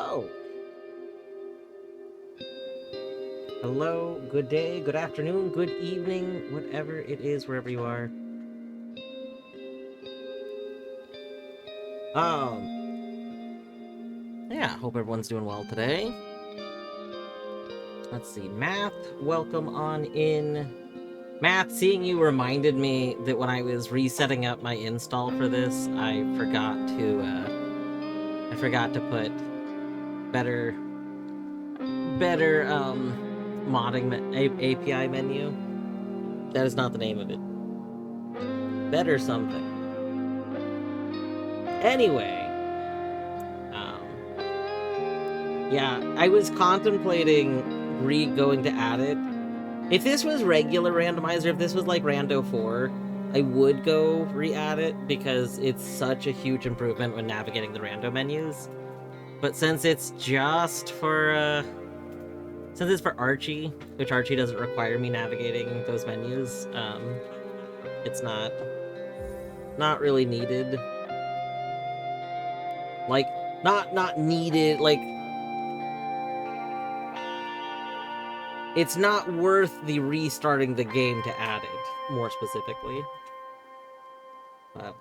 Hello. Hello, good day, good afternoon, good evening, whatever it is, wherever you are. Yeah, hope everyone's doing well today. Let's see, Math, welcome on in. Math, seeing you reminded me that when I was resetting up my install for this, I forgot to put better, modding API menu. That is not the name of it. Better something. Anyway, yeah, I was contemplating going to add it. If this was regular randomizer, if this was like Rando 4, I would go re-add it because it's such a huge improvement when navigating the rando menus. But since it's just for since it's for Archie, which Archie doesn't require me navigating those menus, it's not really needed. Like, not needed, like, it's not worth the restarting the game to add it, more specifically. But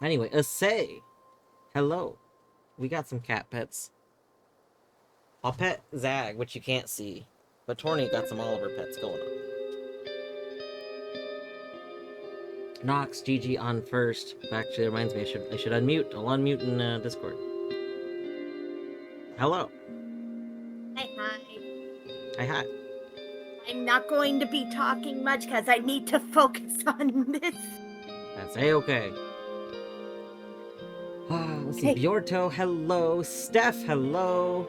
anyway, Assay, hello. We got some cat pets. I'll pet Zag, which you can't see, but Torny got some Oliver pets going on. Nox, GG on first. Actually, it reminds me, I should unmute. I'll unmute in Discord. Hello. Hi. Hi. I'm not going to be talking much because I need to focus on this. That's A-okay. Let's see. Bjorto, hello. Steph, hello.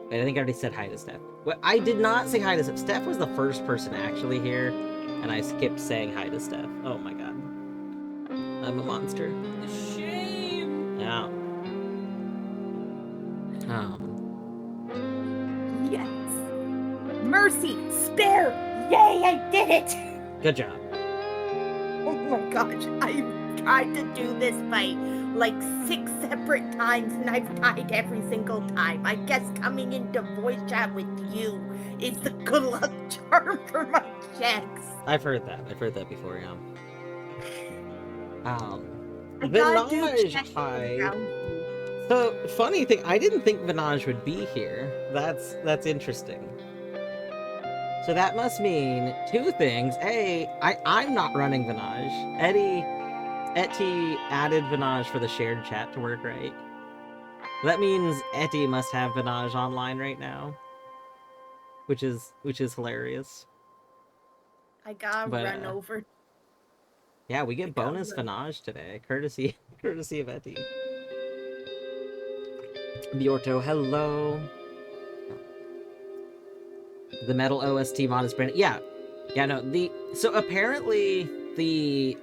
Wait, I think I already said hi to Steph. Well, I did not say hi to Steph. Steph was the first person actually here, and I skipped saying hi to Steph. Oh my god. I'm a monster. Shame. Yeah. Yes. Mercy, spare. Yay, I did it. Good job. Oh my gosh, I've tried to do this by like 6 separate times and I've died every single time. I guess coming into voice chat with you is the good luck charm for my checks. I've heard that before, yeah. Vinaj, hi. So, funny thing, I didn't think Vinaj would be here. That's interesting. So that must mean two things. A, I'm not running Vinaj. Etty added Vinaj for the shared chat to work, right? That means Etty must have Vinaj online right now, which is hilarious. I gotta run over. Yeah, we get bonus Vinaj today, courtesy of Etty. Bjorto, hello. The Metal OST mod is brand. Yeah, no. So apparently the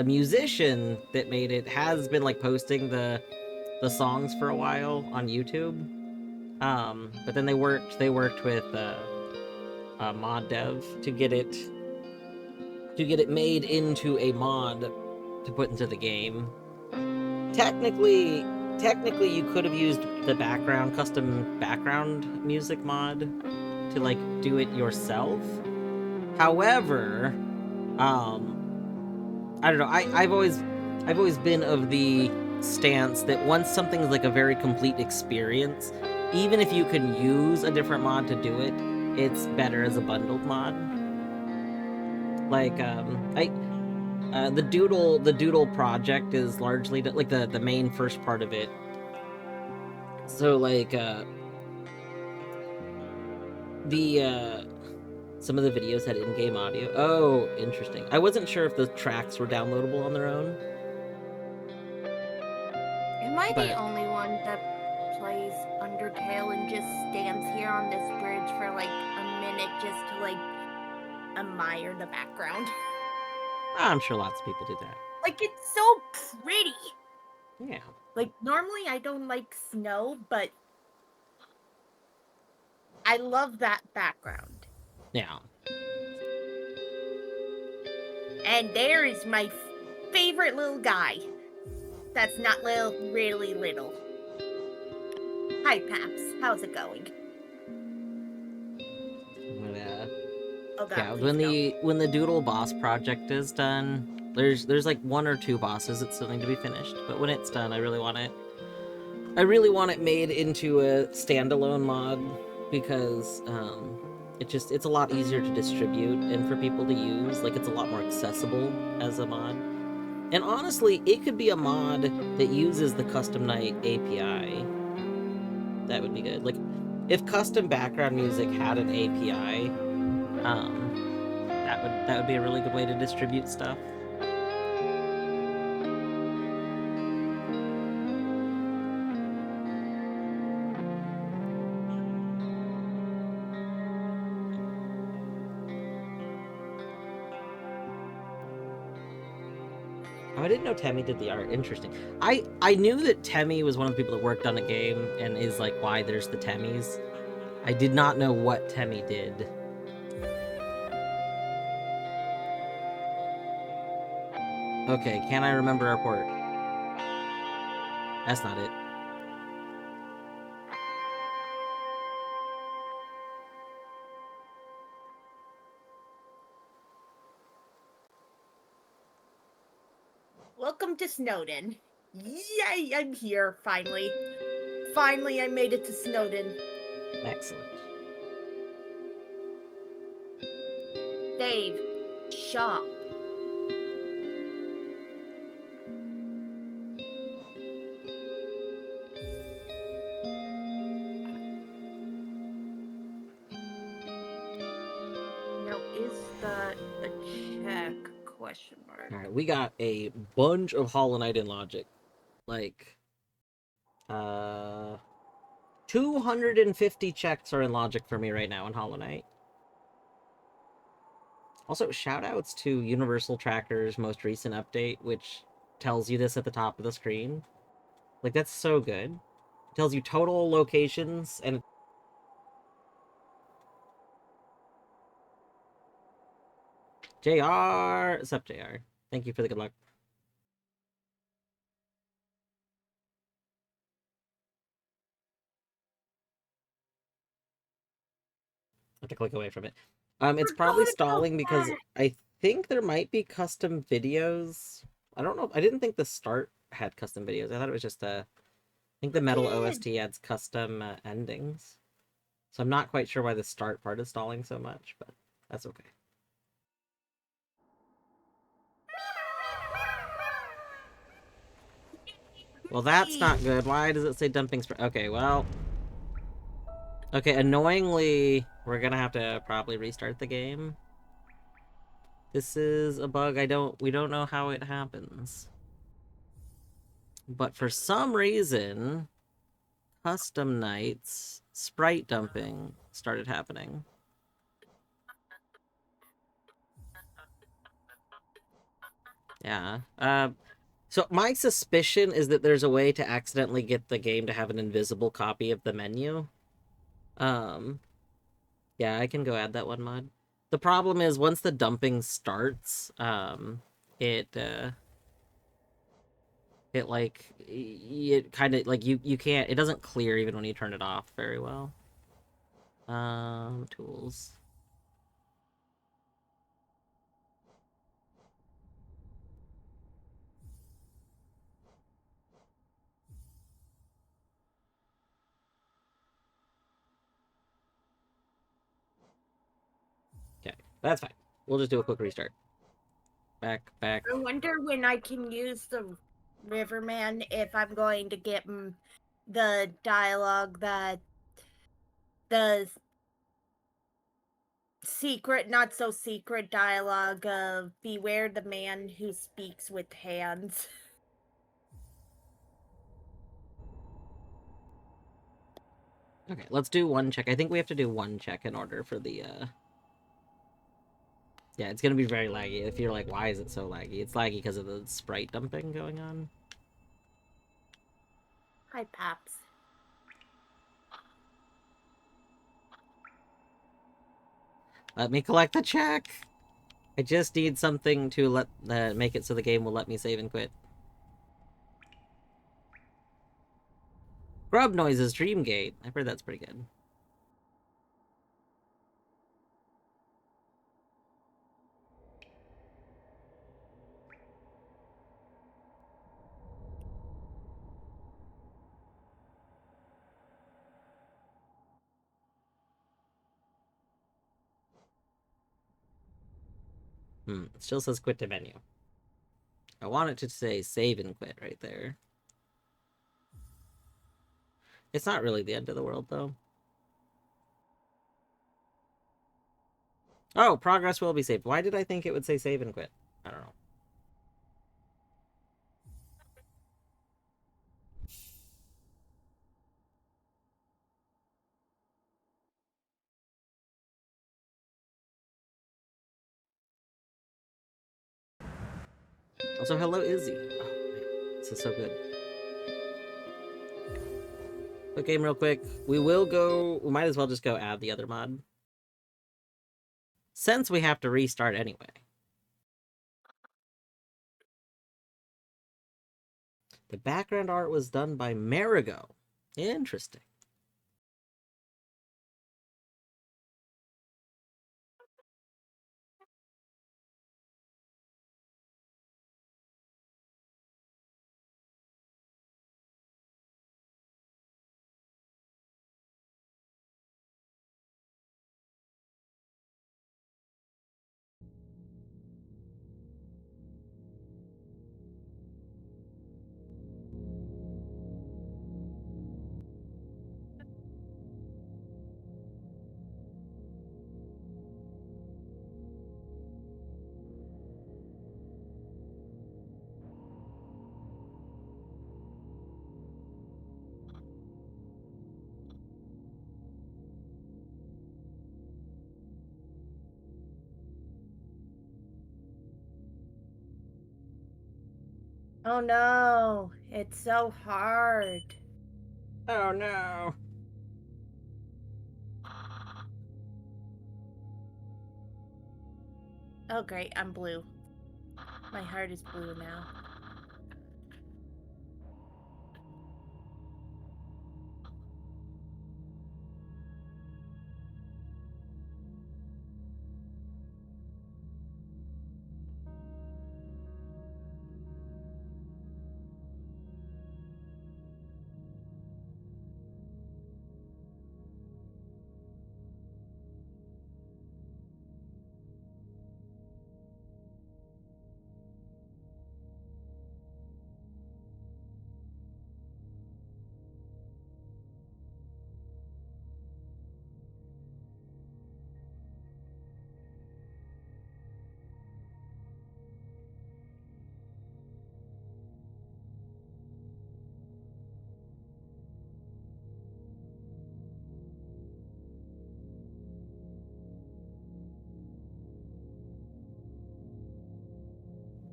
musician that made it has been like posting the songs for a while on YouTube. But then they worked with mod dev to get it made into a mod to put into the game. Technically you could have used the custom background music mod to like do it yourself. However, I don't know. I've always been of the stance that once something's like a very complete experience, even if you can use a different mod to do it, it's better as a bundled mod. Like the Doodle project is largely like the main first part of it. So like some of the videos had in-game audio. Oh, interesting. I wasn't sure if the tracks were downloadable on their own. Am I the only one that plays Undertale and just stands here on this bridge for like a minute just to like admire the background? I'm sure lots of people do that. Like, it's so pretty. Yeah. Like, normally I don't like snow, but I love that background. Yeah. And there is my favorite little guy. That's not little, really little. Hi, Paps. How's it going? But, Oh God, yeah, please no. when the Doodle boss project is done, there's like 1 or 2 bosses that still need to be finished. But when it's done, I really want it. I really want it made into a standalone mod because it's a lot easier to distribute and for people to use. Like it's a lot more accessible as a mod. And honestly, it could be a mod that uses the Custom Night API. That would be good. Like if custom background music had an API, that would be a really good way to distribute stuff. Oh, I didn't know Temmie did the art. Interesting. I knew that Temmie was one of the people that worked on the game and is like why there's the Temmies. I did not know what Temmie did. Okay, can I remember our port? That's not it. Welcome to Snowden. Yay, I'm here, finally. Finally, I made it to Snowden. Excellent. Dave, shop. Now, is that a check? Question mark. All right, we got a bunch of Hollow Knight in Logic. Like, 250 checks are in Logic for me right now in Hollow Knight. Also, shoutouts to Universal Tracker's most recent update, which tells you this at the top of the screen. Like, that's so good. It tells you total locations, and JR! Sup, JR? Thank you for the good luck. I have to click away from it. It's probably stalling because I think there might be custom videos. I don't know. I didn't think the start had custom videos. I thought it was just I think the Metal OST adds custom endings. So I'm not quite sure why the start part is stalling so much, but that's okay. Well, that's not good. Why does it say dumping spray? Okay, well. Okay, annoyingly, we're gonna have to probably restart the game. This is a bug we don't know how it happens. But for some reason, custom nights, sprite dumping started happening. Yeah. So my suspicion is that there's a way to accidentally get the game to have an invisible copy of the menu. Um, yeah, I can go add that one mod. The problem is once the dumping starts, it like it kind of like you can't, it doesn't clear even when you turn it off very well. Tools. Okay, that's fine. We'll just do a quick restart. Back. I wonder when I can use the Riverman if I'm going to get the dialogue that the secret, not so secret dialogue of beware the man who speaks with hands. Okay, let's do one check. I think we have to do one check in order for the, Yeah, it's gonna be very laggy. If you're like, why is it so laggy? It's laggy because of the sprite dumping going on. Hi, Paps. Let me collect the check! I just need something to make it so the game will let me save and quit. Grub Noises Dreamgate. I've heard that's pretty good. It still says quit to menu. I want it to say save and quit right there. It's not really the end of the world, though. Oh, progress will be saved. Why did I think it would say save and quit? I don't know. Also, hello, Izzy. Oh, man. This is so good. Quick game real quick. We might as well just go add the other mod. Since we have to restart anyway. The background art was done by Marigo. Interesting. Oh no, it's so hard. Oh no. Oh great, I'm blue. My heart is blue now.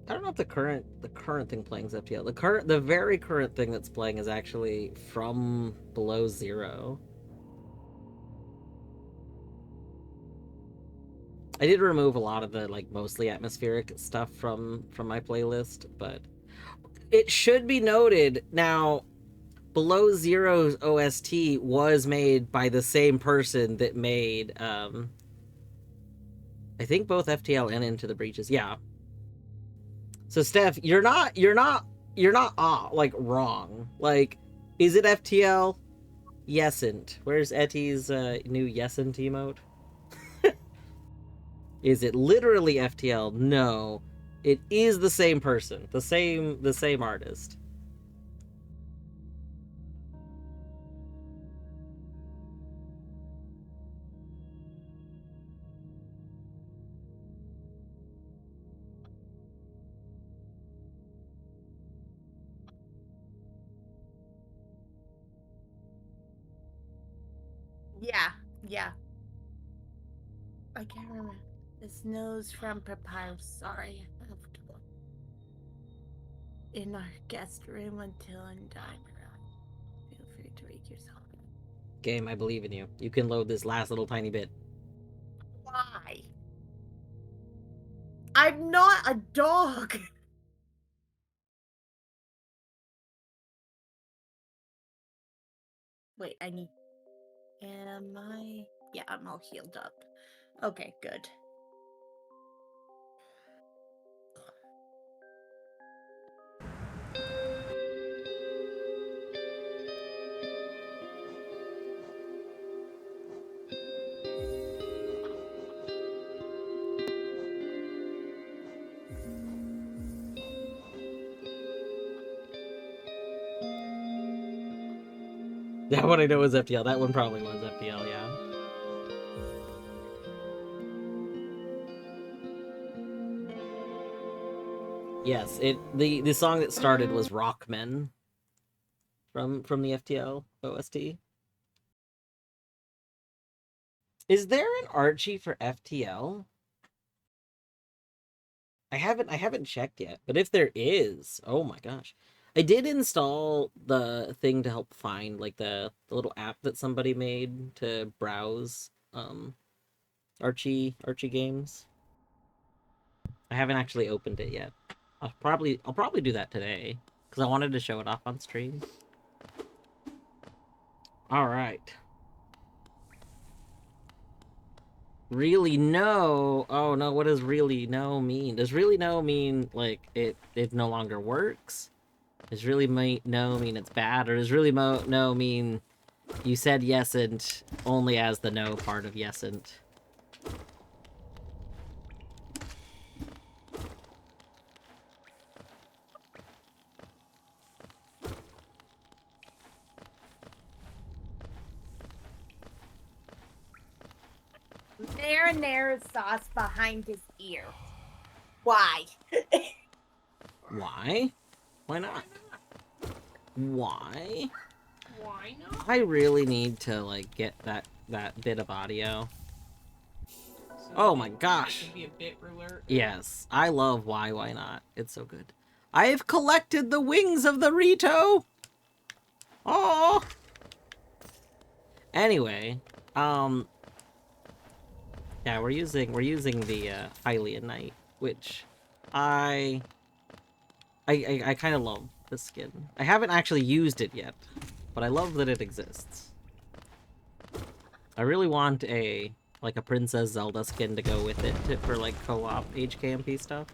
I don't know if the current thing playing is FTL. The very current thing that's playing is actually from Below Zero. I did remove a lot of the like mostly atmospheric stuff from my playlist, but it should be noted now Below Zero's OST was made by the same person that made I think both FTL and Into the Breaches. Yeah. So Steph, you're not like wrong. Like, is it FTL? Yesn't. Where's Etty's new Yesn't emote? Is it literally FTL? No. It is the same person, the same artist. Yeah, yeah. I can't remember. The snow's from Papyrus. Sorry. I have to go in our guest room until I'm done. Feel free to wake yourself. Game, I believe in you. You can load this last little tiny bit. Why? I'm not a dog. Wait, I need... Am I... Yeah, I'm all healed up. Okay, good. That one I know is FTL. That one probably was FTL, yeah. Yes, the song that started was Rockmen from the FTL OST. Is there an Archie for FTL? I haven't checked yet, but if there is, oh my gosh. I did install the thing to help find like the little app that somebody made to browse Archie games. I haven't actually opened it yet. I'll probably do that today because I wanted to show it off on stream. All right. Really no. Oh no, what does really no mean? Does really no mean like it no longer works? Does really no mean it's bad, or does really no mean you said yesn't only as the no part of yesn't? Marinara sauce behind his ear. Why? Why? Why not? Why? Why not? I really need to like get that bit of audio. So oh my gosh. Be a bit ruler. Yes, I love why not. It's so good. I have collected the wings of the Rito. Oh. Anyway, yeah, we're using the Hylian Knight, which I kind of love the skin. I haven't actually used it yet, but I love that it exists. I really want a Princess Zelda skin to go with it for like co-op HKMP stuff.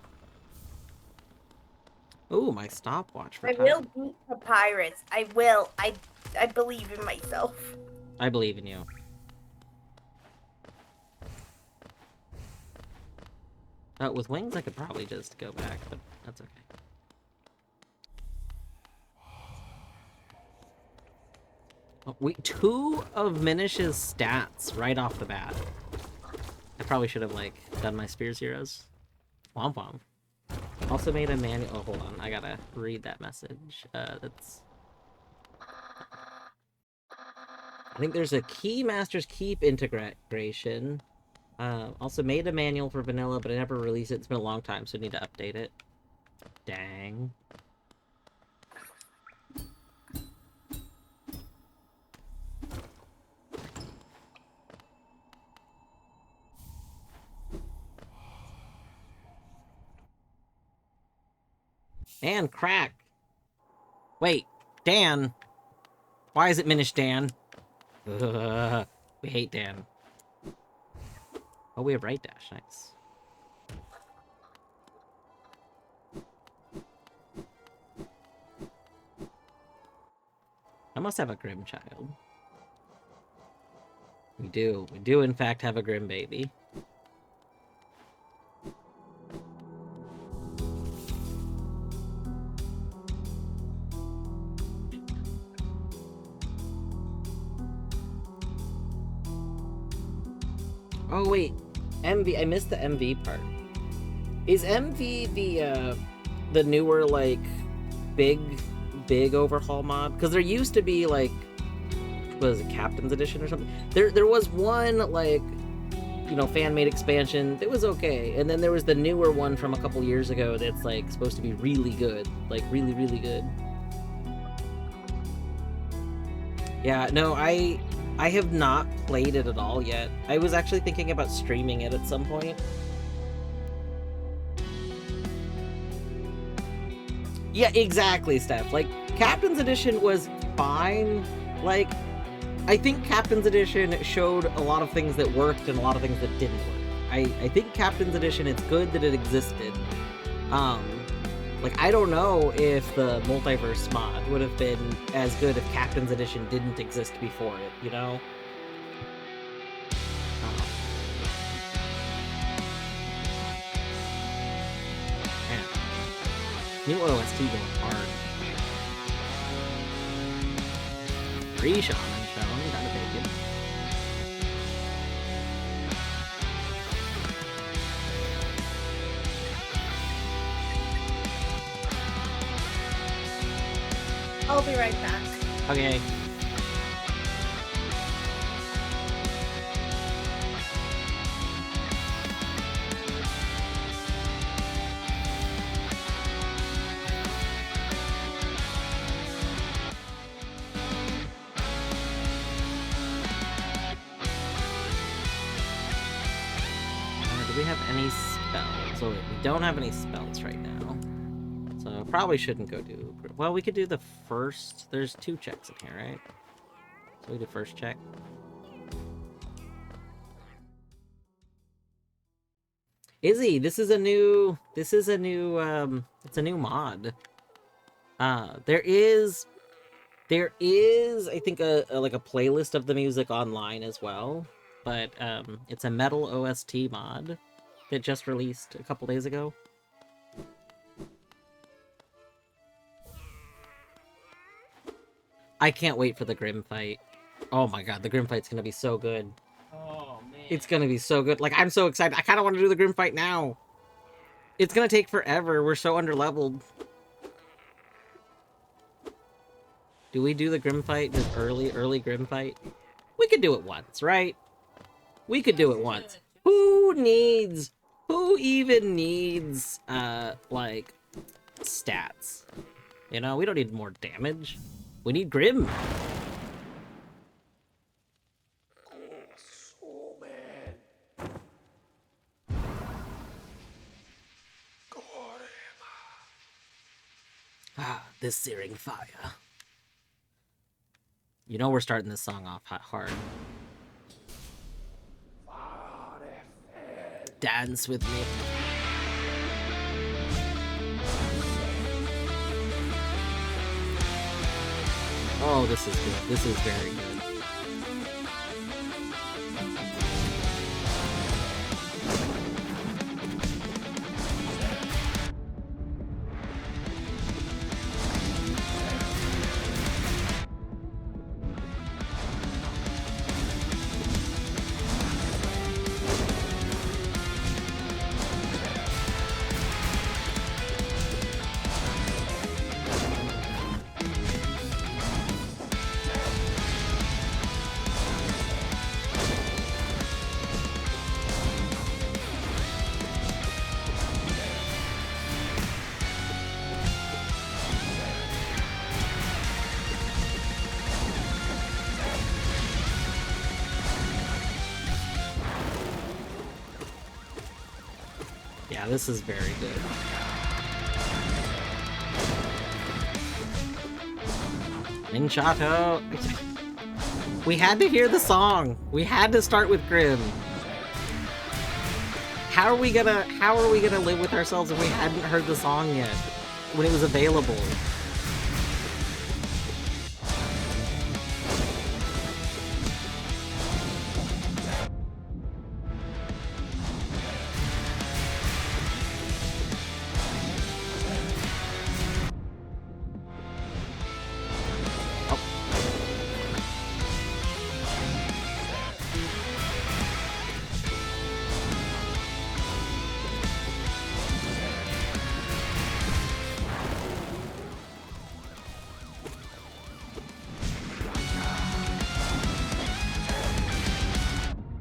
Ooh, my stopwatch for time. I will beat Papyrus. I will. I believe in myself. I believe in you. With wings, I could probably just go back, but that's okay. Oh, wait, 2 of Minish's stats right off the bat. I probably should have, like, done my Spears Heroes. Womp womp. Also made a manual... Oh, hold on. I gotta read that message. That's... I think there's a Keymaster's Keep integration. Also made a manual for vanilla, but I never released it. It's been a long time, so I need to update it. Dang. And crack. Wait, Dan. Why is it Minish Dan? Ugh, we hate Dan. Oh, we have right dash. Nice. I must have a Grim child. We do. We do, in fact, have a Grim baby. Oh, wait. MV. I missed the MV part. Is MV the newer, like, big overhaul mod? Because there used to be, like, what is it, Captain's Edition or something? There was one, like, you know, fan-made expansion that was okay. And then there was the newer one from a couple years ago that's, like, supposed to be really good. Like, really, really good. Yeah, no, I have not played it at all yet. I was actually thinking about streaming it at some point. Yeah, exactly, Steph. Like, Captain's Edition was fine. Like, I think Captain's Edition showed a lot of things that worked and a lot of things that didn't work. I think Captain's Edition, it's good that it existed. Like, I don't know if the multiverse mod would have been as good if Captain's Edition didn't exist before it, you know? Man. New OST going hard. Free Shaman Stone, gotta take it. I'll be right back. Okay. Do we have any spells? Oh wait, we don't have any spells right now. So probably shouldn't go do... Well, we could do the first... There's 2 checks in here, right? So we do first check. Izzy, this is a new... It's a new mod. There is, I think, like a playlist of the music online as well. But, it's a metal OST mod that just released a couple days ago. I can't wait for the Grim fight. Oh my god, the Grim fight's gonna be so good. Oh, man. It's gonna be so good. Like, I'm so excited. I kinda want to do the Grim fight now. It's gonna take forever. We're so underleveled. Do we do the Grim fight? This early Grim fight? We could do it once, right? We could do it once. Who even needs, like, stats? You know, we don't need more damage. We need Grim. Ah, this searing fire. You know we're starting this song off hard. Dance with me. Oh, this is good. This is very good. Yeah, this is very good. Ninjato. We had to hear the song. We had to start with Grim. How are we gonna live with ourselves if we hadn't heard the song yet? When it was available?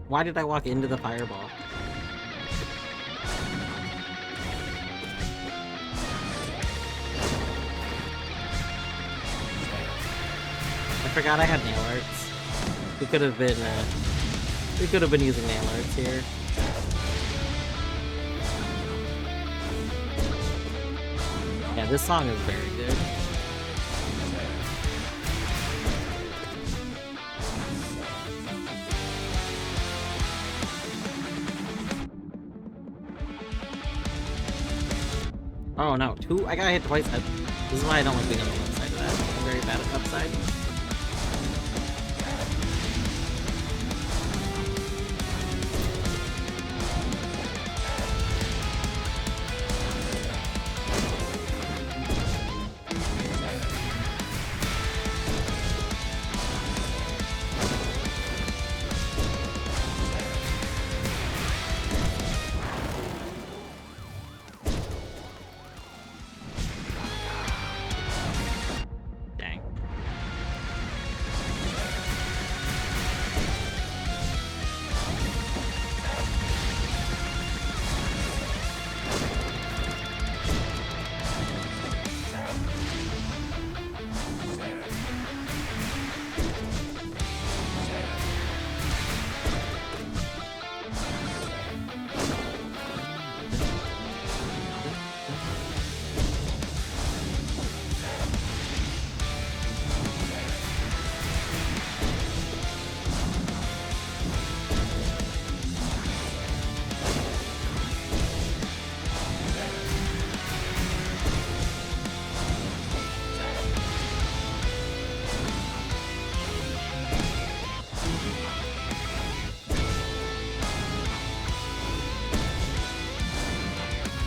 Why did I walk into the fireball? I forgot I had nail arts. We could have been using nail arts here. Yeah, this song is very good. Oh no, two? I got hit twice. This is why I don't like being on the left side of that. I'm very bad at upside. Dang.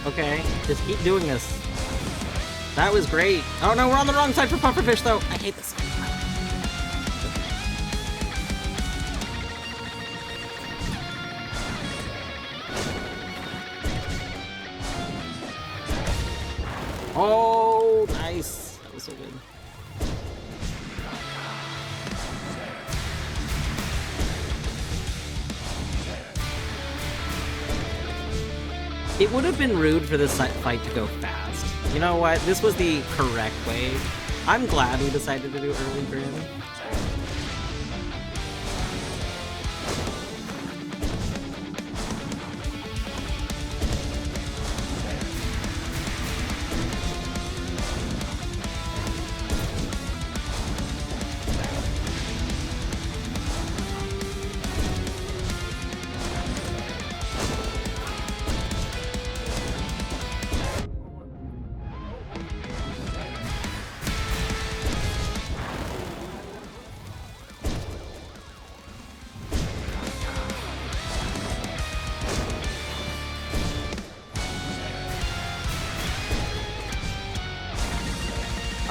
Okay, just keep doing this. That was great. Oh no, we're on the wrong side for pufferfish though. I hate this. Oh, nice. That was so good. It would have been rude for this fight to go fast. You know what? This was the correct way. I'm glad we decided to do early for him.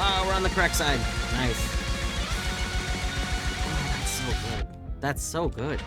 Oh, we're on the correct side. Nice. Oh, that's so good. That's so good.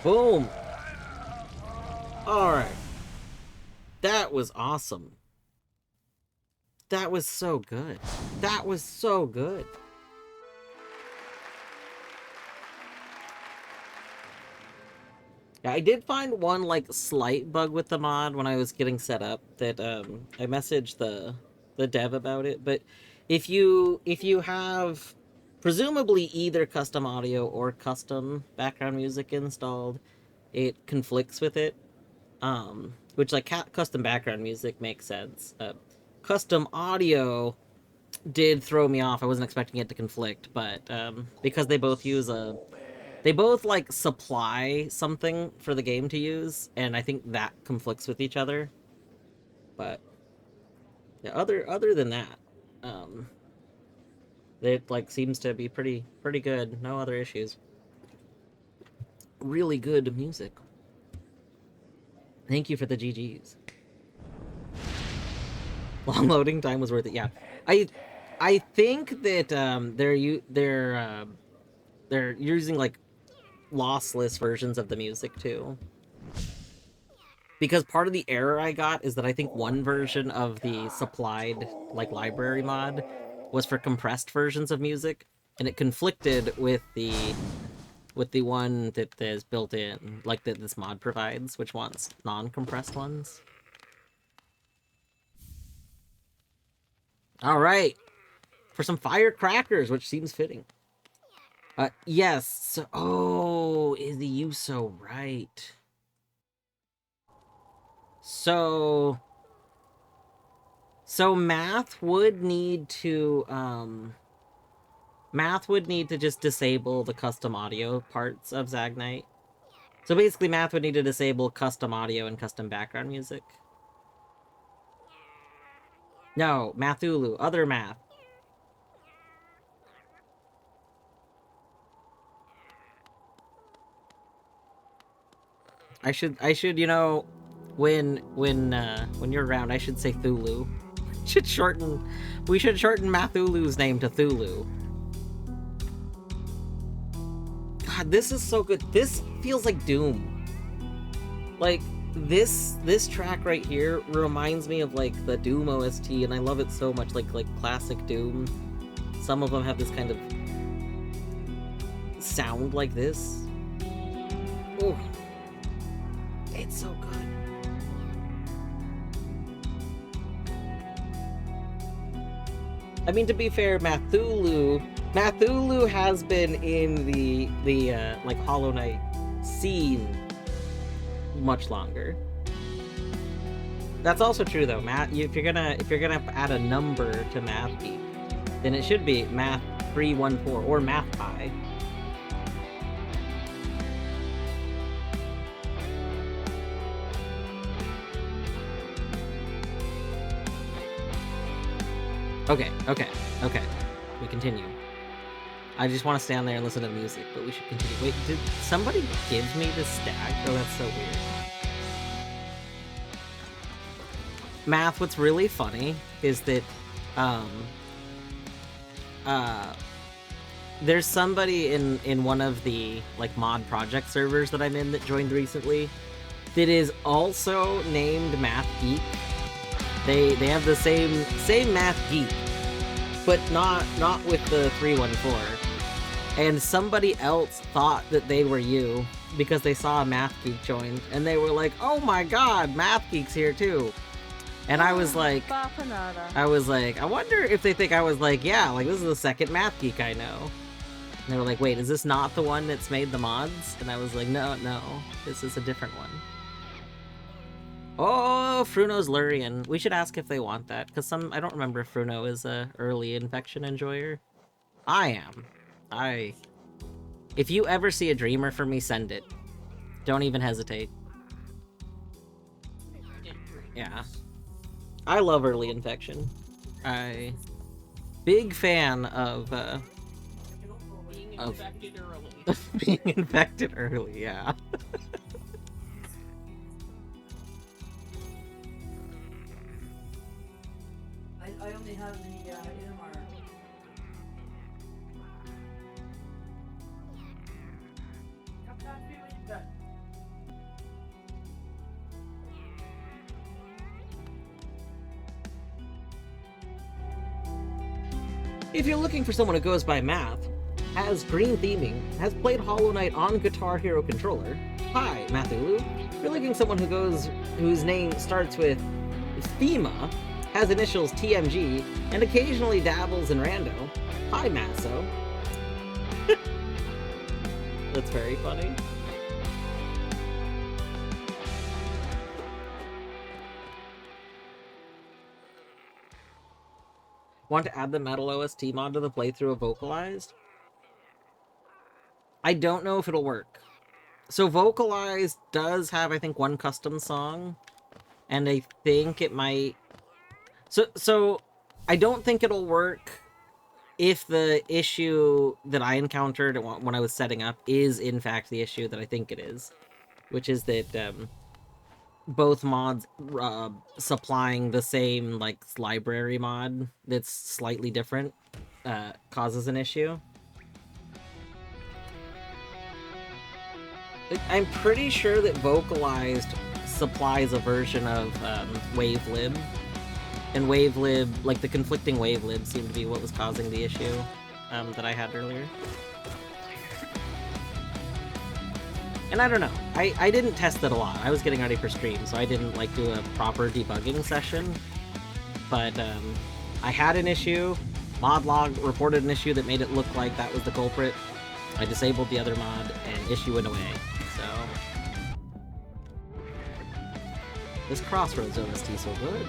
Boom! Alright. That was awesome. That was so good. That was so good. Yeah, I did find one, like, slight bug with the mod when I was getting set up that, I messaged the dev about it, but if you have presumably either custom audio or custom background music installed, it conflicts with it. Which, like, custom background music makes sense. Custom audio did throw me off. I wasn't expecting it to conflict, but because they both use they both, like, supply something for the game to use, and I think that conflicts with each other. But yeah, other than that, it, like, seems to be pretty good. No other issues. really good music. Thank you for the GGs. Long loading time was worth it. Yeah, I think that they're using like lossless versions of the music too. Because part of the error I got is that I think one version of the supplied like library mod was for compressed versions of music, and it conflicted with the one that is built in, like that this mod provides, which wants non-compressed ones. All right, for some firecrackers, which seems fitting. Yes. So, oh, Izzy, you so right. So math would need to just disable the custom audio parts of Zagnite. So basically math would need to disable custom audio and custom background music. No, Mathulu, other math. I should, you know, when you're around, I should say Thulu. We should shorten Mathulu's name to Thulu. God, this is so good. This feels like Doom. Like, this track right here reminds me of, like, the Doom OST, and I love it so much, like classic Doom. Some of them have this kind of sound like this. Oh, it's so good. I mean, to be fair, Mathulu has been in the like Hollow Knight scene much longer. That's also true though. If you're gonna add a number to Math Geek, then it should be Math 314 or Math Pi. Okay. We continue. I just want to stand there and listen to the music, but we should continue. Wait, did somebody give me this stack? Oh, that's so weird. Math, what's really funny is that, there's somebody in one of the, like, mod project servers that I'm in that joined recently that is also named Math Geek. They have the same Math Geek, but not with the 314. And somebody else thought that they were you because they saw a Math Geek joined, and they were like, "Oh my God, Math Geek's here too!" And I was like, I wonder if they think I was like, yeah, like this is the second Math Geek I know. And they were like, wait, is this not the one that's made the mods? And I was like, no, this is a different one. Oh, Fruno's Lurian. We should ask if they want that, because I don't remember if Fruno is a early infection enjoyer. I am. If you ever see a dreamer for me, send it. Don't even hesitate. Yeah. I love early infection. Big fan of being infected early. Being infected early, yeah. I only have the NMR. If you're looking for someone who goes by Math, has green theming, has played Hollow Knight on Guitar Hero controller, hi, Mathulu. If you're looking for someone whose name starts with Thema, has initials TMG, and occasionally dabbles in rando, hi, Masso. That's very funny. Want to add the Metal OST mod to the playthrough of Vocalized? I don't know if it'll work. So Vocalized does have, I think, one custom song, and I think it might... So I don't think it'll work if the issue that I encountered when I was setting up is in fact the issue that I think it is, which is that both mods supplying the same like library mod that's slightly different causes an issue. I'm pretty sure that Vocalized supplies a version of Wavelib, and Wavelib, like the conflicting Wavelib, seemed to be what was causing the issue that I had earlier. And I don't know, I didn't test it a lot. I was getting ready for stream, so I didn't like do a proper debugging session. But I had an issue, modlog reported an issue that made it look like that was the culprit. I disabled the other mod, and issue went away. So this Crossroads OST so good.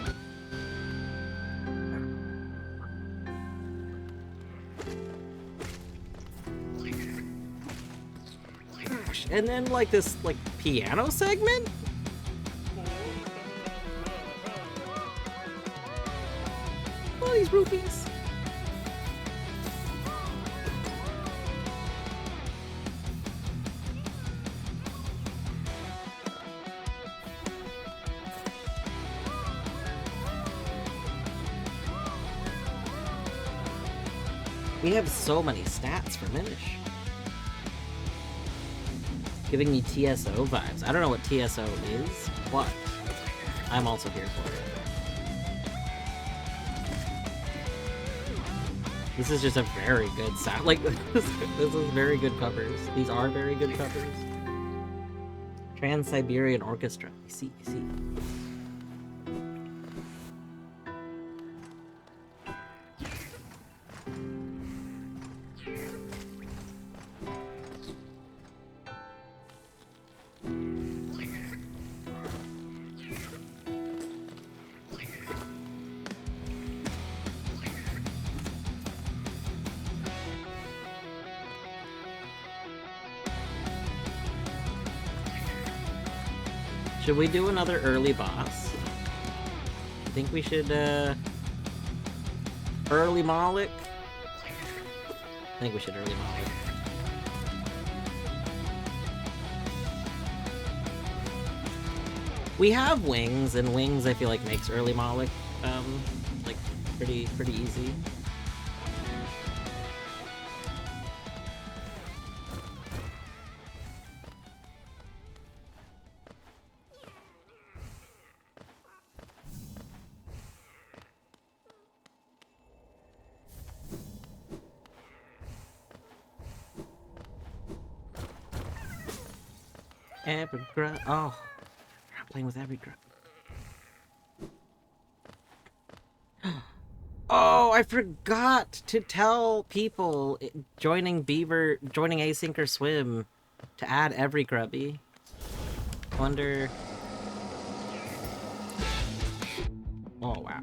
And then like this like piano segment? Oh, these rupees. We have so many stats for Minish. Giving me TSO vibes. I don't know what TSO is, but I'm also here for it. This is just a very good sound. Like, this is very good covers. These are very good covers. Trans-Siberian Orchestra. I see. Should we do another early boss? I think we should, early Malik? I think we should early Malik. We have Wings, and Wings I feel like makes early Malik, like, pretty easy. Evergrub. Oh, I'm playing with Evergrub. Oh, I forgot to tell people joining Async or Swim to add Evergrubby. Wonder. Oh wow.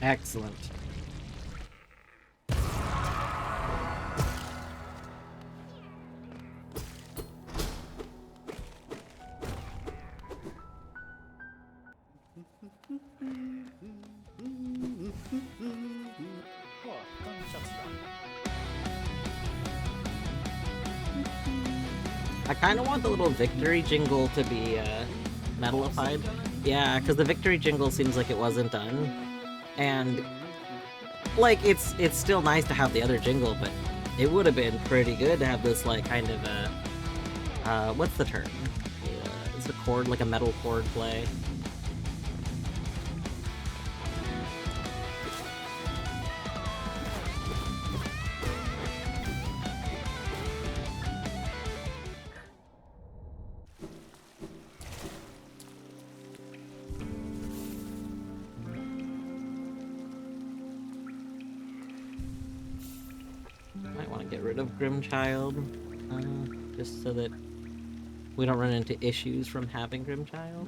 Excellent. I kind of want the little victory jingle to be metalified. Yeah, because the victory jingle seems like it wasn't done. And, like, it's still nice to have the other jingle, but it would have been pretty good to have this, like, kind of, what's the term? the chord, like a metal chord play. Might want to get rid of Grimchild, just so that we don't run into issues from having Grimchild.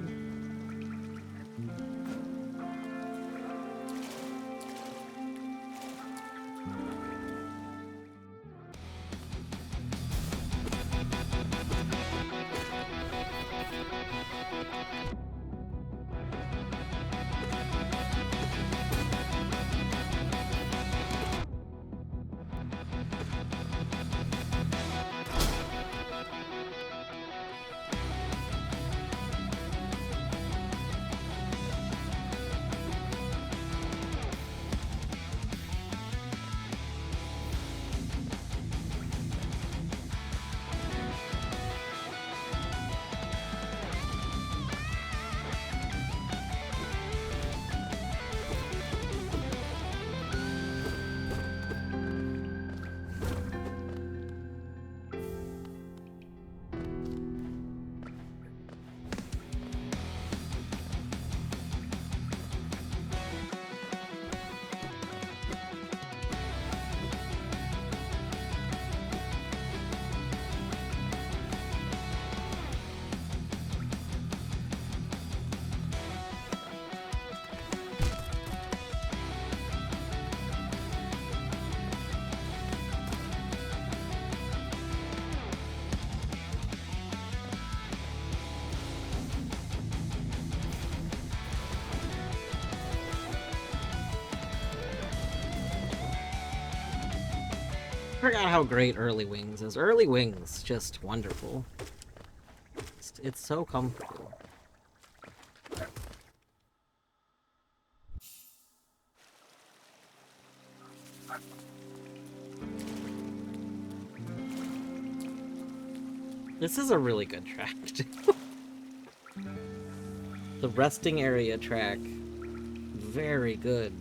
I forgot how great Early Wings is. Early Wings, just wonderful. It's so comfortable. This is a really good track, too. The resting area track, very good.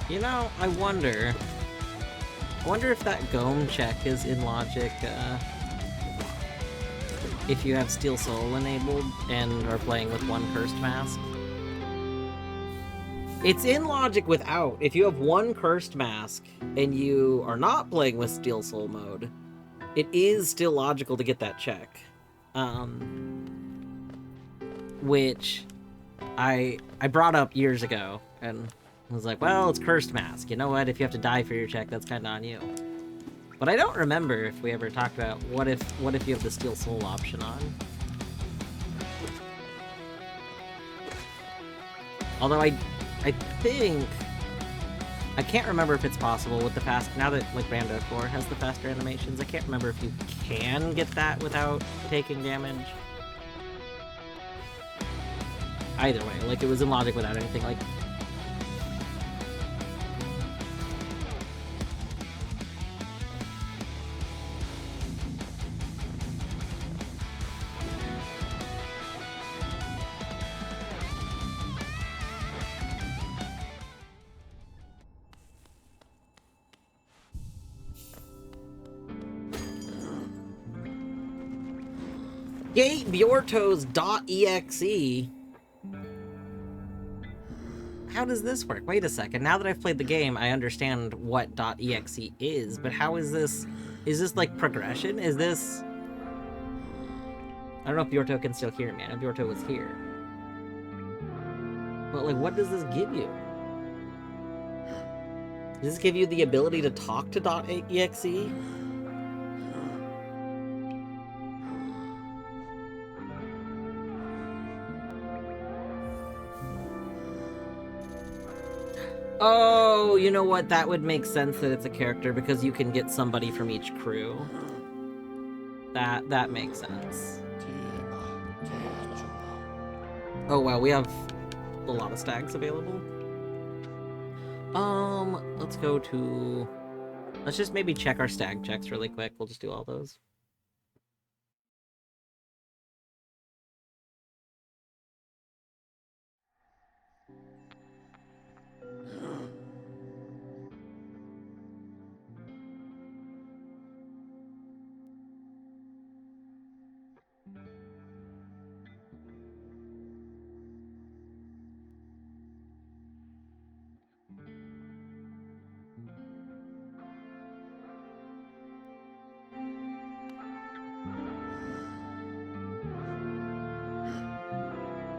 You know, I wonder if that Gome check is in logic, if you have Steel Soul enabled and are playing with one Cursed Mask. It's in logic without. If you have one Cursed Mask and you are not playing with Steel Soul mode, it is still logical to get that check. Which I brought up years ago, and I was like, well, it's cursed mask. You know what? If you have to die for your check, that's kind of on you. But I don't remember if we ever talked about what if you have the steal soul option on. Although I think I can't remember if it's possible with the fast, now that like Rando 4 has the faster animations, I can't remember if you can get that without taking damage. Either way, like it was in logic without anything like. GabeYortos.exe. How does this work? Wait a second. Now that I've played the game, I understand what .exe is, but how is this? Is this like progression? Is this? I don't know if Bjorto can still hear me. I know Bjorto was here. But like, what does this give you? Does this give you the ability to talk to .exe? Oh, you know what? That would make sense that it's a character because you can get somebody from each crew. That makes sense. Oh wow, we have a lot of stags available. Let's go to... Let's just maybe check our stag checks really quick. We'll just do all those.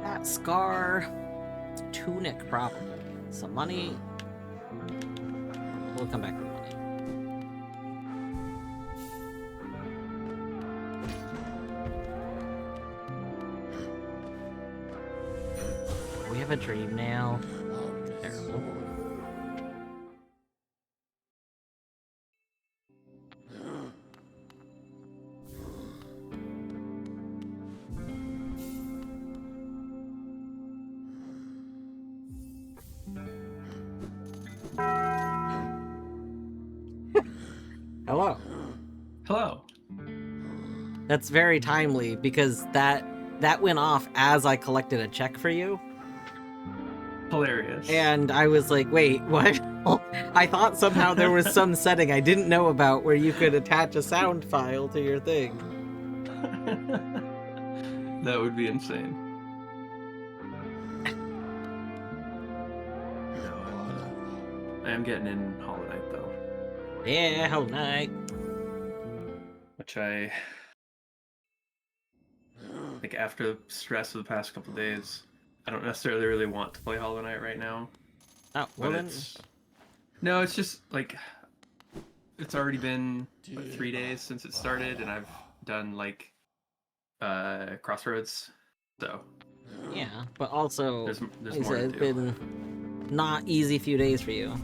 That scar, tunic probably. Some money. We'll come back to money. We have a dream nail. Terrible. Hello. Hello. That's very timely because that went off as I collected a check for you. Hilarious. And I was like, wait, what? I thought somehow there was some setting I didn't know about where you could attach a sound file to your thing. That would be insane. I am getting in Hollow Knight though. Yeah, Hollow Knight. Which I like after the stress of the past couple days, I don't necessarily really want to play Hollow Knight right now. Oh, well But then. No, it's just like it's already been 3 days since it started, and I've done like Crossroads, so Yeah, but also there's like I more said, to it's do. been not easy few days for you.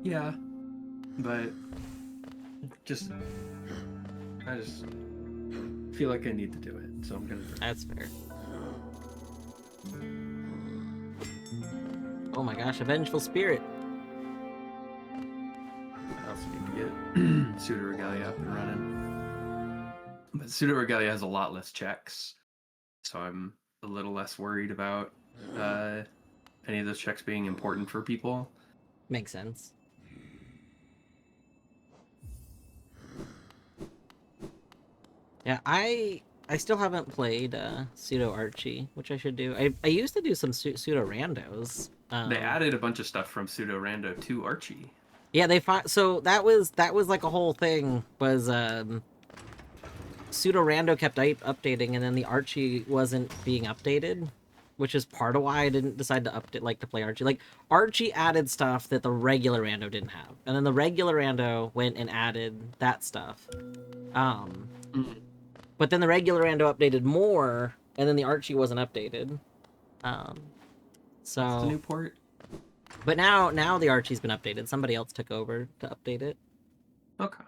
Yeah, but I just feel like I need to do it, so I'm gonna do it. That's fair. Oh my gosh, a vengeful spirit. I also need to get Pseudo Regalia up and running. But Pseudo Regalia has a lot less checks, so I'm a little less worried about any of those checks being important for people. Makes sense. Yeah, I still haven't played Pseudo Archie, which I should do. I used to do some Pseudo Randos. They added a bunch of stuff from Pseudo Rando to Archie. Yeah, so that was like a whole thing. Was Pseudo Rando kept updating, and then the Archie wasn't being updated. which is part of why I didn't decide to update, like, to play Archie. Like, Archie added stuff that the regular rando didn't have, and then the regular rando went and added that stuff. But then the regular rando updated more, and then the Archie wasn't updated. So What's the new port? But now the Archie's been updated. Somebody else took over to update it. Okay.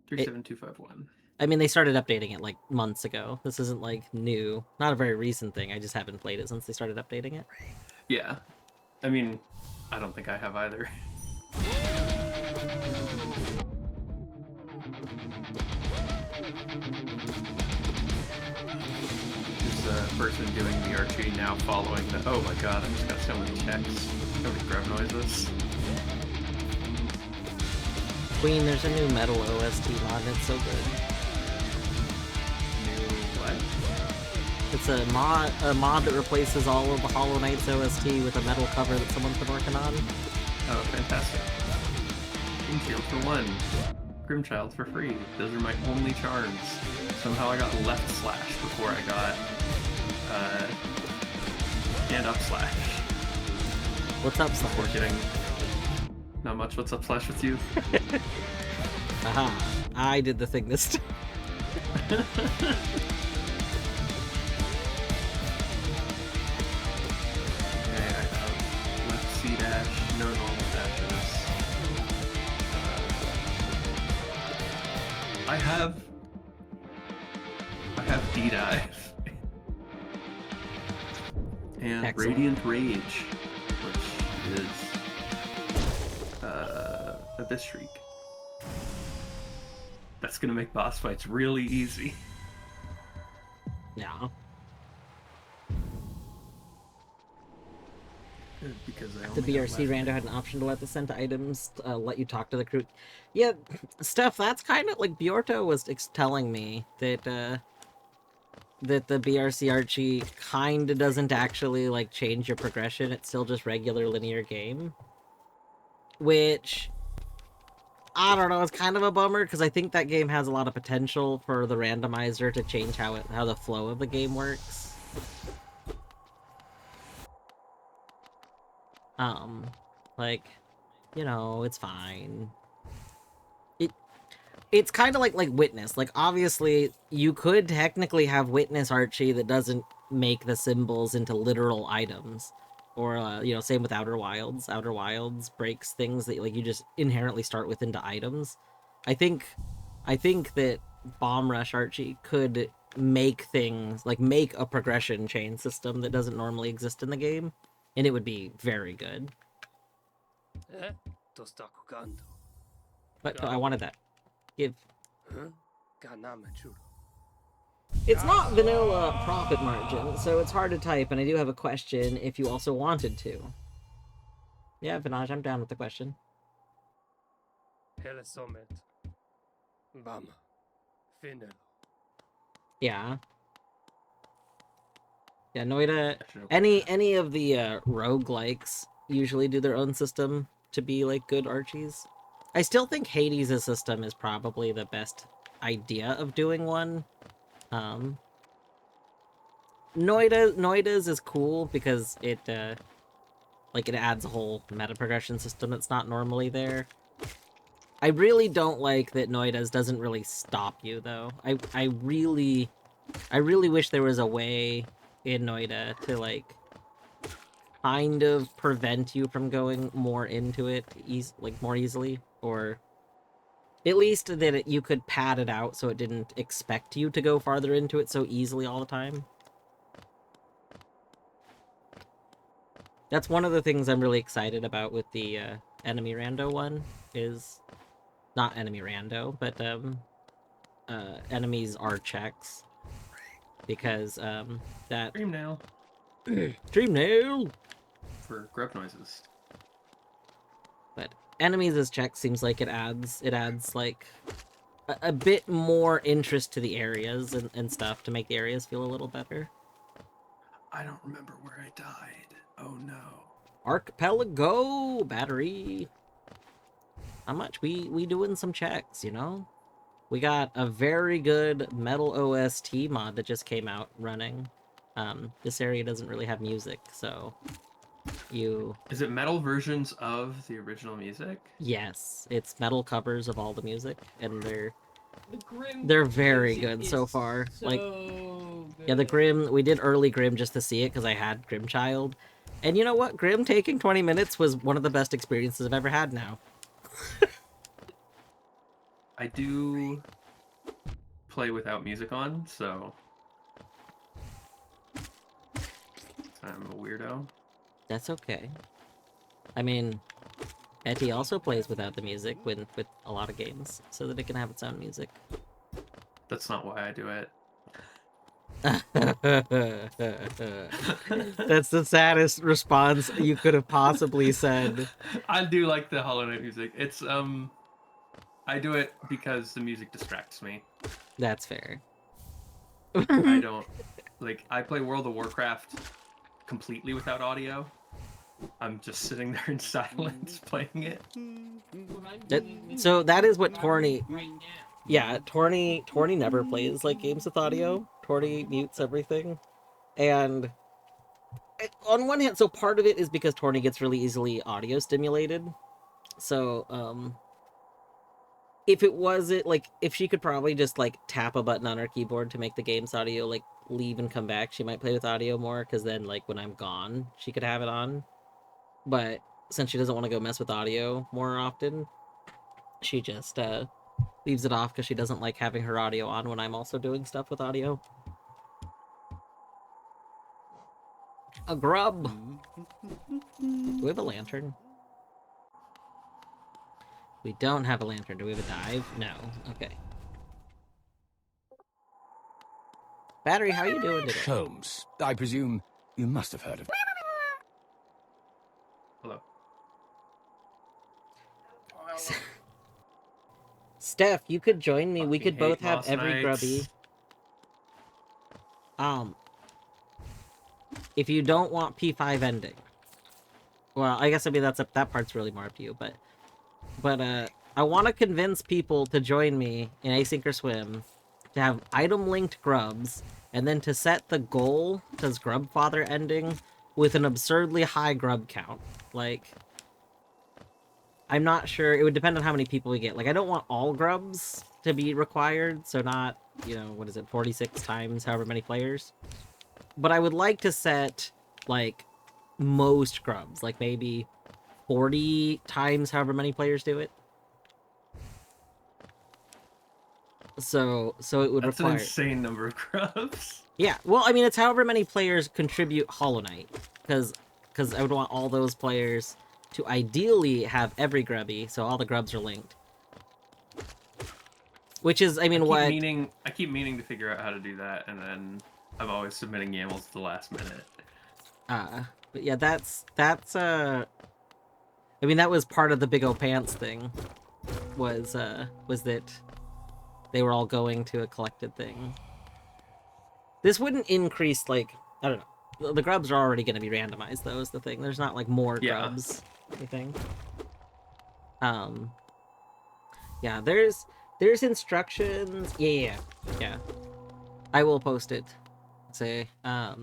37251. I mean, they started updating it like months ago. This isn't like new. Not a very recent thing. I just haven't played it since they started updating it. Yeah. I mean, I don't think I have either. This person doing the Archie now following the... Oh my god, I just got so many checks. So many grub noises. Queen, there's a new metal OST mod, and it's so good. New what? It's a mod that replaces all of the Hollow Knight's OST with a metal cover that someone's been working on. Oh, fantastic. Shield for 1. Grimchild for free. Those are my only charms. Somehow I got left slash before I got and up slash. What's up, Before Slash? getting not much. What's up slash with you? Aha, I did the thing this time. Okay, I have left C dash, no normal dashes. I have D dive. And Excellent. Radiant Rage, which is Abyss Shriek. That's gonna make boss fights really easy. Yeah. Because I The only have BRC left- rando had an option to let the sent items let you talk to the crew. Yeah, Steph, that's kind of like Bjorto was telling me that that the BRC Archie kind of doesn't actually like change your progression. It's still just regular linear game, which I don't know. It's kind of a bummer because I think that game has a lot of potential for the randomizer to change how the flow of the game works. Like, you know, it's fine. It's kind of like Witness. Like, obviously, you could technically have Witness Archie that doesn't make the symbols into literal items. Or, you know, same with Outer Wilds. Outer Wilds breaks things that, like, you just inherently start with into items. I think that Bomb Rush Archie could make things, like, make a progression chain system that doesn't normally exist in the game. And it would be very good. But no, I wanted that. Give. It's not vanilla profit margin, so it's hard to type, and I do have a question if you also wanted to. Yeah, Vinaj, I'm down with the question. Yeah. Yeah, Noida. Any of the roguelikes usually do their own system to be like good Archies. I still think Hades' system is probably the best idea of doing one. Noida's is cool because it it adds a whole meta progression system that's not normally there. I really don't like that Noida's doesn't really stop you though. I really wish there was a way in Noida to like kind of prevent you from going more into it more easily, or at least that you could pad it out so it didn't expect you to go farther into it so easily all the time. That's one of the things I'm really excited about with the enemy rando one is not enemy rando, but enemies are checks, because that Dream Nail Dream Nail for grub noises. But enemies as checks seems like it adds like a bit more interest to the areas and stuff to make the areas feel a little better. I don't remember where I died. Oh no. Archipelago battery. How much? We doing some checks, you know? We got a very good Metal OST mod that just came out running. this area doesn't really have music, so you... Is it metal versions of the original music? Yes, it's metal covers of all the music, and The Grim they're very music good is so far. So Like, good. yeah, the Grim, we did early Grim just to see it because I had Grim Child. And you know what? Grim taking 20 minutes was one of the best experiences I've ever had now. I do play without music on, so I'm a weirdo. That's okay. I mean, Etty also plays without the music with a lot of games, so that it can have its own music. That's not why I do it. That's the saddest response you could have possibly said. I do like the Hollow Knight music. It's I do it because the music distracts me. That's fair. I don't like I play World of Warcraft completely without audio. I'm just sitting there in silence playing it. So that is what Torny... Right now. Yeah, Torny never plays like games with audio. Torny mutes everything. And on one hand, so part of it is because Torny gets really easily audio stimulated. So, if it wasn't, like, if she could probably just, like, tap a button on her keyboard to make the game's audio, like, leave and come back, she might play with audio more, because then, like, when I'm gone, she could have it on. But since she doesn't want to go mess with audio more often, she just, leaves it off because she doesn't like having her audio on when I'm also doing stuff with audio. A grub! Do we have a lantern? We don't have a lantern. Do we have a dive? No. Okay. Battery, how are you doing today? Holmes, I presume you must have heard of... Hello. Steph, you could join me. We Fucking could both hate have Lost every Nights. grubby. If you don't want P5 ending. Well, I guess, I mean, that part's really more up to you, but I want to convince people to join me in Async or Swim to have item-linked grubs, and then to set the goal to Grubfather ending with an absurdly high grub count. Like, I'm not sure. It would depend on how many people we get. Like, I don't want all grubs to be required, so not, you know, what is it, 46 times however many players. But I would like to set, like, most grubs. Like, maybe 40 times however many players do it. So it would That's require... an insane number of grubs. Yeah, well, I mean, it's however many players contribute Hollow Knight. Because I would want all those players to ideally have every grubby, so all the grubs are linked. Which is, I mean, I keep meaning to figure out how to do that, and then I'm always submitting YAMLs at the last minute. But yeah, that's I mean, that was part of the Big O Pants thing. Was that they were all going to a collected thing. This wouldn't increase, like, I don't know. The grubs are already going to be randomized, though, is the thing. There's not, like, more grubs, anything. Yeah, there's instructions. Yeah. I will post it. Say, I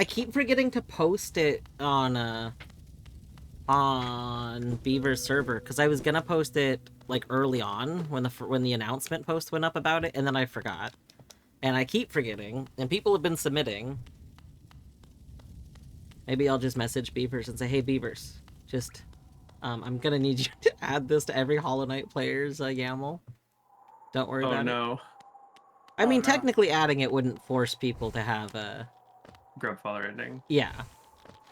keep forgetting to post it on Beaver's server, because I was gonna post it, like, early on, when the announcement post went up about it, and then I forgot. And I keep forgetting, and people have been submitting. Maybe I'll just message Beavers and say, hey, Beavers, just, I'm gonna need you to add this to every Hollow Knight player's YAML. Don't worry about it. Oh no. I mean, no. technically adding it wouldn't force people to have a... Grubfather ending. Yeah.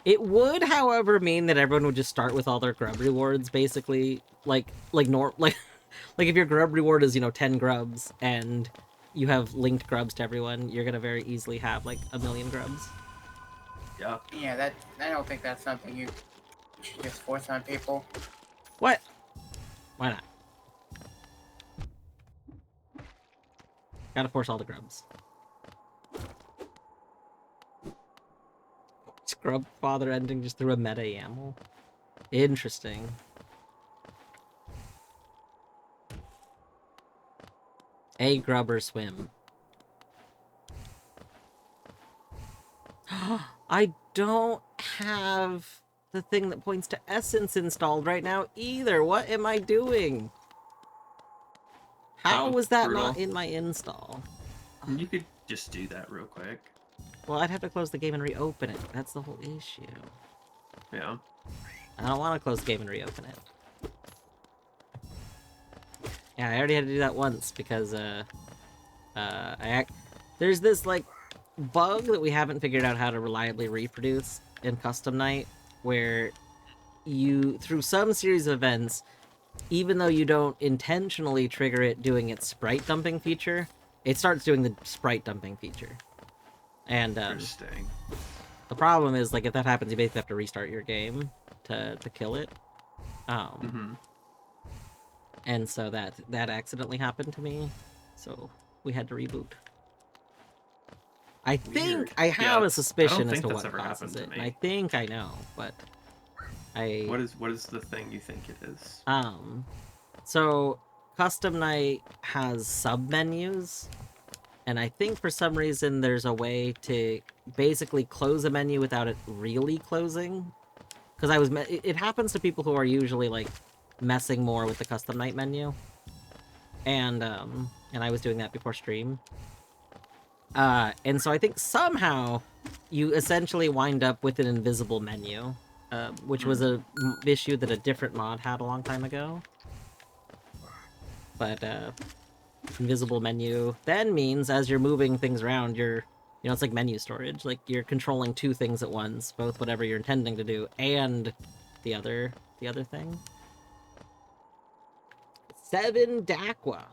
It would, however, mean that everyone would just start with all their grub rewards, basically. Like if your grub reward is, 10 grubs, and you have linked grubs to everyone, you're gonna very easily have, like, 1 million grubs. Yeah. Yeah, I don't think that's something you should just force on people. What? Why not? Gotta force all the grubs. Scrub Father ending just through a meta YAML. Interesting. A grub or swim. I don't have the thing that points to Essence installed right now either. What am I doing? How Oh, was that brutal. not in my install? You could just do that real quick. Well, I'd have to close the game and reopen it. That's the whole issue. Yeah. I don't want to close the game and reopen it. Yeah, I already had to do that once because, there's this, like, bug that we haven't figured out how to reliably reproduce in Custom Night, where you, through some series of events, even though you don't intentionally trigger it doing its sprite dumping feature, it starts doing the sprite dumping feature. And, Interesting. the problem is, like, if that happens, you basically have to restart your game to kill it. And so that accidentally happened to me, so we had to reboot. I think Weird. I have a I suspicion don't as think to that's what ever causes happened to it. me. And I think I know, but What is the thing you think it is? So Custom Night has sub-menus, and I think for some reason there's a way to basically close a menu without it really closing. Because it happens to people who are usually, like, messing more with the Custom Night menu. And I was doing that before stream. And so I think somehow you essentially wind up with an invisible menu, which was a issue that a different mod had a long time ago. But invisible menu then means as you're moving things around, it's like menu storage. Like, you're controlling two things at once, both whatever you're intending to do and the other thing. 7 Dakwa.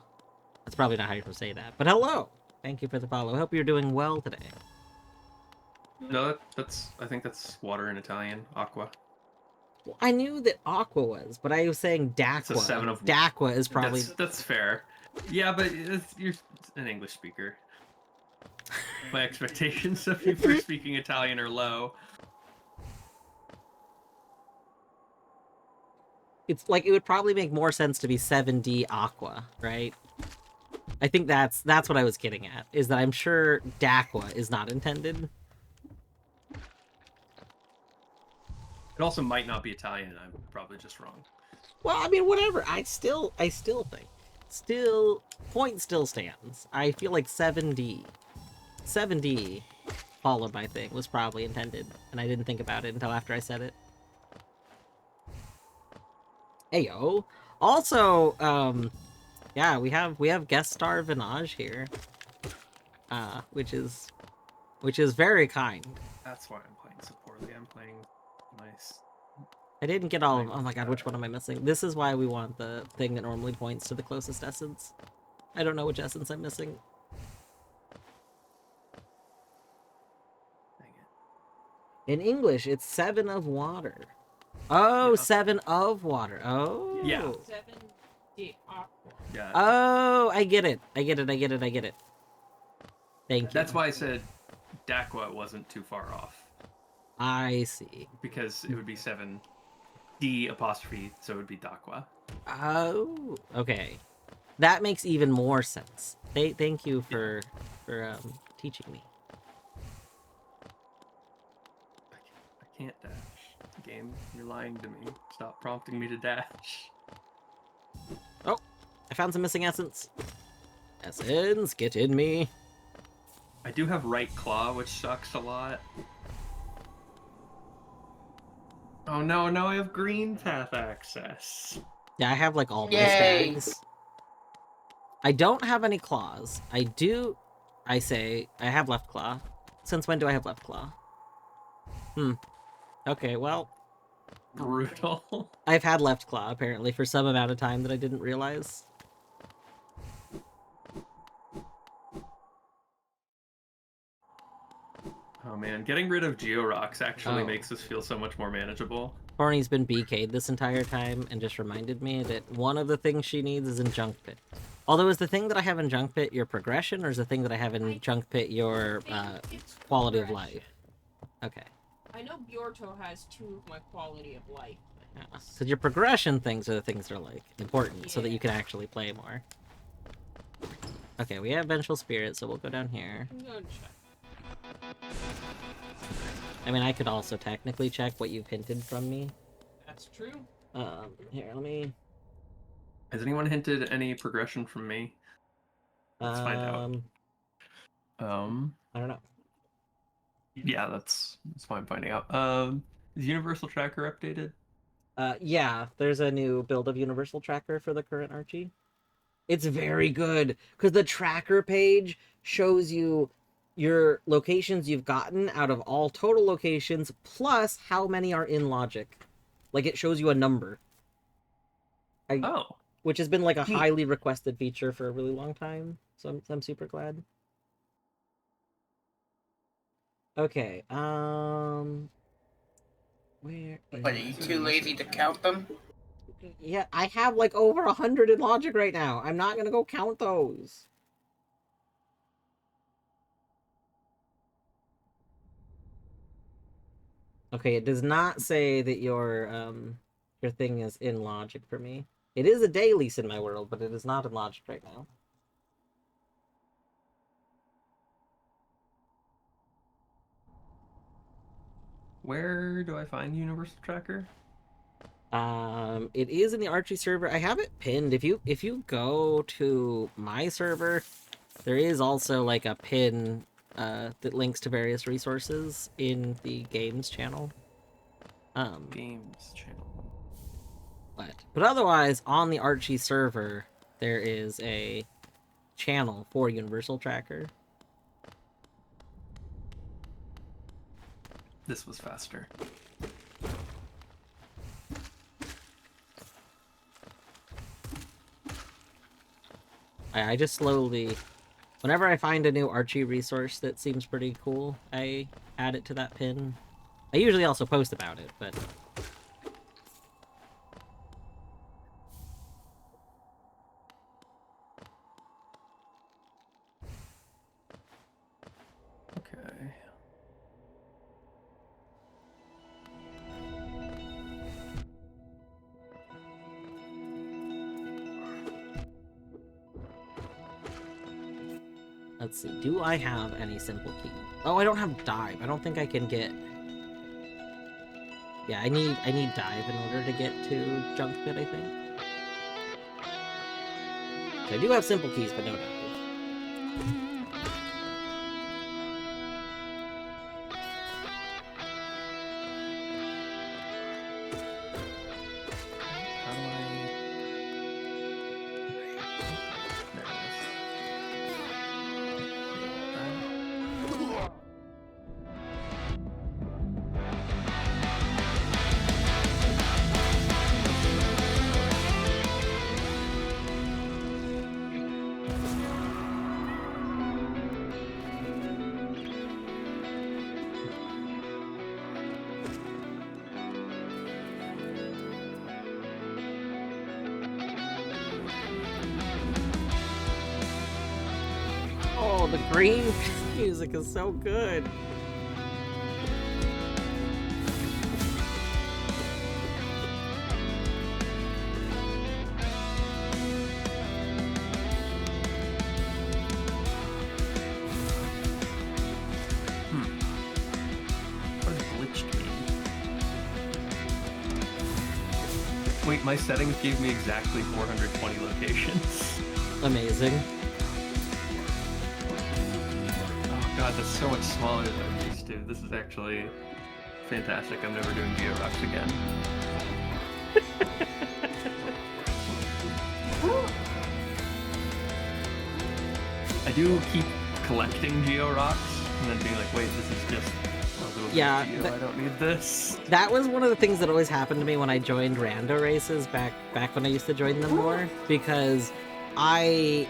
That's probably not how you say that, but hello! Thank you for the follow. I hope you're doing well today. No, I think that's water in Italian. Aqua. Well, I knew that Aqua was, but I was saying Dakwa. It's a 7 of... Dakwa is probably... That's fair. Yeah, but you're an English speaker. My expectations of you for speaking Italian are low. It's like, it would probably make more sense to be 7D Aqua, right? I think that's what I was getting at, is that I'm sure Dakwa is not intended. It also might not be Italian, I'm probably just wrong. Well, I mean, whatever. I still think. Point still stands. I feel like 7D followed by thing was probably intended, and I didn't think about it until after I said it. Ayo. Also, yeah, we have guest star Vinaj here, which is very kind. That's why I'm playing so poorly. I'm playing nice. I didn't get all of... Oh my god, which one am I missing? This is why we want the thing that normally points to the closest essence. I don't know which essence I'm missing. Dang it. In English, it's 7 of water. Oh, Yeah. 7 of water. Oh. Yeah. 7D Aqua. Yeah. Oh, I get it. Thank you. That's why I said Dakwa wasn't too far off. I see. Because it would be 7D apostrophe, so it would be Dakwa. Oh, okay. That makes even more sense. Thank you for teaching me. I can't dash. Game, you're lying to me. Stop prompting me to dash. Oh, I found some missing essence. Essence, get in me. I do have right claw, which sucks a lot. Oh no, now I have green path access. Yeah, I have like all my Yay. tags. I don't have any claws. I have left claw. Since when do I have left claw? Okay, well, Brutal. I've had left claw apparently for some amount of time that I didn't realize. Oh man, getting rid of Georocks actually Oh. makes this feel so much more manageable. Horny's been BK'd this entire time and just reminded me that one of the things she needs is in Junk Pit. Although, is the thing that I have in Junk Pit your progression, or is the thing that I have in Junk Pit your It's quality of progression. life? Okay. I know Bjorto has 2 of my quality of life. Because your progression things are the things that are, like, important, so that you can actually play more. Okay, we have Vengeful Spirit, so we'll go down here. I'm gonna check. I mean, I could also technically check what you've hinted from me. That's true. Here, let me... Has anyone hinted any progression from me? Let's find out. I don't know. Yeah, that's fine finding out. Is Universal Tracker updated? Yeah, there's a new build of Universal Tracker for the current Archie. It's very good, because the tracker page shows you your locations you've gotten out of all total locations, plus how many are in logic. Like, it shows you a number. Oh. Which has been, like, a Neat. highly requested feature for a really long time, so I'm super glad. Okay, where But are you too lazy to count them? Yeah, I have, like, over 100 in logic right now. I'm not gonna go count those. Okay, it does not say that your thing is in logic for me. It is a dailies in my world, but it is not in logic right now. Where do I find Universal Tracker? It is in the Archie server. I have it pinned. If you go to my server, there is also like a pin that links to various resources in the games channel. Games channel. But otherwise, on the Archie server, there is a channel for Universal Tracker. This was faster. I just slowly, whenever I find a new Archie resource that seems pretty cool, I add it to that pin. I usually also post about it, but... Okay. Let's see, do I have any simple key? Oh, I don't have dive. I don't think I can get... Yeah, I need dive in order to get to junk pit, I think. So I do have simple keys, but no dive. How do I... There it is. Oh, the green music is so good. What does glitched mean? Wait, my settings gave me exactly 420 locations. Amazing. Oh god, that's so much smaller than I'm used to. This is actually fantastic. I'm never doing Georox again. I do keep collecting Georox and then being like, wait, this is just a little bit Yeah, of Geo. I don't need this. That was one of the things that always happened to me when I joined rando races back when I used to join them more, because I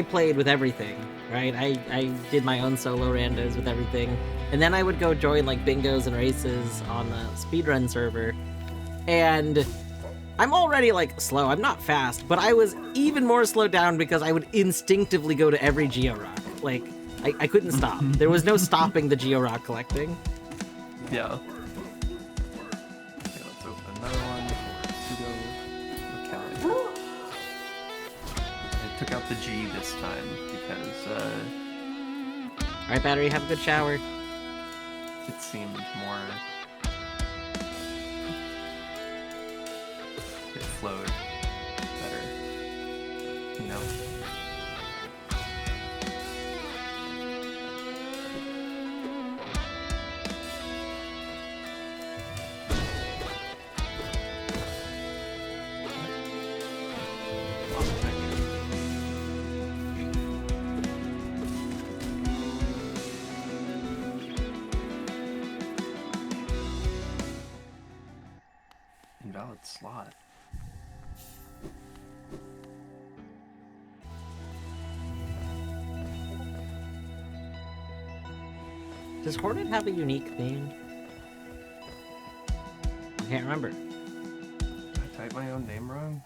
played with everything, right? I did my own solo randos with everything, and then I would go join like bingos and races on the speedrun server, and I'm already like slow. I'm not fast, but I was even more slowed down because I would instinctively go to every Georock. Like I couldn't stop. There was no stopping the Georock collecting. Yeah. Okay, let's open another one for pseudo locality. I took out the G this time because All right, battery, have a good shower. It seemed more. It flowed better, you know? Invalid slot. Does Hornet have a unique theme? I can't remember. Did I type my own name wrong?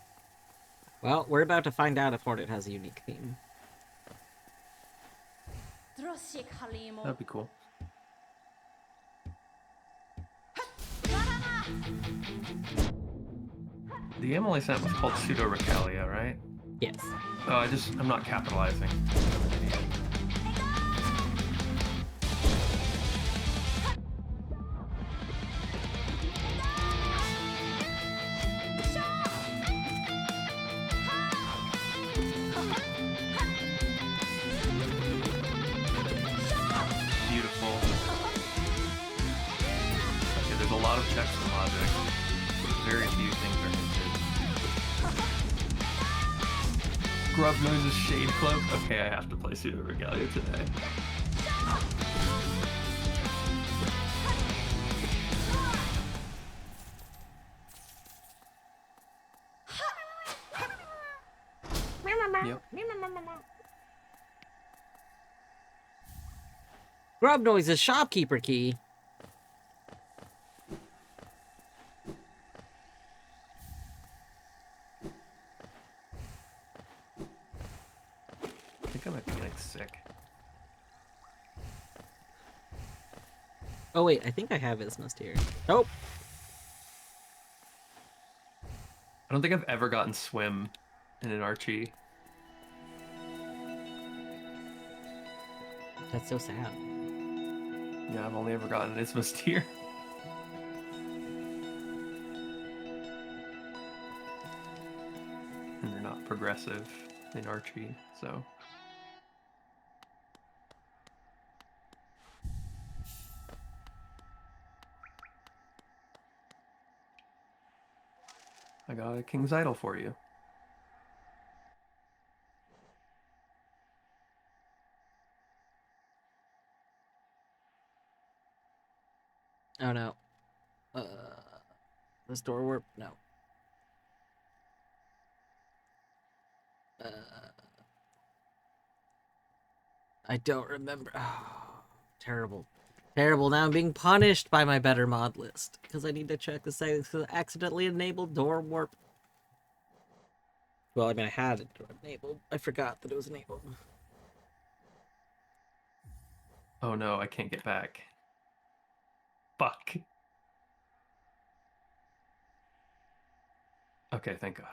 Well, we're about to find out if Hornet has a unique theme. That'd be cool. The email I sent was called pseudo-regalia, right? Yes. Oh, I'm not capitalizing. I'm an idiot. Beautiful. Okay, there's a lot of checks and logic. Very few things are hinted. Grub Noise's Shade Cloak? Okay, I have to play Pseudo Regalia today. Yep. Grub Noise's shopkeeper key. I think I might be getting sick. Oh wait, I think I have Ismust here. Nope. I don't think I've ever gotten Swim in an Archie. That's so sad. Yeah, I've only ever gotten an Isthmus tier. And they're not progressive in Archie, so. I got a King's Idol for you. Oh no. The store warp? No. I don't remember. Oh, terrible. Terrible. Now I'm being punished by my better mod list. Because I need to check the settings because I accidentally enabled door warp. Well, I mean, I had it enabled. I forgot that it was enabled. Oh no, I can't get back. Fuck. Okay, thank God.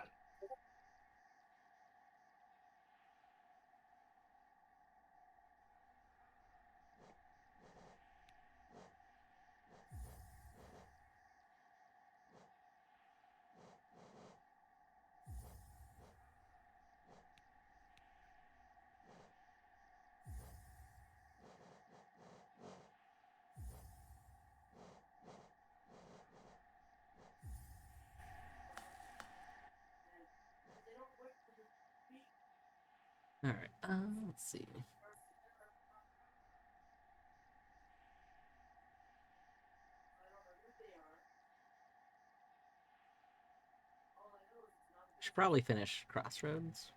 Alright, let's see. Should probably finish Crossroads.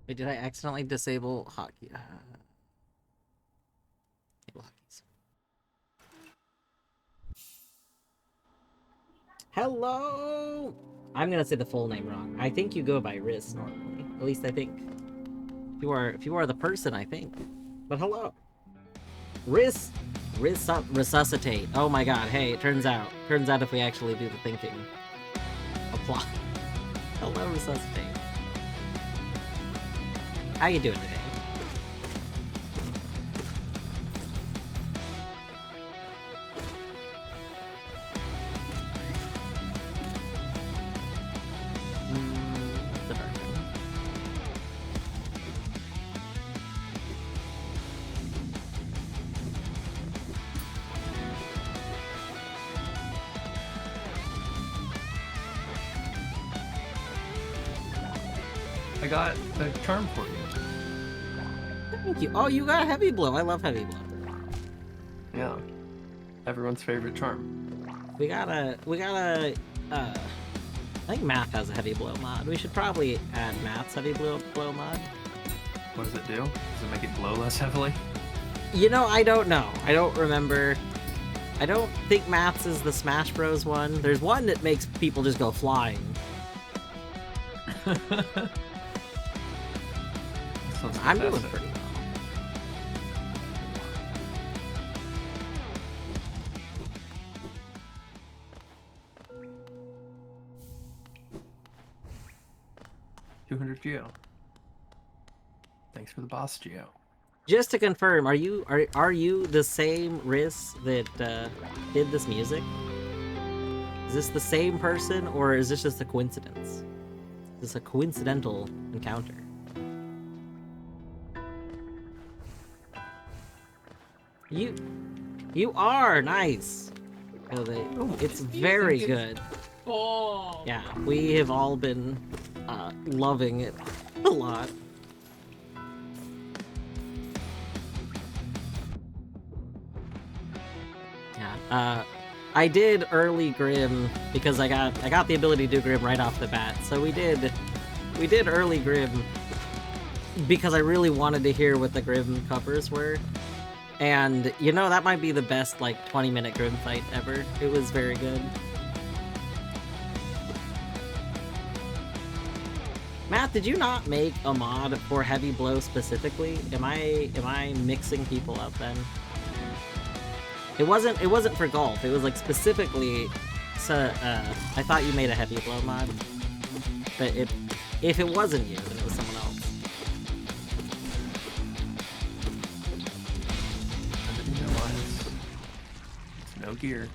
Wait, did I accidentally disable hockey? Disable hotkeys. Hello! I'm gonna say the full name wrong. I think you go by Riz normally. At least I think. If you are the person, I think. But hello. Resuscitate. Oh my god, hey, it turns out if we actually do the thinking. Applause. Hello, Resuscitate. How you doing today? The dark one. I got a charm for you. Thank you. Oh, you got heavy blow. I love heavy blow. Yeah. Everyone's favorite charm. We gotta, I think Math has a heavy blow mod. We should probably add Math's heavy blow mod. What does it do? Does it make it blow less heavily? You know, I don't know. I don't remember. I don't think Math's is the Smash Bros. One. There's one that makes people just go flying. I'm doing pretty well. $200 Geo. Thanks for the boss, Geo. Just to confirm, are you the same Riz that did this music? Is this the same person, or is this just a coincidence? Is this a coincidental encounter? You are nice. It's very good. Oh. Yeah, we have all been loving it a lot. Yeah. I did early Grim because I got the ability to do Grim right off the bat. So we did early Grim because I really wanted to hear what the Grim covers were. And, you know, that might be the best, like, 20-minute Grim fight ever. It was very good. Matt, did you not make a mod for Heavy Blow specifically? Am I mixing people up then? It wasn't for golf. It was, like, specifically... So, I thought you made a Heavy Blow mod. But if it wasn't you, then it was someone else. No gear.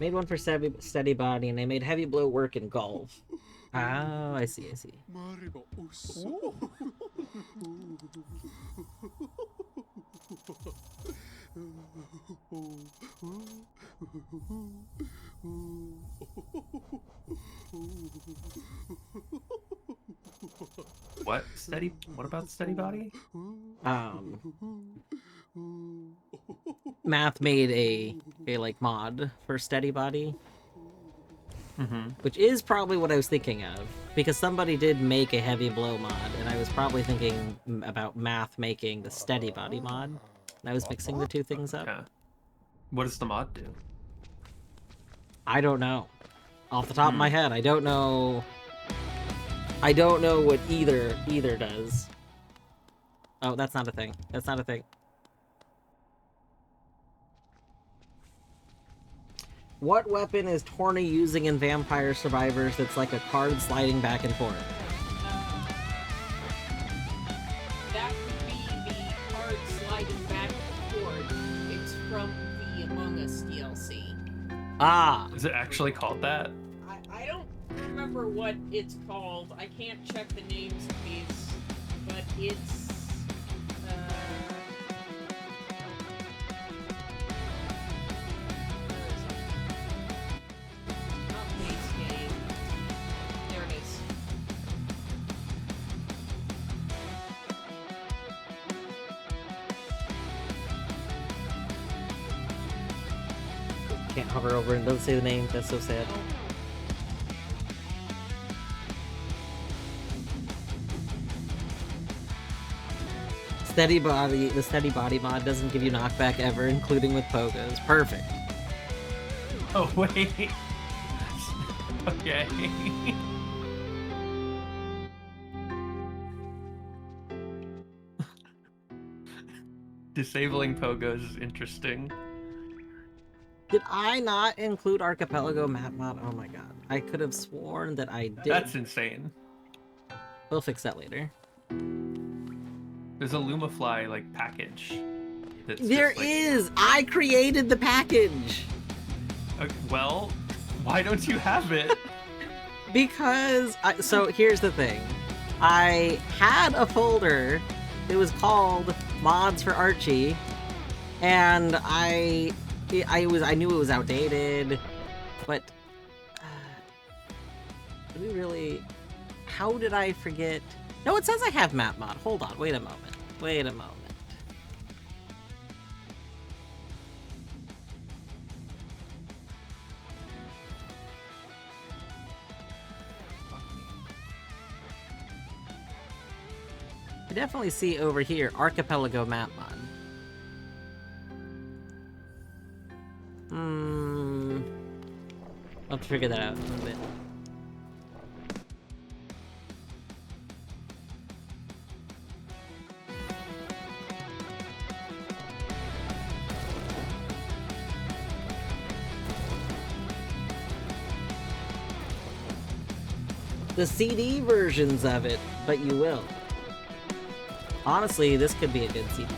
Made one for steady body, and they made heavy blow work in golf. Oh, I see. What? Steady? What about steady body? Math made a like mod for steady body. Which is probably what I was thinking of, because somebody did make a heavy blow mod, and I was probably thinking about Math making the steady body mod, and I was mixing the two things up. Yeah. What does the mod do? I don't know. Off the top of my head, I don't know. I don't know what either does. Oh, that's not a thing. That's not a thing. What weapon is Torny using in Vampire Survivors that's like a card sliding back and forth? That would be the card sliding back and forth. It's from the Among Us DLC. Ah! Is it actually called that? I don't remember what it's called. I can't check the names of these, but it's where is it? Not base game. There it is. Can't hover over and doesn't say the name. That's so sad. Steady body. The steady body mod doesn't give you knockback ever, including with pogos. Perfect. Oh wait. Okay. Disabling pogos is interesting. Did I not include Archipelago map mod? Oh my god. I could have sworn that I did. That's insane. We'll fix that later. There's a Lumafly like package. That's There just, like, is! I created the package! well, why don't you have it? Because, so here's the thing. I had a folder that was called Mods for Archie, and I knew it was outdated, but do we really? How did I forget? No, it says I have map mod. Hold on, wait a moment. Wait a moment. I definitely see over here Archipelago map mod. I'll have to figure that out in a little bit. The CD versions of it, but you will. Honestly, this could be a good CD.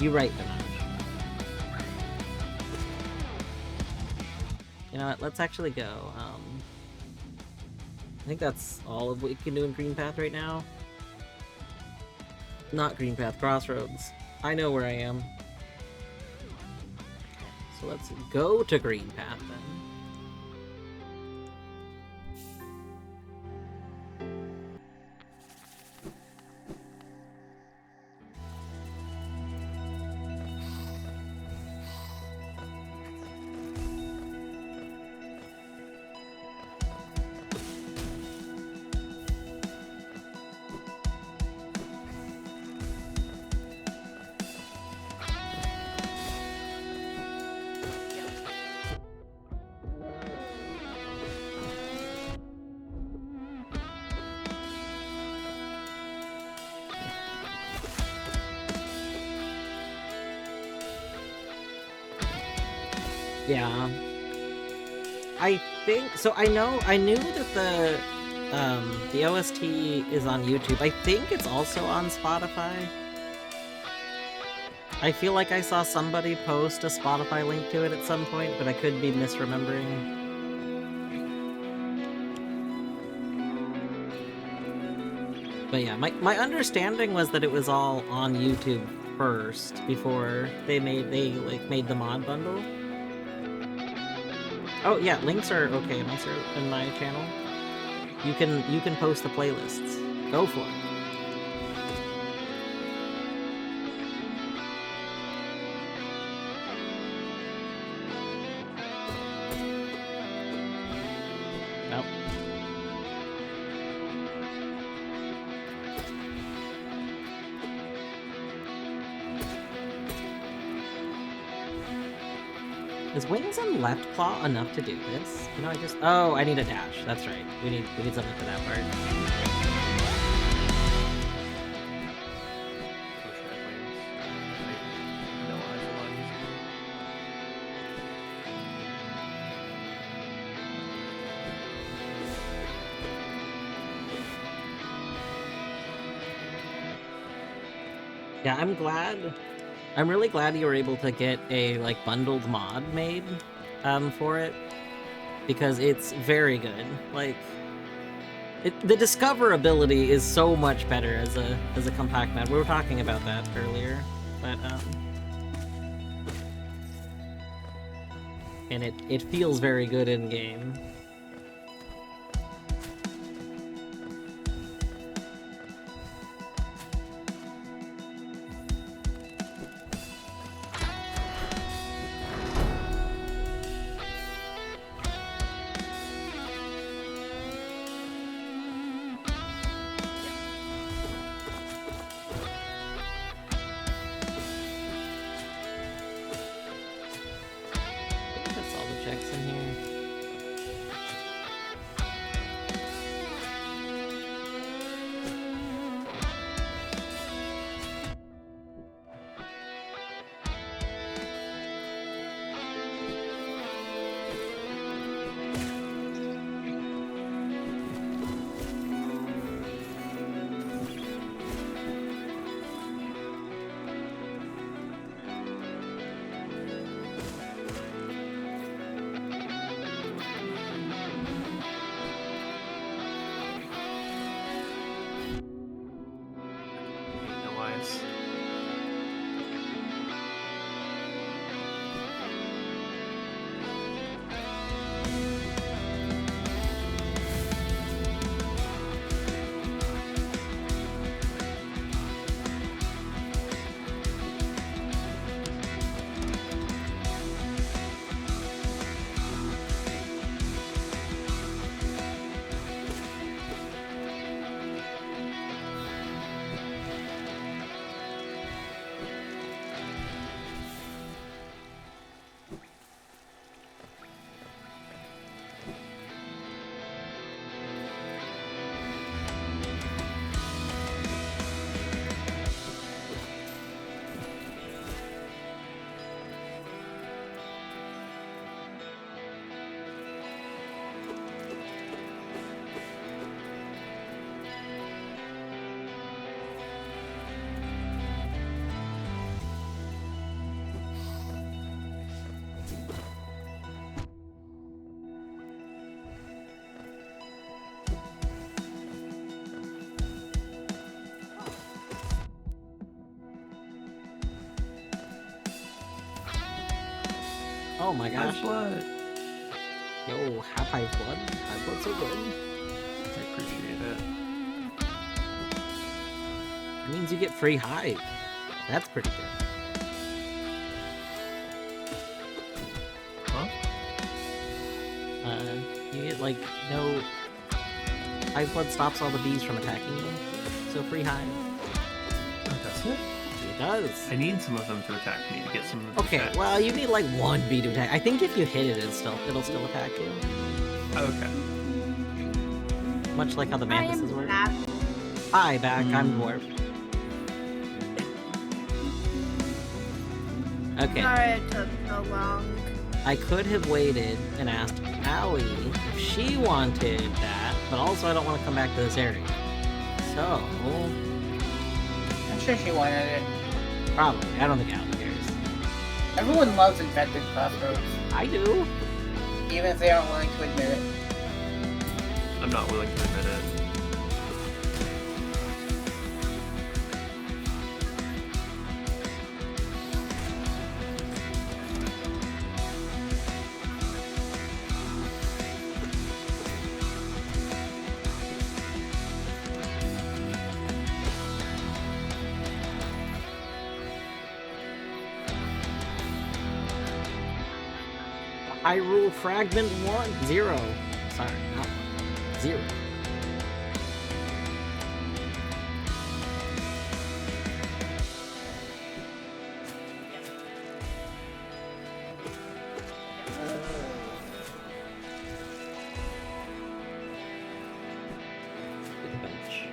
You right, Minaj. You know what, let's actually go. I think that's all of what you can do in Green Path right now. Not Green Path, Crossroads. I know where I am. So let's go to Green Path then. Yeah. I think so. I knew that the OST is on YouTube. I think it's also on Spotify. I feel like I saw somebody post a Spotify link to it at some point, but I could be misremembering. But yeah, my understanding was that it was all on YouTube first before they made the mod bundle. Oh yeah, links are okay in my channel. You can post the playlists. Go for it. Nope. Is wings and left claw enough to do this? You know, I need a dash. That's right. We need something for that part. Yeah, I'm really glad you were able to get a bundled mod made for it. because it's very good. Like, the discoverability is so much better as a compact map. We were talking about that earlier, but and it feels very good in game. That's all the checks in here. No eyes. Oh my gosh. Hive blood. Yo, have Hive blood? Hive blood's so good. I appreciate it. It means you get free Hive. That's pretty good. Huh? You get like no Hive blood stops all the bees from attacking you. So free Hive. Oh, that's it? It does. I need some of them to attack me to get some of them Okay, to attack. well you need like one bee to attack. I think if you hit it, it'll still attack you. Okay. Much like how the I mantises am work. back. Hi, back. I'm dwarf. Okay. Sorry it took so long. I could have waited and asked Allie if she wanted that, but also I don't want to come back to this area. So, I'm sure she wanted it. probably. I don't think Allie cares. Everyone loves infected crossroads, I do. even if they aren't willing to admit it. I'm not willing to admit it. Hyrule Fragment 1. 0. Sorry, not 1. 0. Bench.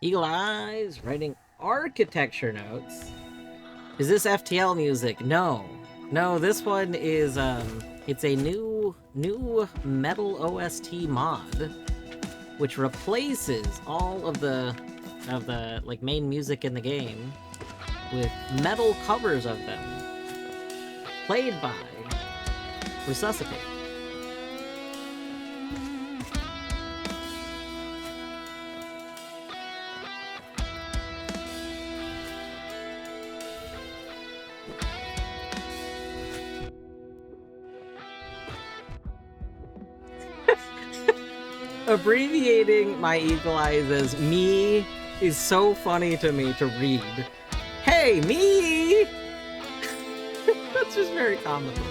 Eagle Eyes writing architecture notes. Is this FTL music? No. No, this one is it's a new metal OST mod. which replaces all of the like main music in the game with metal covers of them, played by Resuscitate. Abbreviating my eagle eyes as me is so funny to me to read. Hey, me! That's just very comical.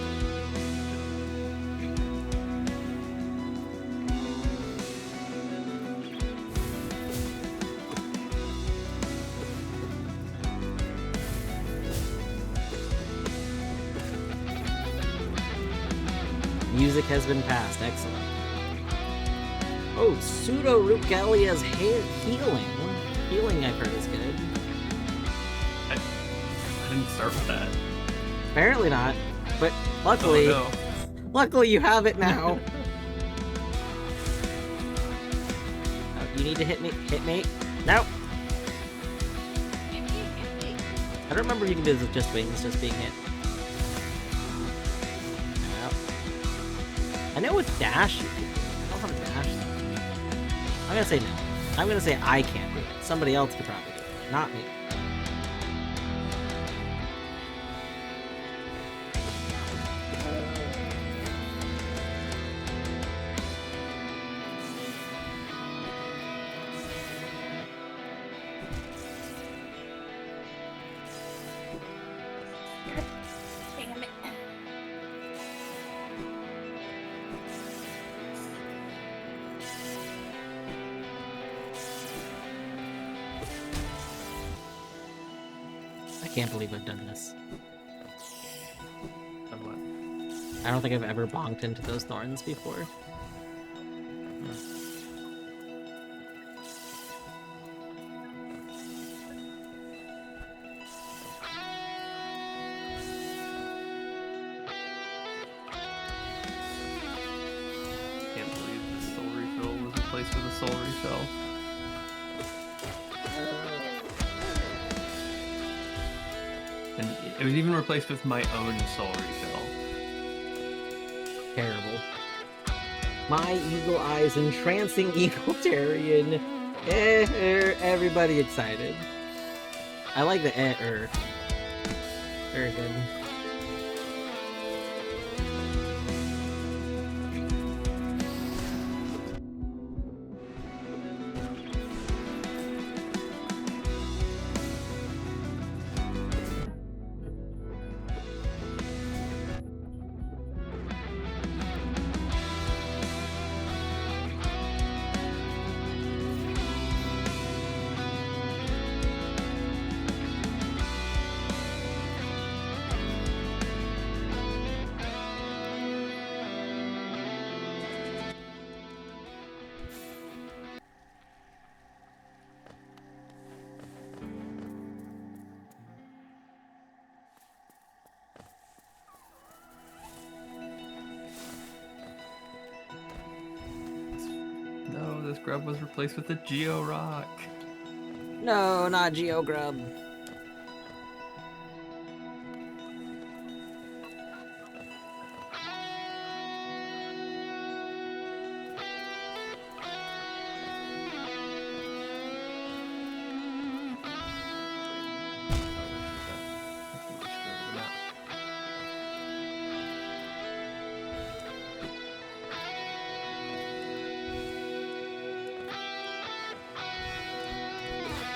Music has been passed. Excellent. Oh, Pseudo Rugelia's healing. Healing, I've heard, is good. I didn't start with that. Apparently not, but luckily, Oh, luckily you have it now. Oh, you need to hit me. Hit me. No. I don't remember you can do this with just wings, just being hit. No. I know with dash you can do it. I don't have a dash. I'm gonna say no. I'm gonna say I can't do it. Somebody else could probably do it, not me. Damn it. I can't believe I've done this. Somewhat. I don't think I've ever bonked into those thorns before. Can't believe the soul refill was replaced with a soul refill. And it was even replaced with my own soul refill. Terrible. My eagle eyes entrancing egalitarian. Everybody excited. I like the Very good. No, this grub was replaced with a Geo Rock. No, not Geogrub.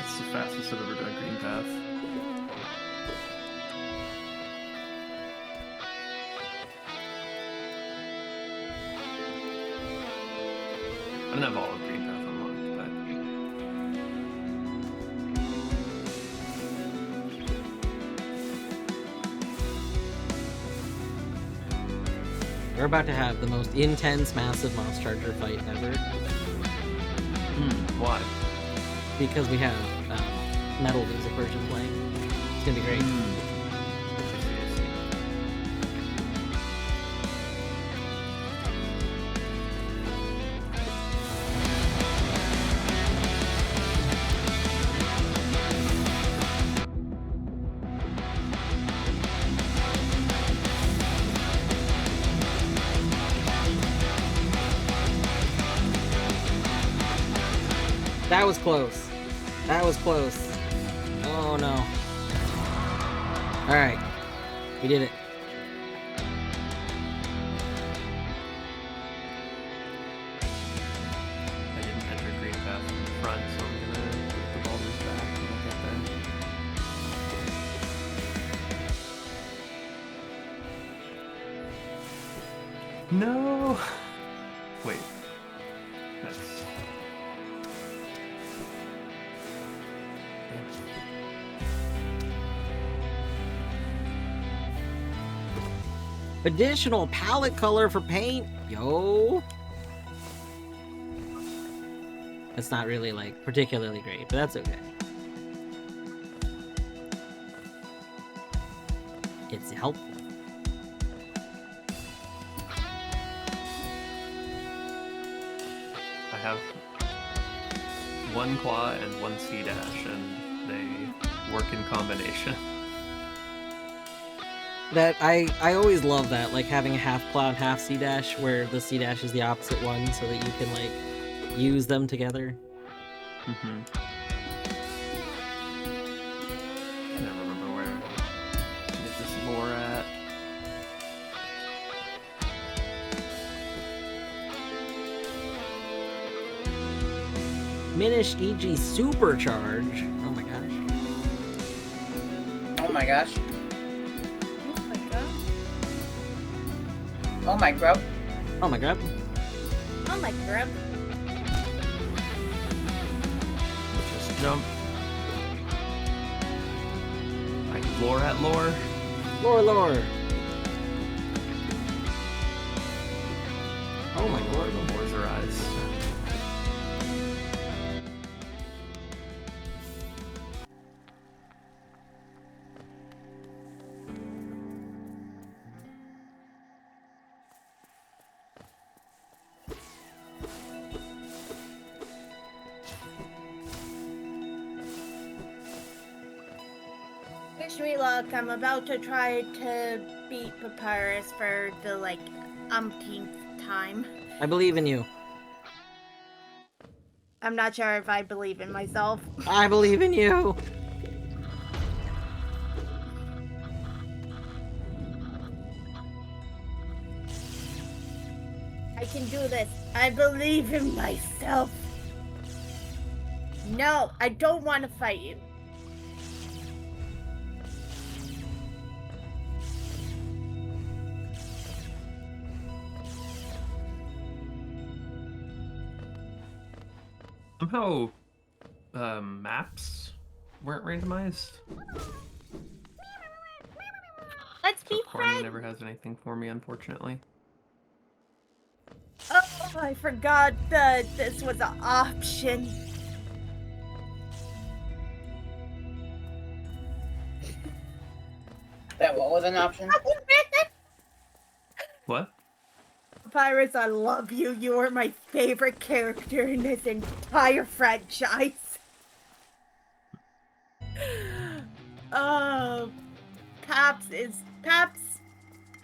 That's the fastest I've ever done Green Path. I don't have all of Green Path unlocked, but We're about to have the most intense, massive Moss Charger fight ever. Why? Because we have metal music version playing. It's gonna be great. That was close. That was close. Oh no. Alright. We did it. I didn't enter green path from the front, so I'm gonna put the boulders back when I get there. No! Wait. That's... Additional palette color for paint. Yo. That's not really like particularly great, but that's okay. It's helpful. I have one claw and one C dash, and they work in combination. That I always love that, like having a half cloud, half C dash, where the C dash is the opposite one, so that you can like use them together. Mm-hmm. I never remember where to get this lore at. Minish EG Supercharge. Oh my gosh. Oh my gosh. Oh my god. Oh my grub. Oh my god. Oh my grub. Just jump. I can lore at lore. Lore. Oh my Lore, lord. the lores arise. Wish me luck. I'm about to try to beat Papyrus for the like umpteenth time. I believe in you. I'm not sure if I believe in myself. I believe in you. I can do this. I believe in myself. No, I don't want to fight you. Somehow, maps weren't randomized. Let's So be Corny friends. never has anything for me, unfortunately. Oh, I forgot that this was an option. That what was an option? What? Papyrus, I love you. You are my favorite character in this entire franchise. Oh, Paps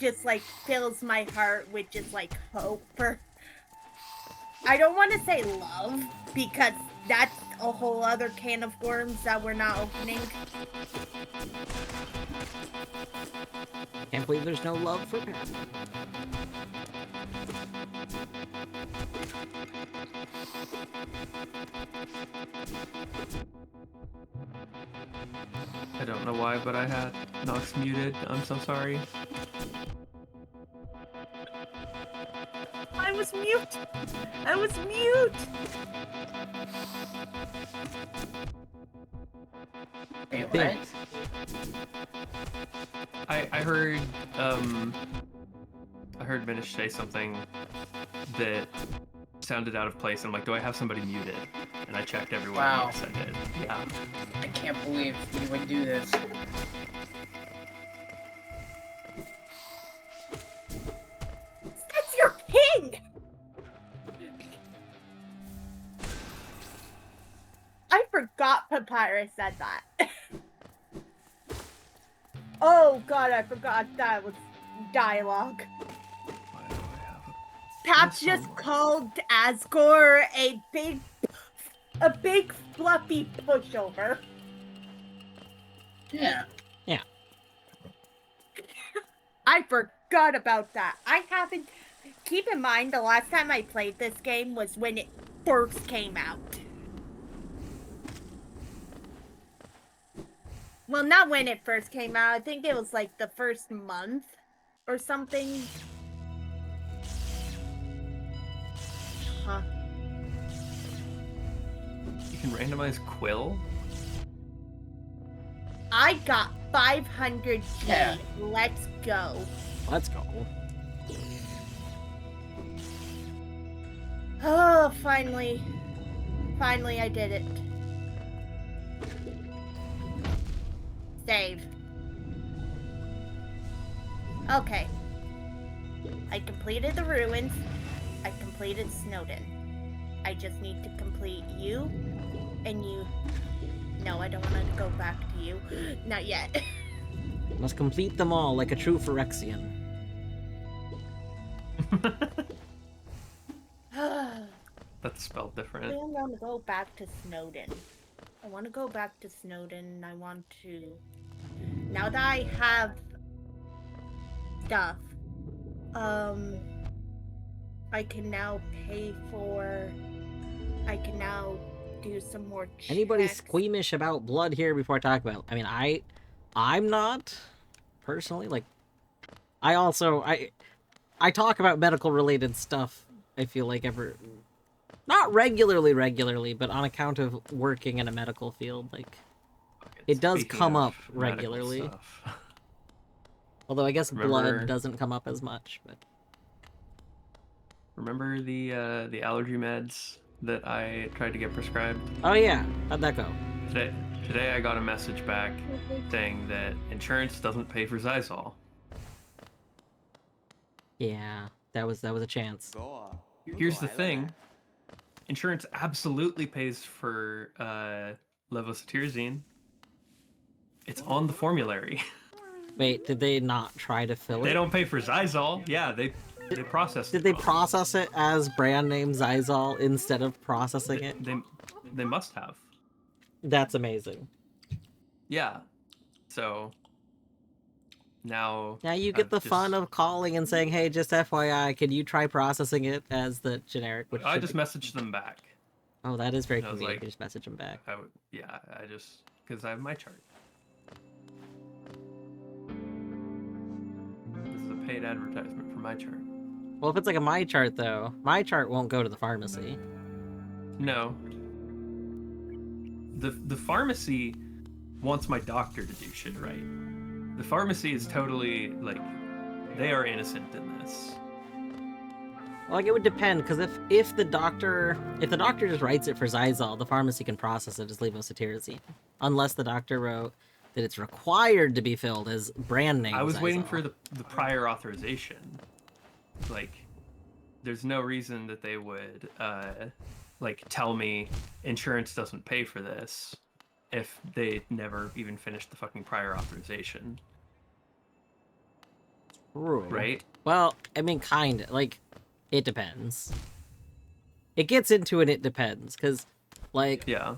just like fills my heart with just like hope for. I don't want to say love because that's a whole other can of worms that we're not opening. Can't believe there's no love for Pat. I don't know why, but I had Nox muted. I'm so sorry. I was mute. I was mute. Wait, Big. what? I heard Minish say something that sounded out of place. And I'm like, do I have somebody muted? And I checked everyone. Wow. And yes, I did. Yeah. I can't believe you would do this. That's your king. I forgot Papyrus said that. Oh god, I forgot that was dialogue. Why do I have Paps Yes, just I'm- called Asgore a big A big fluffy pushover. Yeah. I forgot about that. I haven't... Keep in mind, the last time I played this game was when it first came out. Well, not when it first came out. I think it was like the first month or something. Huh. You can randomize Quill? I got 500 G. Yeah. Let's go. Let's go. Oh, finally. Finally, I did it. Save. Okay. I completed the ruins. I completed Snowden. I just need to complete you and you. No, I don't want to go back to you. Not yet. Must complete them all like a true Phyrexian. That's spelled I different. think I'm going to go back to Snowden. I want to go back to Snowden. I want to... Now that I have stuff, I can now pay for... I can now do some more checks. Anybody squeamish about blood here before I talk about it? I mean, I'm not, personally. Like, I talk about medical related stuff, I feel like not regularly, but on account of working in a medical field, like, it does Speaking come of up medical regularly. stuff, Although I guess Remember- blood doesn't come up as much, but... remember the allergy meds that I tried to get prescribed? Oh yeah, how'd that go? Today I got a message back saying that insurance doesn't pay for Zysol. Yeah, that was a chance. Here's the thing. Insurance absolutely pays for levocetirizine. It's on the formulary. Wait, did they not try to fill it? They don't pay for Zysol. Yeah, they process Did it they wrong. process it as brand name Zysol instead of processing it? They must have. That's amazing. Yeah. So now Now you get I've the just- fun of calling and saying, "Hey, just FYI, can you try processing it as the generic?" Which I should just be- messaged them back. Oh, that is very I was convenient. like- You just message them back. I just because I have my chart. This is a paid advertisement for my chart. Well, if it's like a my chart though, my chart won't go to the pharmacy. No. The pharmacy wants my doctor to do shit right. The pharmacy is totally like they are innocent in this. Like, it would depend, because if the doctor just writes it for Zysol, the pharmacy can process it as levocetirizine, unless the doctor wrote that it's required to be filled as brand name. I was waiting Zysol. for the prior authorization. Like, there's no reason that they would like tell me insurance doesn't pay for this if they never even finished the fucking prior authorization, True. right? Well, I mean, kind of. Like, it depends. It gets into it depends, because, like, Yeah.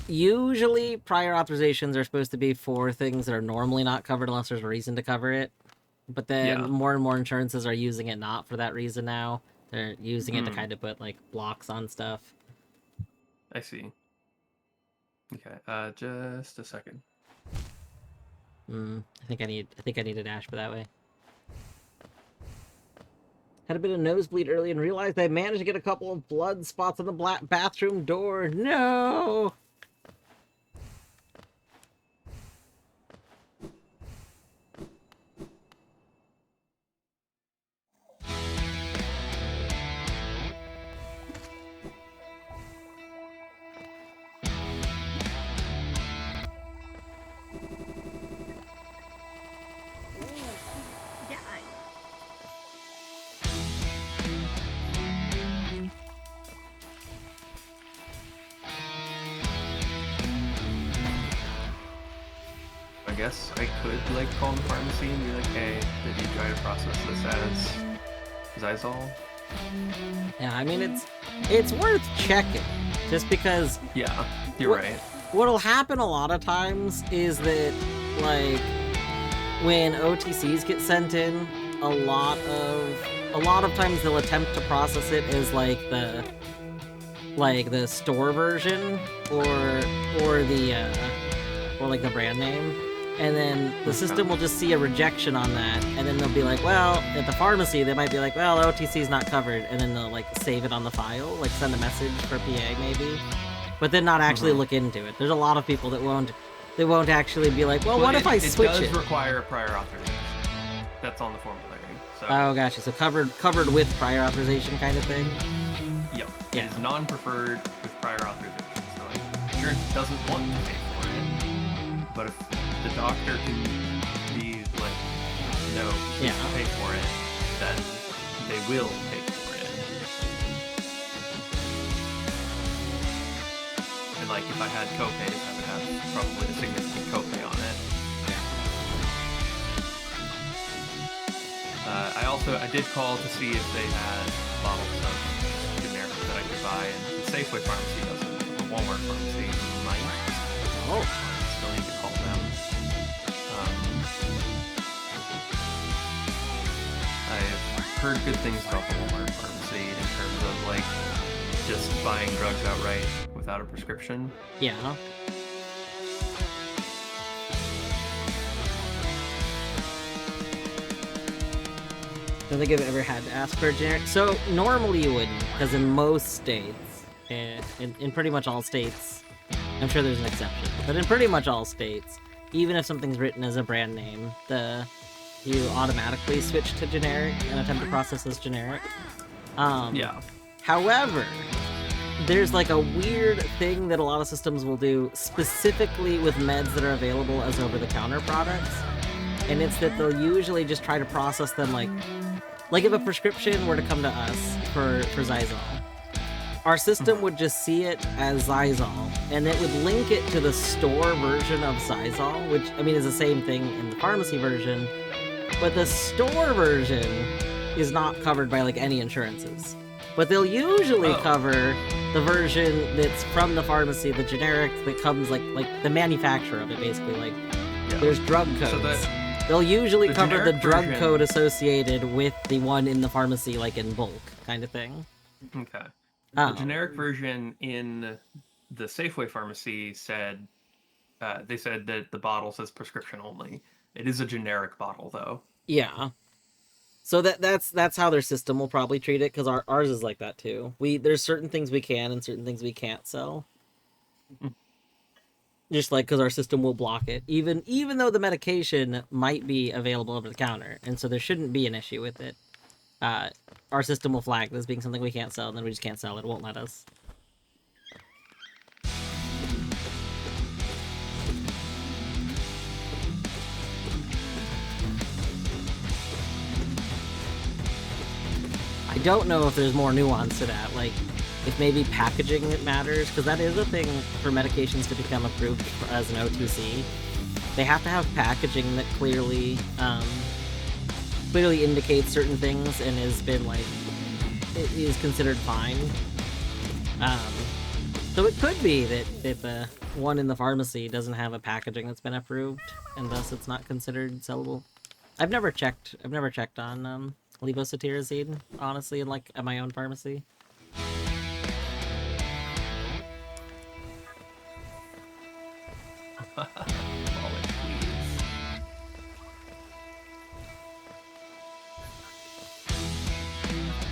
Usually prior authorizations are supposed to be for things that are normally not covered unless there's a reason to cover it. But then Yeah. more and more insurances are using it not for that reason now. They're using it to Hmm. kind of put, like, blocks on stuff. I see. Okay, just a second. I think I need a dash for that way. Had a bit of nosebleed early and realized I managed to get a couple of blood spots on the bathroom door. No! Yeah, I guess I could like call the pharmacy and be like, "Hey, did you try to process this as Zysol?" Yeah, I mean it's worth checking, just because Yeah, you're What- right. what'll happen a lot of times is that, like, when OTCs get sent in, a lot of times they'll attempt to process it as the store version or the brand name, and then the system will just see a rejection on that, and then they'll be like, well, at the pharmacy they might be like, well, OTC's not covered, and then they'll like save it on the file, like send a message for PA maybe, but then not actually look into it. There's a lot of people that won't actually be like, well, what if I switch it? It does require prior authorization. That's on the formulary. So. Oh, gotcha. So covered with prior authorization kind of thing. Yep. Yeah. It's non-preferred with prior authorization. So like, insurance doesn't want to pay for it, but if the doctor can be like, no, please pay for it, then they will pay for it. And like, if I had copays, I would have probably a significant copay on it. I did call to see if they had bottles of generic that I could buy, and the Safeway pharmacy doesn't. The Walmart pharmacy might. Oh. Still need to call them. I've heard good things about the Walmart pharmacy in terms of like just buying drugs outright without a prescription. Yeah. I don't think I've ever had to ask for a generic. So normally you wouldn't, because in most states, in pretty much all states, I'm sure there's an exception, but in pretty much all states, even if something's written as a brand name, you automatically switch to generic and attempt to process as generic. Yeah. However, there's like a weird thing that a lot of systems will do specifically with meds that are available as over-the-counter products, and it's that they'll usually just try to process them like if a prescription were to come to us for Xyzal, our system would just see it as Xyzal, and it would link it to the store version of Xyzal, which, I mean, is the same thing in the pharmacy version, but the store version is not covered by, like, any insurances. But they'll usually cover the version that's from the pharmacy, the generic that comes, like the manufacturer of it, basically, like, there's drug codes. So they'll usually cover the generic drug version- code associated with the one in the pharmacy, like in bulk, kind of thing. Okay. Oh. The generic version in the Safeway pharmacy said they said that the bottle says prescription only. It is a generic bottle, though. Yeah. So that's how their system will probably treat it, because ours is like that too. There's certain things we can and certain things we can't sell. Just like because our system will block it, even though the medication might be available over the counter, and so there shouldn't be an issue with it. Our system will flag this being something we can't sell, and then we just can't sell it. It won't let us. I don't know if there's more nuance to that, like if maybe packaging it matters, because that is a thing for medications to become approved as an OTC. They have to have packaging that clearly indicates certain things and has been like, it is considered fine. So it could be that the one in the pharmacy doesn't have a packaging that's been approved, and thus it's not considered sellable. I've never checked on levocetirizine, honestly, in like at my own pharmacy.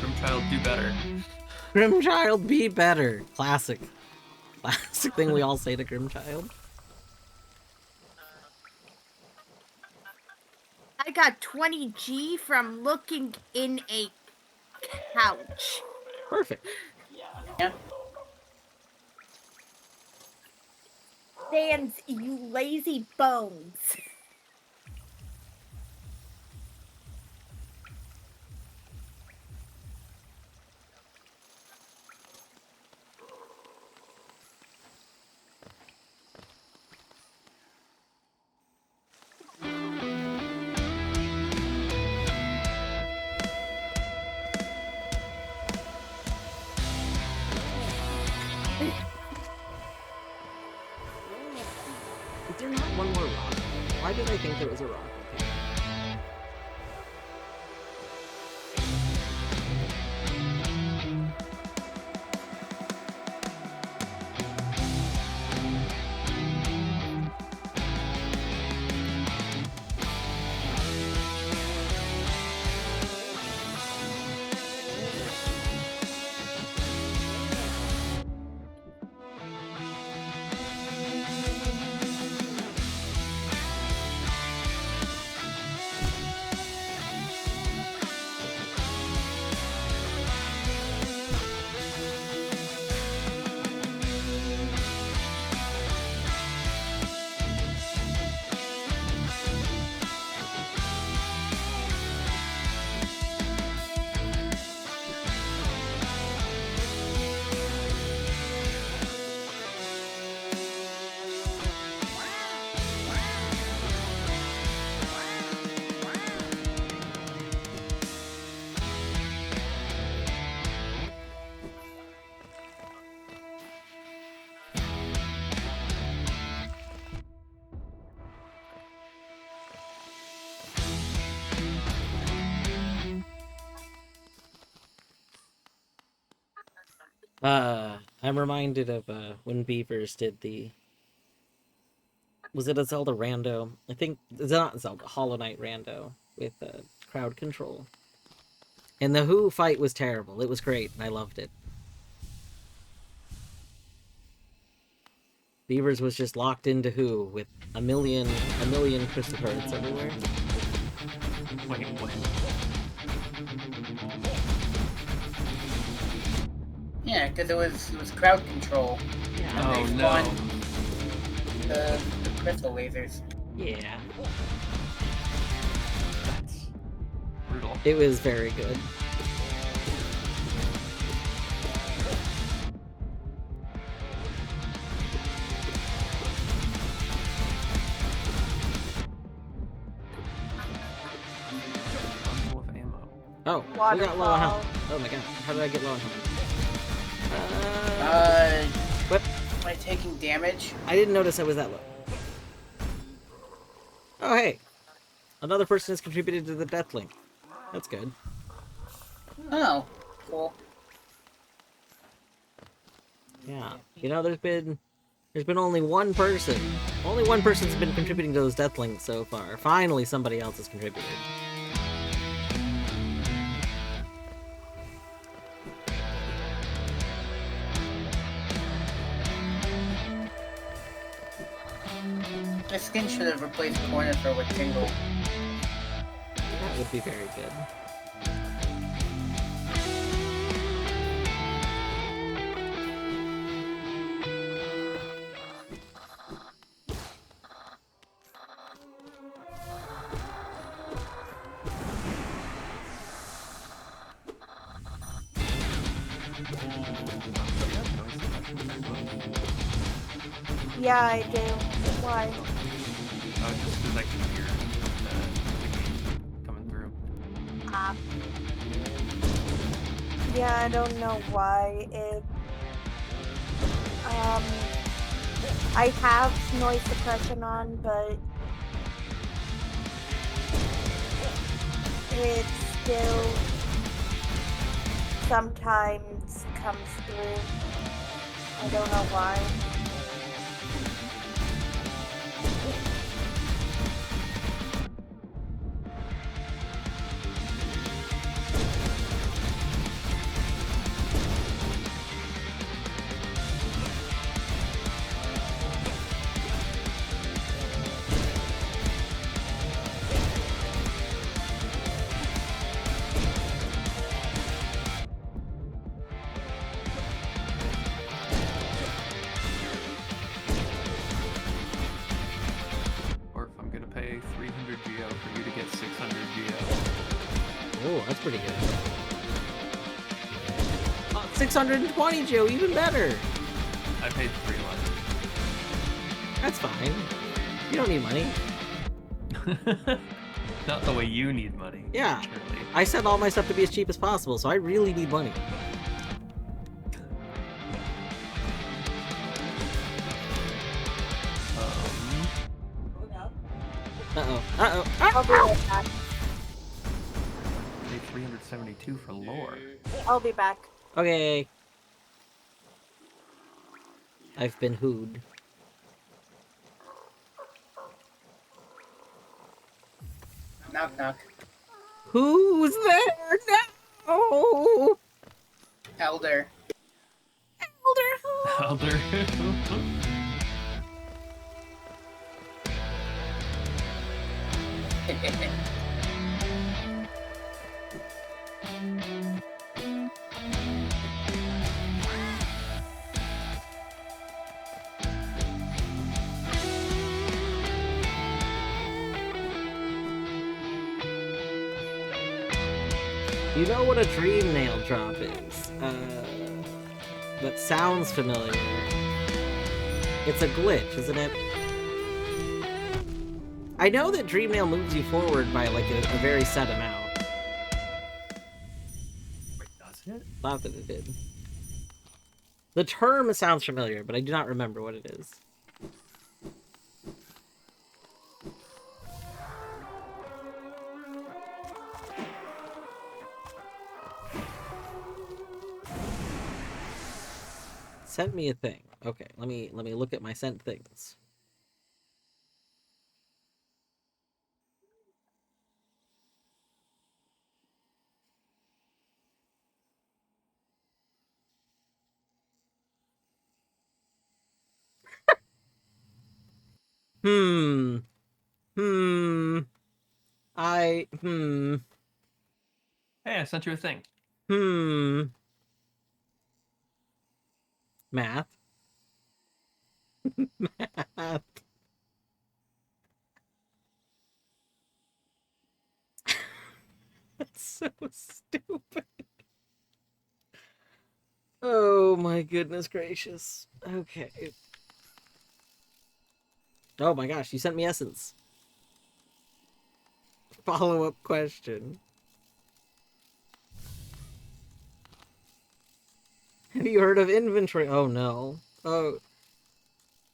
Grimchild, do better. Grimchild, be better. Classic thing we all say to Grimchild. I got 20G from looking in a couch. Perfect. Yeah. Sans, you lazy bones. I think there was a rock. Okay. I'm reminded of when Beavers did the. Was it a Zelda rando? I think it's not Zelda, Hollow Knight rando with crowd control. And the Who fight was terrible. It was great, and I loved it. Beavers was just locked into Who with a million crystal cards everywhere. Wait, what? Yeah, because it was crowd control. Yeah. And Oh they no. spawned the crystal lasers. Yeah. That's brutal. It was very good. Bundle of ammo. Oh, we got low on Waterfall. health. Oh my god, how did I get low on health? What? By taking damage. I didn't notice I was that low. Oh hey, another person has contributed to the Deathlink. That's good. Oh, cool. Yeah, you know, there's been only one person. Only one person's been contributing to those Deathlinks so far. Finally, somebody else has contributed. This skin should have replaced Cornifer with Tingle. That would be very good. Yeah, I do. Why? Just because I can hear the game coming through. Yeah, I don't know why it. I have noise suppression on, but it still sometimes comes through. I don't know why. Or if I'm gonna pay 300 Geo for you to get 600 Geo. Oh, that's pretty good. 620 Joe, even better. I paid 300. That's fine. You don't need money. Not the way you need money. Yeah. Surely. I set all my stuff to be as cheap as possible, so I really need money. Um, Uh-oh. I'll be right back. Pay 372 for lore. I'll be back. Okay. I've been hooed. Knock knock. Who's there? No! Elder. Elder. You know what a dream nail drop is? That sounds familiar. It's a glitch, isn't it? I know that dream nail moves you forward by like a very set amount. Wait, does it? Thought that it did. The term sounds familiar, but I do not remember what it is. Sent me a thing. Okay, let me look at my sent things. Hmm. Hey, I sent you a thing. Math. Math. That's so stupid. Oh my goodness gracious. Okay. Oh my gosh, you sent me essence. Follow-up question. Have you heard of inventory? Oh no. Oh.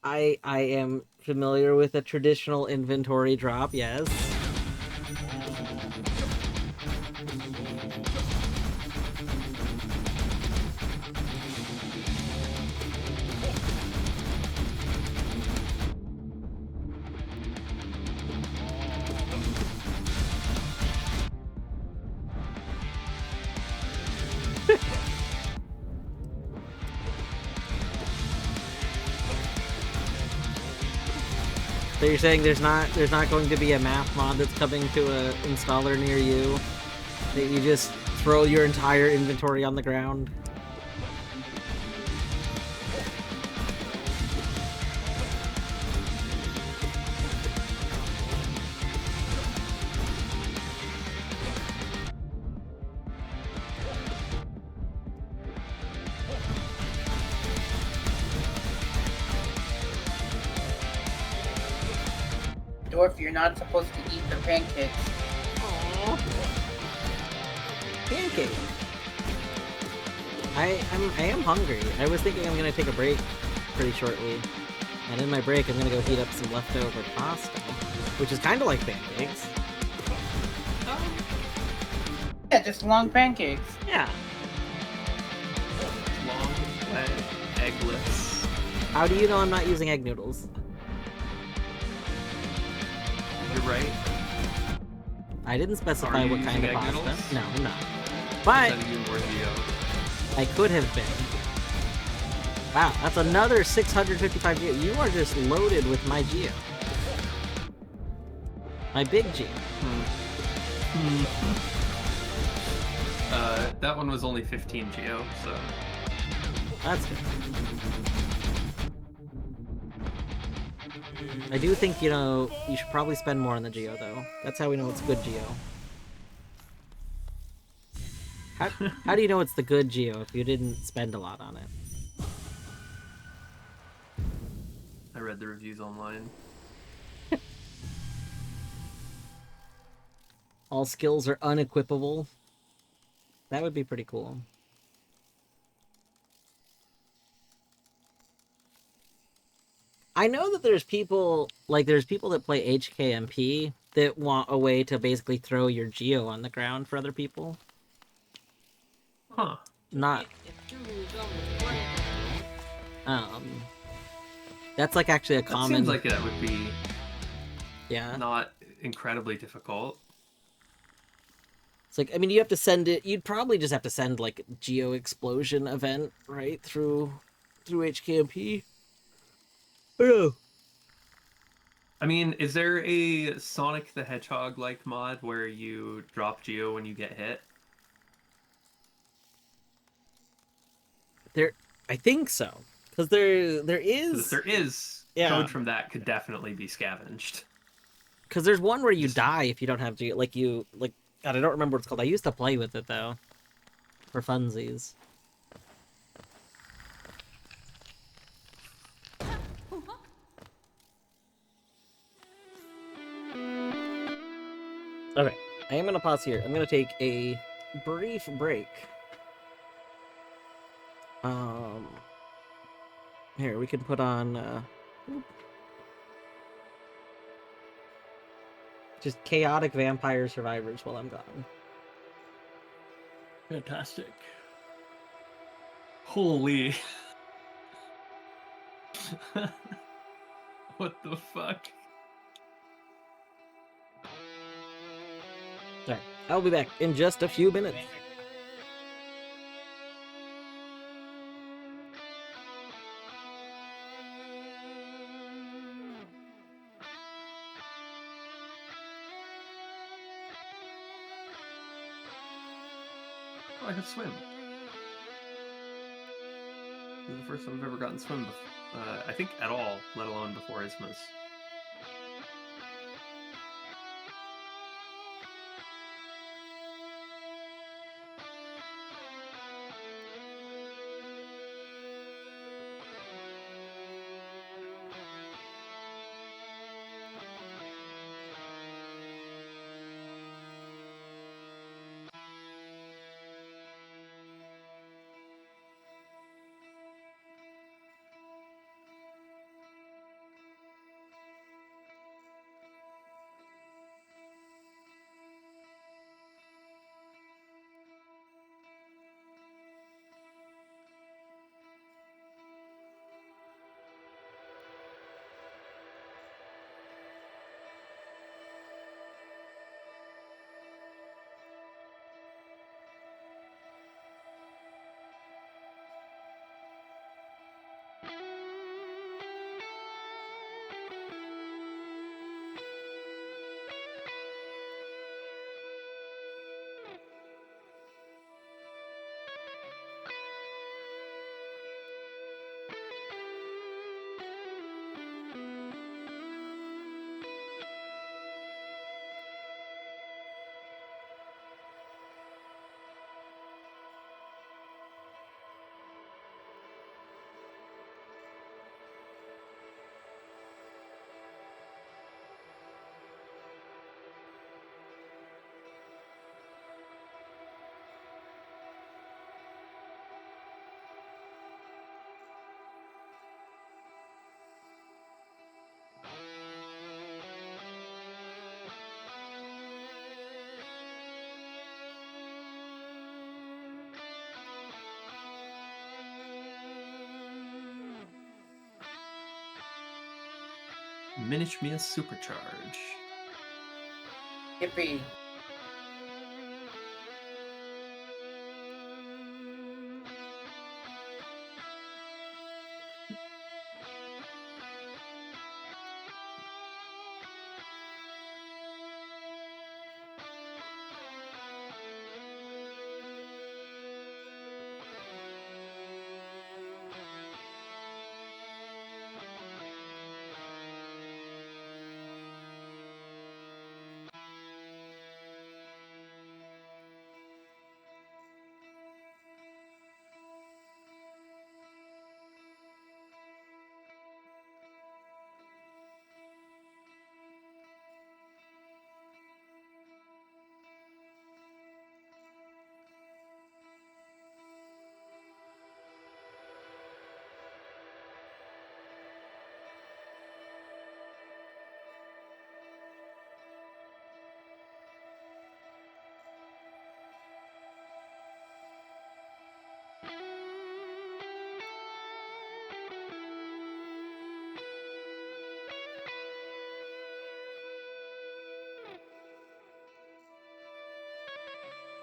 I am familiar with a traditional inventory drop, yes. So you're saying there's not going to be a math mod that's coming to a installer near you? That you just throw your entire inventory on the ground? Dwarf, you're not supposed to eat the pancakes. Aww. Pancake. I am hungry. I was thinking I'm gonna take a break pretty shortly. And in my break I'm gonna go heat up some leftover pasta. Which is kinda like pancakes. Yeah, just long pancakes. Yeah. Long, wet, eggless. How do you know I'm not using egg noodles? You're right. I didn't specify you what kind of using egg pasta. noodles? No, I'm not. But Sending you more Geo. I could have been. Wow, that's another 655 geo. You are just loaded with my geo. My big geo. That one was only 15 Geo, so. That's good. I do think, you know, you should probably spend more on the geo, though. That's how we know it's good geo. How do you know it's the good geo if you didn't spend a lot on it? I read the reviews online. All skills are unequipable. That would be pretty cool. I know that there's people that play HKMP that want a way to basically throw your geo on the ground for other people. Huh. Not It through Zelda's brain. that's like actually a That common. seems like that would be Yeah. not incredibly difficult. It's like, I mean, you have to send it. You'd probably just have to send like geo explosion event right through HKMP. Oh. I mean, is there a Sonic the Hedgehog like mod where you drop Geo when you get hit? There, I think so, because there Because if is, there is, yeah, code from that could definitely be scavenged. because there's one where you Just- die if you don't have geo. Like you like, God, I don't remember what it's called. I used to play with it though, for funsies. Okay, I am gonna pause here. I'm gonna take a brief break. Here we can put on just chaotic vampire survivors while I'm gone. Fantastic. Holy. What the fuck? Alright, I'll be back in just a few minutes. Oh, I can swim. This is the first time I've ever gotten swim, I think at all, let alone before Ismas. Minish me a supercharge. Yippee.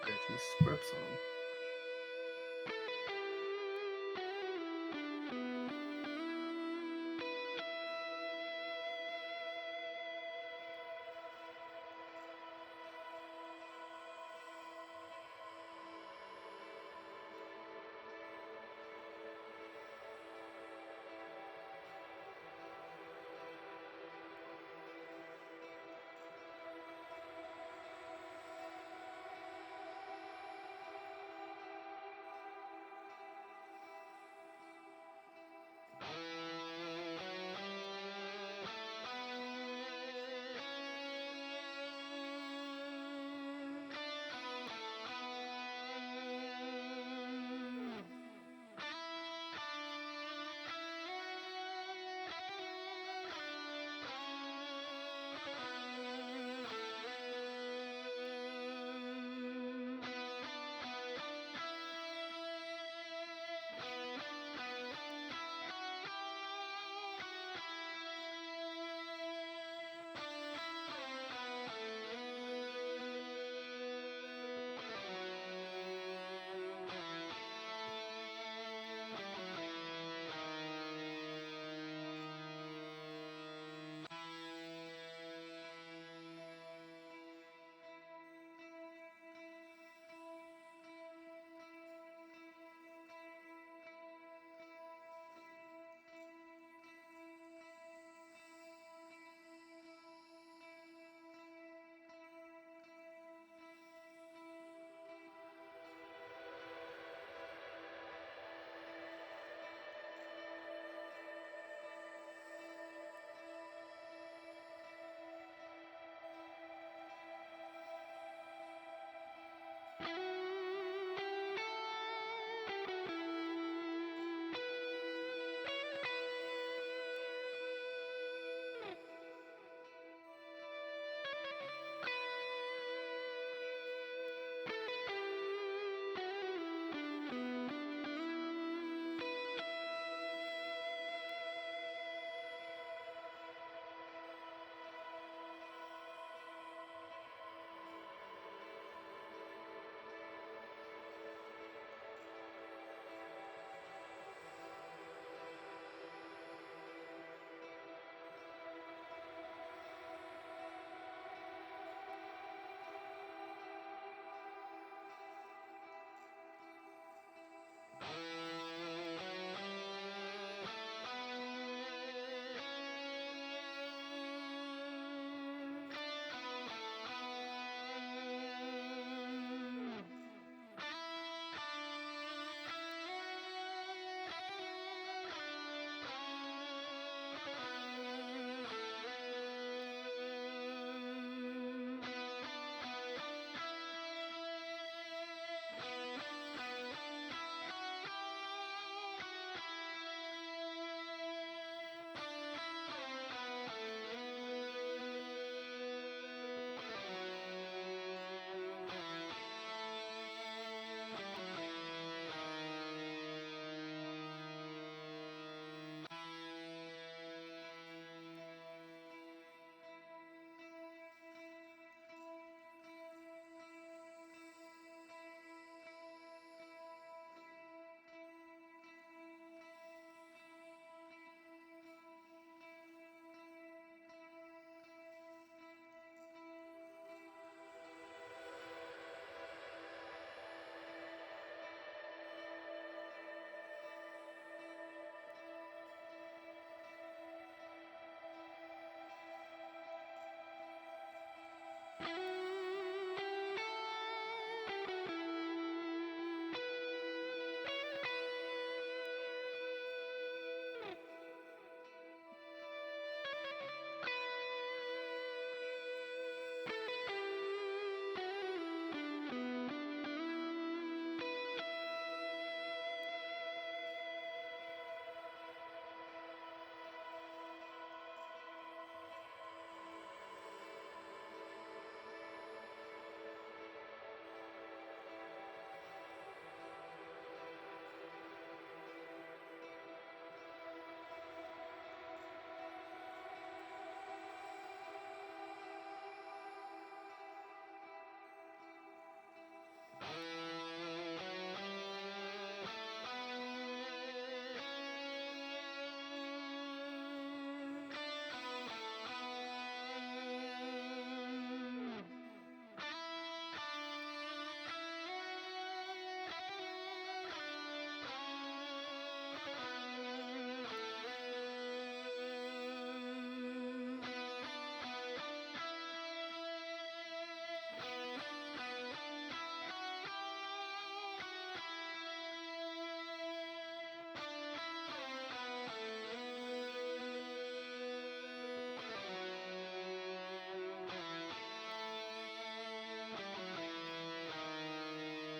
Reggie's scrub song.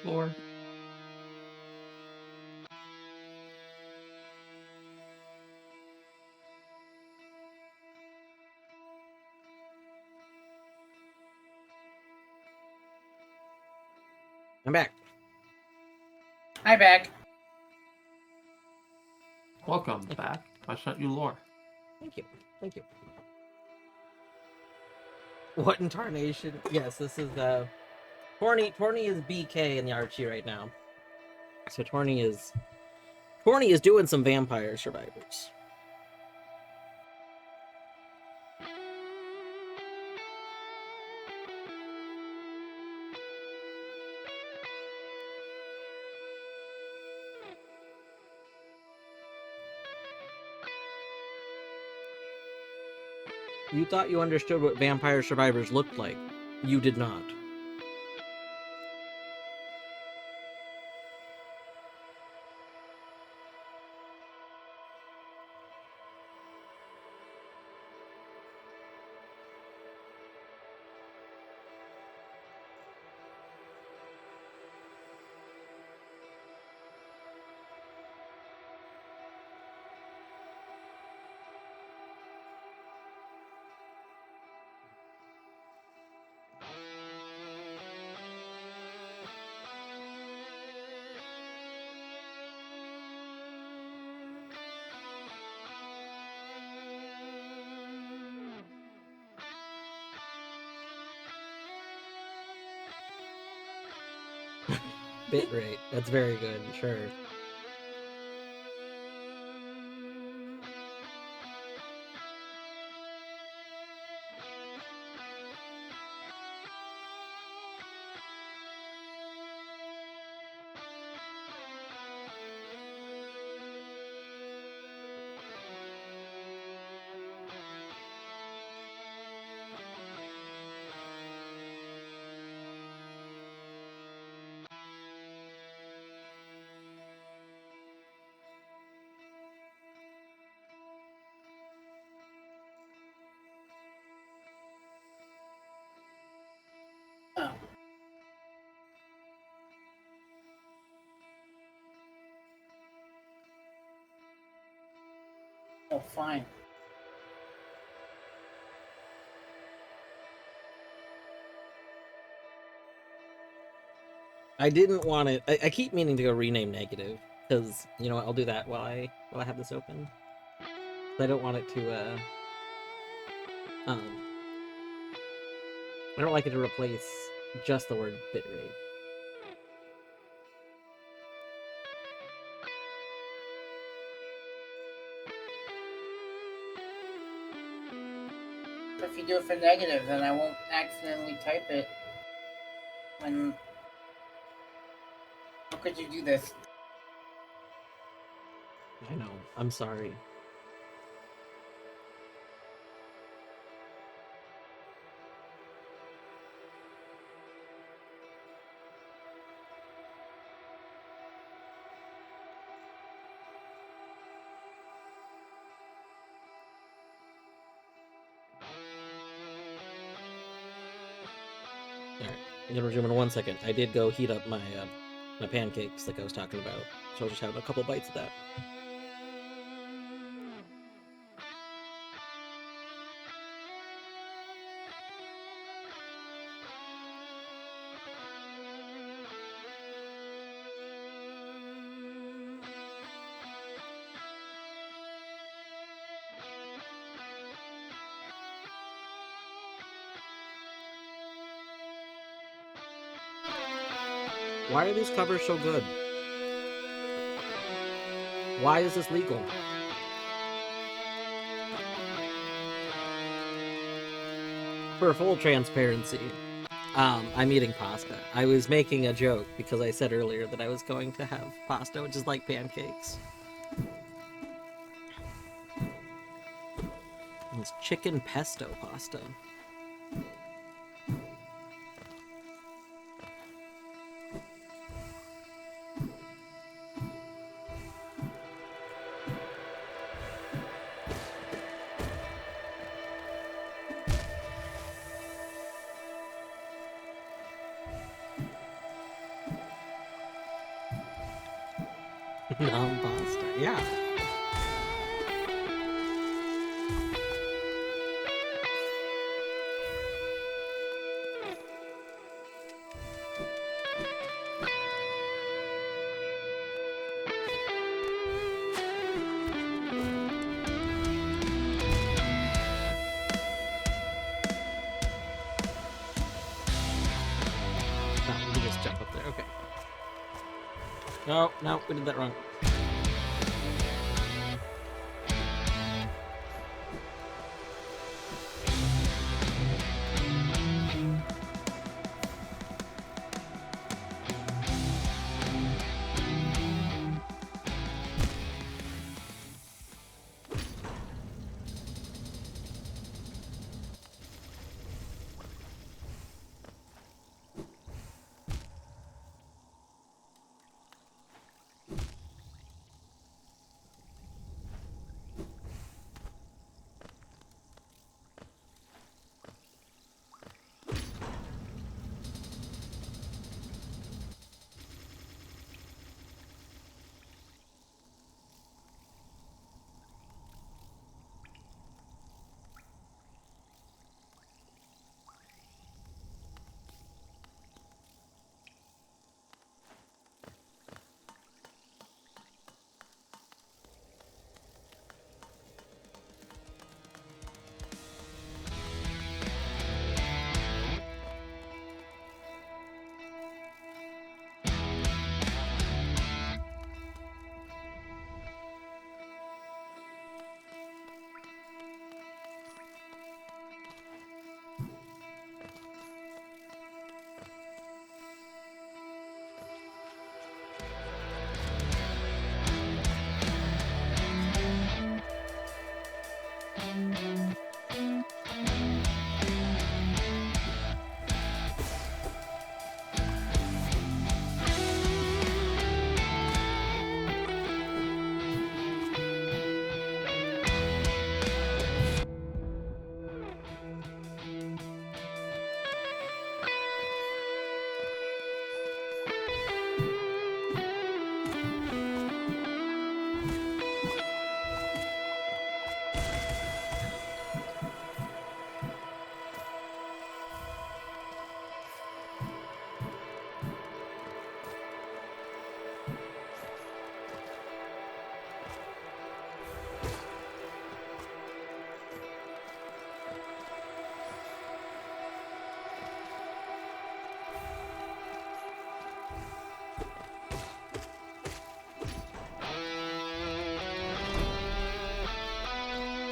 Lore. I'm back. Hi, back. Welcome back. I sent you lore. Thank you. Thank you. What in tarnation? Yes, this is Torny is BK in the Archie right now. So Torny is doing some vampire survivors. You thought you understood what vampire survivors looked like. You did not. Bitrate. That's very good, sure. Oh. Oh, fine. I didn't want it. I keep meaning to go rename negative because you know what, I'll do that while I have this open. I don't want it to um I don't like it to replace just the word bitrate. If you do it for negative, then I won't accidentally type it. When... How could you do this? I know. I'm sorry. Alright, I'm gonna resume in 1 second. I did go heat up my my pancakes like I was talking about, so I'll just have a couple bites of that. Why are these covers so good? Why is this legal? For full transparency, I'm eating pasta. I was making a joke because I said earlier that I was going to have pasta, which is like pancakes. It's chicken pesto pasta. Non-pasta. Yeah. No, we can just jump up there. Okay. No, no, we did that wrong.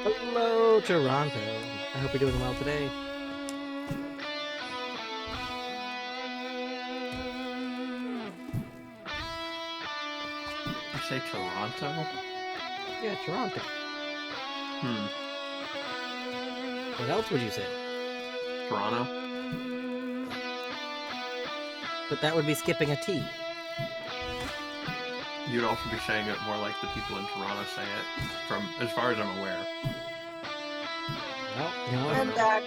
Hello, Toronto. I hope you're doing well today. You say Toronto? Yeah, Toronto. What else would you say? Toronto? But that would be skipping a T. You'd also be saying it more like the people in Toronto say it, from as far as I'm aware. Well, no. I'm back.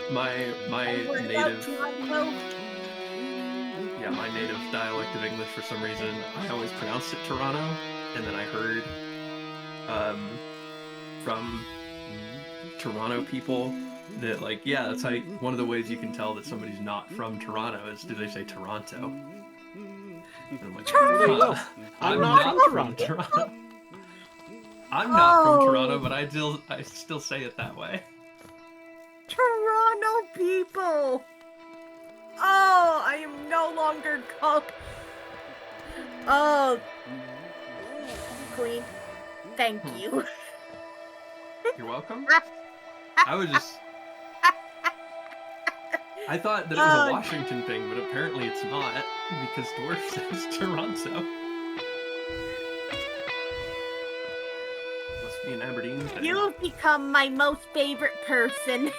My What about native Toronto? yeah, my native dialect of English for some reason, I always pronounced it Toronto, and then I heard from Toronto people that like, yeah, that's how one of the ways you can tell that somebody's not from Toronto is do they say Toronto? And I'm like, There you go. I'm not from Toronto. I'm not from Oh. Toronto, but I still say it that way. Toronto people! Oh, I am no longer called. Oh, Queen, thank you. You're welcome. I thought that it was a Washington thing, but apparently it's not, because Dwarf says Toronto. Must be an Aberdeen thing. You've become my most favorite person.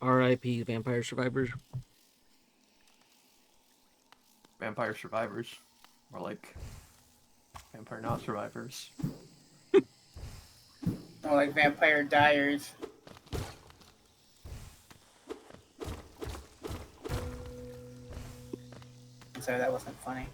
R.I.P. Vampire Survivors. Vampire survivors. More like vampire not survivors. More like Vampire Diaries. Sorry, that wasn't funny.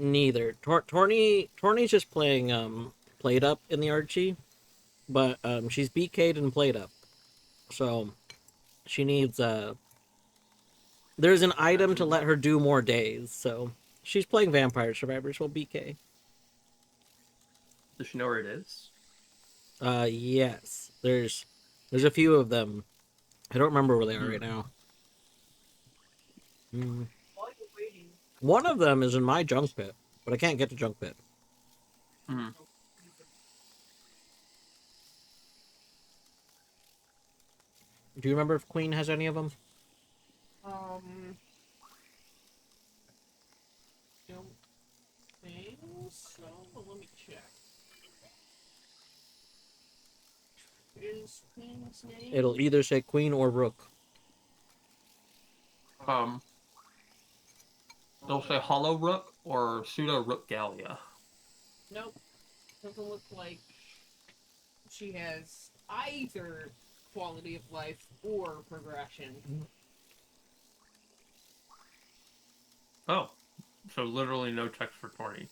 Neither. Torny's just playing Played Up in the Archie, but she's BK'd and Played Up, so she needs there's an item to let her do more days, so she's playing Vampire Survivors while BK. Does she know where it is? Yes. There's a few of them. I don't remember where they are right now. One of them is in my junk pit, but I can't get to junk pit. Mm. Do you remember if Queen has any of them? Don't think so. But let me check. Is Queen's name? It'll either say Queen or Rook. They'll say Hollow Rook or Pseudo Rook Gallia. Nope. Doesn't look like she has either quality of life or progression. Oh, so literally no text for Torny.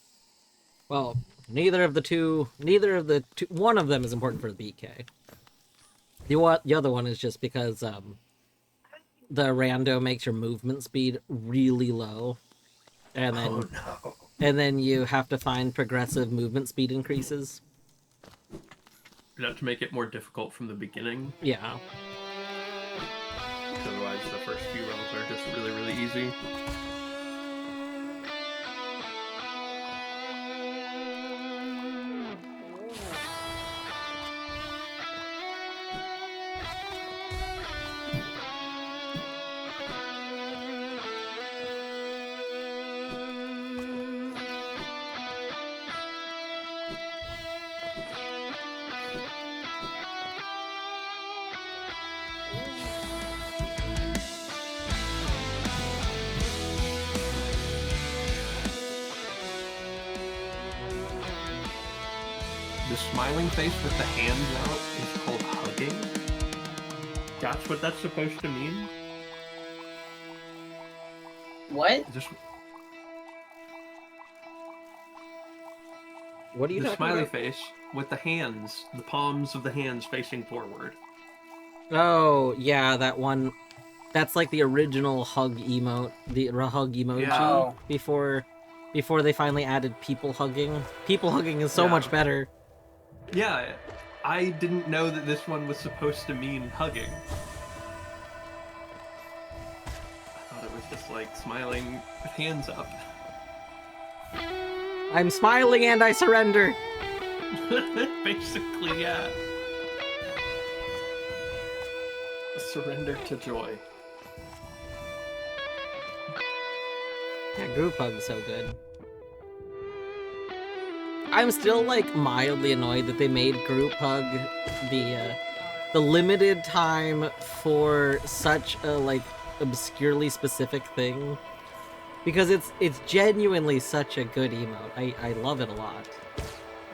Well, neither of the two, one of them is important for the BK. The other one is just because the rando makes your movement speed really low, and then and then you have to find progressive movement speed increases. Is that to make it more difficult from the beginning? Yeah. Otherwise, the first few levels are just really, really easy. The smiling face with the hands out is called hugging. That's what that's supposed to mean? What? Just What are you the talking smiley about? face with the hands, the palms of the hands facing forward. Oh, yeah, that one. That's like the original hug emote, the hug emoji Yeah. Oh. before they finally added people hugging. People hugging is so Yeah. much better. Yeah, I didn't know that this one was supposed to mean hugging. I thought it was just like smiling with hands up. I'm smiling and I surrender. Basically, yeah. Surrender to joy. Yeah, group hug's so good. I'm still like mildly annoyed that they made group hug the limited time for such a like obscurely specific thing, because it's genuinely such a good emote. I love it a lot.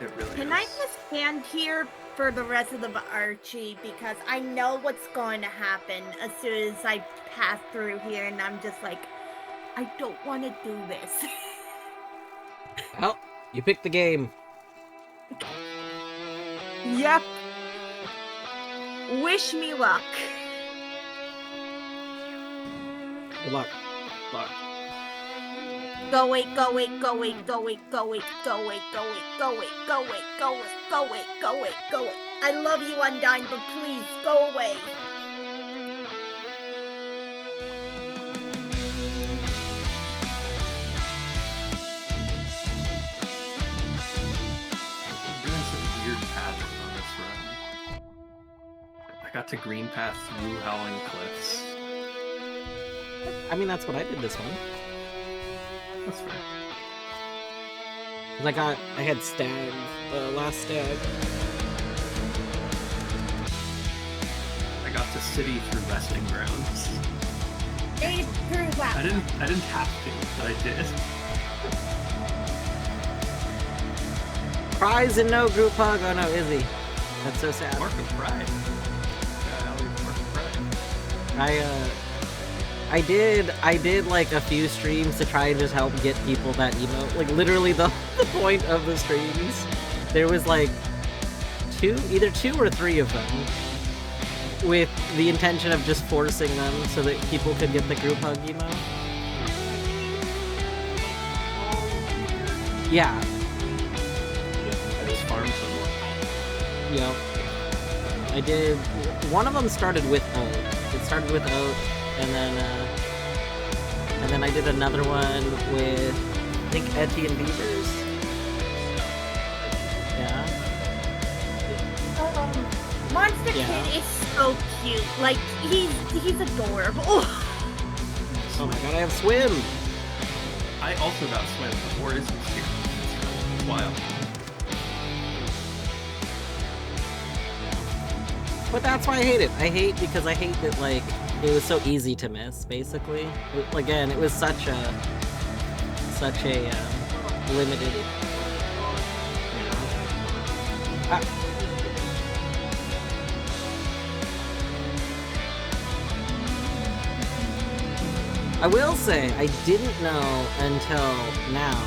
It really Can is. I just stand here for the rest of the Archie, because I know what's going to happen as soon as I pass through here, and I'm just like, I don't want to do this. Well, you picked the game. Yep. Wish me luck. Good luck. But Go away, go away, go away, go away, go away, go away, go away, go away, go away, go away, go away, go away, go away. I love you, Undyne, but please go away. got to Green Path through Howling Cliffs. I mean, that's what I did this one. That's fair. 'Cause I had stag, the last stag. I got to City through Resting Grounds. It's through that. I didn't have to, but I did. Prize and no group hug. Oh no, Izzy. That's so sad. Mark of Pride. Mark of Pride. I did like a few streams to try and just help get people that emote. Like literally the point of the streams, there was like either two or three of them, with the intention of just forcing them so that people could get the group hug emote. Yeah. I just farmed some. Yep. I did. One of them started with oat. It started with oat, and then I did another one with, I think, Etienne Beavers. Yeah. Monster Yeah. Kid is so cute. Like he's adorable. Oh my god, I have swim. I also got swim before Izzy was here. It's wild. But that's why I hate it. I hate because I hate that, like, it was so easy to miss, basically. Again, it was such a limited, you know. I will say, I didn't know until now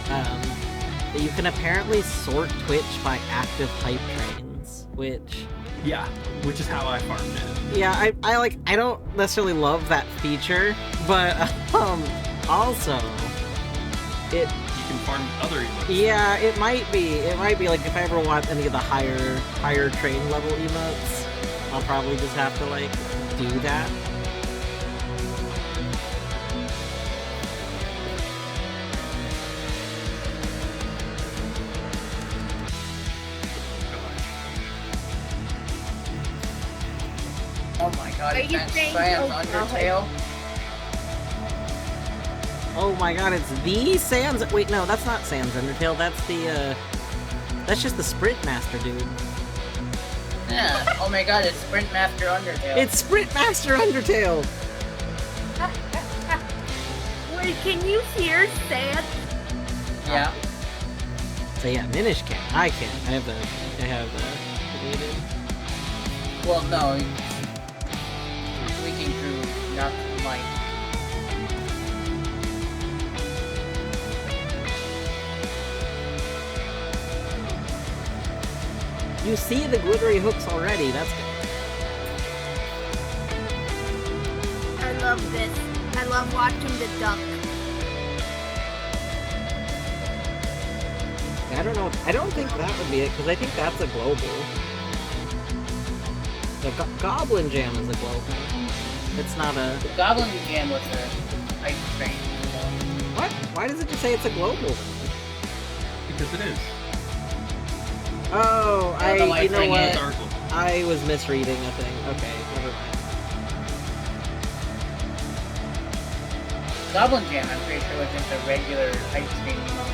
that you can apparently sort Twitch by active hype trains, which... Yeah, which is how I farmed it. Yeah, I don't necessarily love that feature, but also it. You can farm other emotes. Yeah, it might be like if I ever want any of the higher train level emotes, I'll probably just have to like do that. Oh my god, Are you Advanced saying- Sans oh, Undertale. Oh my god, it's the Sans. Wait, no, that's not Sans Undertale. That's the that's just the Sprint Master dude. Yeah, oh my god, it's Sprint Master Undertale. It's Sprint Master Undertale. Wait, can you hear Sans? Yeah. So yeah, Minish can't. I can't. I have deleted. Well, no. Leaking through, not mic. You see the glittery hooks already. That's good. I love this. I love watching the duck. I don't know. I don't think that would be it because I think that's a global. The Goblin Jam is a global. It's not a. The Goblin Jam was a hype train. What? Why does it just say it's a global? Because it is. Oh, Yeah, the light you know thing what? is- Circle. I was misreading a thing. Okay, never mind. Goblin Jam, I'm pretty sure was just a regular hype train emote.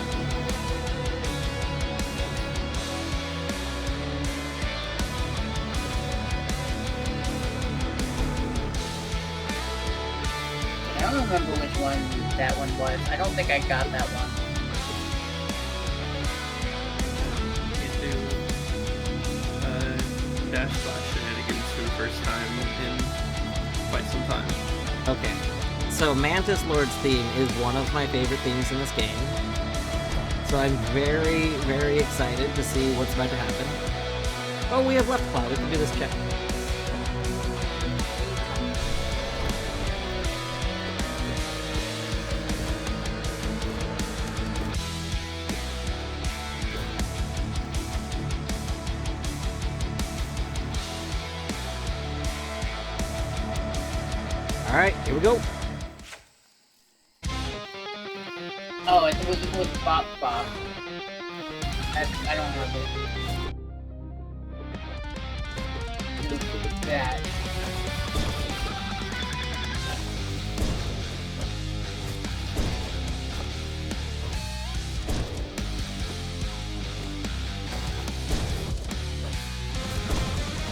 I don't remember which one that one was. I don't think I got that one. Into dash slash shenanigans for the first time in quite some time. Okay. So Mantis Lord's theme is one of my favorite themes in this game. So I'm very, very excited to see what's about to happen. Oh, we have left claw. We can do this check. Alright, here we go. Oh, it was Bop Bop. I don't remember. that.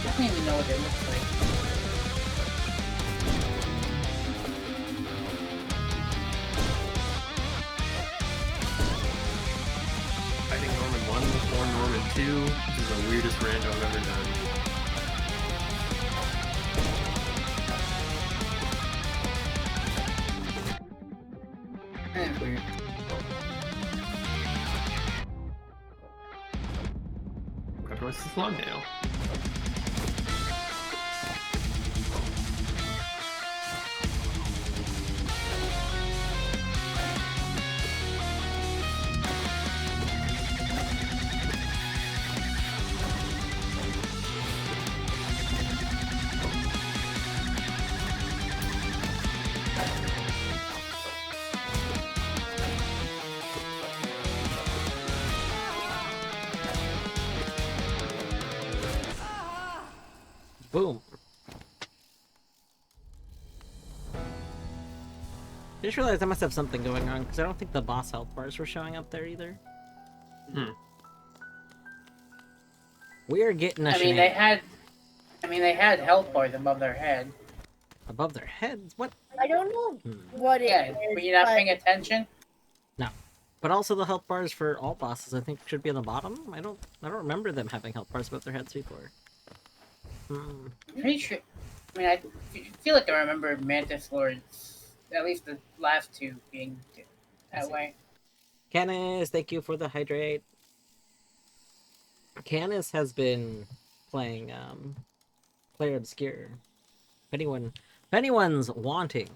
I don't even know what it looks like. Fighting Norman 1 before Norman 2. This is the weirdest rando I've ever done. That's weird. What's this long nail? Boom. Just realized I must have something going on because I don't think the boss health bars were showing up there either. Hmm. We're getting a I mean, they had health bars above their head. above their heads. What? I don't know Hmm. what it Yeah, is, were you not but paying attention? But also the health bars for all bosses, I think, should be on the bottom. I don't remember them having health bars above their heads before. Hmm. Pretty sure. I mean, I feel like I remember Mantis Lords, at least the last two, being that way. Canis, thank you for the hydrate. Canis has been playing Player Obscure. If anyone's wanting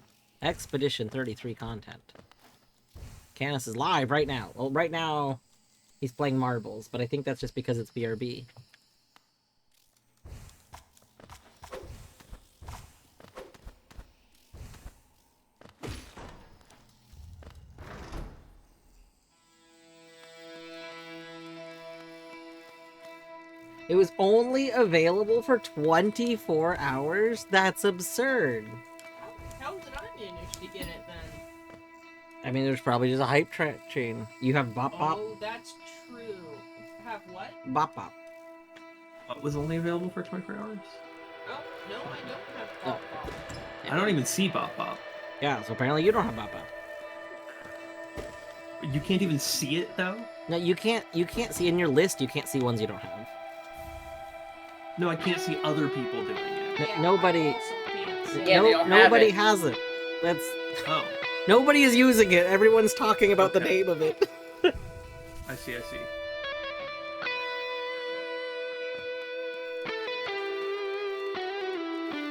Expedition 33 content, Canis is live right now. Well, right now he's playing marbles, but I think that's just because it's BRB. It was only available for 24 hours? That's absurd. How did I manage to get it then? I mean, there's probably just a hype chain. You have Bop Bop? Oh, that's true. Have what? Bop Bop. What was only available for 24 hours? Oh, no, I don't have Pop Pop. I don't even see Bop Bop. Yeah, so apparently you don't have Bop Bop. You can't even see it though? No, you can't see in your list, you can't see ones you don't have. No, I can't see other people doing it. N- Yeah, nobody- I also can't see. Yeah, they don't have nobody it. has it. That's Oh, nobody is using it. Everyone's talking about the Okay. name of it. I see.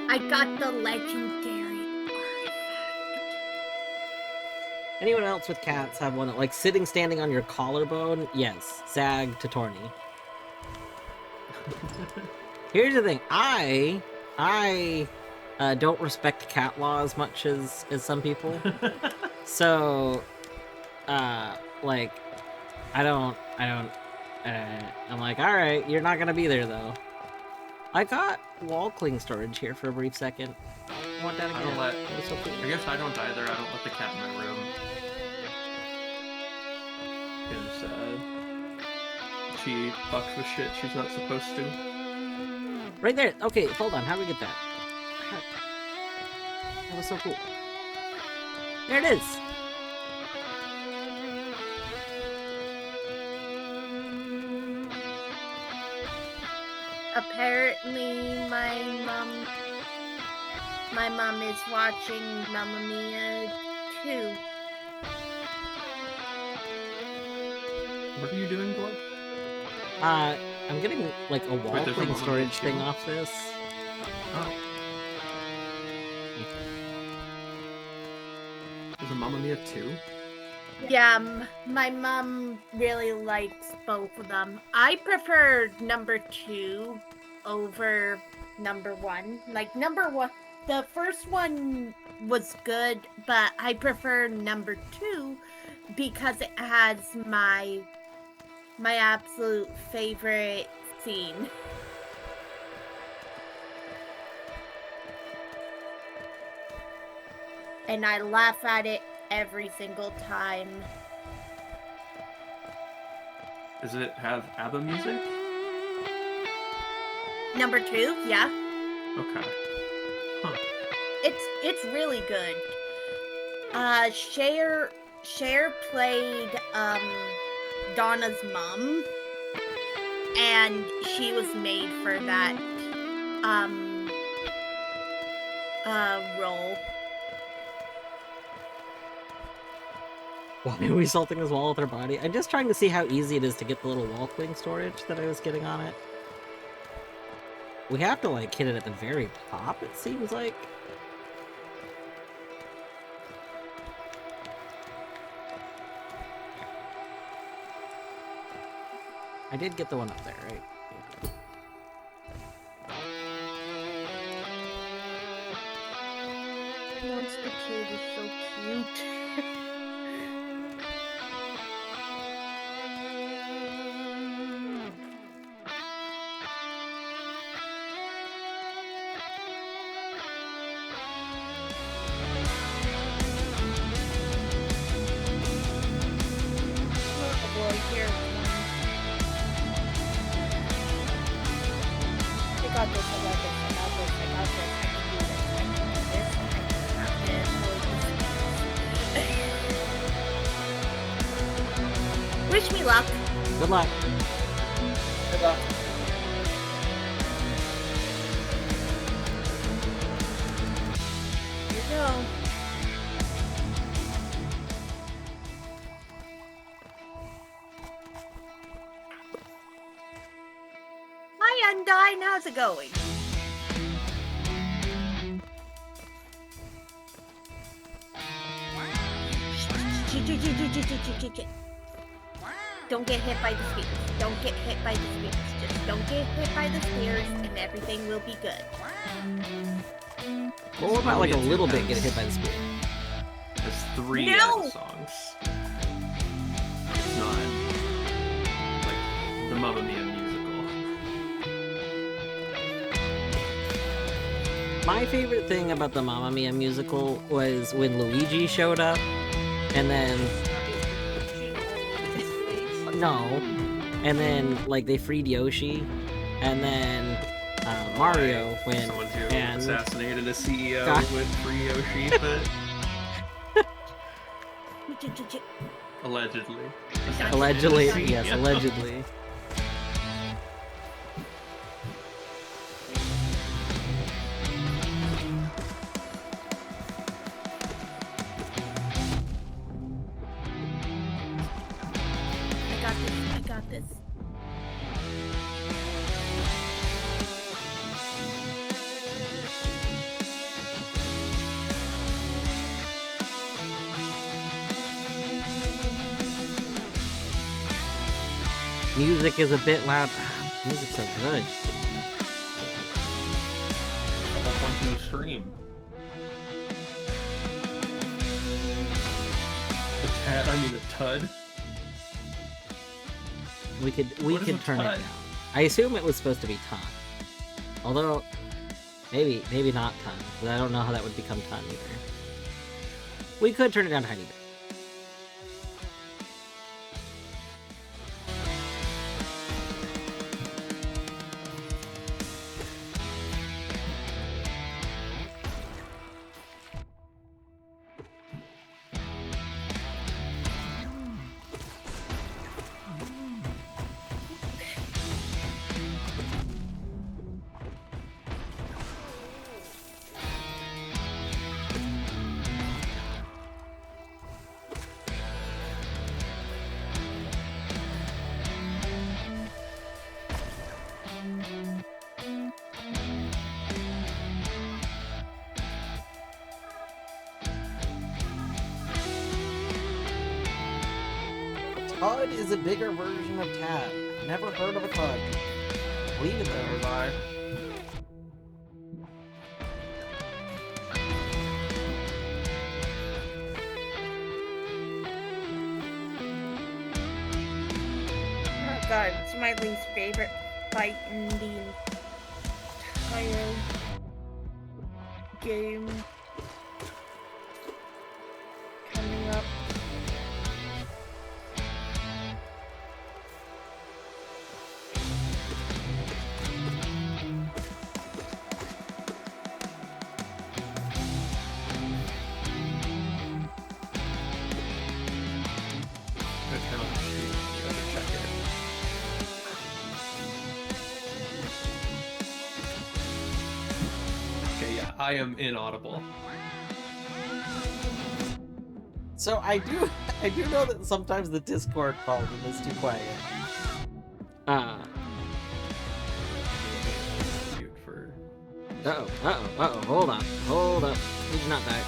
I got the legendary artifact. Anyone else with cats have one like sitting standing on your collarbone? Yes, Zag to Torny. Here's the thing, I don't respect cat law as much as some people. So, like, I'm like, all right, you're not gonna be there though. I got wall cling storage here for a brief second. I want that I again. don't let. That was so cool. I guess I don't either. I don't let the cat in my room. Because she fucks with shit she's not supposed to. Right there. Okay, hold on. How do we get that? That was so cool. There it is. Apparently, my mom is watching Mamma Mia 2. What are you doing, Dwarf? I'm getting like a wall Wait, there's a cling Mamma storage Mia thing too? off this. Oh. There's a Mamma Mia 2? Yeah, my mom really likes both of them. I prefer number 2 over number 1. Like, number 1, the first one was good, but I prefer number 2 because it has my absolute favorite scene. and I laugh at it every single time. Does it have ABBA music? Number 2, yeah. Okay. Huh. It's really good. Cher played Donna's mom, and she was made for that role. Why are we salting this wall with our body? I'm just trying to see how easy it is to get the little wall cling storage that I was getting on it. We have to, like, hit it at the very top, it seems like. I did get the one up there, right? Monster Kid is so cute. Oh boy, here it comes. I got this, I got this, I got this, I got this, I can do this, I can do this, I can have this. Wish me luck. Good luck. Good luck. Here you go. Hi, Undyne. How's it going? Don't get hit by the spears. Don't get hit by the spears. Just don't get hit by the spears, and everything will be good. Well, what about, like, a little bit get hit by the spear? There's 3 No! ABBA songs. It's not like the Mamma Mia musical. My favorite thing about the Mamma Mia musical was when Luigi showed up, and then... No. And then, like, they freed Yoshi, and then Mario went Someone who and... assassinated a CEO God. with free Yoshi, but allegedly. Allegedly, Assassinated a yes, CEO. allegedly. I got this. Music is a bit loud. Music's so good. Up onto the stream. A tud. We What is could a turn it tud? down. I assume it was supposed to be ton. Although, maybe not ton, but I don't know how that would become ton either. We could turn it down a tiny bit. Todd is a bigger version of Tad. Never heard of a Todd. Leave it there. Bye. Oh god, it's my least favorite fight in the entire game. I am inaudible. So I do know that sometimes the Discord volume is too quiet. Mute for. Hold on. Hold up. We did not die.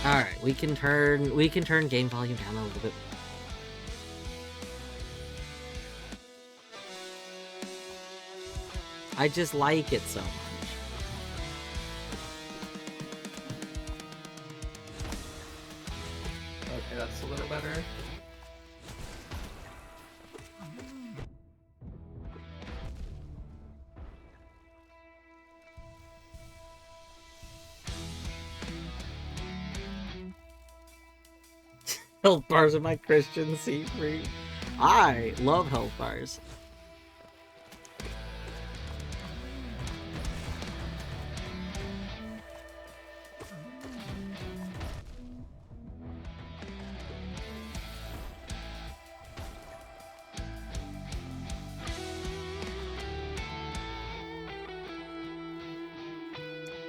Alright, we can turn game volume down a little bit. I just like it so much. Okay, that's a little better. Health bars are my Christian secret. I love health bars.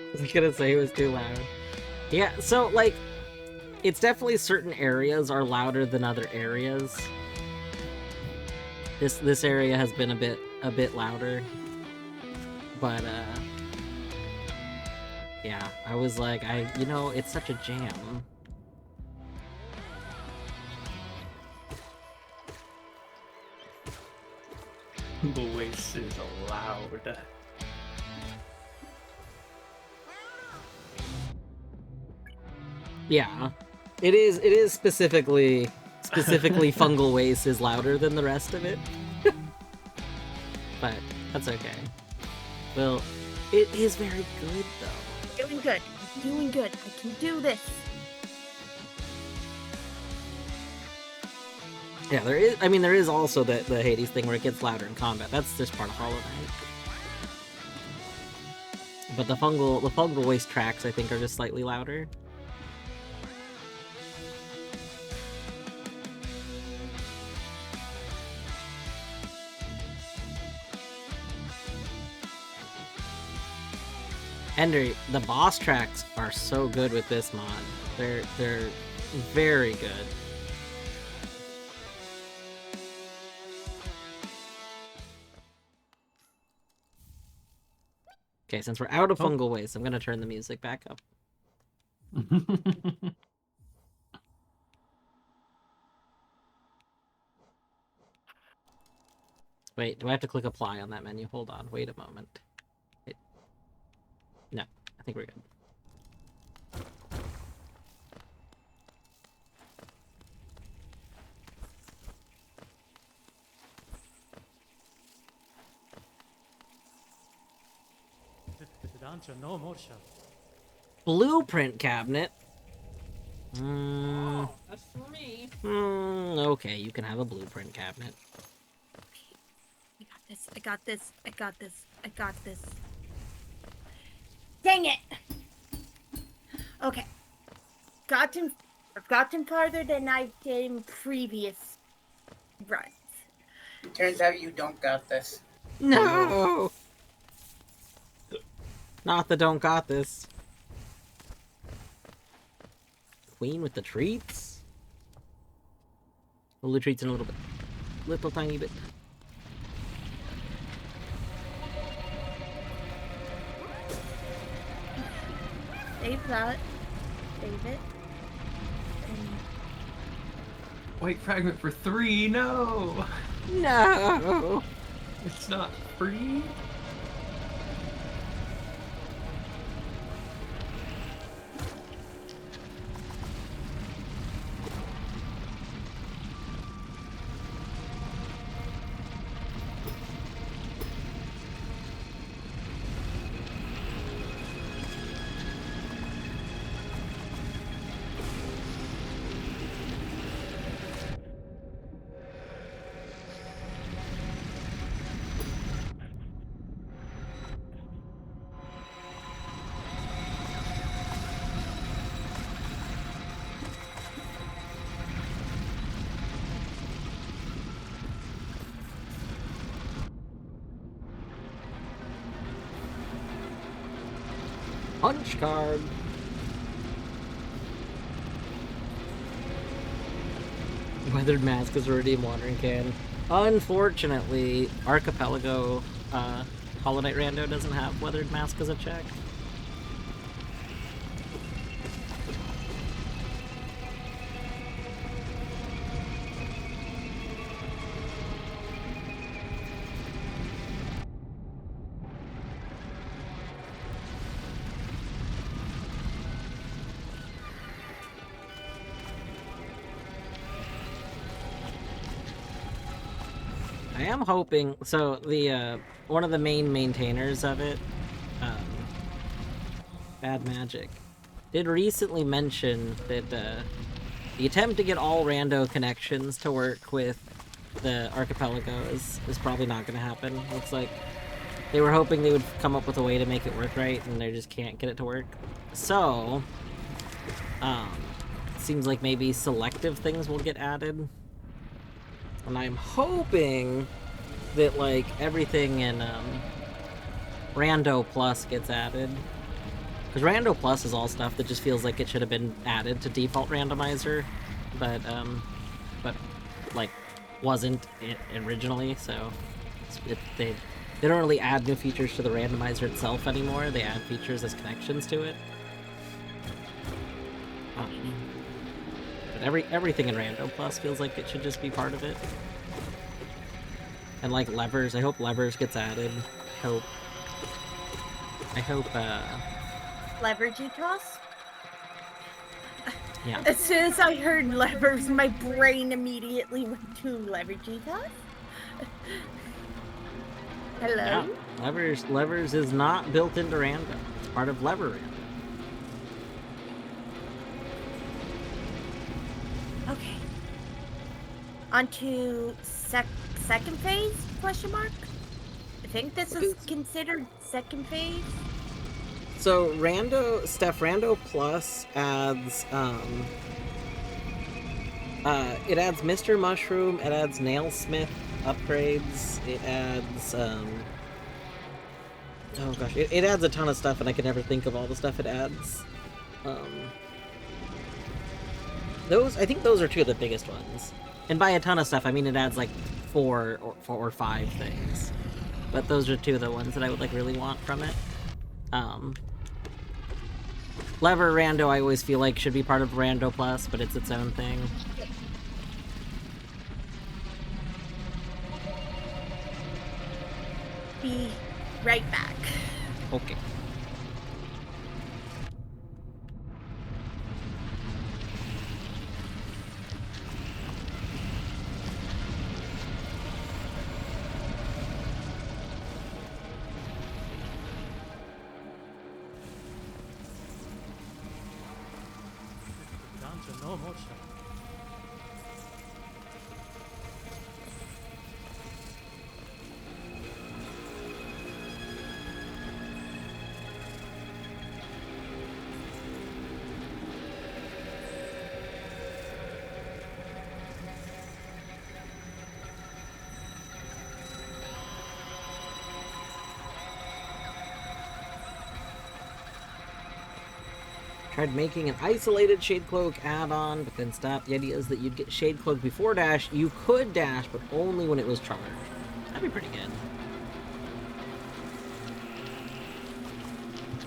I was gonna say it was too loud. Yeah, so like, it's definitely certain areas are louder than other areas. This area has been a bit louder, but yeah, I was like, it's such a jam. The voice is loud. Yeah, it is specifically fungal waste is louder than the rest of it. But that's okay. Well, it is very good though. Doing good. I'm doing good. I can do this. Yeah, there is also the Hades thing where it gets louder in combat. That's just part of Hollow Knight. But the fungal waste tracks I think are just slightly louder. Henry, the boss tracks are so good with this mod. They're very good. Okay, since we're out of fungal waste, I'm gonna turn the music back up. Wait, do I have to click apply on that menu? Hold on, wait a moment. No, I think we're good. Blueprint cabinet. That's for me. Okay, you can have a blueprint cabinet. I got this. Dang it! Okay. I've gotten farther than I did in previous runs. It turns out you don't got this. No! Not the don't got this. Queen with the treats? Little treats in a little bit. Little tiny bit. Save that. Save it. White fragment for 3, no! No! It's not free? punch card. Weathered mask is a redeem watering can. Unfortunately, Archipelago Hollow Knight Rando doesn't have weathered mask as a check. I am hoping, so the one of the main maintainers of it, Bad Magic, did recently mention that the attempt to get all rando connections to work with the Archipelago is probably not going to happen. Looks like they were hoping they would come up with a way to make it work right, and they just can't get it to work. So, seems like maybe selective things will get added. And I'm hoping that, like, everything in Rando Plus gets added. Because Rando Plus is all stuff that just feels like it should have been added to default randomizer, but like, wasn't it originally, so they don't really add new features to the randomizer itself anymore. They add features as connections to it. But everything in Rando Plus feels like it should just be part of it. And like levers, I hope levers gets added. I hope Leveragey toss? Yeah. As soon as I heard levers, my brain immediately went to leveragey toss. Hello? Yeah. Levers is not built into Rando. It's part of lever Rando. Okay. On to second phase, question mark? I think this is considered second phase. So Rando Plus adds it adds Mr. Mushroom, it adds Nailsmith upgrades, it adds oh gosh, it adds a ton of stuff, and I can never think of all the stuff it adds. I think those are two of the biggest ones. And by a ton of stuff, I mean it adds like four or five things. But those are two of the ones that I would like really want from it. Lever Rando I always feel like should be part of Rando Plus, but it's its own thing. Be right back. Okay. Tried making an isolated Shade Cloak add-on, but then stopped. The idea is that you'd get Shade Cloak before dash. You could dash, but only when it was charged. That'd be pretty good.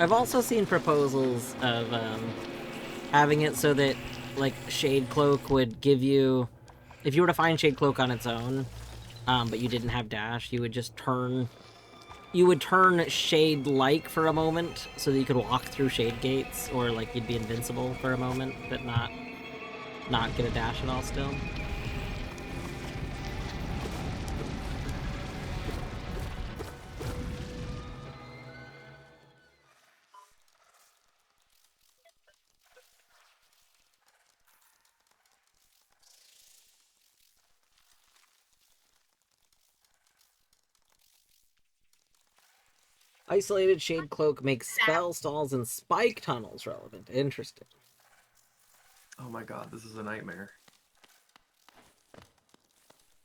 I've also seen proposals of having it so that, like, Shade Cloak would give you... If you were to find Shade Cloak on its own, but you didn't have dash, you would just turn... You would turn Shade-like for a moment, so that you could walk through Shade Gates, or, like, you'd be invincible for a moment, but not get a dash at all still. Isolated Shade Cloak makes spell stalls and spike tunnels relevant. Interesting. Oh my god, this is a nightmare.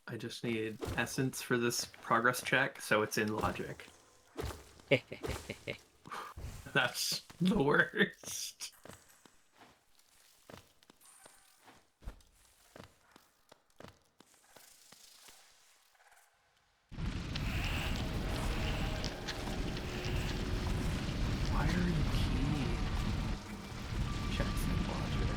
I just need essence for this progress check, so it's in logic. That's the worst. Why are you keying? Checks and logic.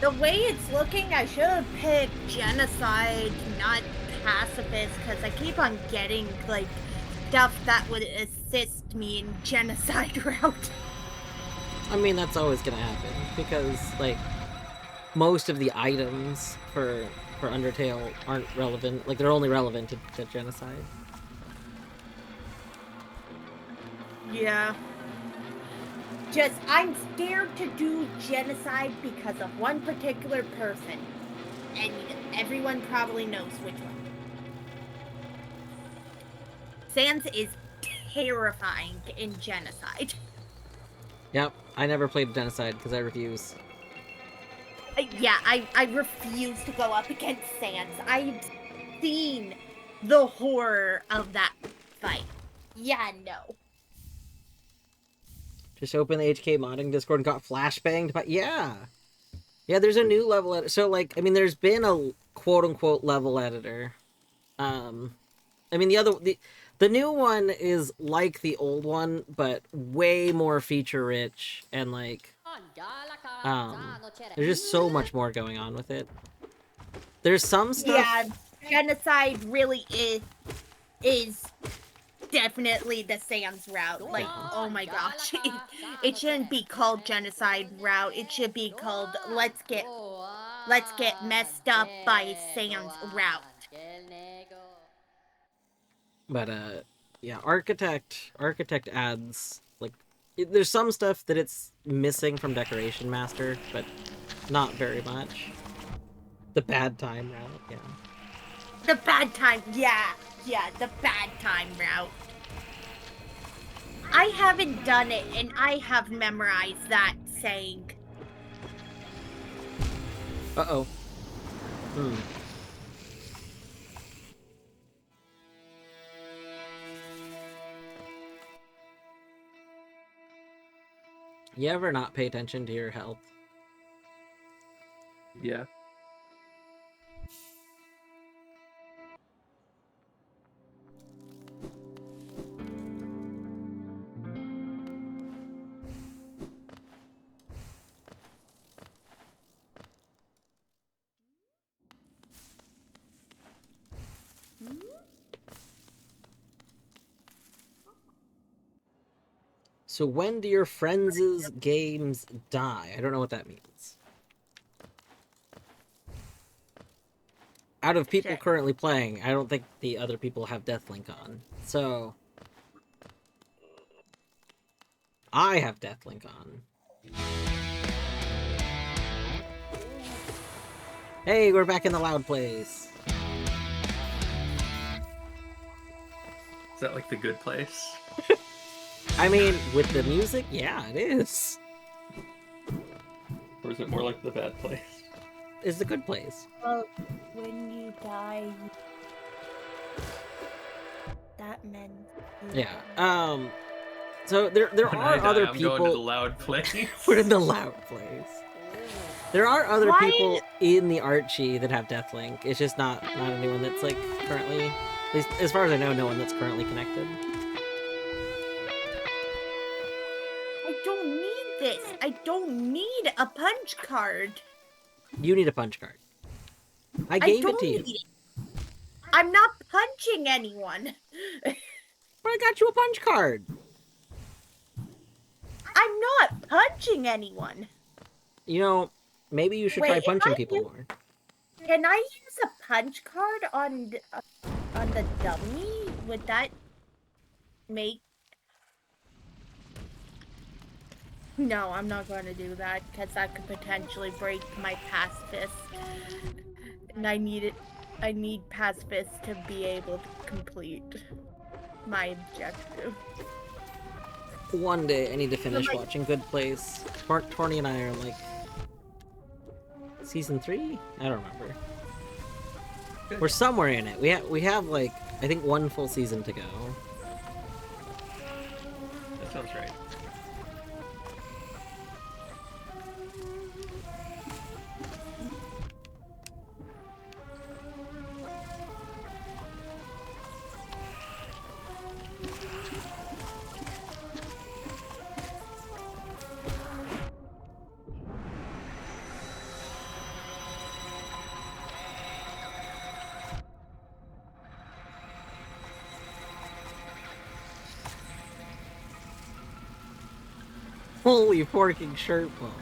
The way it's looking, I should have picked genocide, not pacifist, because I keep on getting, like, stuff that would assist me in genocide route. I mean, that's always gonna happen, because, like, most of the items for Undertale aren't relevant. Like, they're only relevant to genocide. Yeah. Just, I'm scared to do genocide because of one particular person. And everyone probably knows which one. Sans is terrifying in genocide. Yep, I never played genocide because I refuse. Yeah, I refuse to go up against Sans. I've seen the horror of that fight. Yeah, no. Just open the HK modding Discord and got flashbanged, but yeah. Yeah, there's a new level editor. So, like, I mean, there's been a quote-unquote level editor. I mean, the new one is like the old one, but way more feature-rich, and, like, there's just so much more going on with it. There's some stuff... Yeah, genocide really is definitely the Sans route. Like, oh my gosh. It shouldn't be called genocide route. It should be called let's get messed up by Sans route. But, yeah, Architect adds, like, there's some stuff that it's missing from Decoration Master, but not very much. The bad time route, yeah. The bad time, yeah, the bad time route. I haven't done it, and I have memorized that saying. Uh-oh. You ever not pay attention to your health? Yeah. So when do your friends' games die? I don't know what that means. Out of people Shit. currently playing, I don't think the other people have Deathlink on. So... I have Deathlink on. Hey, we're back in the loud place. Is that like the good place? I mean, with the music, yeah, it is. Or is it more like the bad place? It's the good place. Well, when you die, that meant. Yeah. So there When are I die, other I'm people. going to the loud place. We're in the loud place. There are other Why- people in the Archie that have Deathlink. It's just not anyone that's like currently, at least as far as I know, no one that's currently connected. I don't need this. I don't need a punch card. You need a punch card. I gave it to you. I'm not punching anyone. But I got you a punch card. I'm not punching anyone. You know, maybe you should Wait, try if punching I people use- more. Can I use a punch card on the dummy? Would that make... No, I'm not going to do that, because that could potentially break my pacifist. And I need pacifist to be able to complete my objective. One day I need to finish like- watching Good Place. Torny and I are like season 3? I don't remember. Good. We're somewhere in it. We have like I think one full season to go. That sounds right. Holy forking shirt balls.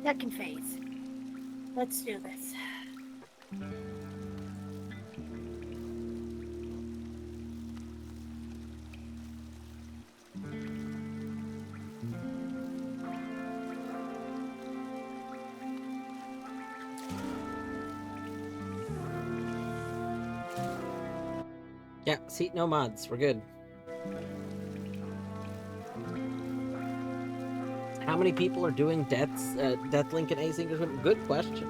Second phase. Let's do this. Yeah, see, no mods. We're good. How many people are doing Deathlink and asynchronous? Good question.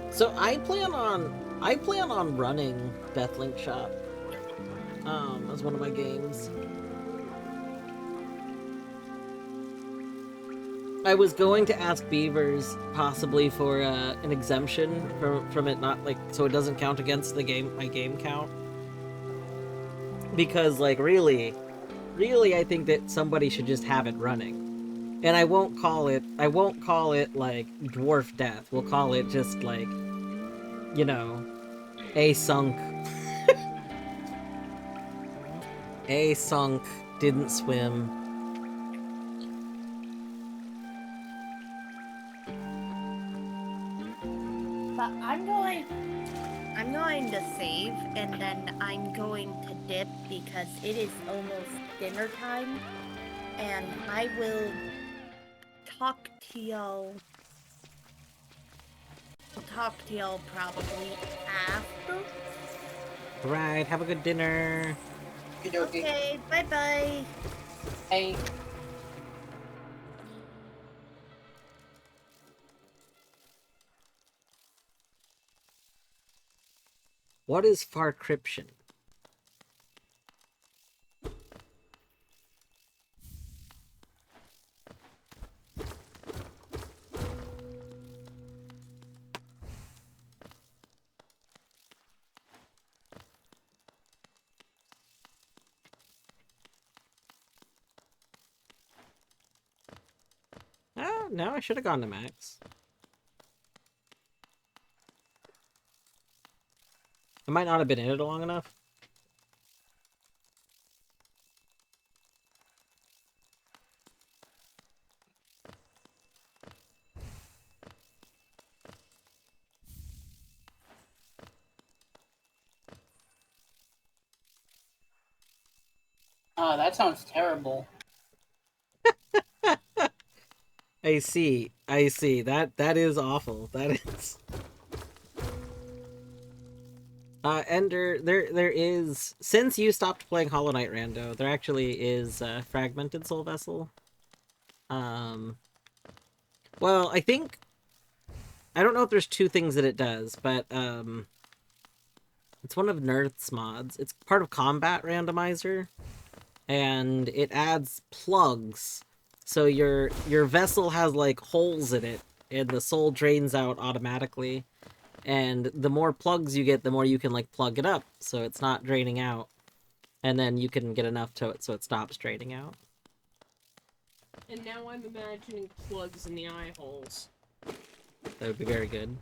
So I plan on running Deathlink Shop as one of my games. I was going to ask Beavers possibly for an exemption from it, not like so it doesn't count against the my game count. Because like really I think that somebody should just have it running. And I won't call it like Dwarf Death. We'll call it just like, you know, A sunk. A sunk, didn't swim. But I'm going to save, and then I'm going to dip because it is almost dinner time, and I will talk to y'all. I'll talk to y'all probably after. Right, have a good dinner. Okay, bye-bye. Hey. What is farcryption? Oh, no, I should have gone to max. I might not have been in it long enough. Oh, that sounds terrible. I see. That is awful. That is. Ender, there is, since you stopped playing Hollow Knight Rando, there actually is Fragmented Soul Vessel. Well, I think, I don't know if there's two things that it does, but it's one of Nerd's mods. It's part of Combat Randomizer, and it adds plugs. So your vessel has like holes in it, and the soul drains out automatically. And the more plugs you get, the more you can like plug it up, so it's not draining out. And then you can get enough to it so it stops draining out. And now I'm imagining plugs in the eye holes. That would be very good.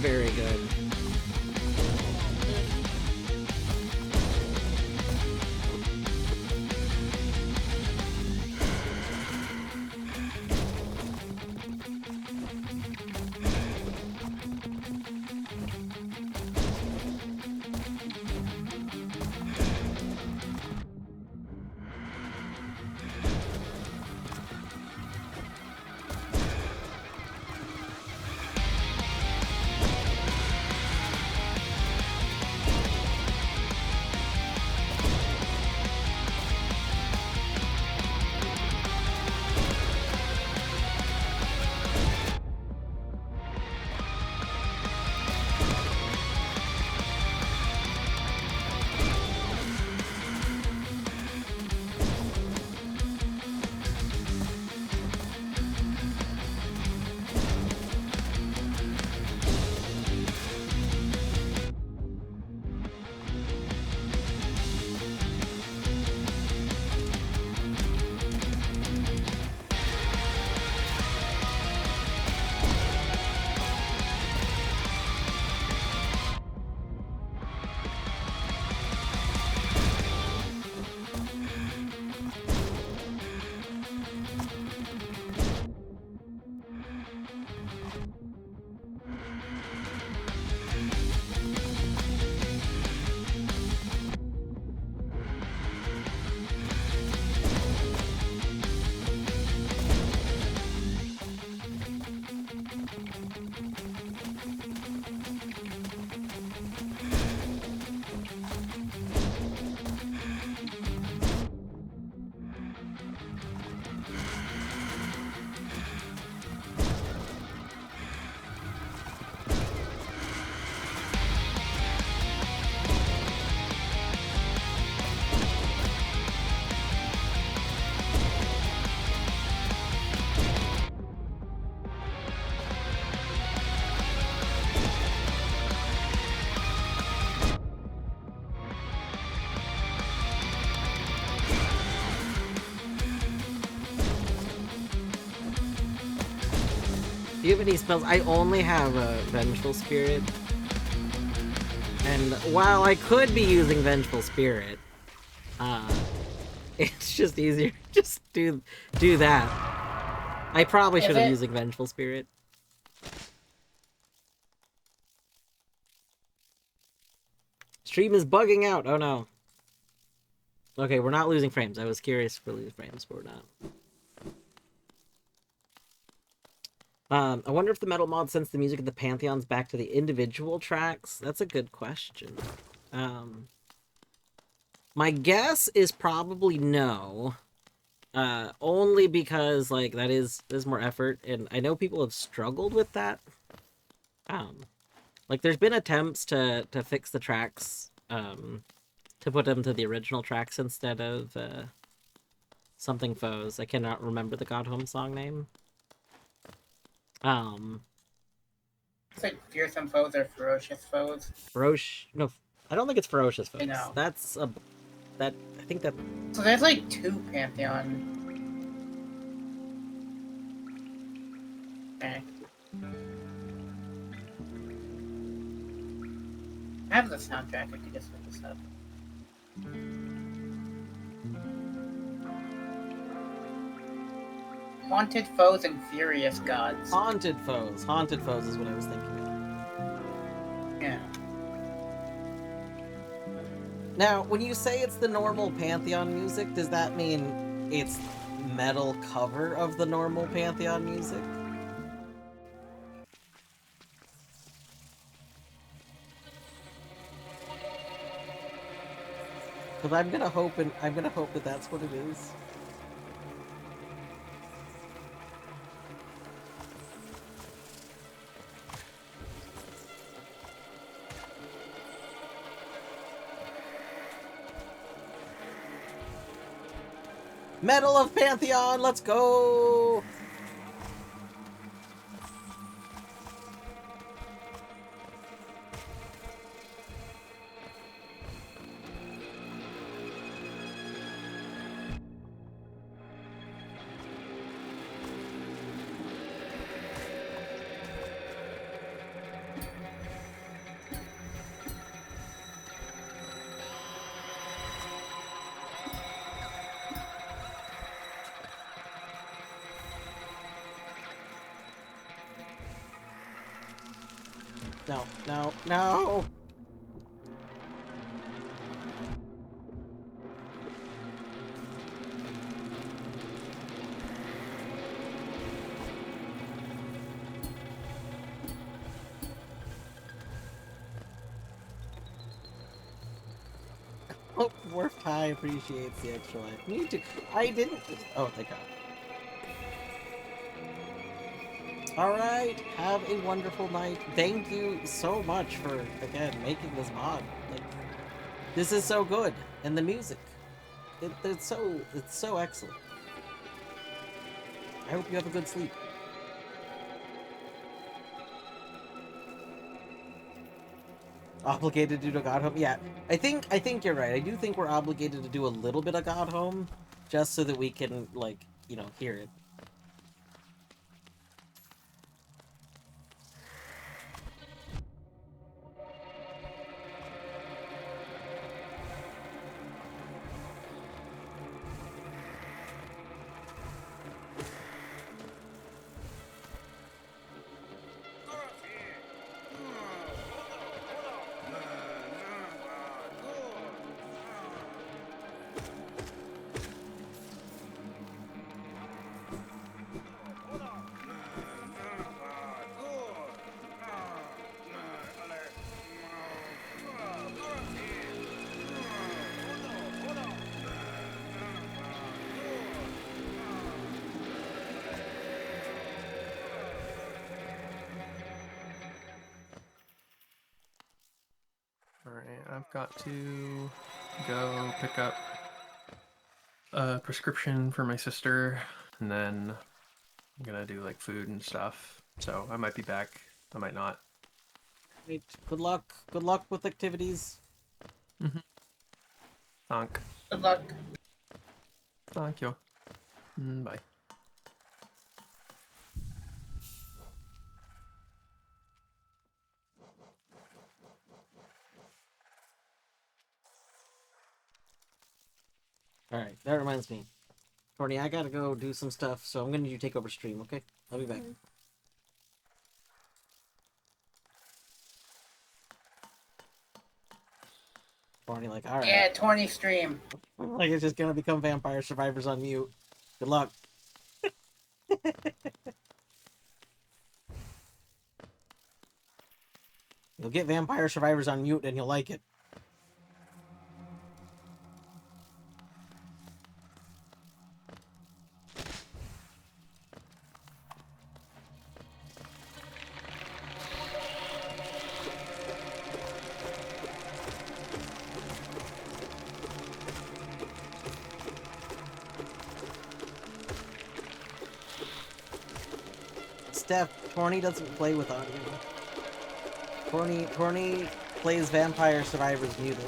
Very good. Do you have any spells? I only have a Vengeful Spirit. And while I could be using Vengeful Spirit, it's just easier to just do that. I probably should have using Vengeful Spirit. Stream is bugging out. Oh no. Okay, we're not losing frames. I was curious if we're losing frames, but we're not. I wonder if the metal mod sends the music of the Pantheons back to the individual tracks. That's a good question. My guess is probably no. Only because, like, there's more effort, and I know people have struggled with that. Like, there's been attempts to fix the tracks, to put them to the original tracks instead of, something foes. I cannot remember the God Home song name. It's like fearsome foes or ferocious foes. No, I don't think it's ferocious foes. No. That's a, I think that. So there's like two Pantheon. Okay. I have the soundtrack. I could just look this up. Haunted Foes and Furious Gods. Haunted Foes. Haunted Foes is what I was thinking of. Yeah. Now, when you say it's the normal Pantheon music, does that mean it's metal cover of the normal Pantheon music? Because I'm gonna hope that that's what it is. Medal of Pantheon, let's go! No, no, no! Oh, Dwarf High appreciates the extra life. Me too. I didn't. Oh, thank God. Alright, have a wonderful night. Thank you so much for, again, making this mod. Like, this is so good. And the music. It's so excellent. I hope you have a good sleep. Obligated to do a God Home? Yeah, I think you're right. I do think we're obligated to do a little bit of God Home, just so that we can, like, you know, hear it. Alright, I've got to go pick up a prescription for my sister, and then I'm gonna do like food and stuff. So I might be back, I might not. Right. Good luck. Good luck with activities. Thank. Good luck. Thank you. Bye. Alright, that reminds me. Courtney, I gotta go do some stuff, so I'm gonna need you to take over stream, okay? I'll be back. Courtney, like, alright. Yeah, 20 stream. Like, it's just gonna become Vampire Survivors on mute. Good luck. You'll get Vampire Survivors on mute and you'll like it. Steph, Torny doesn't play with audio. Torny plays Vampire Survivors muted.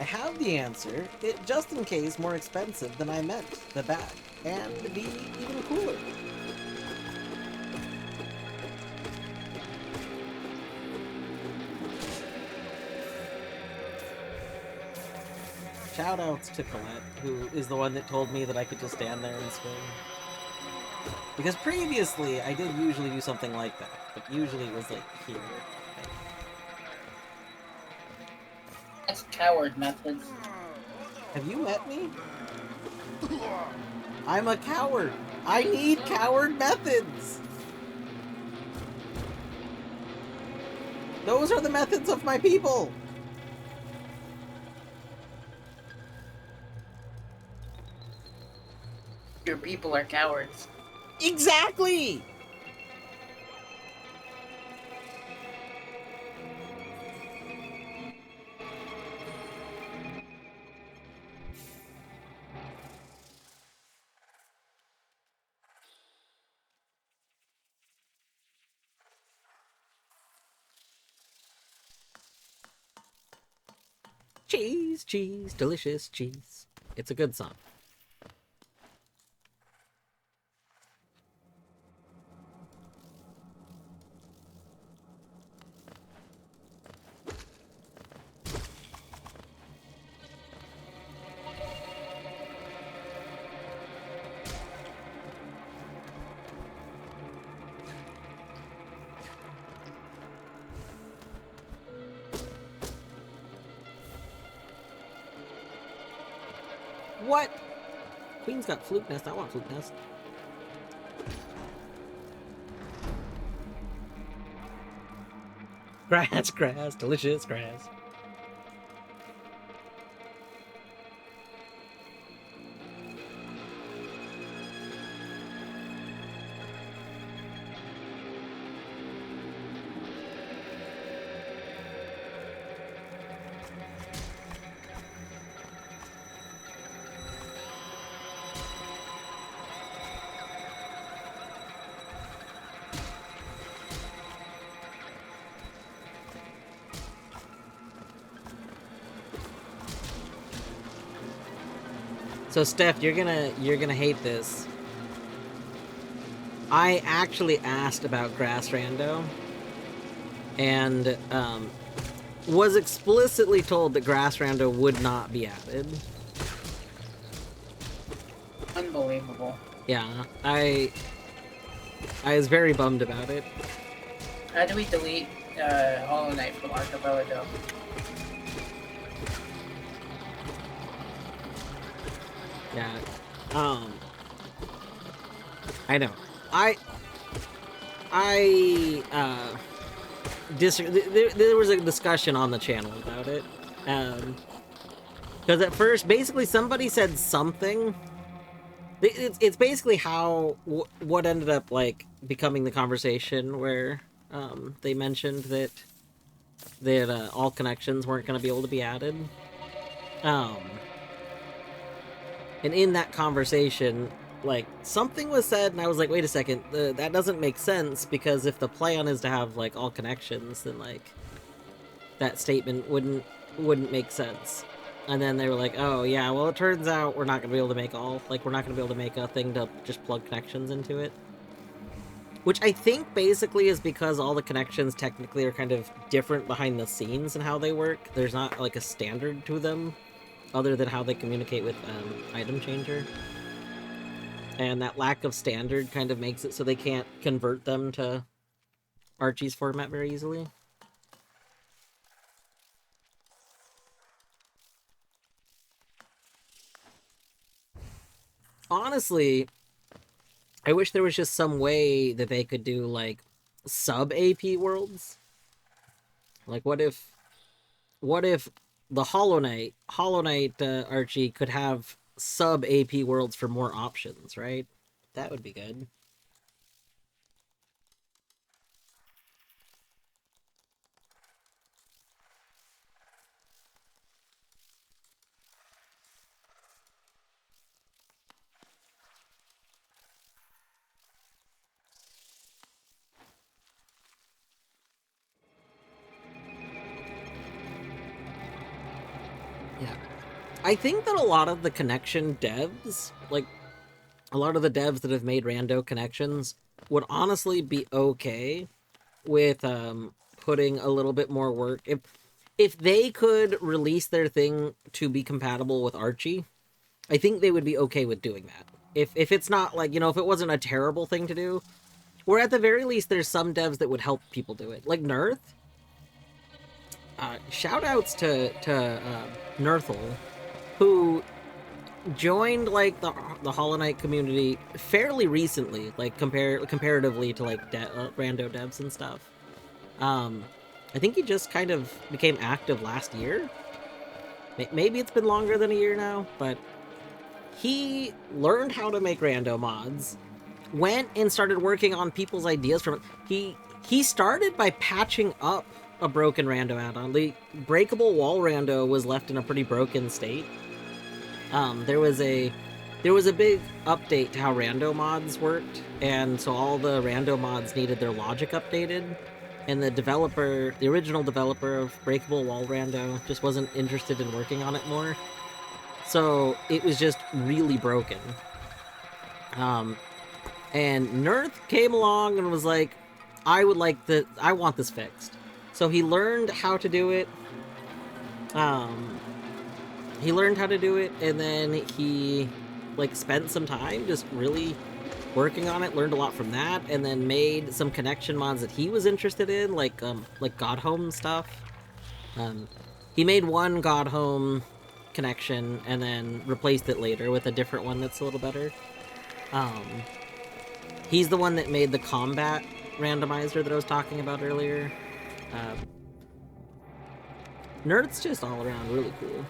have the answer. It just in case more expensive than I meant. The bag. And be even cooler. Shoutouts to Colette, who is the one that told me that I could just stand there and swing. Because previously, I did usually do something like that, but usually it was like here. That's coward methods. Have you met me? I'm a coward. I need coward methods. Those are the methods of my people. Your people are cowards. Exactly. Cheese, cheese, delicious cheese. It's a good song. What? Queen's got Fluke Nest. I want Fluke Nest. Grass, grass, delicious grass. So Steph, you're gonna hate this. I actually asked about Grass Rando, and was explicitly told that Grass Rando would not be added. Unbelievable. Yeah, I was very bummed about it. How do we delete Hollow Knight from Archipelago? Yeah, I know. There was a discussion on the channel about it. Because at first, basically, somebody said something. It's basically how what ended up like becoming the conversation where they mentioned that all connections weren't going to be able to be added. And in that conversation, like, something was said, and I was like, wait a second, that doesn't make sense, because if the plan is to have, like, all connections, then, like, that statement wouldn't make sense. And then they were like, oh, yeah, well, it turns out we're not going to be able to make we're not going to be able to make a thing to just plug connections into it. Which I think basically is because all the connections technically are kind of different behind the scenes and how they work. There's not, like, a standard to them, other than how they communicate with Item Changer. And that lack of standard kind of makes it so they can't convert them to Archie's format very easily. Honestly, I wish there was just some way that they could do, like, sub-AP worlds. Like, what if the Hollow Knight Archie could have sub-AP worlds for more options, right? That would be good. Yeah. I think that a lot of the connection devs, like a lot of the devs that have made rando connections, would honestly be okay with putting a little bit more work. If they could release their thing to be compatible with Archie, I think they would be okay with doing that. If it's not like, if it wasn't a terrible thing to do, or at the very least there's some devs that would help people do it. Like Nerth. Shout outs to Nerthel, who joined like the Hollow Knight community fairly recently, like comparatively to like rando devs and stuff. I think he just kind of became active last year. Maybe it's been longer than a year now, but he learned how to make rando mods, went and started working on people's ideas from it. He started by patching up a broken rando add-on. The breakable wall rando was left in a pretty broken state. There was a big update to how rando mods worked, and so all the rando mods needed their logic updated, and the original developer of breakable wall rando just wasn't interested in working on it more. So it was just really broken. And Nerth came along and was like, I want this fixed. So he learned how to do it. And then he spent some time just really working on it, learned a lot from that, and then made some connection mods that he was interested in, like God Home stuff. He made one God Home connection and then replaced it later with a different one that's a little better. He's the one that made the combat randomizer that I was talking about earlier. Nerd's just all around really cool.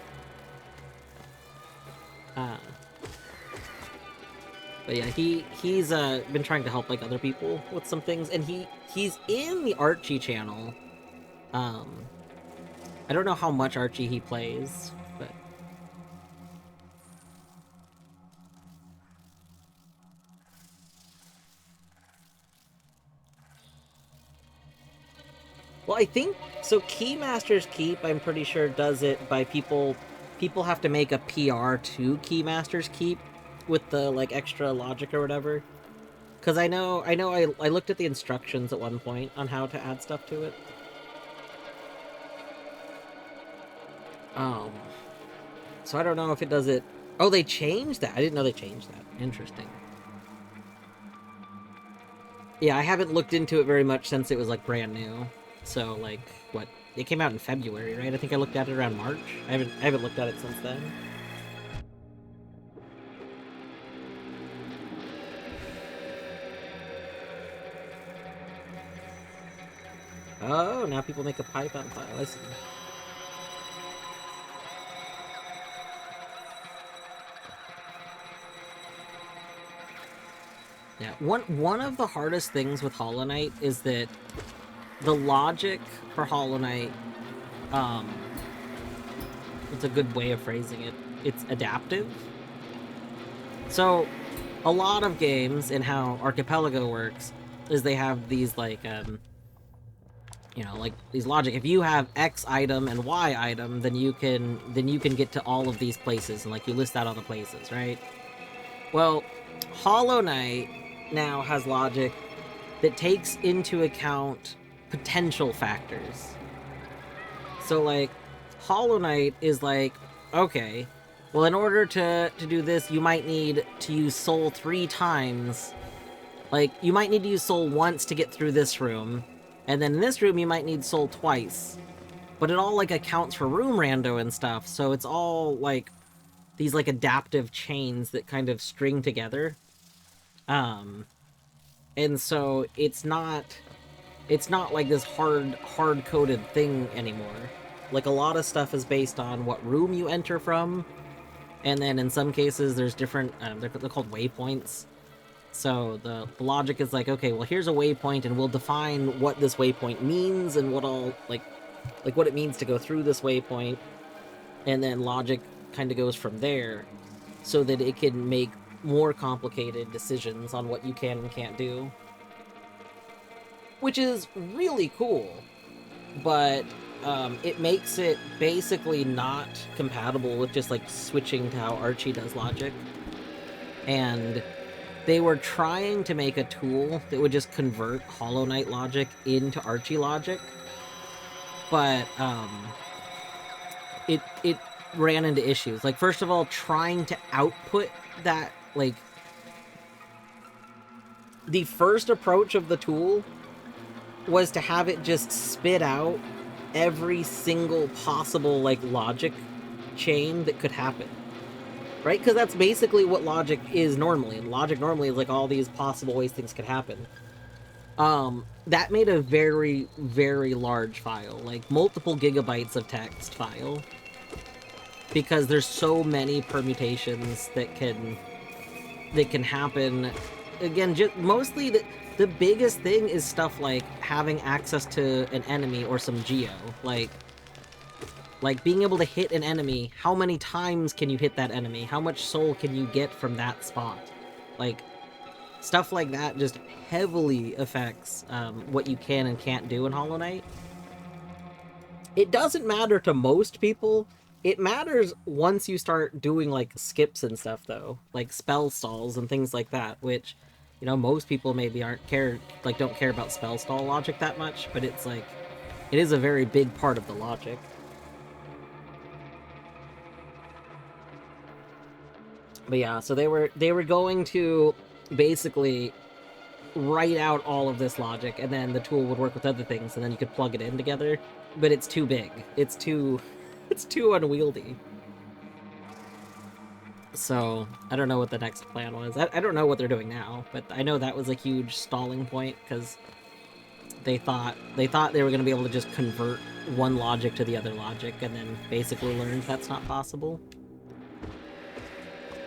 But yeah, he's been trying to help other people with some things, and he's in the Archie channel. I don't know how much Archie he plays, but well, I think so. Keymaster's Keep, I'm pretty sure, does it by people have to make a PR to Keymaster's Keep with the extra logic or whatever. Because I know I looked at the instructions at one point on how to add stuff to it. So I don't know if it does it. Oh, they changed that. I didn't know they changed that. Interesting. Yeah, I haven't looked into it very much since it was brand new. So what? It came out in February, right? I think I looked at it around March. I haven't looked at it since then. Oh, now people make a pipe on fire. I see. Yeah, one of the hardest things with Hollow Knight is that the logic for Hollow Knight, it's a good way of phrasing it. It's adaptive. So, a lot of games and how Archipelago works is they have these these logic. If you have X item and Y item, then you can get to all of these places, and you list out all the places, right? Well, Hollow Knight now has logic that takes into account potential factors. So Hollow Knight is okay, well, in order to do this, you might need to use soul 3 times. You might need to use soul once to get through this room, and then in this room you might need soul twice. But it all accounts for room rando and stuff, so it's all these adaptive chains that kind of string together. And so it's not this hard-coded thing anymore. A lot of stuff is based on what room you enter from, and then in some cases there's different, they're called waypoints. So the logic is okay, well, here's a waypoint, and we'll define what this waypoint means and what all, what it means to go through this waypoint, and then logic kind of goes from there, so that it can make more complicated decisions on what you can and can't do. Which is really cool, but it makes it basically not compatible with just like switching to how Archie does logic. And they were trying to make a tool that would just convert Hollow Knight logic into Archie logic, but it ran into issues. Like, first of all, trying to output that, like, the first approach of the tool was to have it just spit out every single possible, like, logic chain that could happen. Right? Because that's basically what logic is normally. And logic normally is, like, all these possible ways things could happen. That made a very, very large file. Like, multiple gigabytes of text file. Because there's so many permutations that can happen. Again, just mostly the biggest thing is stuff like having access to an enemy or some geo. Like being able to hit an enemy, how many times can you hit that enemy? How much soul can you get from that spot? Like, stuff like that just heavily affects what you can and can't do in Hollow Knight. It doesn't matter to most people. It matters once you start doing, like, skips and stuff, though. Like, spell stalls and things like that, which, you know, most people maybe don't care about spell stall logic that much, but it's, like, it is a very big part of the logic. But yeah, so they were going to basically write out all of this logic, and then the tool would work with other things, and then you could plug it in together. But it's too big. It's too unwieldy. So I don't know what the next plan was. I don't know what they're doing now, but I know that was a huge stalling point because they thought they were going to be able to just convert one logic to the other logic, and then basically learned that's not possible.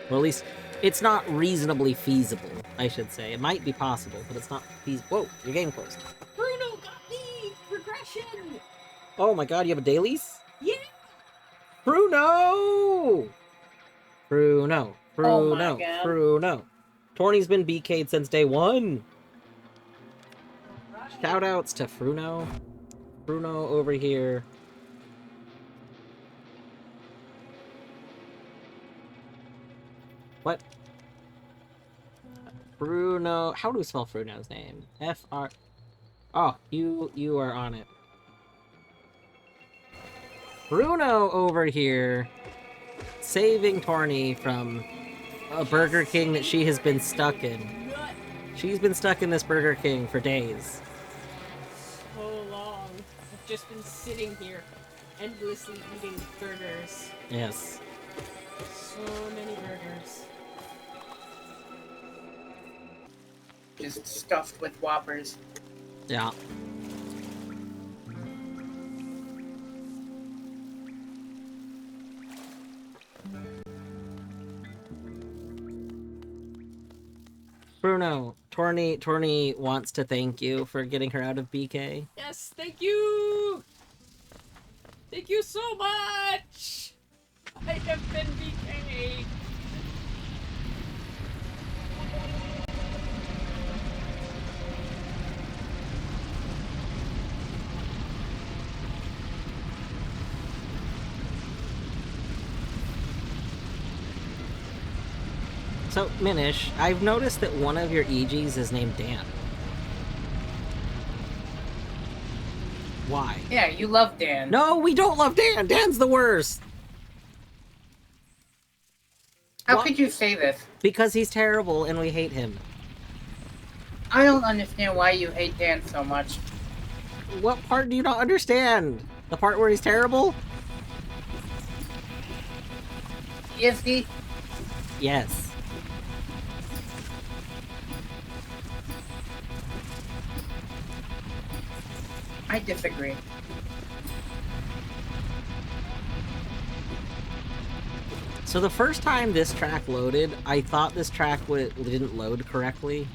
Or at least, it's not reasonably feasible, I should say. It might be possible, but it's not feasible. Whoa, your game closed. Bruno got me! Progression! Oh my god, you have a dailies? Yeah! Bruno! Bruno. Oh my God. Bruno. Torny's been BK'd since day one. Shoutouts to Fruno. Bruno over here. What? Bruno. How do we spell Fruno's name? F-R... Oh, you are on it. Bruno over here, saving Torny from a Burger King that she has been stuck in. She's been stuck in this Burger King for days. So long. I've just been sitting here, endlessly eating burgers. Yes. So many burgers. Just stuffed with Whoppers. Yeah. Bruno, Torny wants to thank you for getting her out of BK. Yes, thank you! Thank you so much! I have been BK'd. So, Minish, I've noticed that one of your EGs is named Dan. Why? Yeah, you love Dan. No, we don't love Dan! Dan's the worst! How What? could you say this? Because he's terrible and we hate him. I don't understand why you hate Dan so much. What part do you not understand? The part where he's terrible? Is he? Yes. I disagree. So the first time this track loaded, I thought this track didn't load correctly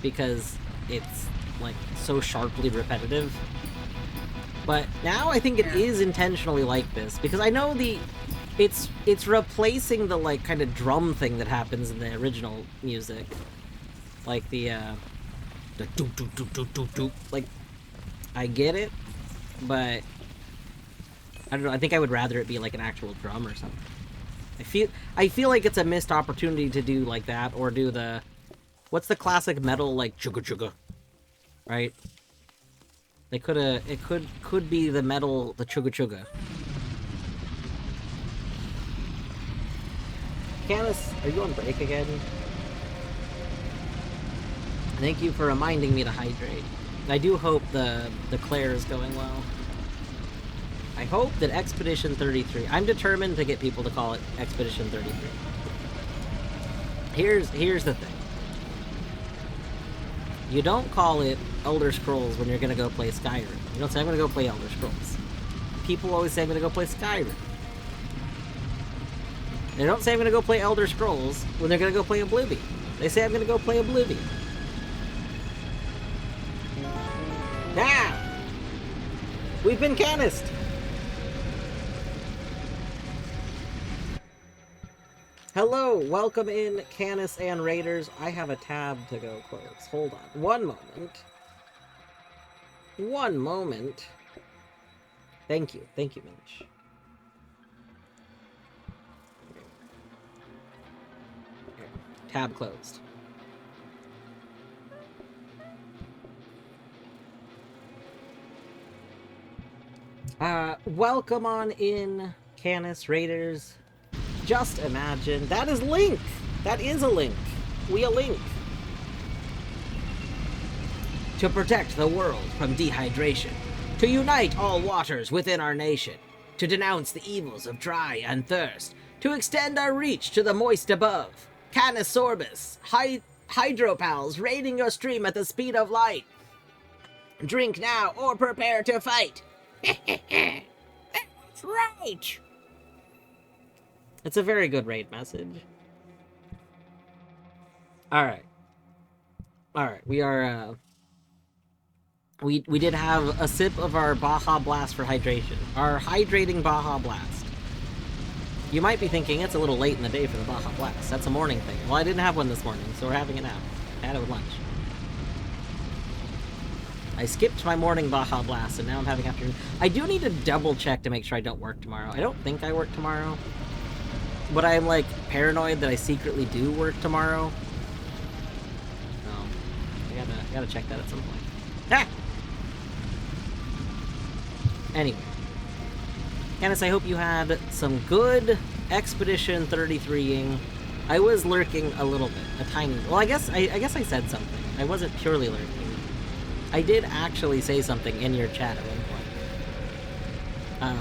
because it's, like, so sharply repetitive. But now I think it is intentionally like this, because I know it's replacing the, like, kind of drum thing that happens in the original music. Like the doop doop doop doop doop doop. Like, I get it, but I don't know. I think I would rather it be like an actual drum or something. I feel like it's a missed opportunity to do like that, or do the, what's the classic metal like chugga chugga, right? They could be the metal, the chugga chugga. Canis, are you on break again? Thank you for reminding me to hydrate. I do hope the Claire is going well. I hope that Expedition 33... I'm determined to get people to call it Expedition 33. Here's the thing. You don't call it Elder Scrolls when you're gonna go play Skyrim. You don't say, I'm gonna go play Elder Scrolls. People always say, I'm gonna go play Skyrim. They don't say, I'm gonna go play Elder Scrolls when they're gonna go play Oblivion. They say, I'm gonna go play Oblivion. Now! We've been canissed! Hello, welcome in, Canis and Raiders. I have a tab to go close. Hold on. One moment. One moment. Thank you. Thank you, Minch. Okay. Tab closed. Welcome on in, Canis, Raiders. Just imagine. That is Link! That is a Link. We a Link. To protect the world from dehydration. To unite all waters within our nation. To denounce the evils of dry and thirst. To extend our reach to the moist above. Canis Sorbus. Hydropals raiding your stream at the speed of light. Drink now or prepare to fight. That's right! It's a very good raid message. Alright. Alright, we are, We did have a sip of our Baja Blast for hydration. Our hydrating Baja Blast. You might be thinking it's a little late in the day for the Baja Blast. That's a morning thing. Well, I didn't have one this morning, so we're having it now. I had it with lunch. I skipped my morning Baja Blast, and now I'm having afternoon. I do need to double check to make sure I don't work tomorrow. I don't think I work tomorrow. But I'm, like, paranoid that I secretly do work tomorrow. No. I gotta check that at some point. Ah! Anyway. Canis, I hope you had some good Expedition 33ing. I was lurking a little bit. A tiny... Well, I guess I said something. I wasn't purely lurking. I did actually say something in your chat at one point.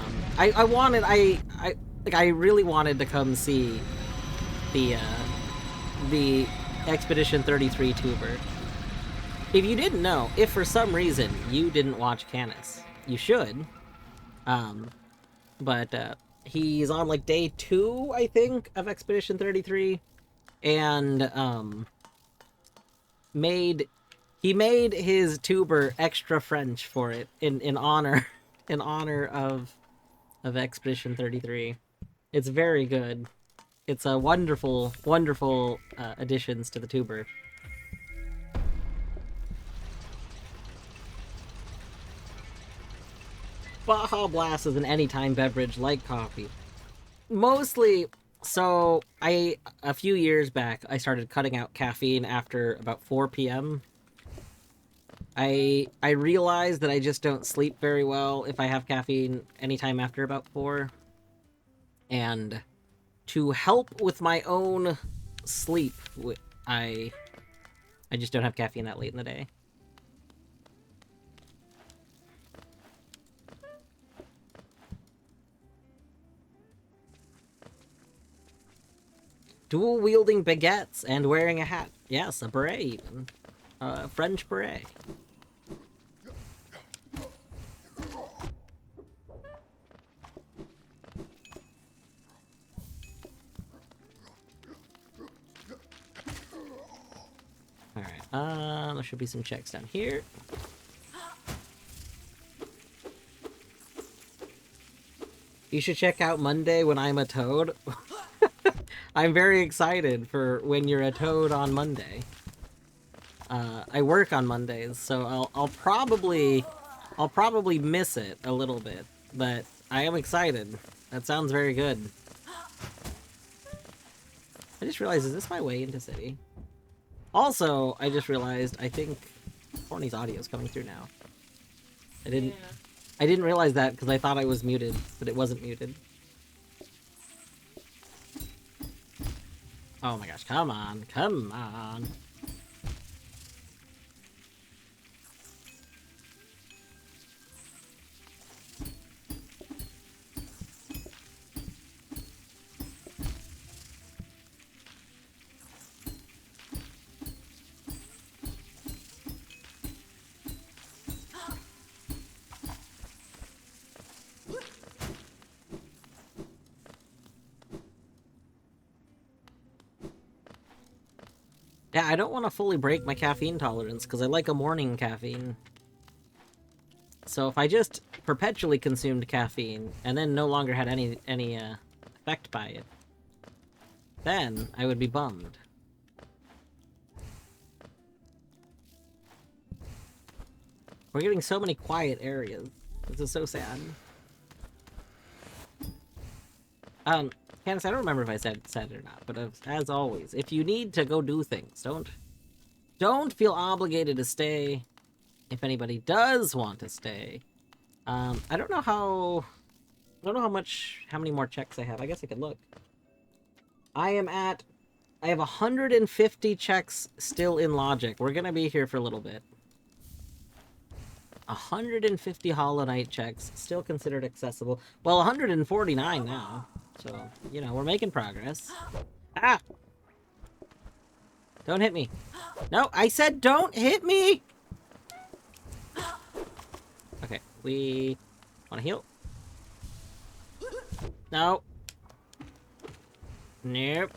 I really wanted to come see the Expedition 33 tuber. If you didn't know, if for some reason you didn't watch Canis, you should. But he's on like day 2, I think, of Expedition 33, and he made his tuber extra French for it in honor of Expedition 33. It's very good. It's a wonderful additions to the tuber. Baja Blast is an anytime beverage like coffee. Mostly, so a few years back, I started cutting out caffeine after about 4 p.m. I realized that I just don't sleep very well if I have caffeine anytime after about 4. And to help with my own sleep, I just don't have caffeine that late in the day. Dual-wielding baguettes and wearing a hat. Yes, a beret even. French beret. Alright, there should be some checks down here. You should check out Monday when I'm a toad. I'm very excited for when you're a toad on Monday. I work on Mondays, so I'll probably miss it a little bit, but I am excited. That sounds very good. I just realized, is this my way into city? Also, I just realized, I think Horny's audio is coming through now. I didn't realize that because I thought I was muted, but it wasn't muted. Oh my gosh, come on, come on. Yeah, I don't want to fully break my caffeine tolerance because I like a morning caffeine. So if I just perpetually consumed caffeine and then no longer had any effect by it, then I would be bummed. We're getting so many quiet areas. This is so sad. Candace, I don't remember if I said it or not, but as always, if you need to go do things, don't feel obligated to stay. If anybody does want to stay, I don't know how many more checks I have. I guess I could look. I have 150 checks still in logic. We're gonna be here for a little bit. 150 Hollow Knight checks, still considered accessible. Well, 149 now. So, you know, we're making progress. Ah! Don't hit me. No, I said don't hit me! Okay, we want to heal? No. Nope.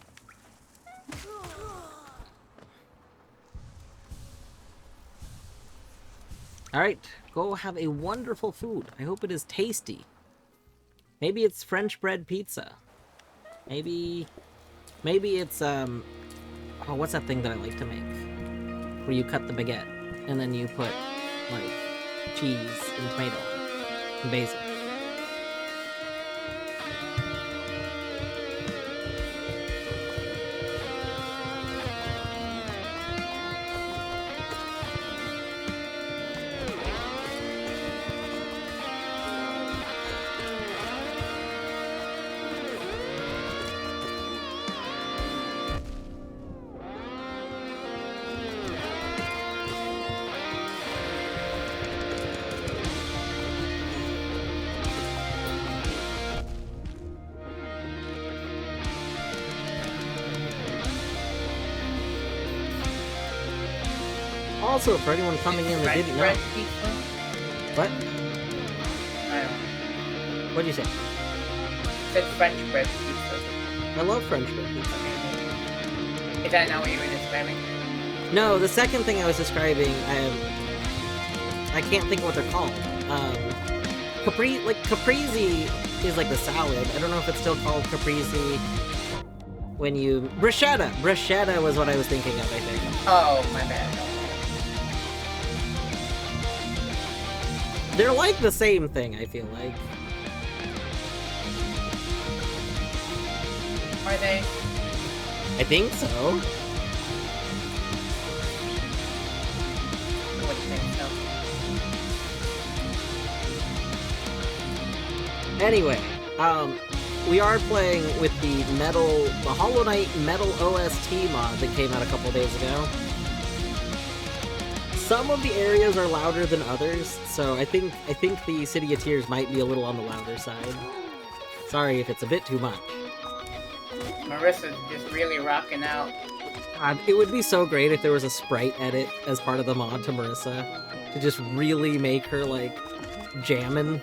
Alright, go have a wonderful food. I hope it is tasty. Maybe it's French bread pizza. Maybe it's, oh, what's that thing that I like to make? Where you cut the baguette, and then you put, like, cheese and tomato and basil. Also, for anyone coming in that didn't know. What? I don't know. What'd you say? It said French bread pizza. I love French bread pizza. Is that not what you were describing? No, the second thing I was describing, I can't think of what they're called. Caprese is like the salad. I don't know if it's still called caprese when you... Bruschetta! Bruschetta was what I was thinking of, I think. Oh, my bad. They're like the same thing, I feel like. Are they? I think so. What do you think so? Anyway, we are playing with the Hollow Knight Metal OST mod that came out a couple days ago. Some of the areas are louder than others, so I think the City of Tears might be a little on the louder side. Sorry if it's a bit too much. Marissa's just really rocking out. It would be so great if there was a sprite edit as part of the mod to Marissa, to just really make her, like, jammin'.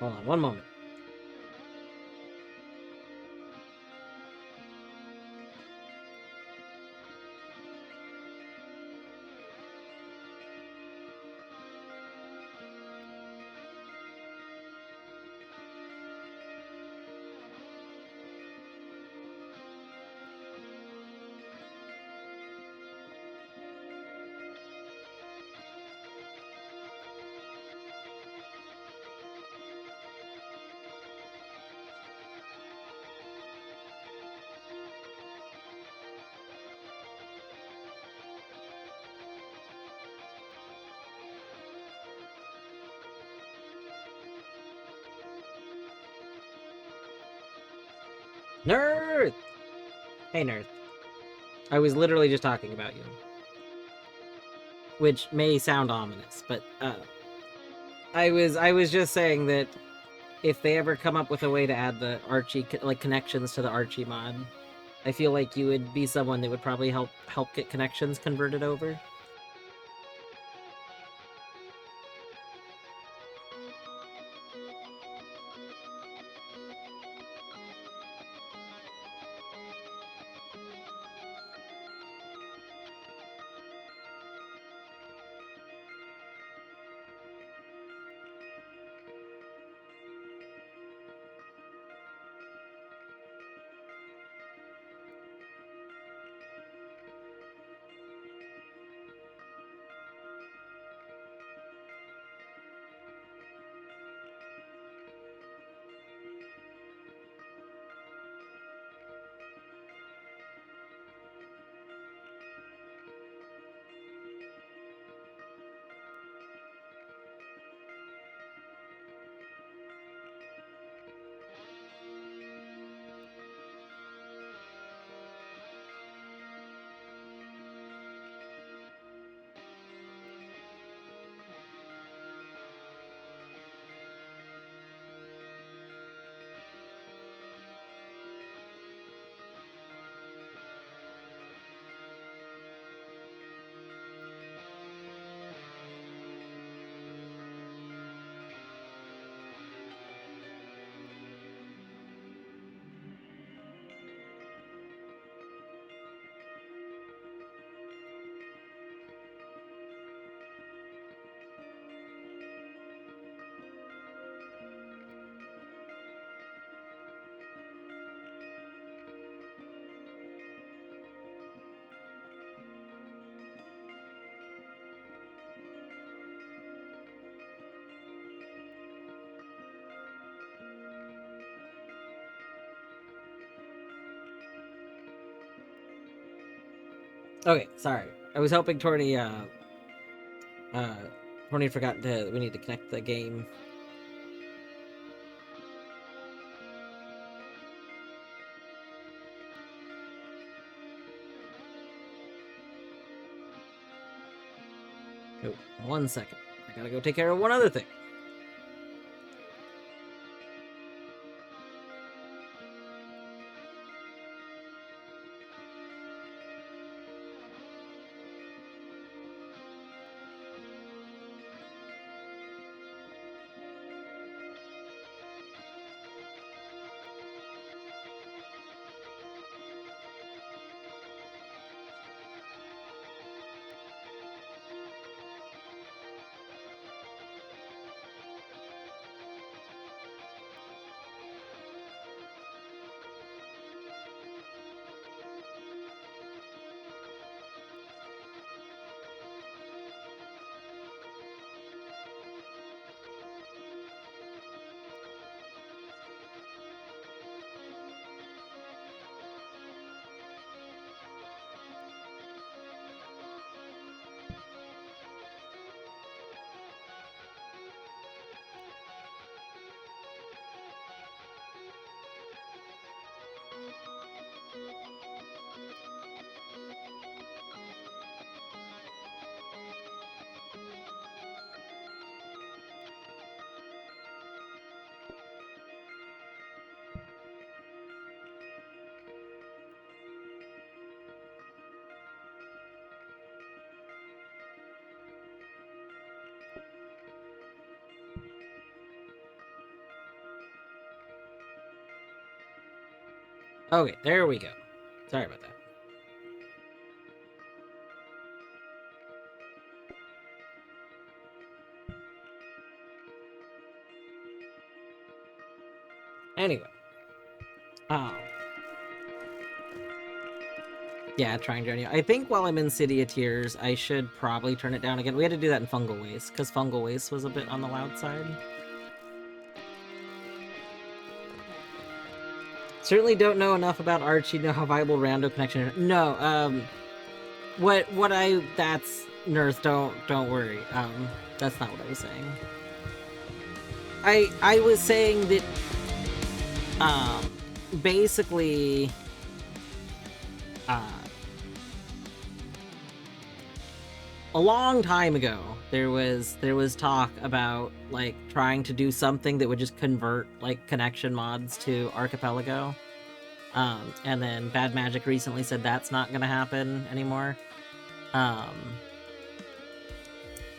Hold on, one moment. Nerd! Hey, nerd. I was literally just talking about you. Which may sound ominous, but, I was just saying that if they ever come up with a way to add the Archie, like, connections to the Archie mod, I feel like you would be someone that would probably help get connections converted over. Okay, sorry. I was hoping Torny forgot we need to connect the game. Oh, 1 second. I gotta go take care of one other thing. Okay, there we go. Sorry about that. Anyway. Oh. Yeah, trying to. I think while I'm in City of Tears, I should probably turn it down again. We had to do that in Fungal Waste, because Fungal Waste was a bit on the loud side. Certainly don't know enough about Archie, know how viable rando connection is. No, that's Nurse, don't worry. That's not what I was saying. I was saying that, basically, a long time ago, there was talk about, like, trying to do something that would just convert, like, connection mods to Archipelago. And then Bad Magic recently said that's not gonna happen anymore.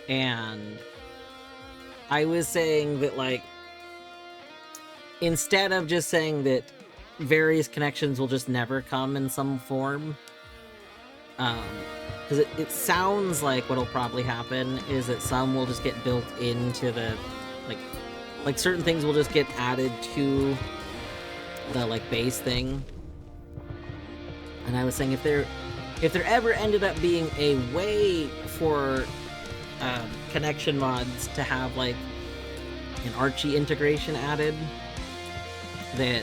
And I was saying that, like, instead of just saying that various connections will just never come in some form, because it sounds like what'll probably happen is that some will just get built into the, like certain things will just get added to the, like, base thing. And I was saying if there ever ended up being a way for connection mods to have, like, an Archie integration added, that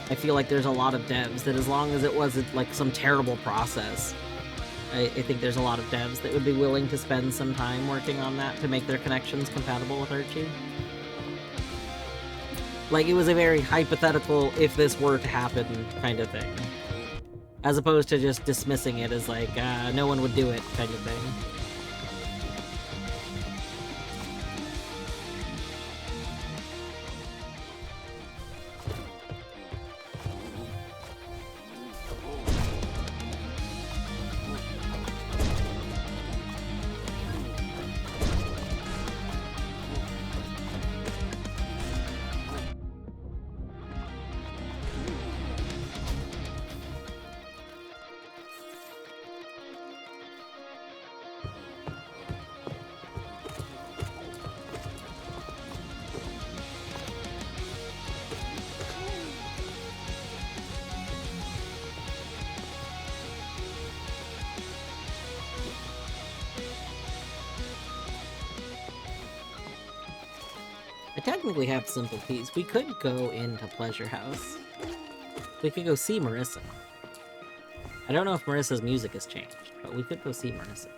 I feel like there's a lot of devs that, as long as it wasn't, like, some terrible process, I think there's a lot of devs that would be willing to spend some time working on that to make their connections compatible with Archie. Like, it was a very hypothetical, if this were to happen kind of thing. As opposed to just dismissing it as, like, no one would do it kind of thing. I technically have Simple Peas. We could go into Pleasure House. We could go see Marissa. I don't know if Marissa's music has changed, but we could go see Marissa.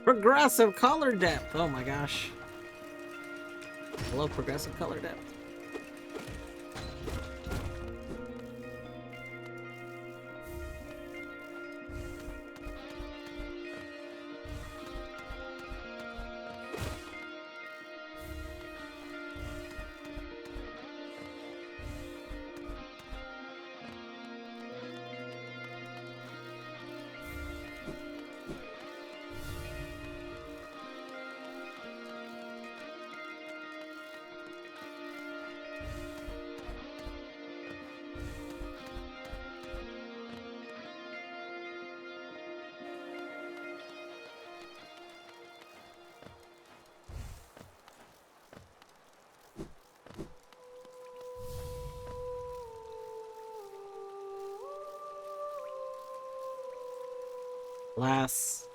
Progressive color depth! Oh my gosh. I love progressive color depth. Alas,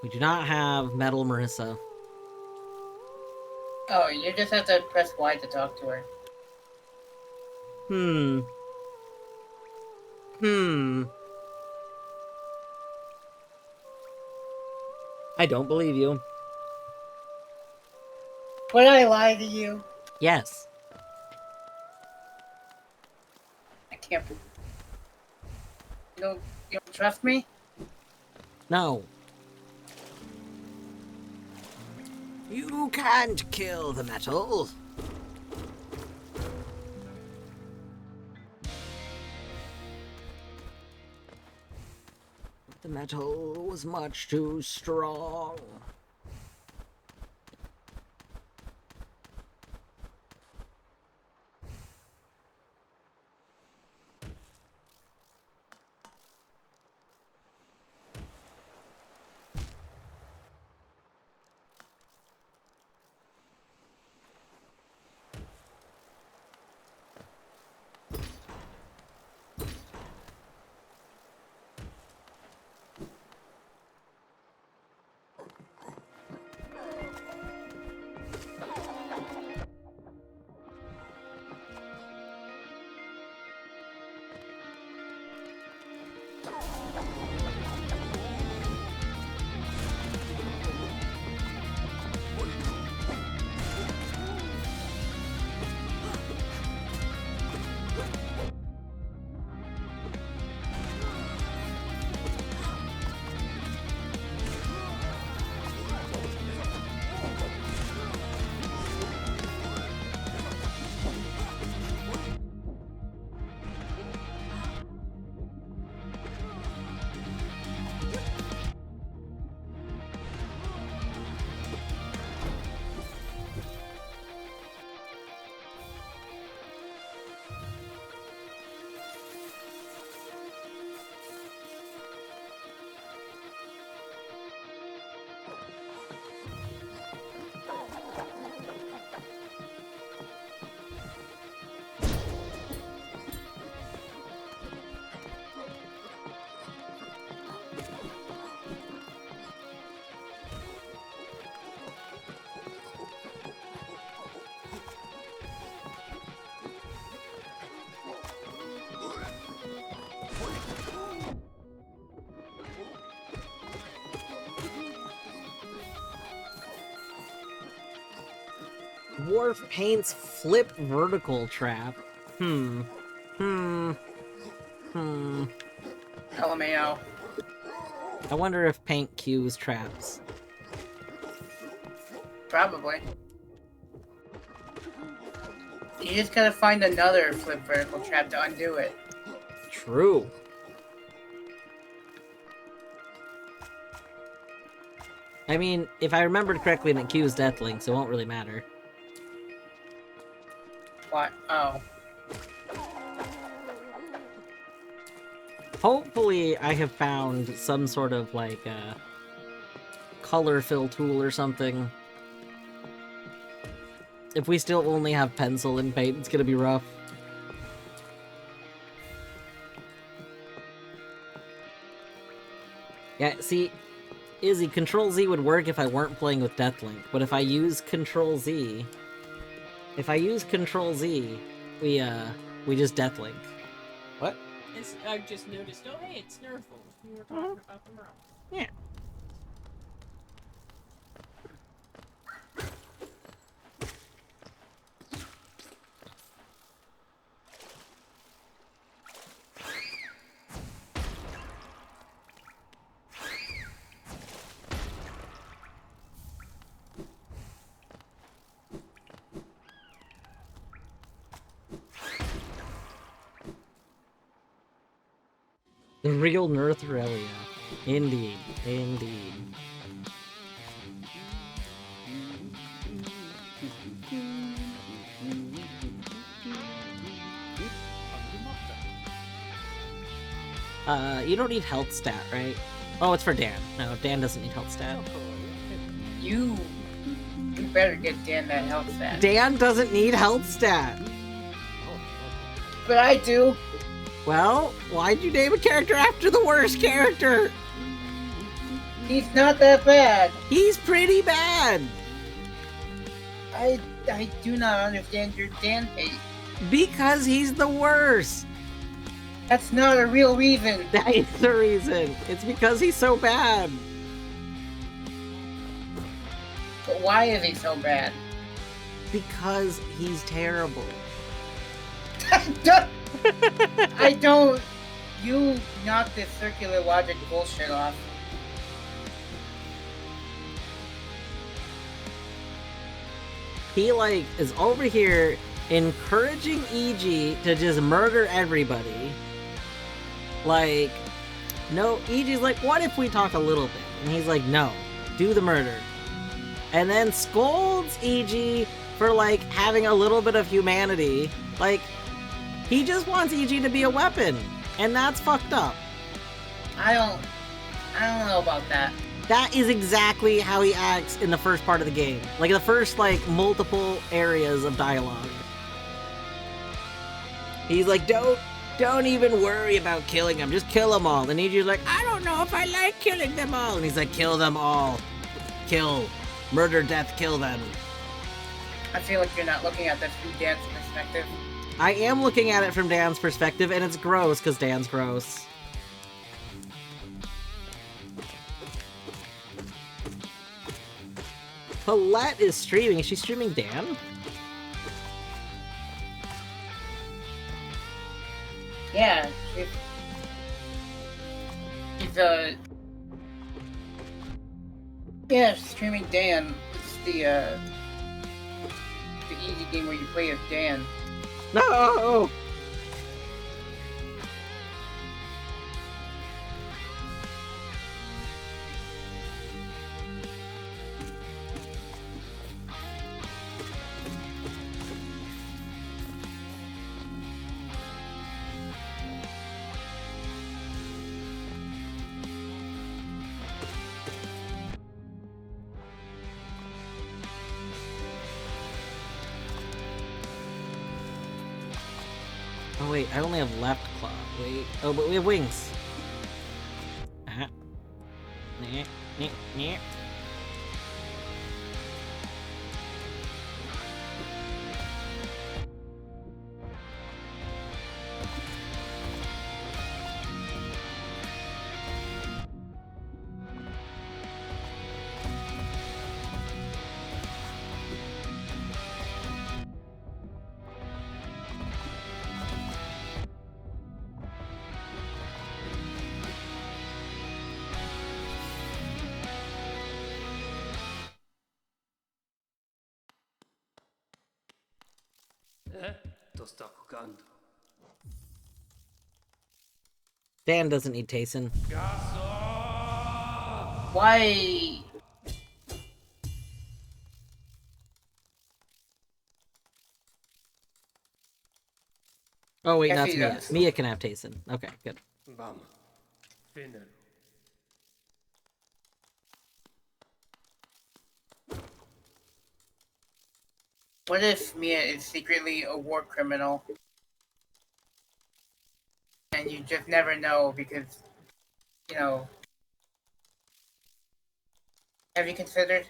we do not have Metal Marissa. Oh, you just have to press Y to talk to her. I don't believe you. Would I lie to you? Yes. I can't. You don't trust me? No. You can't kill the metal. The metal was much too strong. Dwarf paints flip vertical trap. LMAO. I wonder if paint cues traps. Probably. You just gotta find another flip vertical trap to undo it. True. I mean, if I remembered correctly, it cues Deathlink, so it won't really matter. What? Oh. Hopefully, I have found some sort of, like, color fill tool or something. If we still only have pencil and paint, it's gonna be rough. Yeah, see, Izzy, Control-Z would work if I weren't playing with Deathlink, but if I use Control-Z... we just Deathlink. What? I've just noticed, oh hey, it's Snurfle. We were talking about them wrong. Yeah. The real Nerthrelia. Indeed. Indeed. You don't need health stat, right? Oh, it's for Dan. No, Dan doesn't need health stat. You better get Dan that health stat. Dan doesn't need health stat! But I do. Well, why'd you name a character after the worst character? He's not that bad. He's pretty bad. I do not understand your Dan hate. Because he's the worst. That's not a real reason. That is the reason. It's because he's so bad. But why is he so bad? Because he's terrible. I don't. You knock this circular logic bullshit off. He, like, is over here encouraging EG to just murder everybody. Like, no, EG's like, what if we talk a little bit? And he's like, no, do the murder. And then scolds EG for, like, having a little bit of humanity. Like, he just wants EG to be a weapon. And that's fucked up. I don't know about that. That is exactly how he acts in the first part of the game. Like, the first, like, multiple areas of dialogue. He's like, don't even worry about killing them. Just kill them all. And EG's like, I don't know if I like killing them all. And he's like, kill them all. Kill. Murder, death, kill them. I feel like you're not looking at this from Dan's perspective. I am looking at it from Dan's perspective, and it's gross, because Dan's gross. Colette is streaming. Is she streaming Dan? Yeah, she's yeah, streaming Dan. It's the easy game where you play as Dan. No! Oh wait, I only have left claw. Wait. Oh, but we have wings. Uh-huh. Nyeh, nyeh, nyeh. Dan doesn't need Tayson. Why? Oh wait, Yes, that's he Mia. does. Mia can have Tayson. Okay, good. What if Mia is secretly a war criminal? And you just never know because, you know... Have you considered?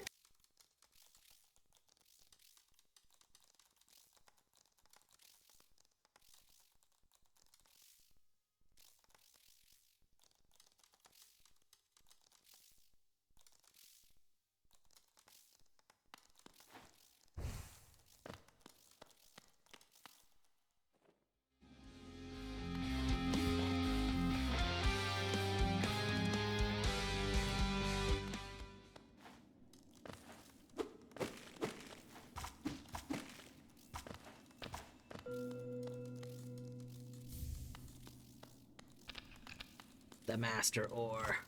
The Master Ore.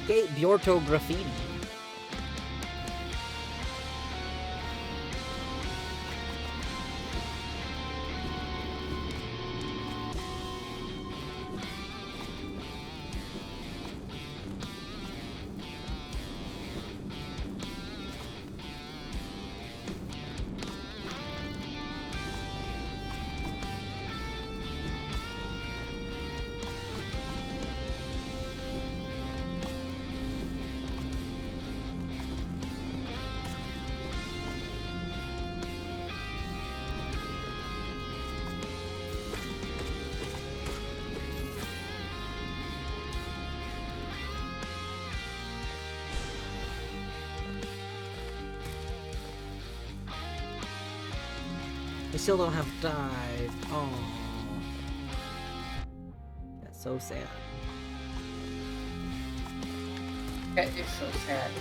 Gate Bjorto Graffiti. We still don't have dive. Oh, that's so sad. That is so sad.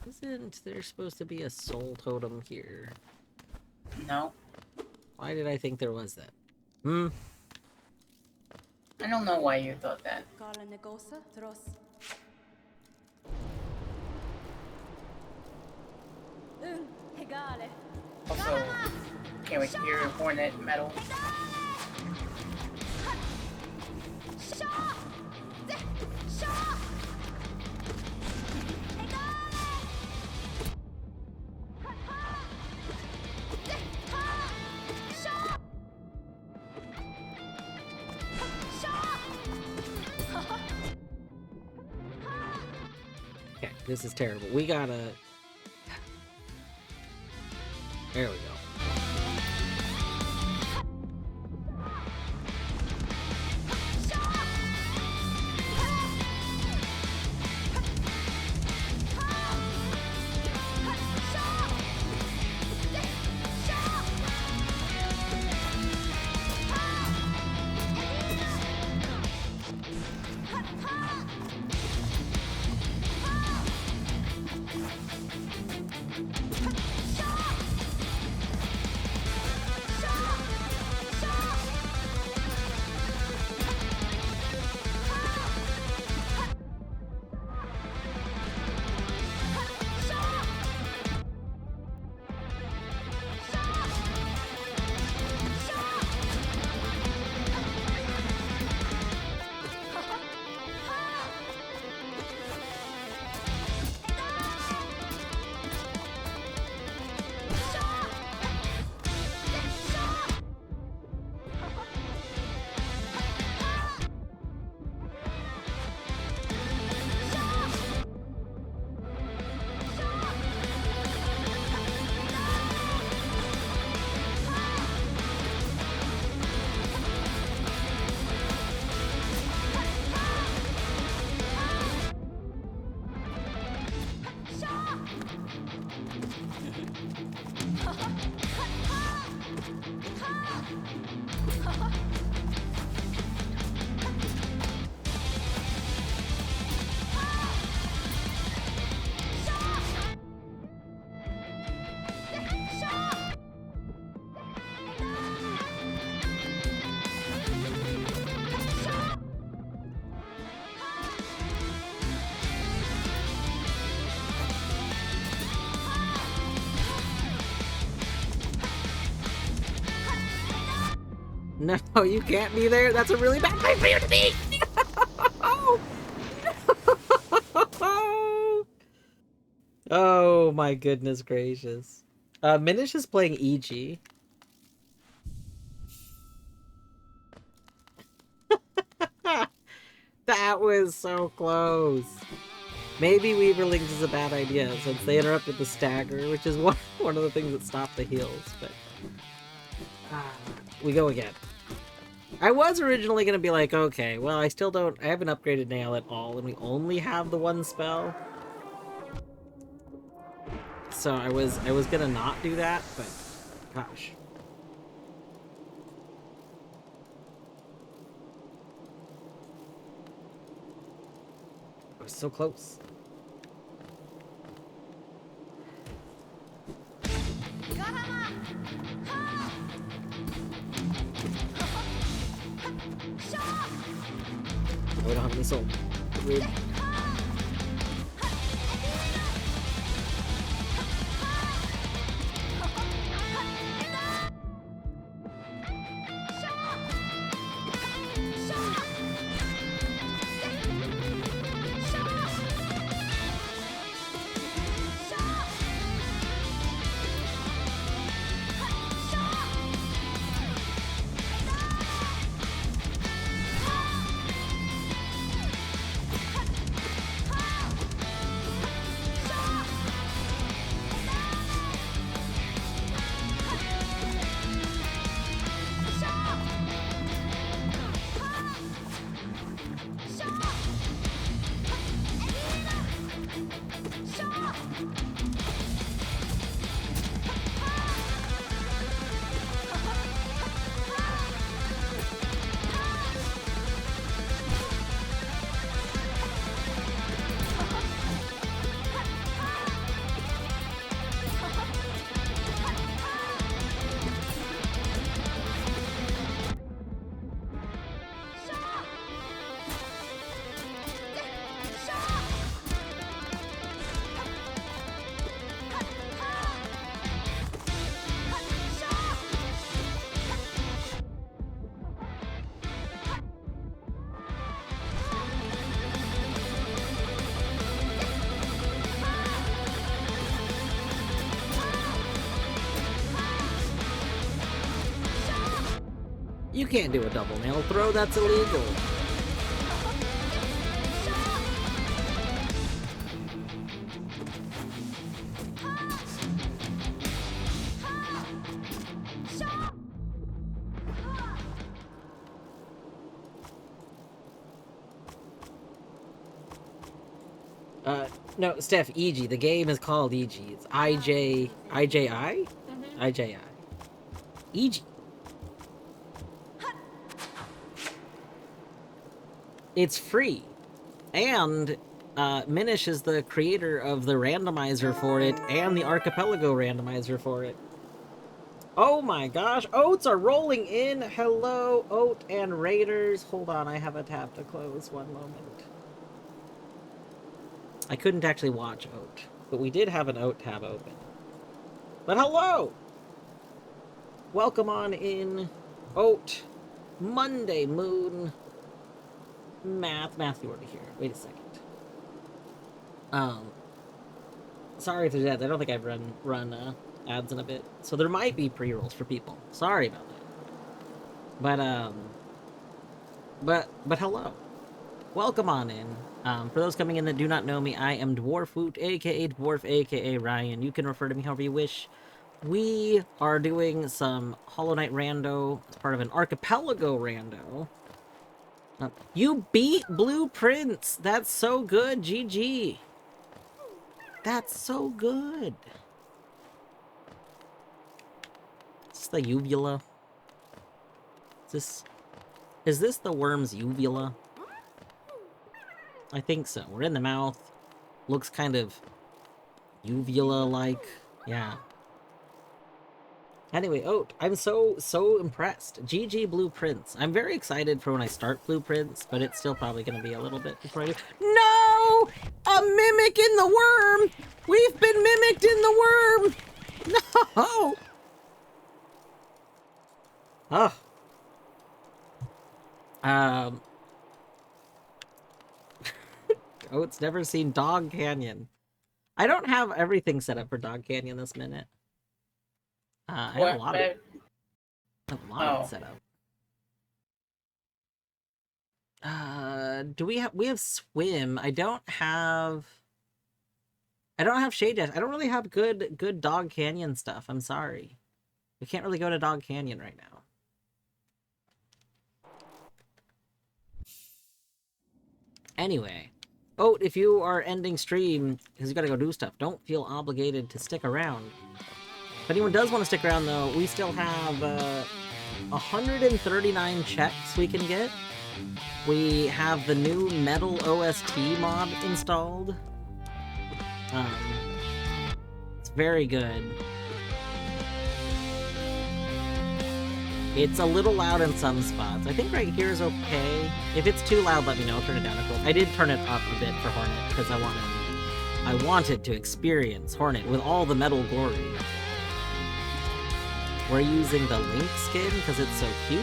Isn't there supposed to be a soul totem here? No. Why did I think there was that? Hmm? I don't know why you thought that. Also, can't wait to hear Hornet Metal. Okay, this is terrible. We gotta... There we go. No, you can't be there. That's a really bad place for you to be. No! No! Oh my goodness gracious. Minish is playing EG. That was so close. Maybe Weaverlings is a bad idea since they interrupted the stagger, which is one of the things that stopped the heals, but we go again. I was originally gonna be like, okay, well, I haven't upgraded Nail at all, and we only have the one spell. So I was gonna not do that, but gosh. I was so close. Oh, we don't have any soul. Rude. You can't do a double nail throw, that's illegal. No, Steph, EG. The game is called EG. It's IJI? IJI. EG. It's free. And Minish is the creator of the randomizer for it and the Archipelago randomizer for it. Oh my gosh, oats are rolling in. Hello, Oat and Raiders. Hold on, I have a tab to close. One moment. I couldn't actually watch Oat, but we did have an Oat tab open. But hello! Welcome on in, Oat, Monday Moon, Matthew over here. Wait a second. Sorry if there's ads. I don't think I've run ads in a bit, so there might be pre-rolls for people. Sorry about that. But hello. Welcome on in. For those coming in that do not know me, I am Dwarfwoot, aka Dwarf, aka Ryan. You can refer to me however you wish. We are doing some Hollow Knight rando as part of an Archipelago rando. You beat Blueprints! That's so good, GG! That's so good! Is this the uvula? Is this the worm's uvula? I think so. We're in the mouth. Looks kind of uvula-like. Yeah. Anyway, oh, I'm so impressed. GG Blueprints. I'm very excited for when I start Blueprints, but it's still probably going to be a little bit before I do. No! A mimic in the worm! We've been mimicked in the worm! No! Oh. Oh, it's never seen Dog Canyon. I don't have everything set up for Dog Canyon this minute. I have a lot of it set up. We have swim. I don't have shade dash. I don't really have good Dog Canyon stuff. I'm sorry. We can't really go to Dog Canyon right now. Anyway. Oh, if you are ending stream because you gotta go do stuff, don't feel obligated to stick around. If anyone does want to stick around, though, we still have 139 checks we can get. We have the new Metal OST mod installed. It's very good. It's a little loud in some spots. I think right here is okay. If it's too loud, let me know. I'll turn it down a bit. I did turn it up a bit for Hornet because I wanted to experience Hornet with all the metal glory. We're using the Link skin because it's so cute.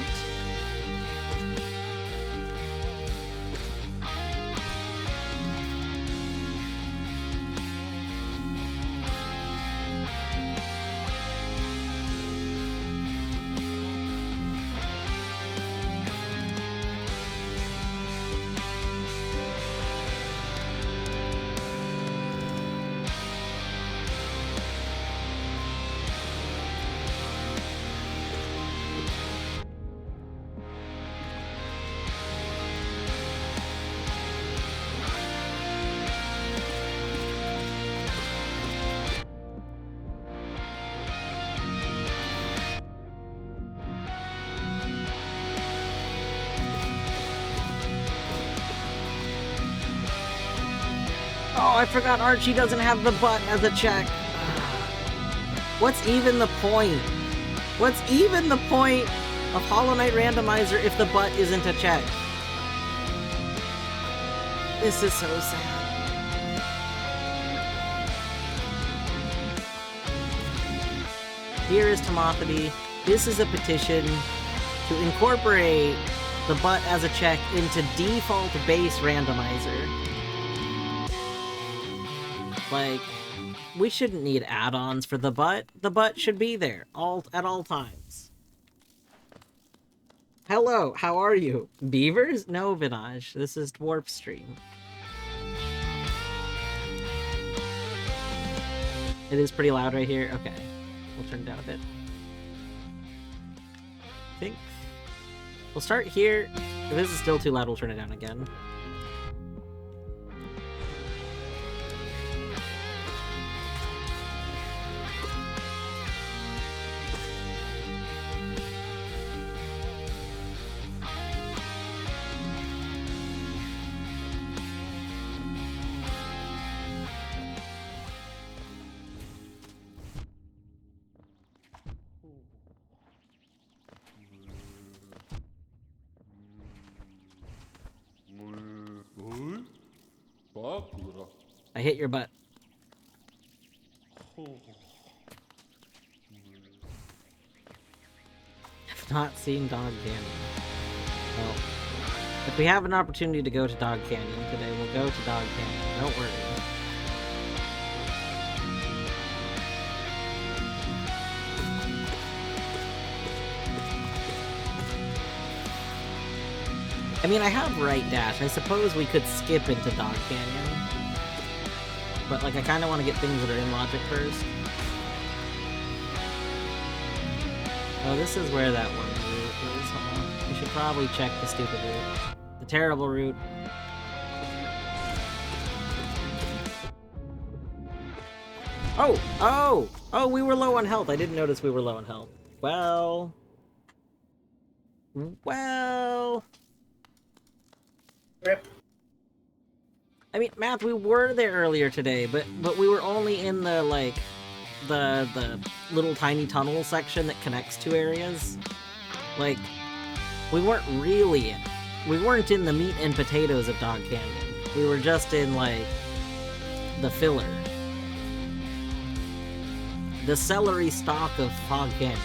I forgot Archie doesn't have the butt as a check. What's even the point? What's even the point of Hollow Knight Randomizer if the butt isn't a check? This is so sad. Dearest Timothy, this is a petition to incorporate the butt as a check into default base randomizer. Like, we shouldn't need add-ons for the butt. The butt should be there at all times. Hello, how are you? Beavers? No, Vinaj. This is Dwarf Stream. It is pretty loud right here. Okay. We'll turn it down a bit. I think we'll start here. If this is still too loud, we'll turn it down again. I hit your butt. I've not seen Dog Canyon. Well, if we have an opportunity to go to Dog Canyon today, we'll go to Dog Canyon. Don't worry. I mean, I have right dash. I suppose we could skip into Dog Canyon. But, like, I kind of want to get things that are in logic first. Oh, this is where that one route is. Hold on. We should probably check the stupid route. The terrible route. Oh, we were low on health. I didn't notice we were low on health. Well, Well... Rip. I mean, Math, we were there earlier today, but we were only in the, like, the little tiny tunnel section that connects two areas. Like, we weren't really in it. We weren't in the meat and potatoes of Dog Canyon. We were just in, like, the filler. The celery stalk of Fog Canyon.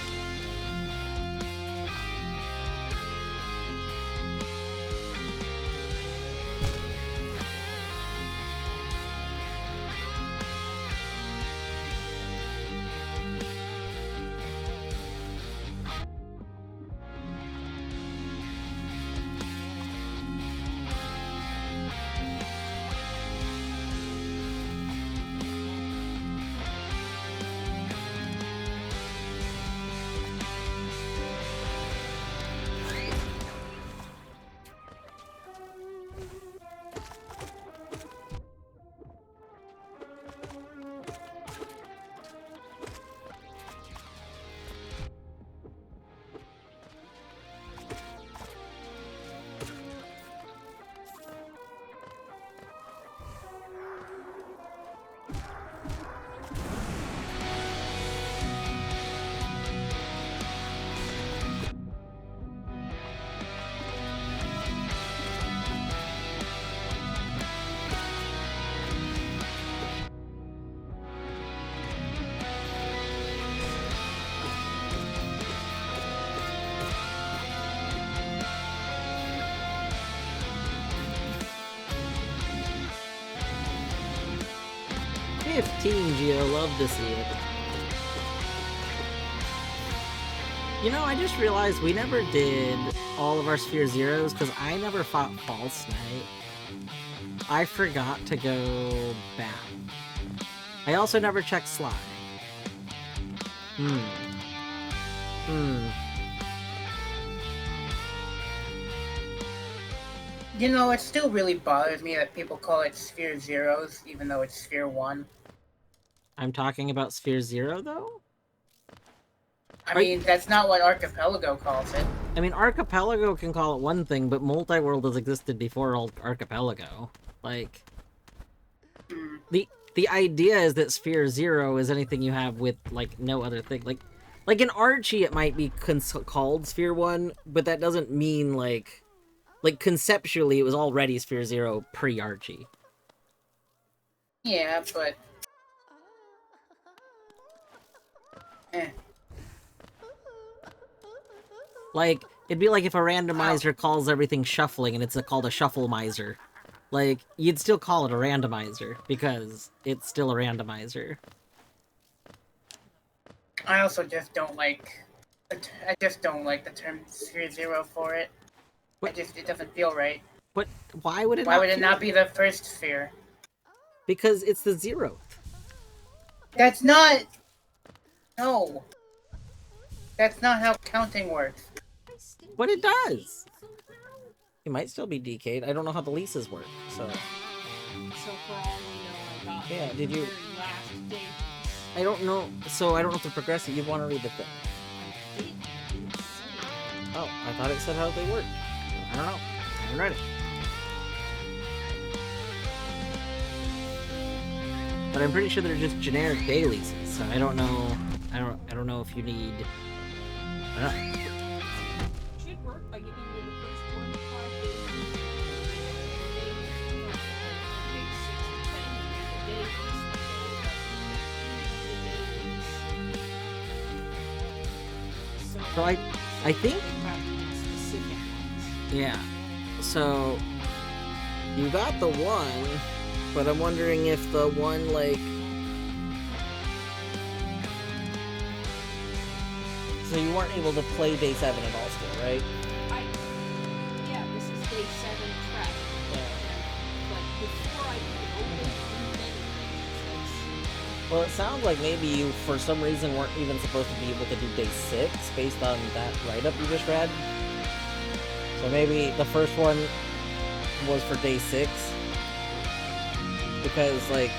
Geo, love to see it. You know, I just realized we never did all of our Sphere Zeros because I never fought False Knight. I forgot to go back. I also never checked Sly. You know, it still really bothers me that people call it Sphere Zeros, even though it's Sphere 1. I'm talking about Sphere Zero, though? I mean, that's not what Archipelago calls it. I mean, Archipelago can call it one thing, but Multiworld has existed before Archipelago. Like, the idea is that Sphere Zero is anything you have with, like, no other thing. Like in Archie, it might be called Sphere 1, but that doesn't mean, like, conceptually, it was already Sphere Zero pre-Archie. Yeah, but... Like, it'd be like if a randomizer calls everything shuffling and it's called a shuffle-mizer. Like, you'd still call it a randomizer, because it's still a randomizer. I also just don't like... I just don't like the term Sphere Zero for it. It doesn't feel right. But why would it Why would it not be the first sphere? Because it's the 0th. That's not... No. That's not how counting works. But it does! It might still be DK'd. I don't know how the leases work, so... So for all we know, I got Yeah, the did you... very last date. I don't know, so I don't know if to progress it. You want to read the thing. Oh, I thought it said how they work. I don't know. I haven't read it. But I'm pretty sure they're just generic day leases, so I don't know. I don't know if you need. I don't know. Should work by giving you the first 1 to 5 days. So I think. Yeah. So you got the 1, but I'm wondering if the 1 like. So you weren't able to play day 7 at all still, right? Yeah, this is day 7 prep. Yeah. Like, before I could open anything, Well, it sounds like maybe you, for some reason, weren't even supposed to be able to do day 6 based on that write-up you just read. So maybe the first one was for day 6. Because, like,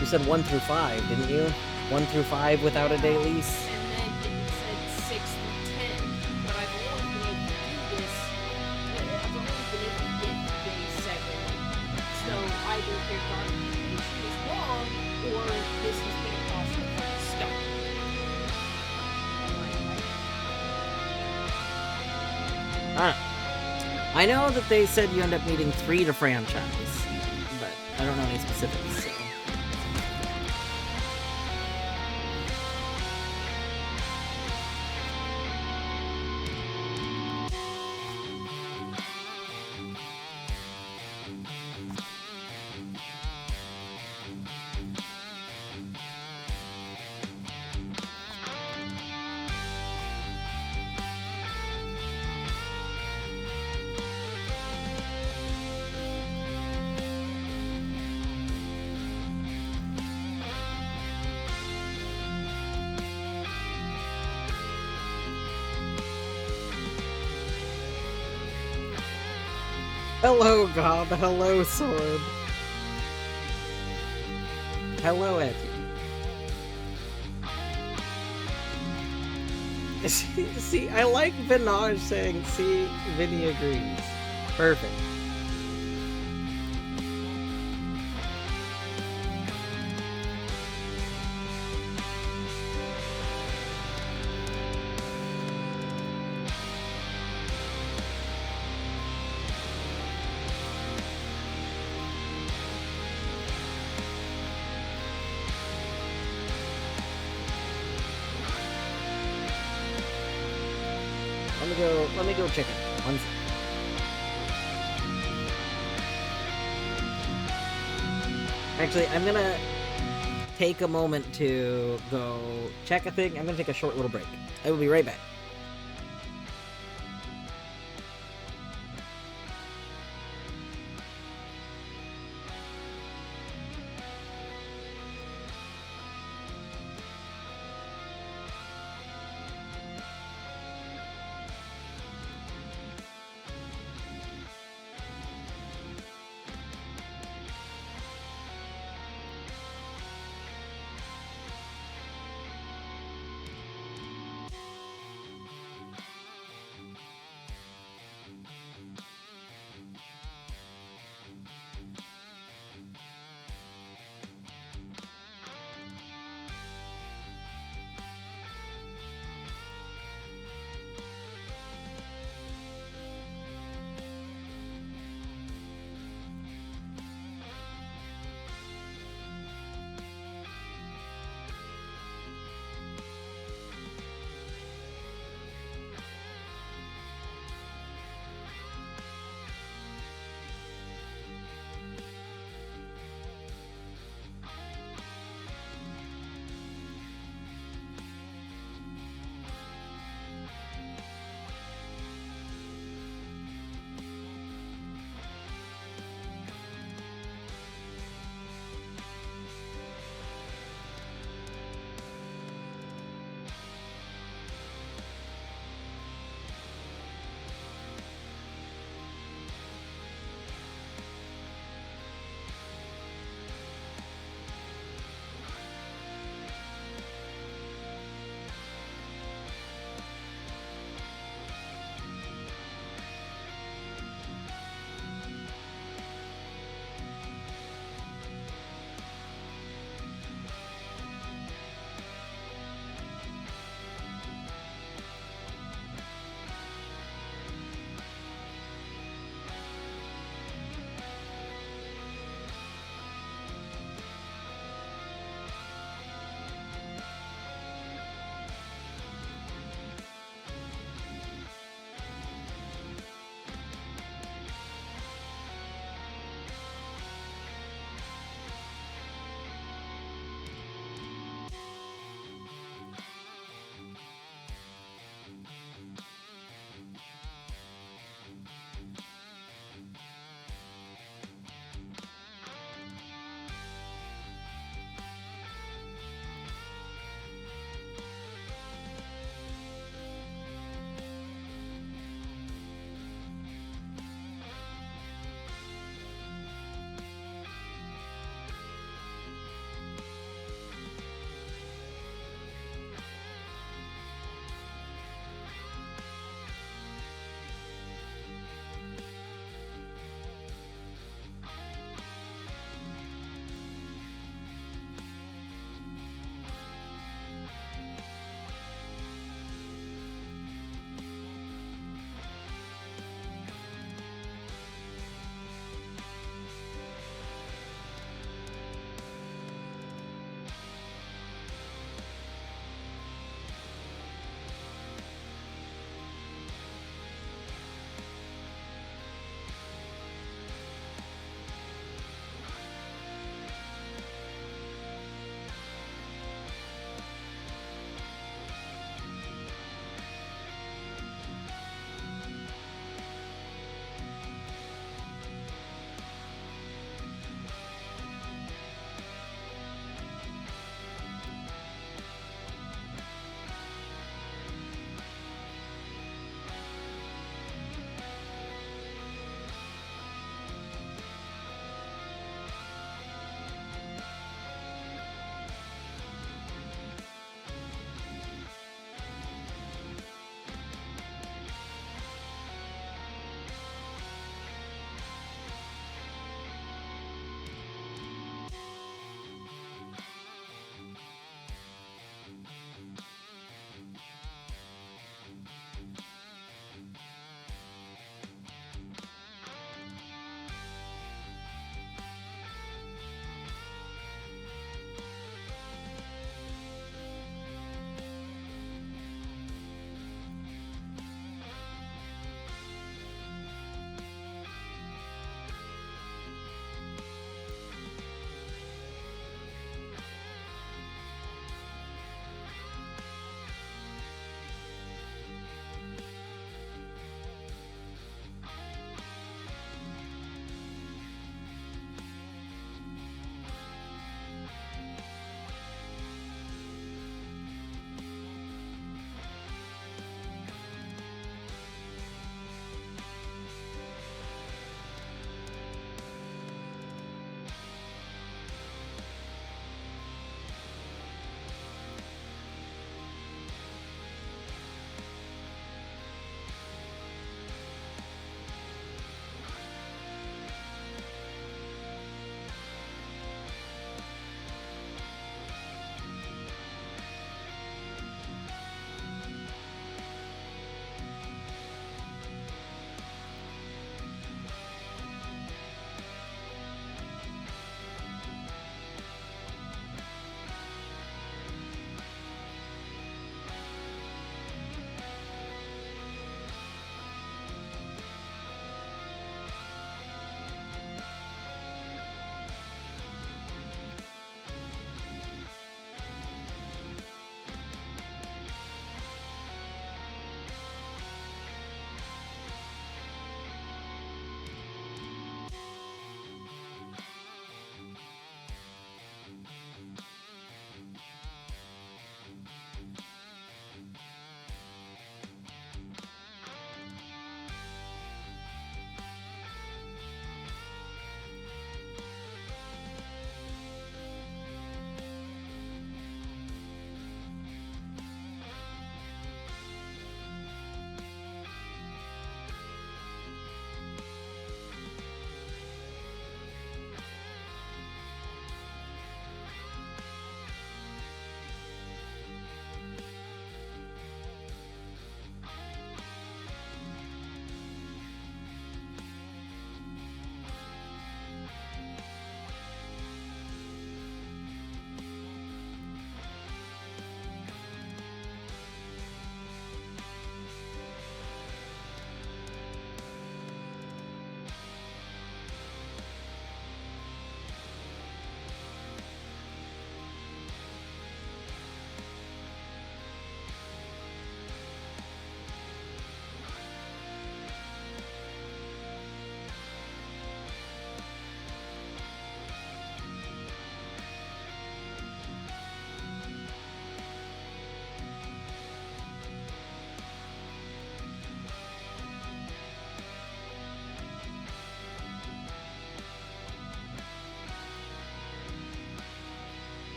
you said 1 through 5, didn't you? 1 through 5 without a day lease? and then it said 6 through 10, but I've only been able to do I know that they said you end up needing 3 to franchise, but I don't know any specifics, so... Hello, God. Hello, Sword. Hello, Eddie. See, I like Vinaj saying, see, Vinny agrees. Perfect. Let me go check it. One second. Actually, I'm gonna take a moment to go check a thing. I'm gonna take a short little break. I will be right back.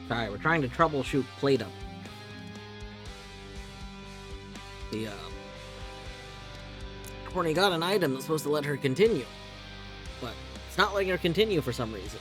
Sorry, we're trying to troubleshoot Plata. The, Courtney got an item that's supposed to let her continue. But it's not letting her continue for some reason.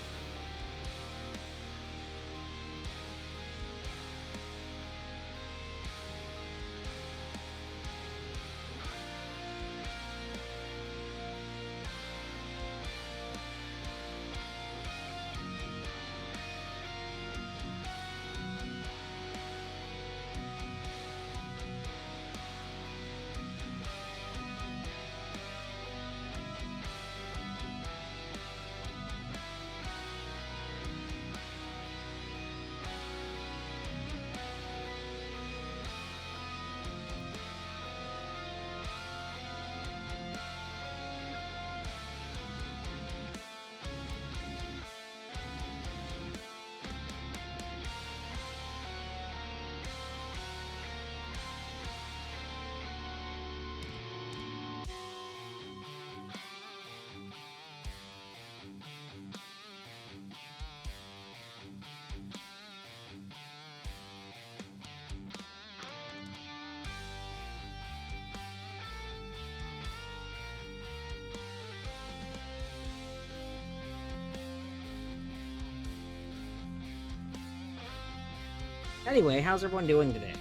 Anyway, how's everyone doing today?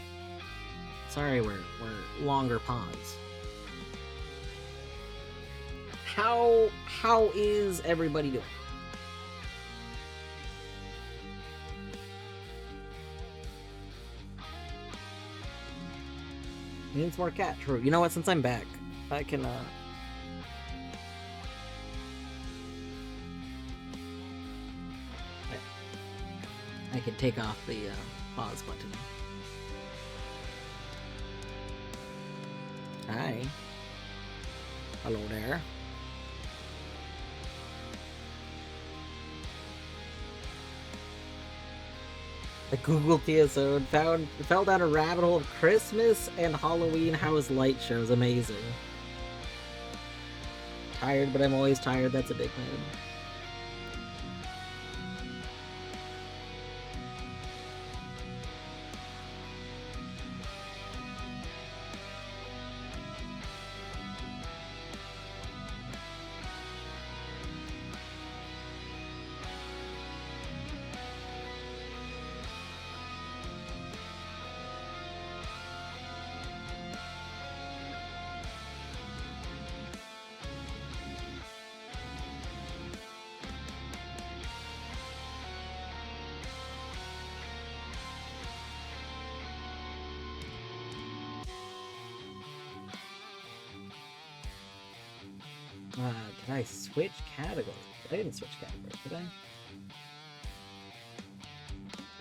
Sorry, we're longer pods. How is everybody doing? Needs more cat. True. You know what? Since I'm back, I can I can take off the pause button. Hi. Hello there. The Google TSO fell down a rabbit hole of Christmas and Halloween house light shows. Amazing. Tired, but I'm always tired. That's a big mood. Did I switch categories? I didn't switch categories, did I?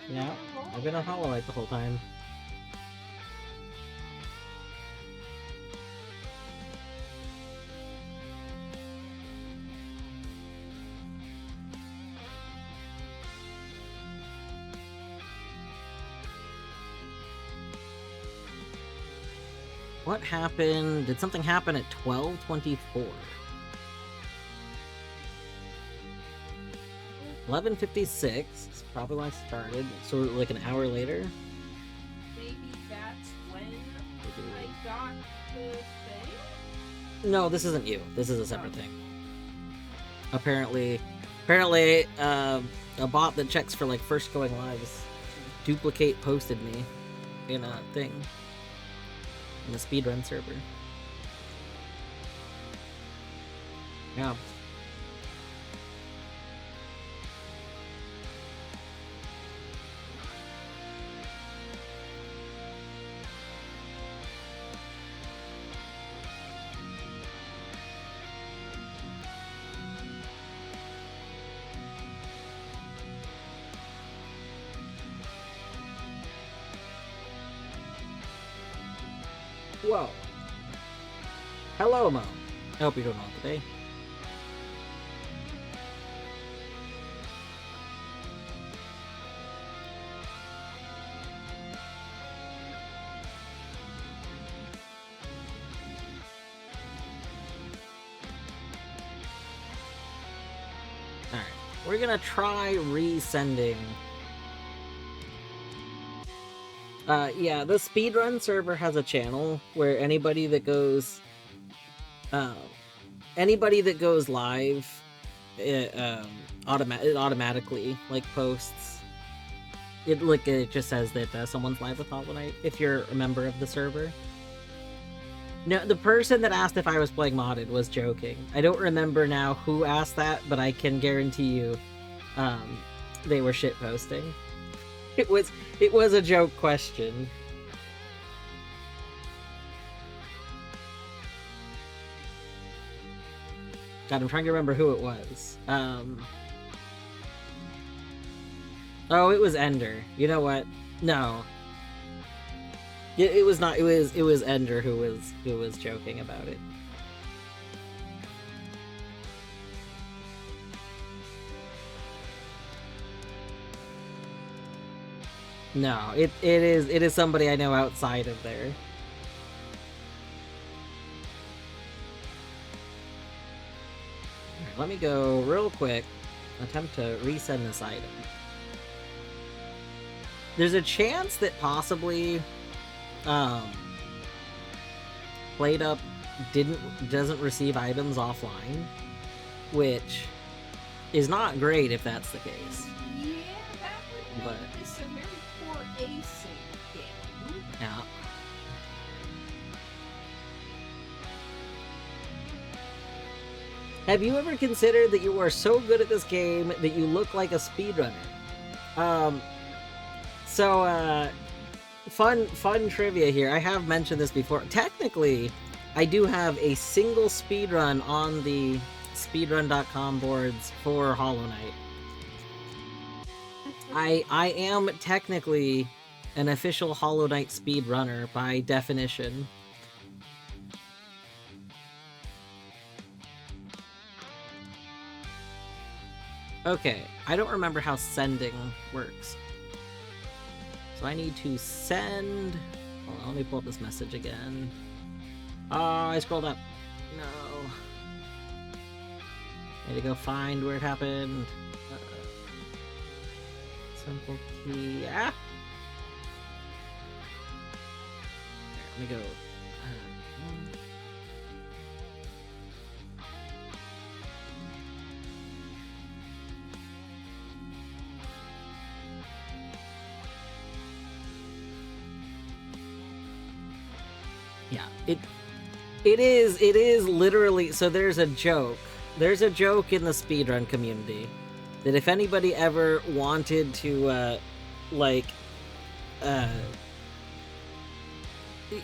Yeah, I've been on Hollow Knight the whole time. What happened? Did something happen at 12:24? 11:56 is probably when I started, so like an hour later. Maybe that's when I got the thing? No, this isn't you. This is a separate thing. Apparently, a bot that checks for like first going lives duplicate posted me in a thing in the speedrun server. Yeah. Whoa. Hello, Mo. I hope you're doing well today. Alright, we're gonna try resending Yeah, the speedrun server has a channel where anybody that goes live, it automatically like posts. It just says that someone's live with Hollow Knight if you're a member of the server. No, the person that asked if I was playing modded was joking. I don't remember now who asked that, but I can guarantee you, they were shitposting. It was a joke question. God, I'm trying to remember who it was. Oh, it was Ender. You know what? No. It was not. It was Ender who was joking about it. No, it is somebody I know outside of there. Alright, let me go real quick. Attempt to resend this item. There's a chance that possibly Played Up doesn't receive items offline, which is not great if that's the case. Yeah, that would make But- this a very poor async game. Yeah. Have you ever considered that you are so good at this game that you look like a speedrunner? Fun trivia here. I have mentioned this before. Technically, I do have a single speedrun on the speedrun.com boards for Hollow Knight. I am technically an official Hollow Knight speedrunner by definition. Okay, I don't remember how sending works. So I need to send... Hold on, let me pull up this message again. Oh, I scrolled up. No. I need to go find where it happened. Simple key. Ah! There, let me go. Yeah, it is literally, so there's a joke in the speedrun community that if anybody ever wanted to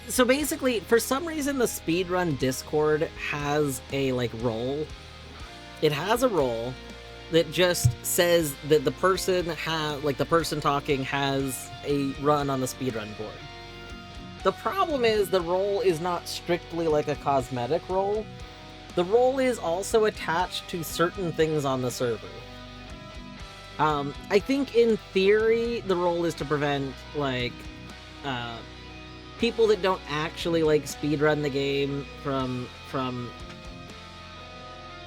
so basically, for some reason the speedrun Discord has a role. It has a role that just says that the person the person talking has a run on the speedrun board. The problem is the role is not strictly like a cosmetic role. The role is also attached to certain things on the server. I think in theory the role is to prevent people that don't actually speedrun the game from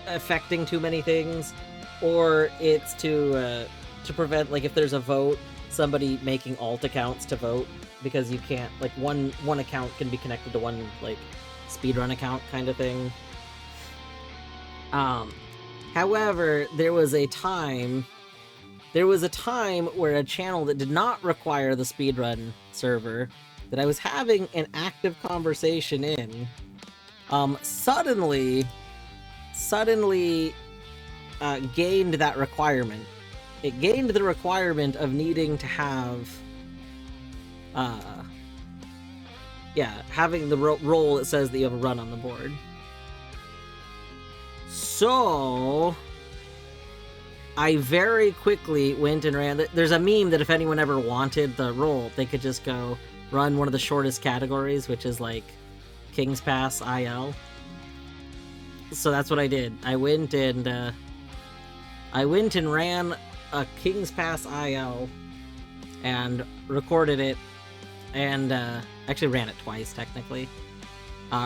affecting too many things, or it's to prevent if there's a vote, somebody making alt accounts to vote. Because you can't, one account can be connected to one, speedrun account kind of thing. However, there was a time where a channel that did not require the speedrun server, that I was having an active conversation in, suddenly gained that requirement. It gained the requirement of needing to have having the role that says that you have a run on the board. So I very quickly went and ran. There's a meme that if anyone ever wanted the role, they could just go run one of the shortest categories, which is King's Pass IL. So that's what I did. I went and ran a King's Pass IL and recorded it. And actually ran it twice, technically.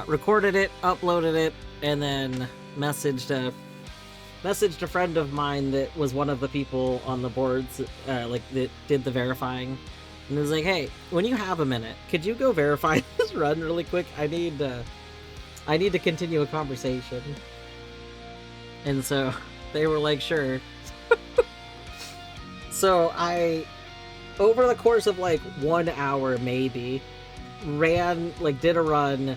Recorded it, uploaded it, and then messaged a friend of mine that was one of the people on the boards, that did the verifying, and was like, "Hey, when you have a minute, could you go verify this run really quick? I need to continue a conversation." And so they were like, "Sure." So I, over the course of like 1 hour maybe, did a run,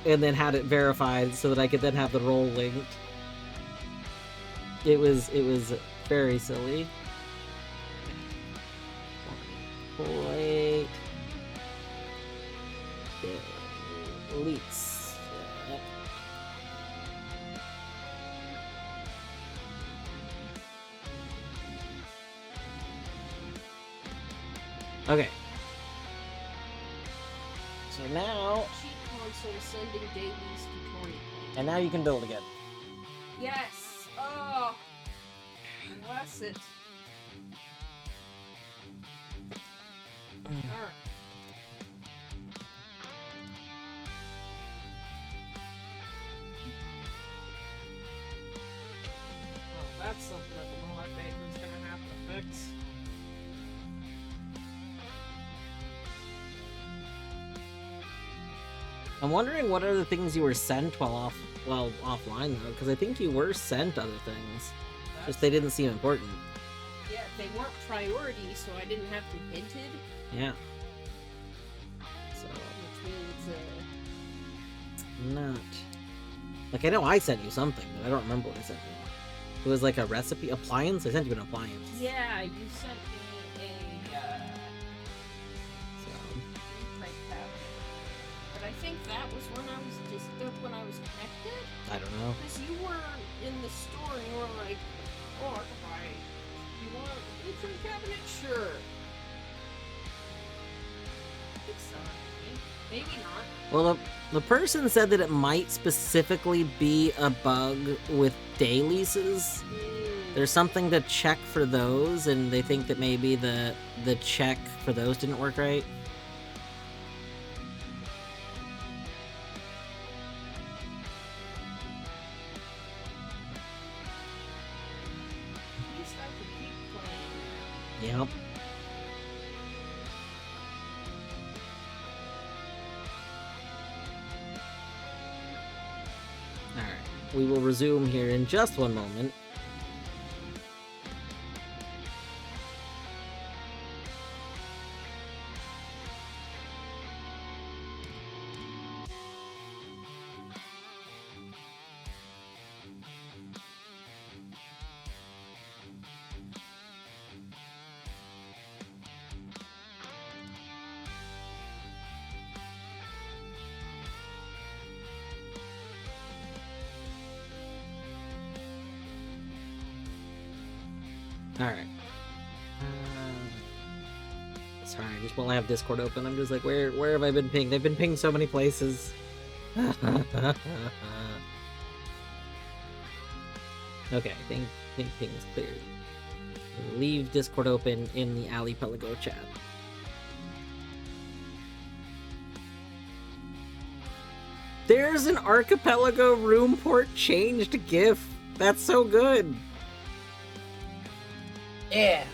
and then had it verified so that I could then have the roll linked. It was very silly. Wait. Leaks. Okay. So now, Cheat console sending dailies to Tony. and now you can build again. Yes! Oh! Bless it. Alright. Well, that's something that the Moonlight Baker's gonna have to fix. I'm wondering what other things you were sent while offline though, because I think you were sent other things. Just they didn't seem important. Yeah, they weren't priority, so I didn't have to hint it. Yeah. So Which means, not like I know I sent you something, but I don't remember what I sent you. It was like a recipe appliance. I sent you an appliance. yeah, you sent me a, So print cabinet. But I think that was when I was when I was connected? I don't know. Because you were in the store and you were like, oh, I can buy, you want a print cabinet? Sure. It's maybe not. Well, the person said that it might specifically be a bug with day leases. There's something to check for those, and they think that maybe the check for those didn't work right. At least I could keep playing. Yep. Alright, we will resume here in just one moment. Alright. Sorry, just while I have Discord open, I'm just like, where have I been pinged? I've been pinged so many places. Okay, I think ping is cleared. Leave Discord open in the Allipelago chat. There's an Archipelago room port changed GIF. That's so good. Yeah.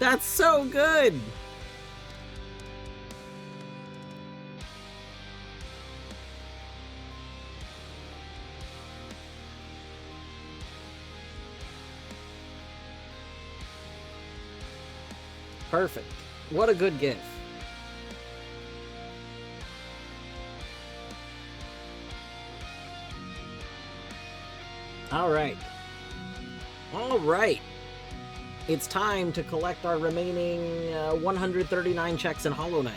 That's so good. Perfect. What a good GIF. All right. It's time to collect our remaining 139 checks in Hollow Knight.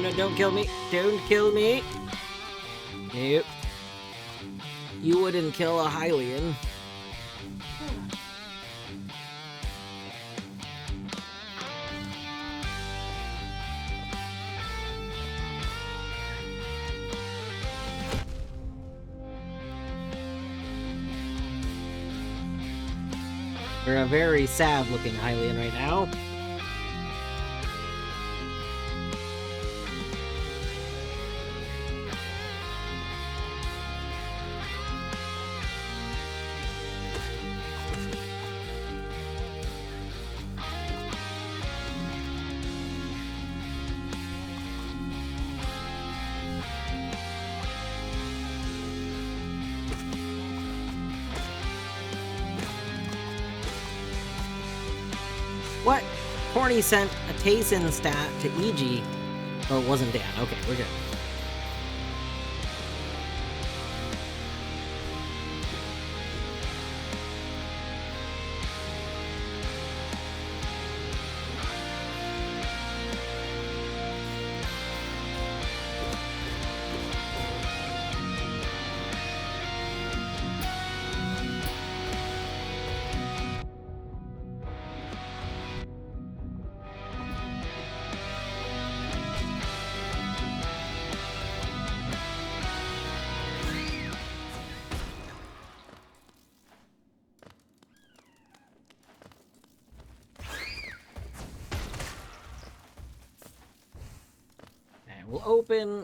No, don't kill me. Don't kill me. Nope. You wouldn't kill a Hylian. for a very sad-looking Hylian right now. What? Corny sent a Tayson stat to EG. Oh, it wasn't Dan. Okay, we're good.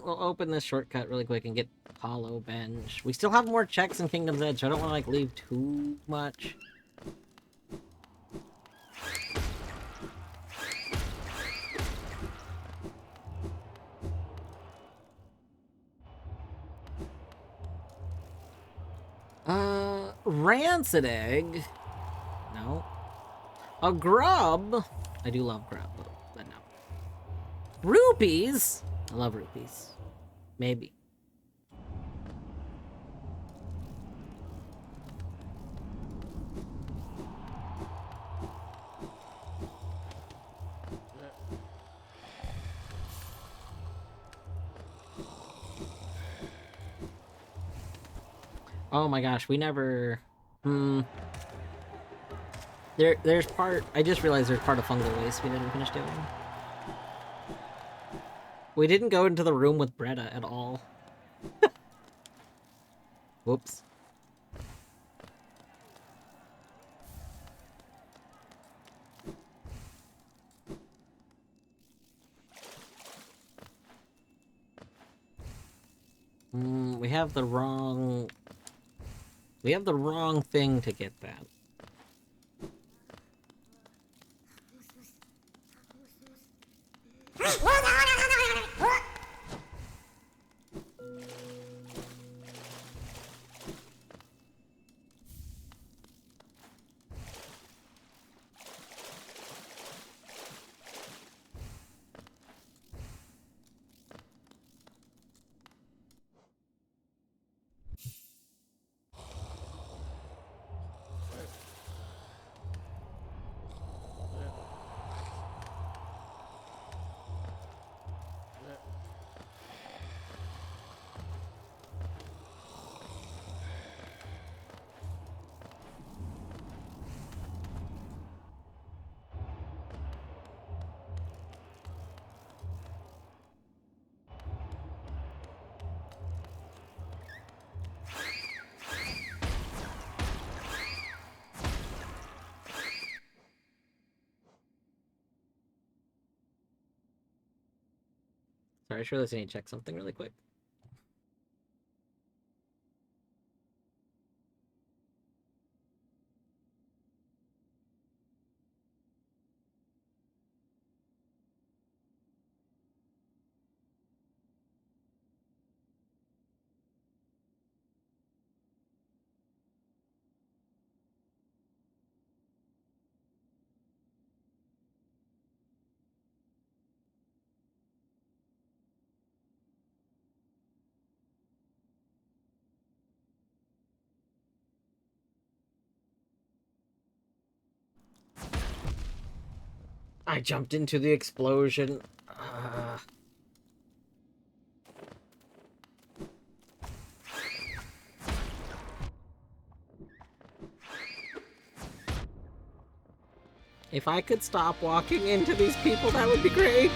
We'll open this shortcut really quick and get Hollow Bench. We still have more checks in Kingdom's Edge, so I don't want to like leave too much. Rancid egg. No. A grub. I do love grub, but no. Rupees. I love rupees. Maybe. Oh my gosh, we never... There's part... I just realized there's part of fungal waste we didn't finish doing. We didn't go into the room with Bretta at all. Whoops. We have the wrong... We have the wrong thing to get that. Sorry, sure, let's need to check something really quick. I jumped into the explosion. If I could stop walking into these people, that would be great.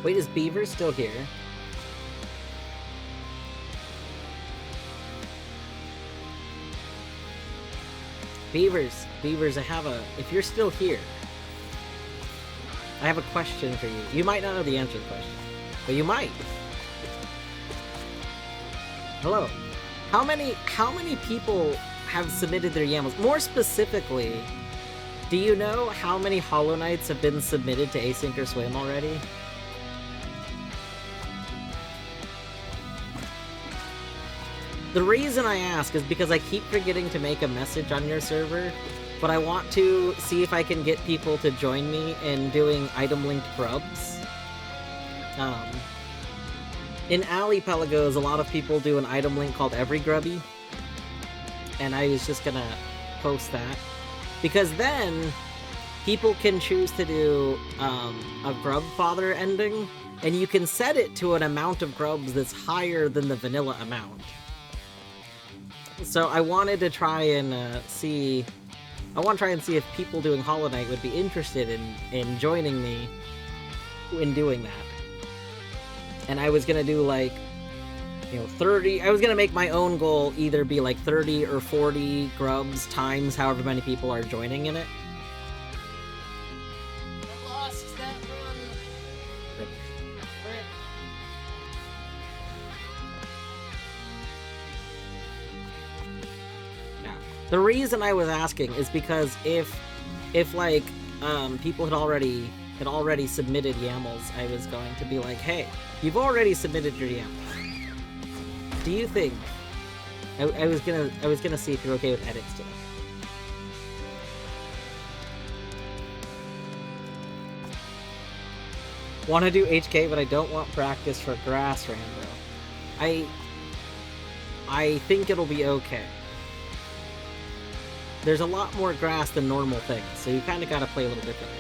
Wait, is Beaver still here? Beavers, if you're still here, I have a question for you. You might not know the answer to the question, but you might. Hello. How many people have submitted their YAMLs? More specifically, do you know how many Hollow Knights have been submitted to Async or Swim already? The reason I ask is because I keep forgetting to make a message on your server, but I want to see if I can get people to join me in doing item-linked grubs. In Allipelago, a lot of people do an item link called Every Grubby, and I was just gonna post that. Because then, people can choose to do a grub father ending, and you can set it to an amount of grubs that's higher than the vanilla amount. So I wanted to try and see if people doing Hollow Knight would be interested in joining me in doing that. And I was gonna do like, 30. I was gonna make my own goal either be like 30 or 40 grubs times however many people are joining in it. I lost that run. The reason I was asking is because if like people had already submitted YAMLs, I was going to be like, hey, you've already submitted your YAML. Do you think I was gonna see if you're okay with edits today? Want to do HK, but I don't want practice for grass rando. I think it'll be okay. There's a lot more grass than normal things, so you kind of gotta play a little differently.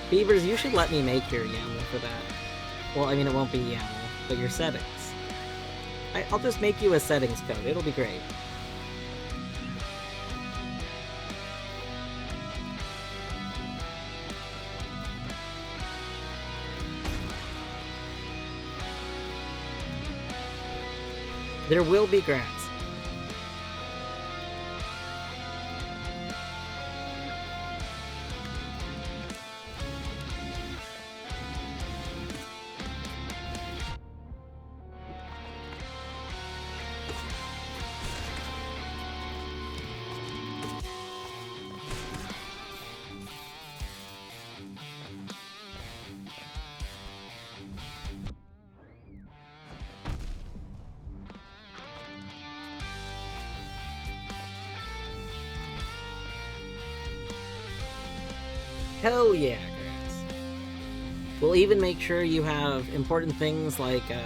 Beavers, you should let me make your YAML for that. Well, I mean, it won't be YAML, but your settings. I'll just make you a settings code. It'll be great. There will be grass. Hell yeah, grass. We'll even make sure you have important things like, it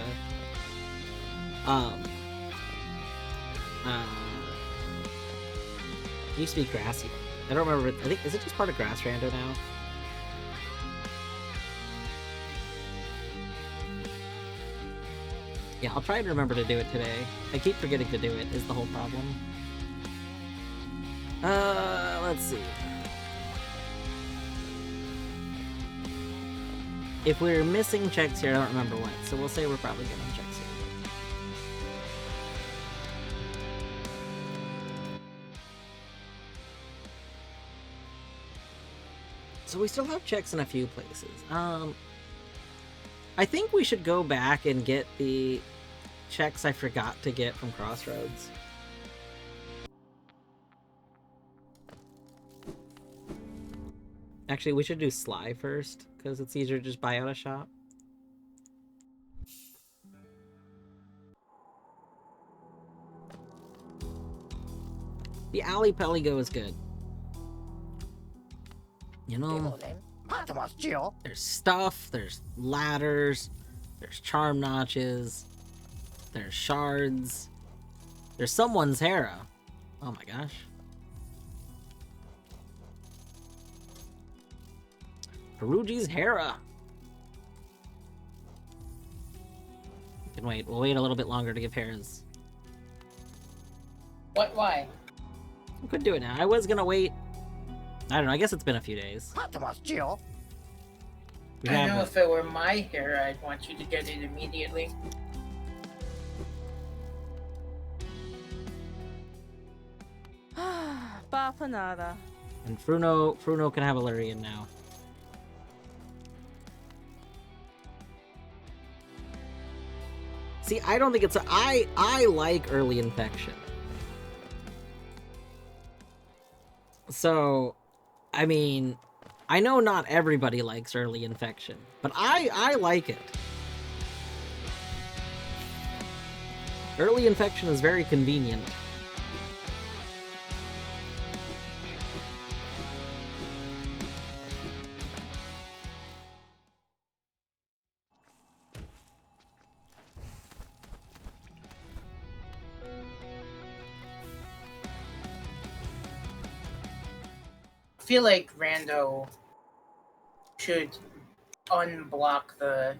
used to be grassy. I don't remember, I think, is it just part of Grass Rando now? Yeah, I'll try and remember to do it today. I keep forgetting to do it, is the whole problem. Let's see. If we're missing checks here, I don't remember what, so we'll say we're probably getting checks here. So we still have checks in a few places. I think we should go back and get the checks I forgot to get from Crossroads. Actually, we should do Sly first, because it's easier to just buy out a shop. The Allipelago is good. You know, there's stuff, there's ladders, there's charm notches, there's shards, there's someone's Hera. Oh my gosh. Perugi's Hera. We can wait. We'll wait a little bit longer to give Hera's. What? Why? We could do it now. I was gonna wait. I don't know. I guess it's been a few days. We I know have if it were my hair, I'd want you to get it immediately. Bafanada. and Fruno can have a Lurian now. See, I don't think it's I like early infection. So, I mean, I know not everybody likes early infection, but I like it. Early infection is very convenient. I feel like Rando should unblock the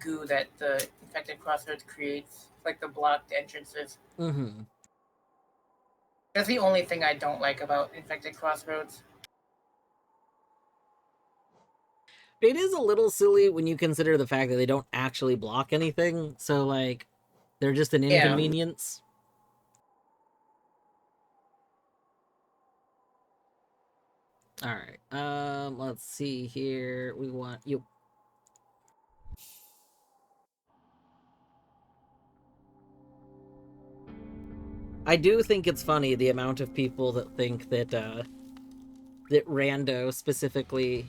goo that the infected crossroads creates, like the blocked entrances. Mm-hmm. That's the only thing I don't like about infected crossroads. It is a little silly when you consider the fact that they don't actually block anything, so, like, they're just an Yeah. inconvenience. Alright, let's see here. We want you. I do think it's funny the amount of people that think that, that Rando specifically,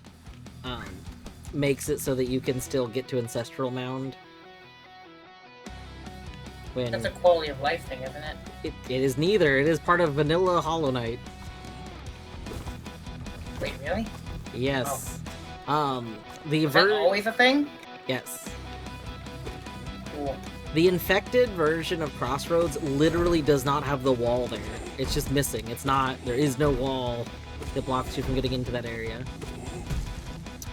makes it so that you can still get to Ancestral Mound. When That's a quality of life thing, isn't it? it is neither. It is part of Vanilla Hollow Knight. Wait, really? Yes. The Is that always a thing? Yes. Cool. The infected version of Crossroads literally does not have the wall there. It's just missing. It's not. There is no wall that blocks you from getting into that area.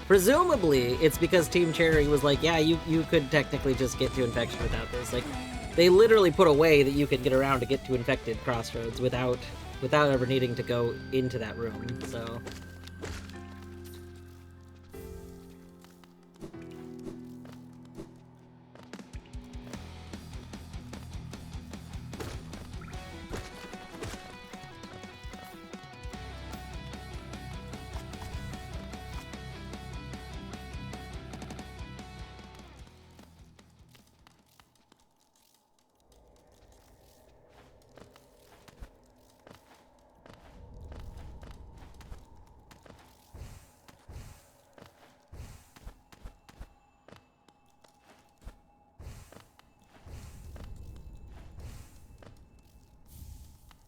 Presumably, it's because Team Cherry was like, yeah, you could technically just get to infection without this. Like, they literally put a way that you could get around to get to infected Crossroads without ever needing to go into that room. So.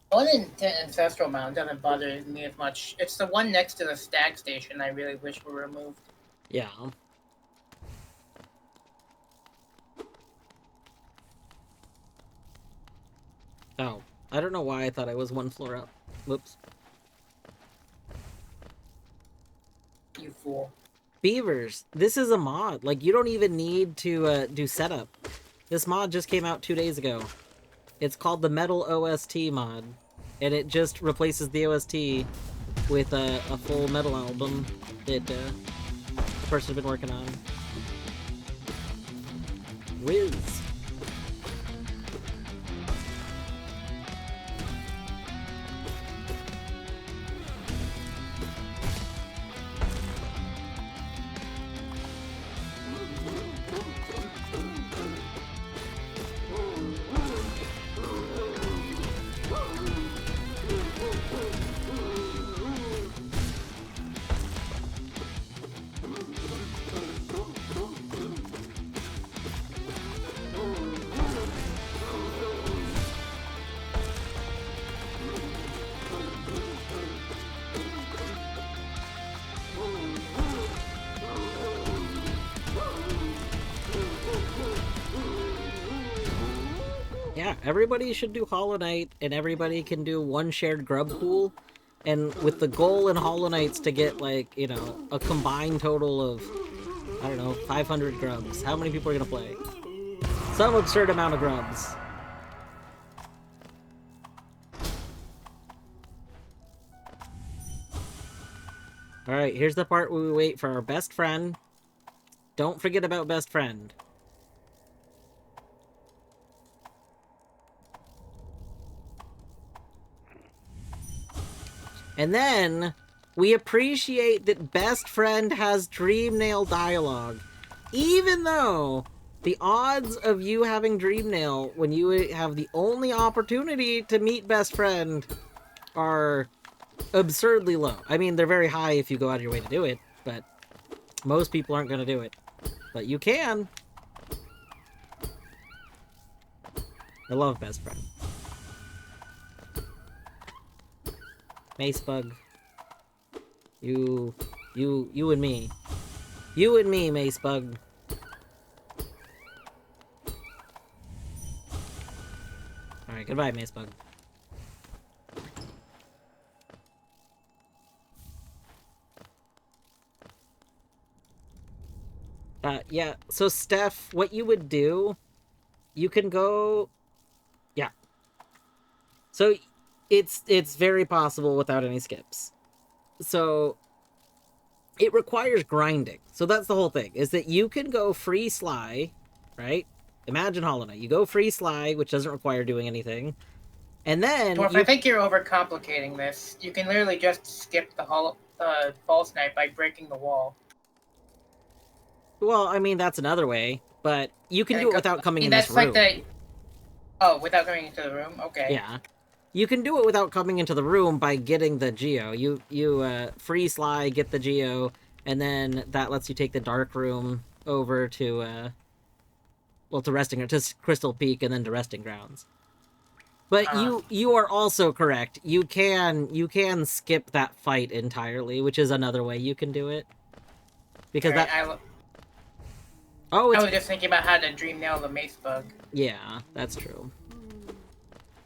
One in Ancestral Mound doesn't bother me as much. It's the one next to the stag station I really wish were removed. Yeah. Oh, I don't know why I thought I was one floor up. Whoops. You fool. Beavers, this is a mod. Like, you don't even need to do setup. This mod just came out 2 days ago. It's called the Metal OST mod, and it just replaces the OST with a full metal album that the person's been working on. Whiz. Yeah, everybody should do Hollow Knight, and everybody can do one shared grub pool. And with the goal in Hollow Knights to get, like, you know, a combined total of, I don't know, 500 grubs. How many people are gonna play? Some absurd amount of grubs. Alright, here's the part where we wait for our best friend. Don't forget about best friend. And then, we appreciate that best friend has dream nail dialogue. Even though the odds of you having dream nail when you have the only opportunity to meet best friend are absurdly low. I mean, they're very high if you go out of your way to do it, but most people aren't going to do it. But you can. I love best friend. Mace bug. You and me. You and me, Mace bug. Alright, goodbye, Mace bug. Yeah, so Steph, what you would do, you can go... Yeah. So, it's very possible without any skips. So, it requires grinding. So that's the whole thing, is that you can go free sly, right? Imagine Hollow Knight. You go free sly, which doesn't require doing anything. And then... Dwarf, I think you're overcomplicating this. You can literally just skip the False Knight by breaking the wall. Well, I mean, that's another way, but you can do it without coming in this room. That's like the... Oh, without coming into the room? Okay. Yeah. You can do it without coming into the room by getting the Geo. You free sly, get the Geo, and then that lets you take the dark room over to, well, to Crystal Peak and then to Resting Grounds. But you are also correct. You can skip that fight entirely, which is another way you can do it. Because right, that... I was just thinking about how to dream nail the mace bug. Yeah, that's true.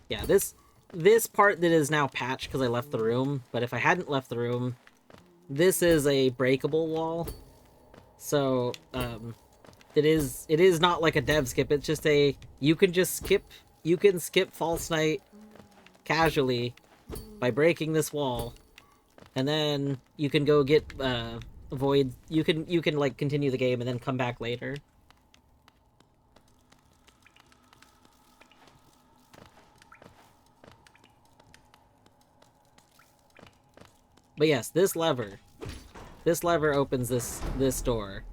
Yeah, this part that is now patched because I left the room, but if I hadn't left the room, this is a breakable wall. So, it is not like a dev skip, it's just you can skip False Knight casually by breaking this wall, and then you can go get, Void, you can like continue the game and then come back later. But yes, this lever opens this door,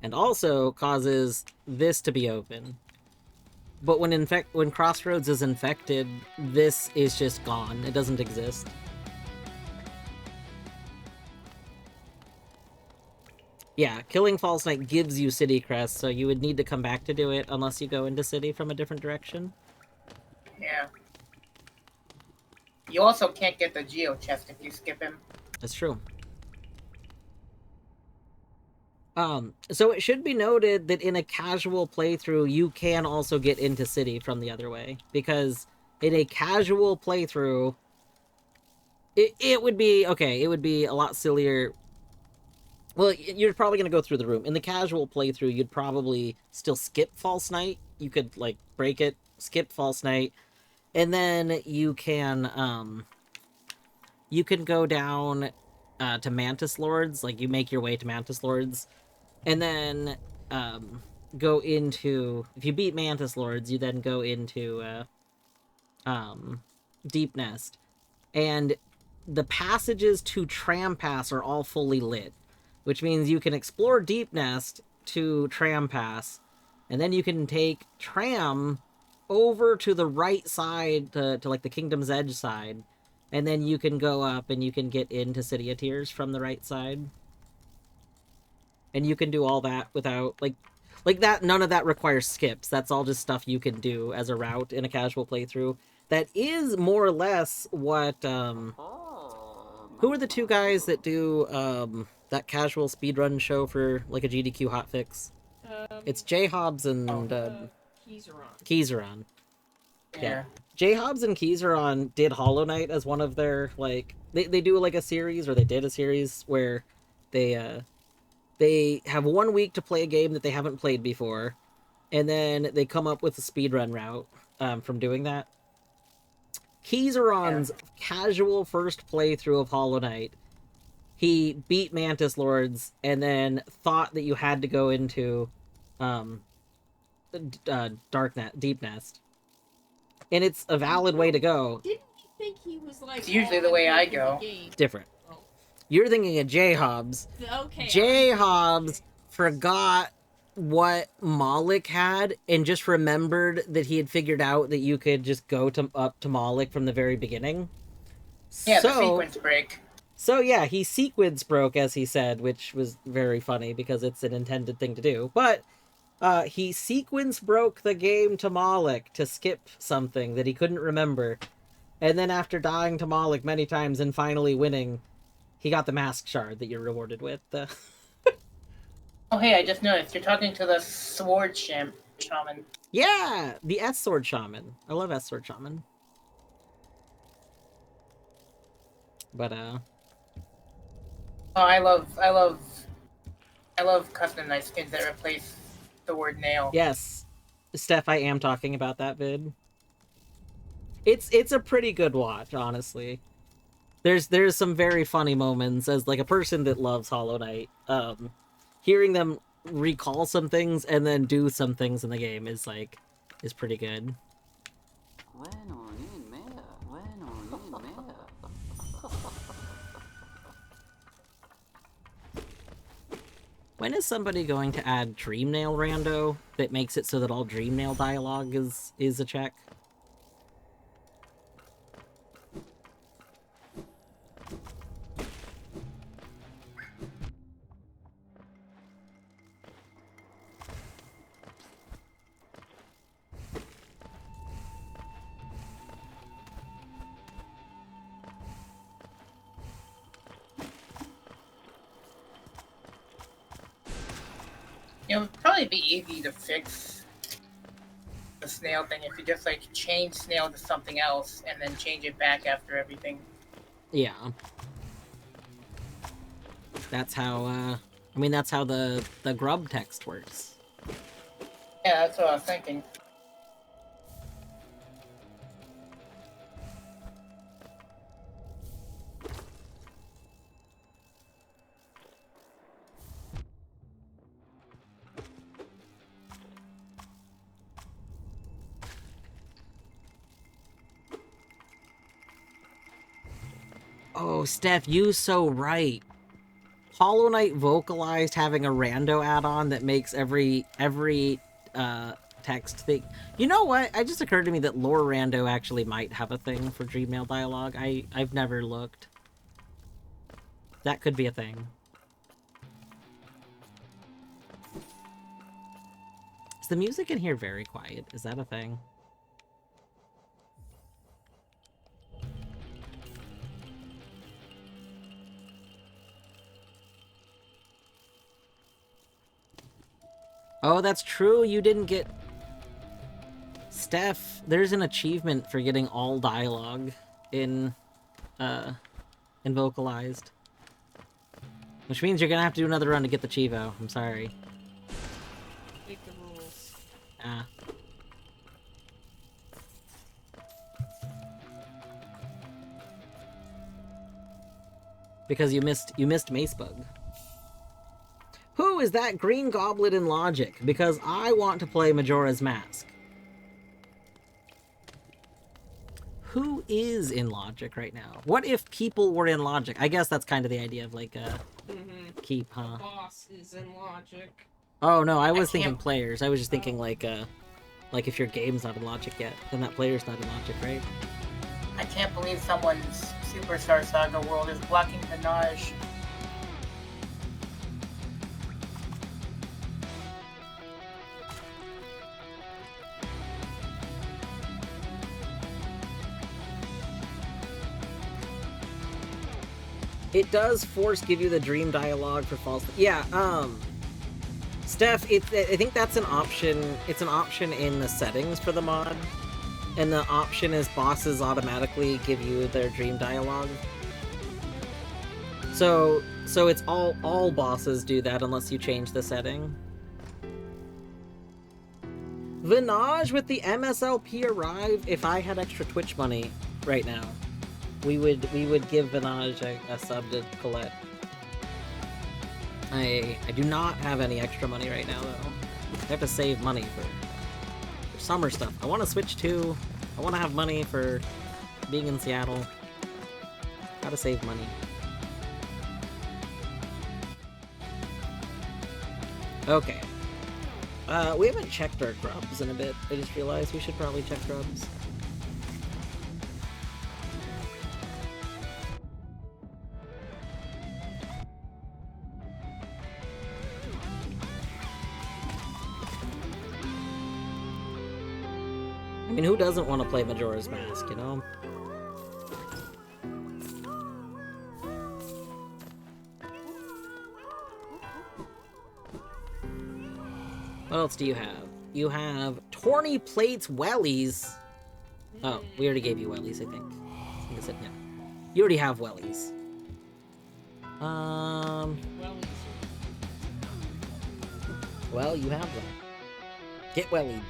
and also causes this to be open. But when Crossroads is infected, this is just gone. It doesn't exist. Yeah, killing False Knight gives you City Crest, so you would need to come back to do it unless you go into City from a different direction. Yeah. You also can't get the Geo chest if you skip him. That's true. So it should be noted that in a casual playthrough, you can also get into City from the other way. Because in a casual playthrough, it would be, okay, it would be a lot sillier. Well, you're probably going to go through the room. In the casual playthrough, you'd probably still skip False Knight. You could, like, break it, skip False Knight, and then you can go down to Mantis Lords. Like, you make your way to Mantis Lords, and then go into... If you beat Mantis Lords, you then go into Deep Nest. And the passages to Tram Pass are all fully lit, which means you can explore Deep Nest to Tram Pass, and then you can take Tram over to the right side, to like the Kingdom's Edge side, and then you can go up and you can get into City of Tears from the right side. And you can do all that without, like that, none of that requires skips. That's all just stuff you can do as a route in a casual playthrough. That is more or less what, who are the two guys that do, that casual speedrun show for, like, a GDQ hotfix? It's J Hobbs and, Keyzeron. Yeah. J Hobbs and Keyzeron did Hollow Knight as one of their, like, they do, like, a series, or they did a series where they have 1 week to play a game that they haven't played before, and then they come up with a speedrun route from doing that. Keyzeron's casual first playthrough of Hollow Knight, he beat Mantis Lords and then thought that you had to go into Deep Nest. And it's a valid way to go. Didn't he think he was like? It's usually all the way in I the go. game? Different. Oh, You're thinking of J-Hobbs. okay. J-Hobbs forgot what Moloch had and just remembered that he had figured out that you could just go up to Moloch from the very beginning. Yeah, so, the sequence break. So yeah, he sequence broke, as he said, which was very funny because it's an intended thing to do. But he sequence broke the game to Moloch to skip something that he couldn't remember. And then after dying to Moloch many times and finally winning, he got the mask shard that you're rewarded with. Oh, hey, I just noticed. You're talking to the sword shaman. Yeah, the S-Sword Shaman. I love S-Sword Shaman. But, Oh, I love custom knife skins that replace the word nail. yes. Steph, I am talking about that vid. It's a pretty good watch, honestly. There's some very funny moments as, like, a person that loves Hollow Knight. Hearing them recall some things and then do some things in the game is pretty good. When is somebody going to add Dreamnail rando that makes it so that all Dreamnail dialogue is a check? It would probably be easy to fix the snail thing if you just like change snail to something else and then change it back after everything. Yeah. That's how, I mean, that's how the grub text works. Yeah, that's what I was thinking. Oh, Steph, you so right. Hollow Knight vocalized having a rando add-on that makes every text thing. You know what? It just occurred to me that lore rando actually might have a thing for Dreammail dialogue. I've never looked. That could be a thing. Is the music in here very quiet? Is that a thing? Oh, that's true. You didn't get... Steph, there's an achievement for getting all dialogue in vocalized. Which means you're gonna have to do another run to get the Chivo. I'm sorry. Make the rules. Ah. Because you missed Macebug. Who is that green goblet in Logic? Because I want to play Majora's Mask. Who is in Logic right now? What if people were in Logic? I guess that's kind of the idea of, like, keep, huh? Boss is in Logic. Oh, no, I was thinking players. I was just thinking, like if your game's not in Logic yet, then that player's not in Logic, right? I can't believe someone's Superstar Saga world is blocking Minaj. It does give you the dream dialogue for false... Yeah, Steph, I think that's an option. It's an option in the settings for the mod. And the option is bosses automatically give you their dream dialogue. So it's all bosses do that unless you change the setting. Vinaj with the MSLP arrive. If I had extra Twitch money right now, we would give Vinaj a sub to Colette. I do not have any extra money right now, though. I have to save money for summer stuff. I want to switch to... I want to have money for being in Seattle. Gotta save money. Okay. We haven't checked our grubs in a bit. I just realized we should probably check grubs. I mean, who doesn't want to play Majora's Mask, you know? What else do you have? You have Torny Plates Wellies. Oh, we already gave you Wellies, I think. I think I said, yeah. You already have Wellies. Well, you have them. Get Wellied.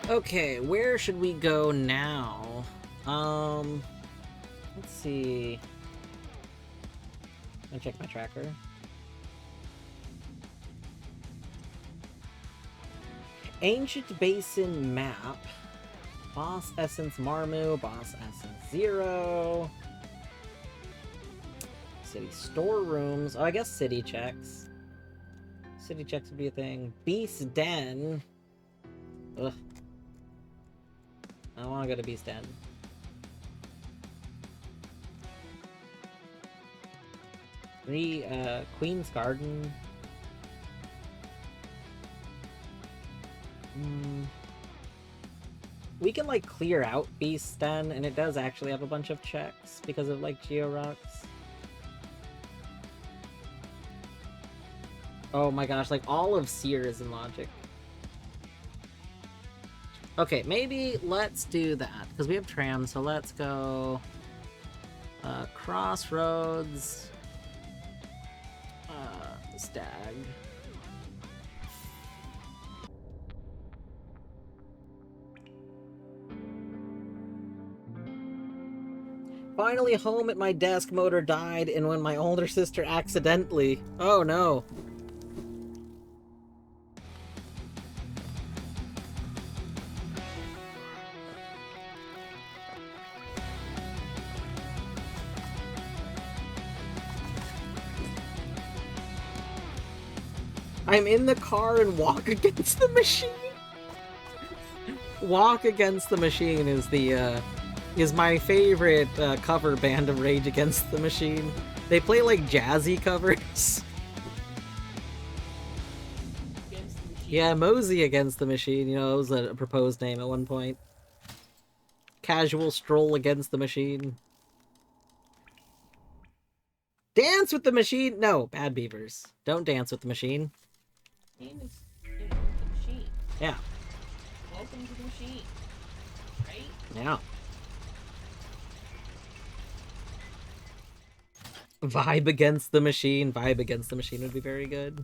Okay, where should we go now? Let's see. I'll check my tracker. Ancient Basin Map. Boss Essence Marmu, Boss Essence Zero. City storerooms. Oh, I guess city checks. City checks would be a thing. Beast Den. Ugh. I want to go to Beast Den. Queen's Garden. We can, like, clear out Beast Den, and it does actually have a bunch of checks because of, like, Geo-Rocks. Oh my gosh, like, all of Seer is in Logic. Okay, maybe let's do that, because we have Tram, so let's go... Crossroads... Stag... Finally home at my desk, motor died, and when my older sister accidentally... Oh no. I'm in the car and walk against the machine. Walk Against the Machine is the, is my favorite cover band of Rage Against the Machine. They play, like, jazzy covers. Yeah, Mosey Against the Machine, you know, it was a proposed name at one point. Casual Stroll Against the Machine. Dance with the Machine? No, Bad Beavers. Don't dance with the machine. Game is, you know, the machine. Yeah. Welcome to the machine. Right? Yeah. Vibe Against the Machine. Vibe Against the Machine would be very good.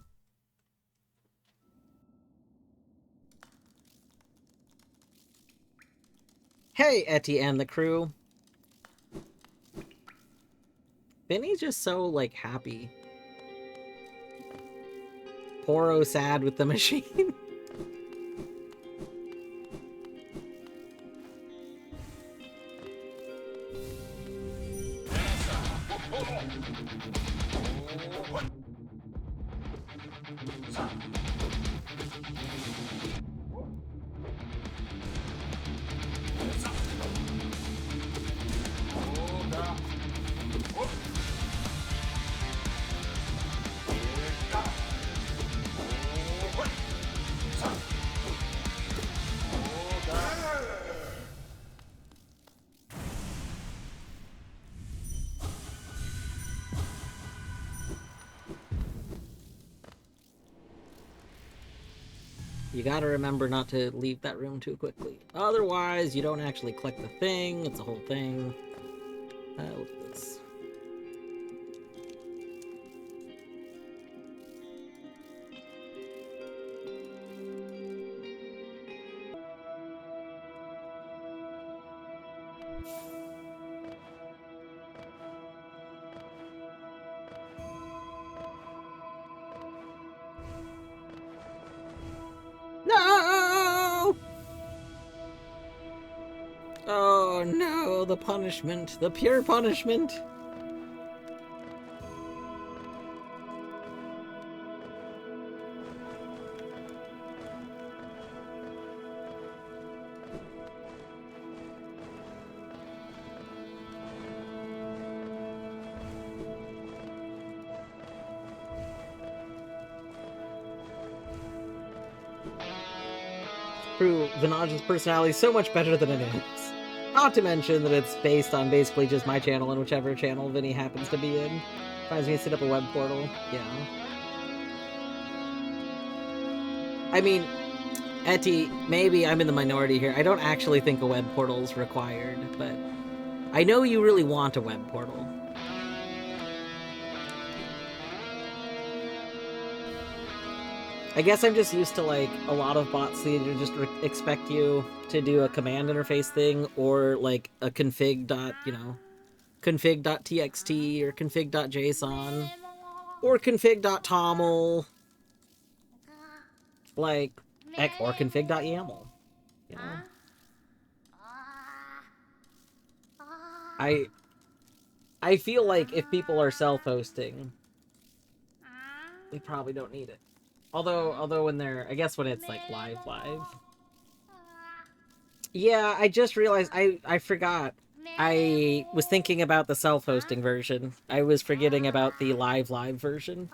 Hey, Etty and the crew. Benny's just so, like, happy. Poro sad with the machine. You gotta remember not to leave that room too quickly. Otherwise, you don't actually collect the thing. It's a whole thing. Look at this. No! Oh no, the punishment, the pure punishment. True, Vinaj's personality is so much better than it is. Not to mention that it's based on basically just my channel and whichever channel Vinny happens to be in. Reminds me to set up a web portal. Yeah. I mean, Etty, maybe I'm in the minority here. I don't actually think a web portal is required, but I know you really want a web portal. I guess I'm just used to, like, a lot of bots that either just expect you to do a command interface thing or, like, a config config.txt or config.json or config.toml, like, or config.yaml, you know? I feel like if people are self-hosting, they probably don't need it. Although when they're, I guess when it's like live. Yeah, I just realized I forgot. I was thinking about the self-hosting version. I was forgetting about the live version.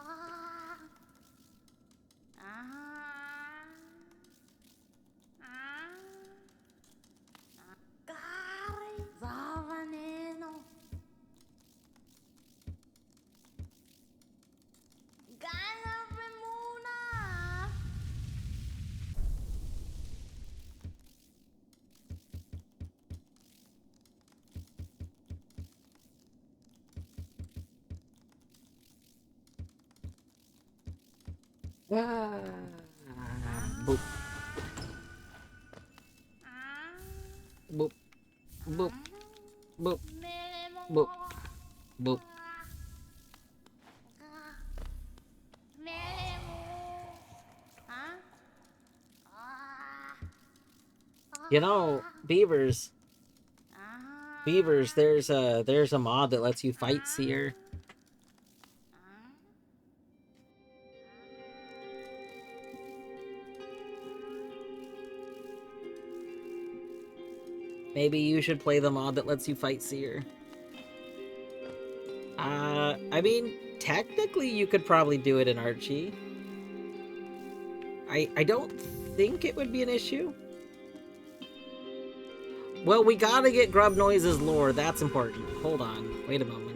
Boop. Boop. Boop. Boop. Boop. Boop. You know, Beavers, there's a mod that lets you fight Seer. Maybe you should play the mod that lets you fight Seer. I mean, technically you could probably do it in Archie. I don't think it would be an issue. Well, we gotta get Grub Noise's lore, that's important. Hold on, wait a moment.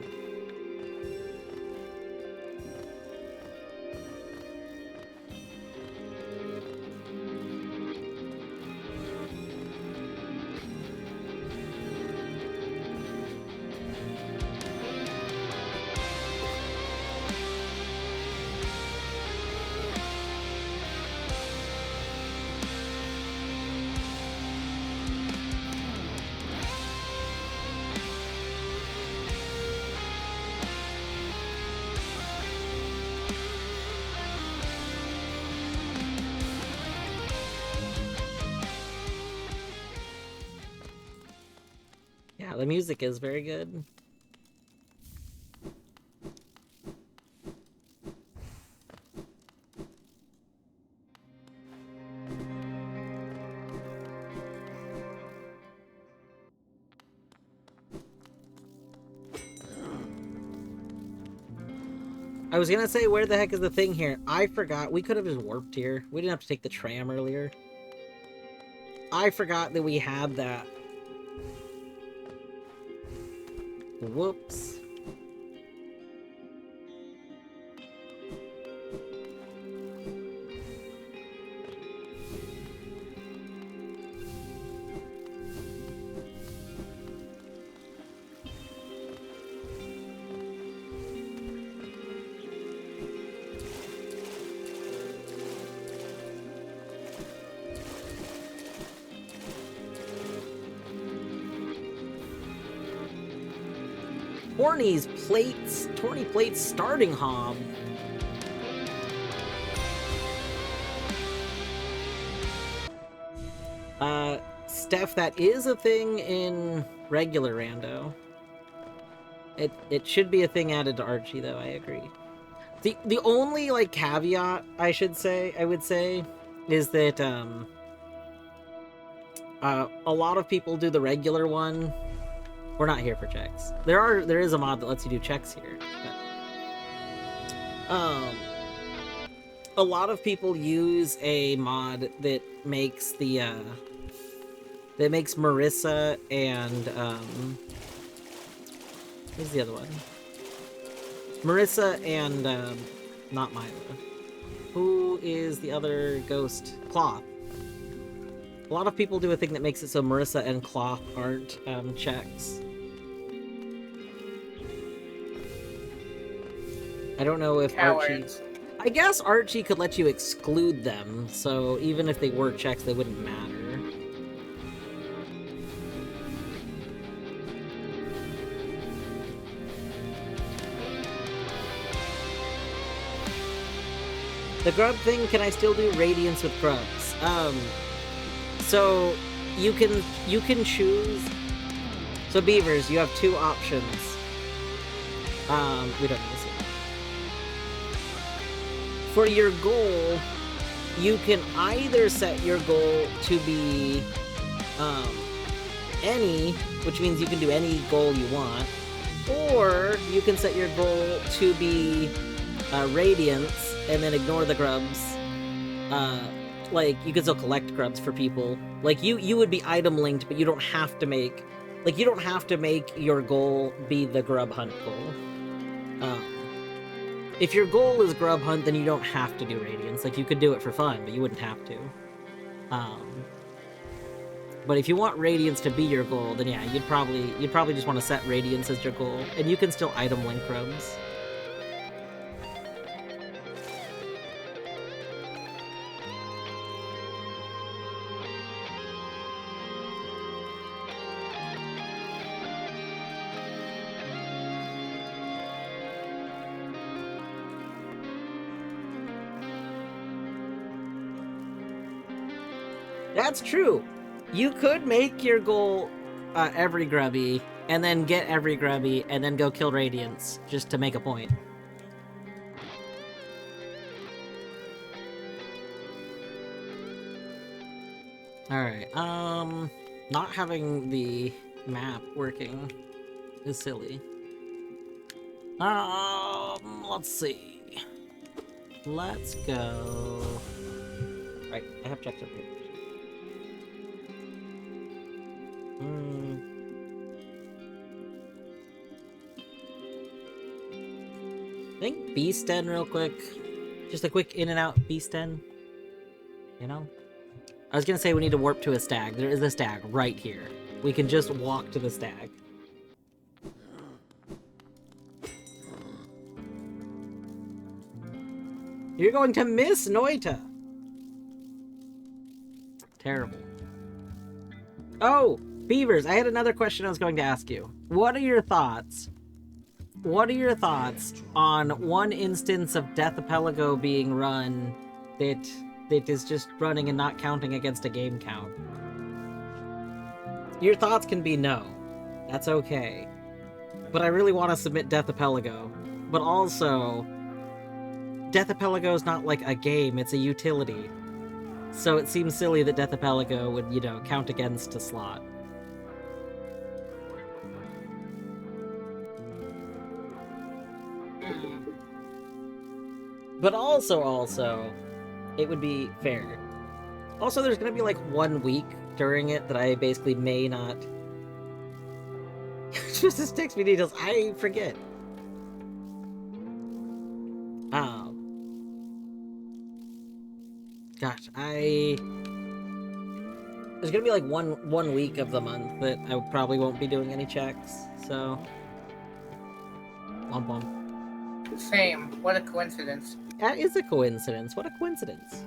Yeah, the music is very good. I was gonna say, where the heck is the thing here? I forgot. We could have just warped here. We didn't have to take the tram earlier. I forgot that we had that. Whoops. Torny plates starting hob. Steph, that is a thing in regular rando. It should be a thing added to Archie, though. I agree. The only like caveat I would say is that a lot of people do the regular one. We're not here for checks. There is a mod that lets you do checks here. But, a lot of people use a mod that makes Marissa and who's the other one? Marissa and not Myla. Who is the other ghost? Cloth. A lot of people do a thing that makes it so Marissa and Cloth aren't checks. I don't know if Cowards. Archie... I guess Archie could let you exclude them, so even if they were checks, they wouldn't matter. The grub thing, can I still do Radiance with grubs? So you can choose. So Beavers, you have two options. We don't need to see. For your goal, you can either set your goal to be any, which means you can do any goal you want, or you can set your goal to be Radiance and then ignore the grubs. Like, you can still collect grubs for people. Like, you would be item linked, but you don't have to make... Like, you don't have to make your goal be the grub hunt goal. If your goal is grub hunt, then you don't have to do Radiance. Like, you could do it for fun, but you wouldn't have to. But if you want Radiance to be your goal, then yeah, you'd probably just want to set Radiance as your goal. And you can still item link grubs. That's true. You could make your goal every grubby, and then get every grubby, and then go kill Radiance, just to make a point. Alright, not having the map working is silly. Let's see. Let's go... Right, I have checked up here. I think Beasten real quick. Just a quick in and out Beasten. You know? I was gonna say we need to warp to a stag. There is a stag right here. We can just walk to the stag. You're going to miss Noita! Terrible. Oh! Beavers, I had another question I was going to ask you. What are your thoughts? What are your thoughts on one instance of DeathlinkAP being run that is just running and not counting against a game count? Your thoughts can be no. That's okay. But I really want to submit DeathlinkAP. But also, DeathlinkAP is not like a game, it's a utility. So it seems silly that DeathlinkAP would, you know, count against a slot. But also, it would be fair. Also, there's gonna be like 1 week during it that I basically may not... Just text me details, I forget. Gosh, there's gonna be like one week of the month that I probably won't be doing any checks, so... Womp womp. Same. What a coincidence. That is a coincidence. What a coincidence.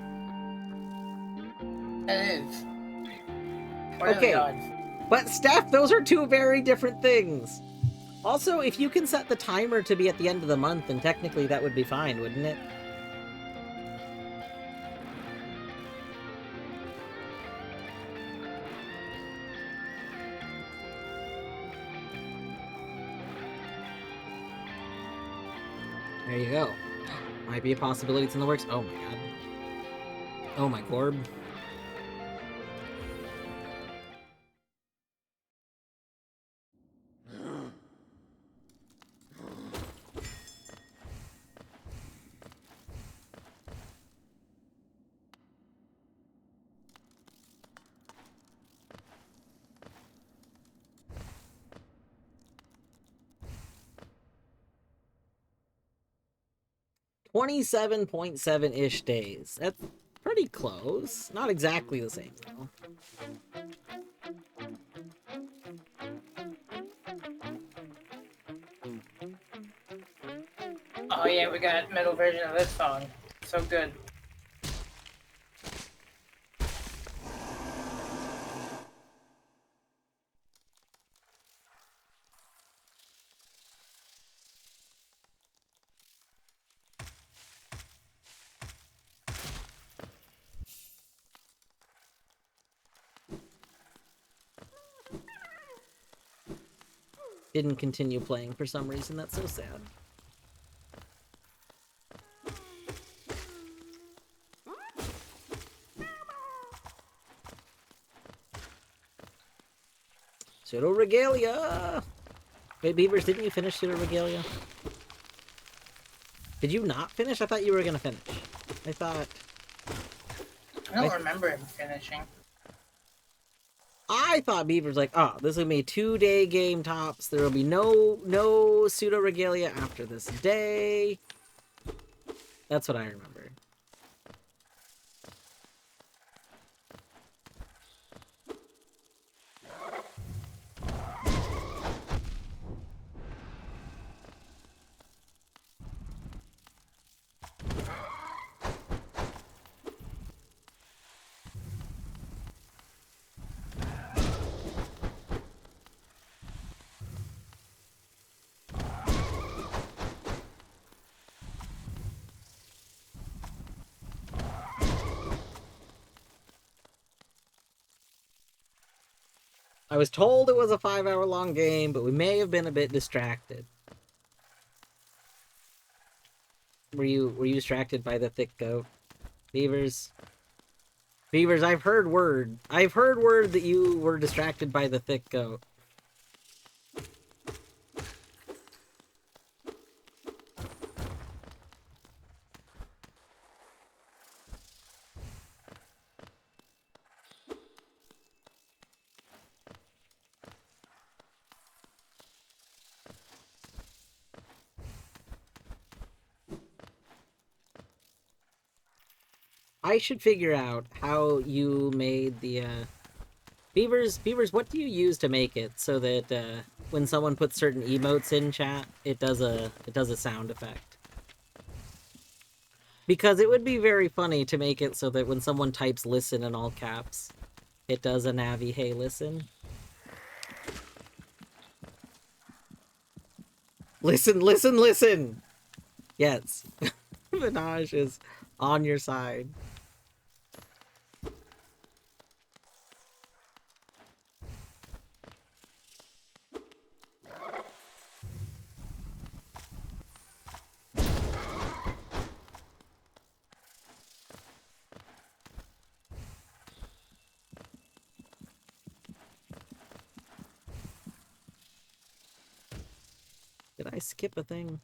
It is. What are Okay. the odds? But Steph, those are two very different things. Also, if you can set the timer to be at the end of the month, then technically that would be fine, wouldn't it? There you go. Might be a possibility it's in the works. Oh my god. Oh my gorb. $27.7-ish days. That's pretty close. Not exactly the same, though. Oh yeah, we got metal version of this song. So good. Didn't continue playing for some reason. That's so sad. Pseudo Regalia! Wait, Beavers, didn't you finish Pseudo Regalia? Did you not finish? I thought you were gonna finish. I thought... I don't remember him finishing. I thought Beaver's like, oh, this will be a 2-day game tops. There will be no Pseudo Regalia after this day. That's what I remember. I was told it was a 5-hour-long game, but we may have been a bit distracted. Were you distracted by the thick goat? Beavers? Beavers, I've heard word. I've heard word that you were distracted by the thick goat. I should figure out how you made the, Beavers, what do you use to make it so that, when someone puts certain emotes in chat, it does a sound effect? Because it would be very funny to make it so that when someone types listen in all caps, it does a Navi, hey, listen. Listen, listen, listen! Yes. Minaj is on your side. Did I skip a thing?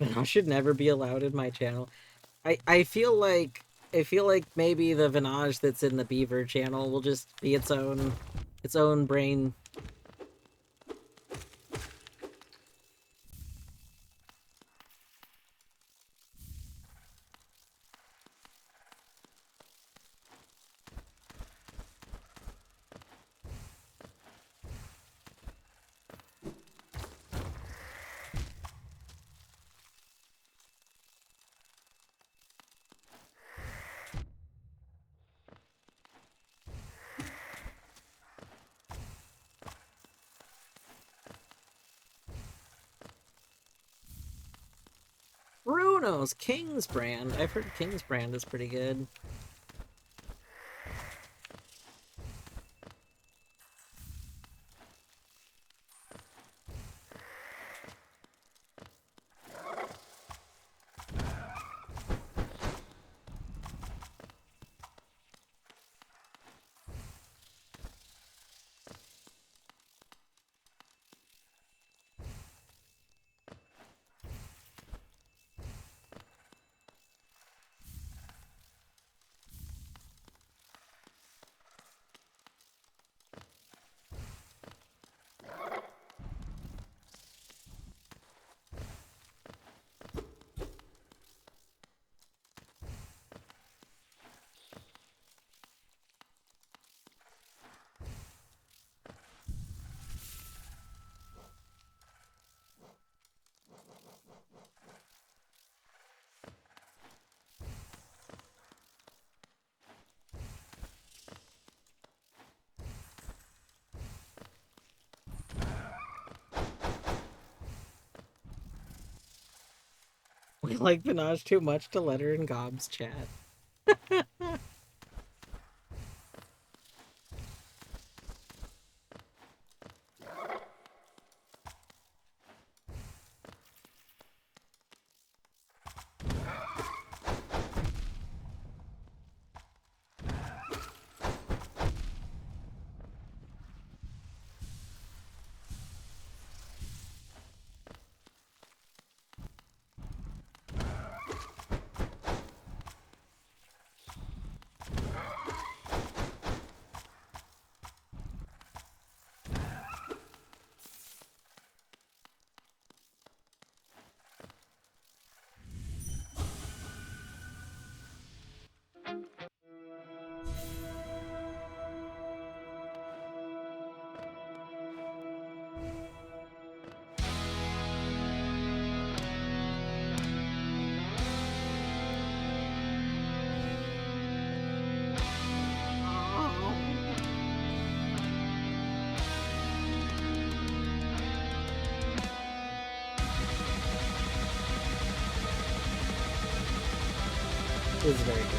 Vinage should never be allowed in my channel. I feel like maybe the Vinage that's in the Beaver channel will just be its own brain. Bruno's King's Brand. I've heard King's Brand is pretty good. We like Vinage too much to let her in Gob's chat. It was very good.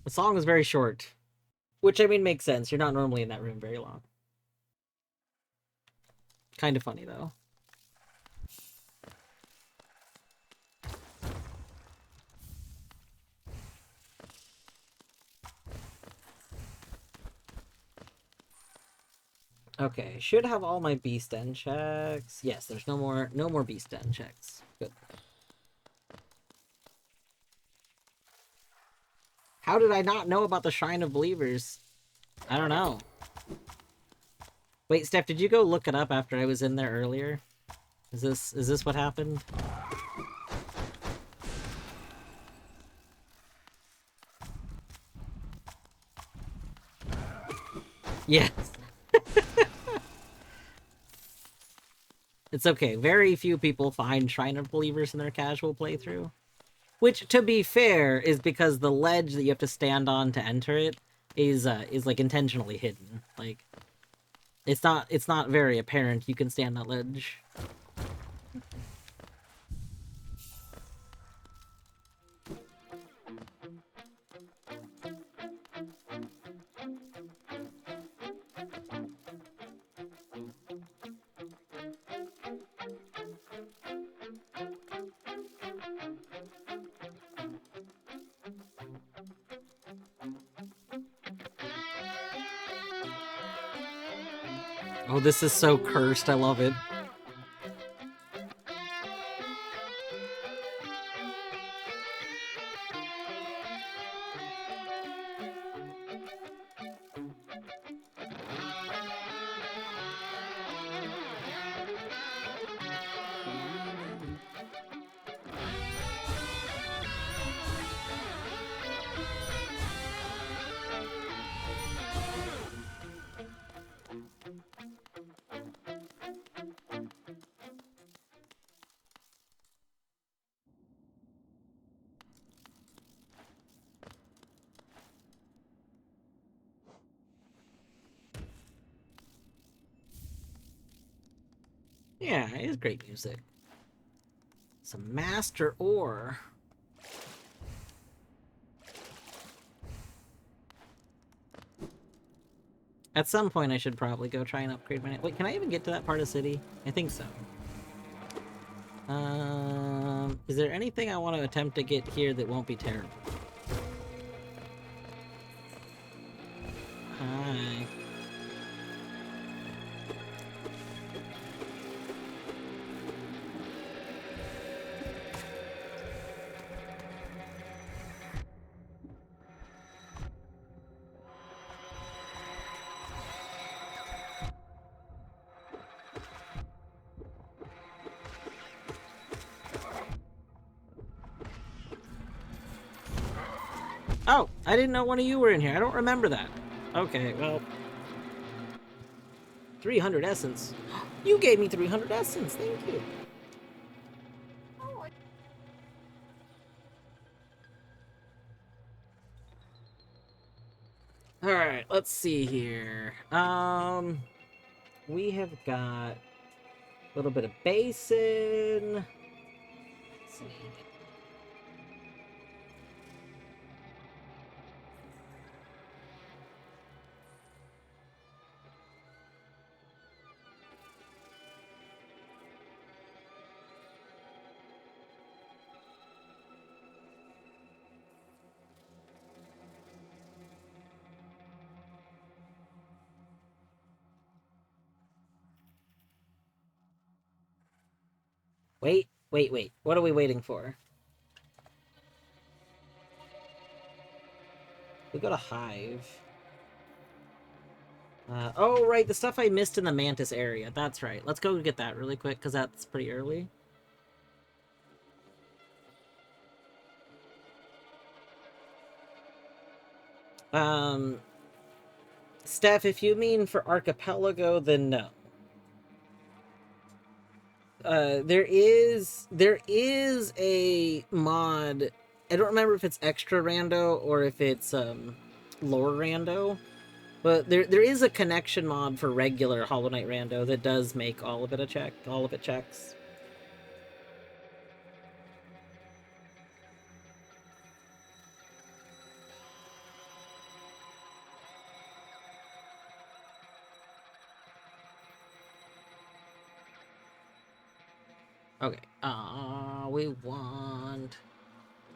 The song was very short. Which, I mean, makes sense. You're not normally in that room very long. Kind of funny, though. Okay, should have all my beast end checks. Yes, there's no more beast end checks. Good. How did I not know about the Shrine of Believers? I don't know. Wait, Steph, did you go look it up after I was in there earlier? Is this what happened? Yes. It's okay. Very few people find Shrine of Believers in their casual playthrough. Which, to be fair, is because the ledge that you have to stand on to enter it is like intentionally hidden. Like, it's not very apparent you can stand that ledge. Oh, this is so cursed. I love it. Yeah, it is great music. Some master ore. At some point, I should probably go try and upgrade my... Wait, can I even get to that part of the city? I think so. Is there anything I want to attempt to get here that won't be terrible? Hi. Oh, I didn't know one of you were in here. I don't remember that. Okay, well... 300 essence. You gave me 300 essence. Thank you. Alright, let's see here. We have got a little bit of basin. Let's see. Wait. What are we waiting for? We got a hive. Oh, right, the stuff I missed in the Mantis area. That's right. Let's go get that really quick, because that's pretty early. Steph, if you mean for Archipelago, then no. There is a mod. I don't remember if it's extra rando or if it's lore rando, but there is a connection mod for regular Hollow Knight rando that does make all of it checks. Okay, we want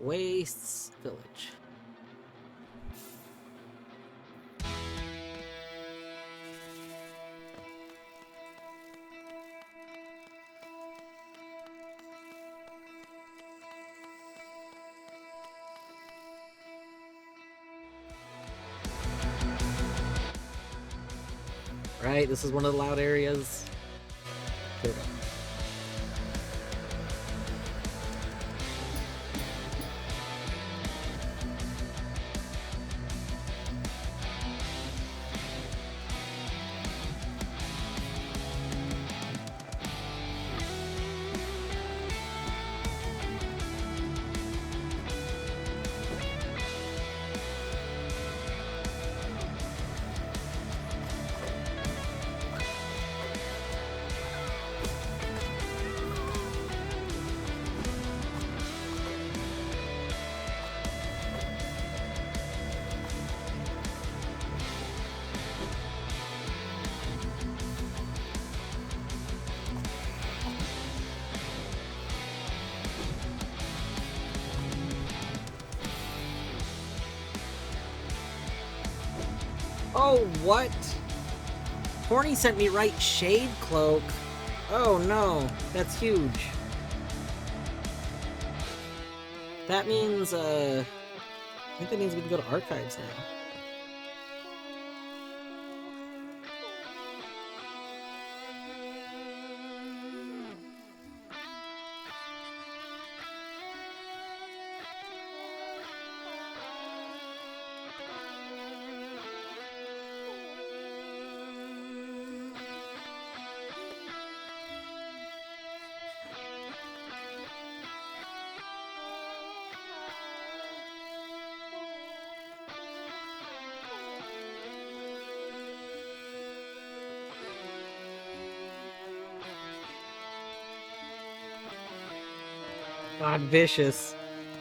Wastes Village. Right, this is one of the loud areas. Here we go. Oh, what? Horny sent me right shade cloak. Oh no, that's huge. That means, I think that means we can go to archives now. God, vicious.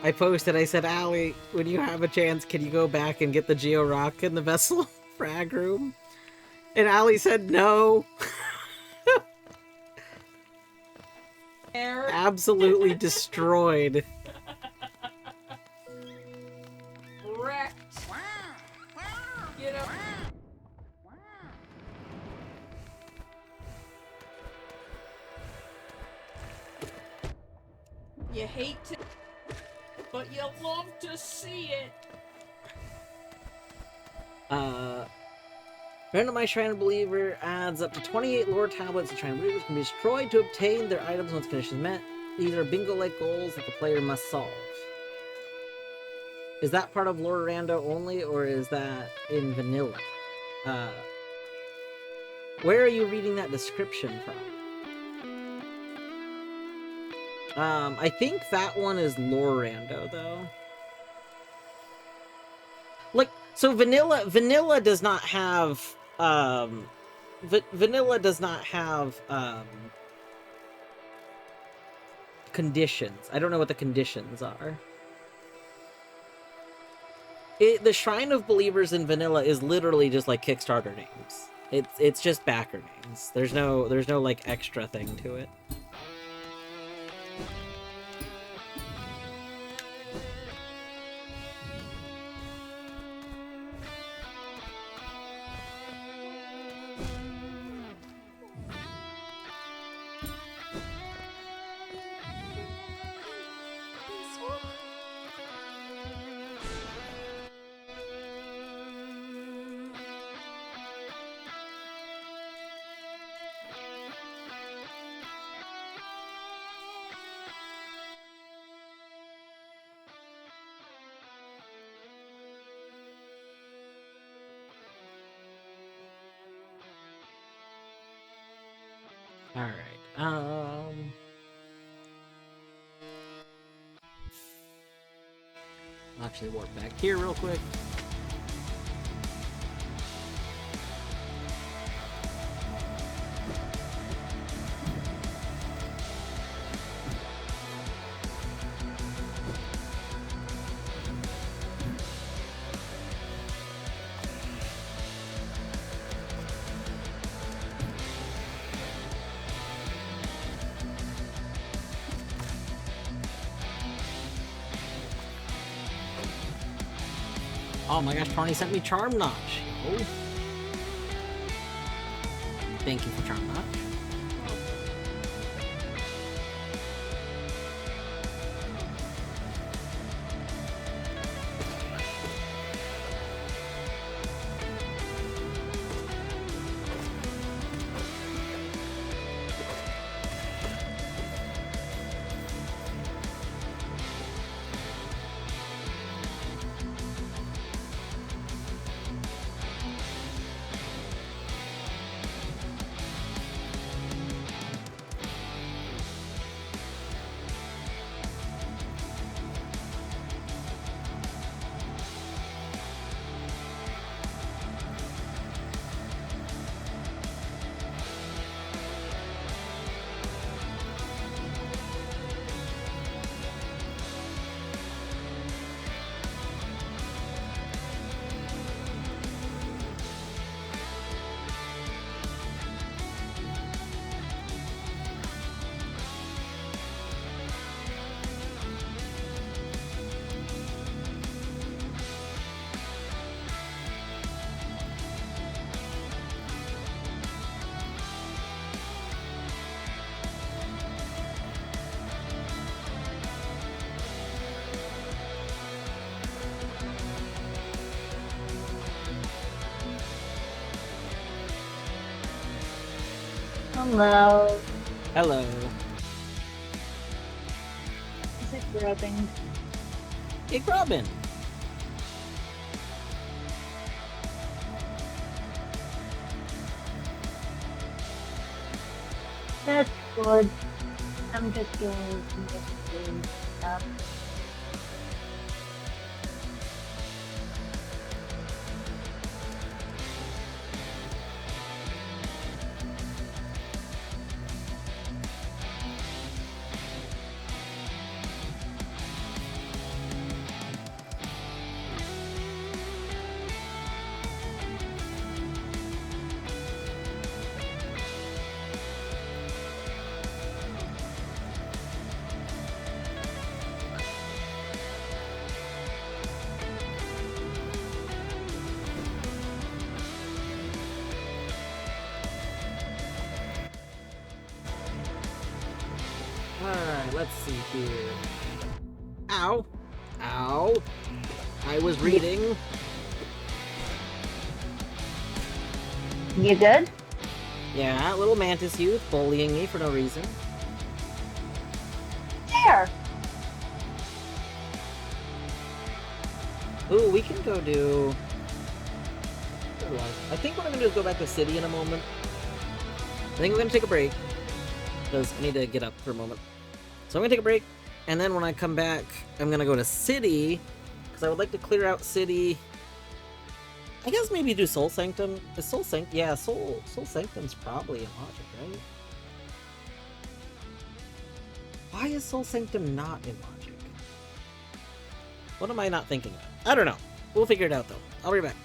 I posted, I said, Allie, when you have a chance, can you go back and get the Geo Rock in the vessel frag room? And Allie said no. Eric. Absolutely destroyed. Wrecked. You know. You hate to, but you love to see it. Randomized Shrine of Believer adds up to 28 lore tablets that Shrine of Believers can be destroyed to obtain their items once conditions met. These are bingo-like goals that the player must solve. Is that part of Lore Rando only, or is that in vanilla? Where are you reading that description from? I think that one is Lore Rando, though. Like, so vanilla does not have, vanilla does not have, conditions. I don't know what the conditions are. The Shrine of Believers in vanilla is literally just like Kickstarter names. It's just backer names. There's no like extra thing to it. All right. I'll actually warp back here real quick. Oh my gosh, Tony sent me Charm Notch. Oh. Thank you for Charm Notch. Hello. Hello. Is it grubbing? Hey, Robin. That's good. I'm just doing some stuff. Alright, let's see here. Ow. Ow. I was reading. You good? Yeah, little mantis youth bullying me for no reason. There. Ooh, we can go do... I think what I'm gonna do is go back to city in a moment. I think we're gonna take a break. Because I need to get up for a moment. So I'm gonna take a break, and then when I come back, I'm gonna go to city, because I would like to clear out city. I guess maybe do Soul Sanctum. Is Soul Sanctum? Yeah, Soul Sanctum's probably in Logic, right? Why is Soul Sanctum not in Logic? What am I not thinking of? I don't know. We'll figure it out though. I'll be right back.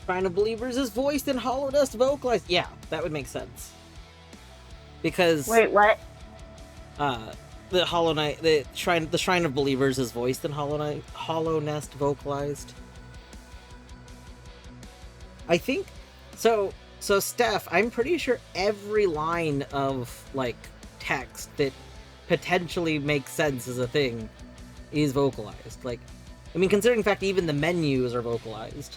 Shrine of Believers is voiced and Hollow Dust vocalized. Yeah, that would make sense. Because Wait, what? the Hollow Knight, the Shrine of Believers is voiced and Hollow Nest vocalized. I think so. So Steph, I'm pretty sure every line of like text that potentially makes sense as a thing is vocalized. Like, I mean, considering the fact even the menus are vocalized.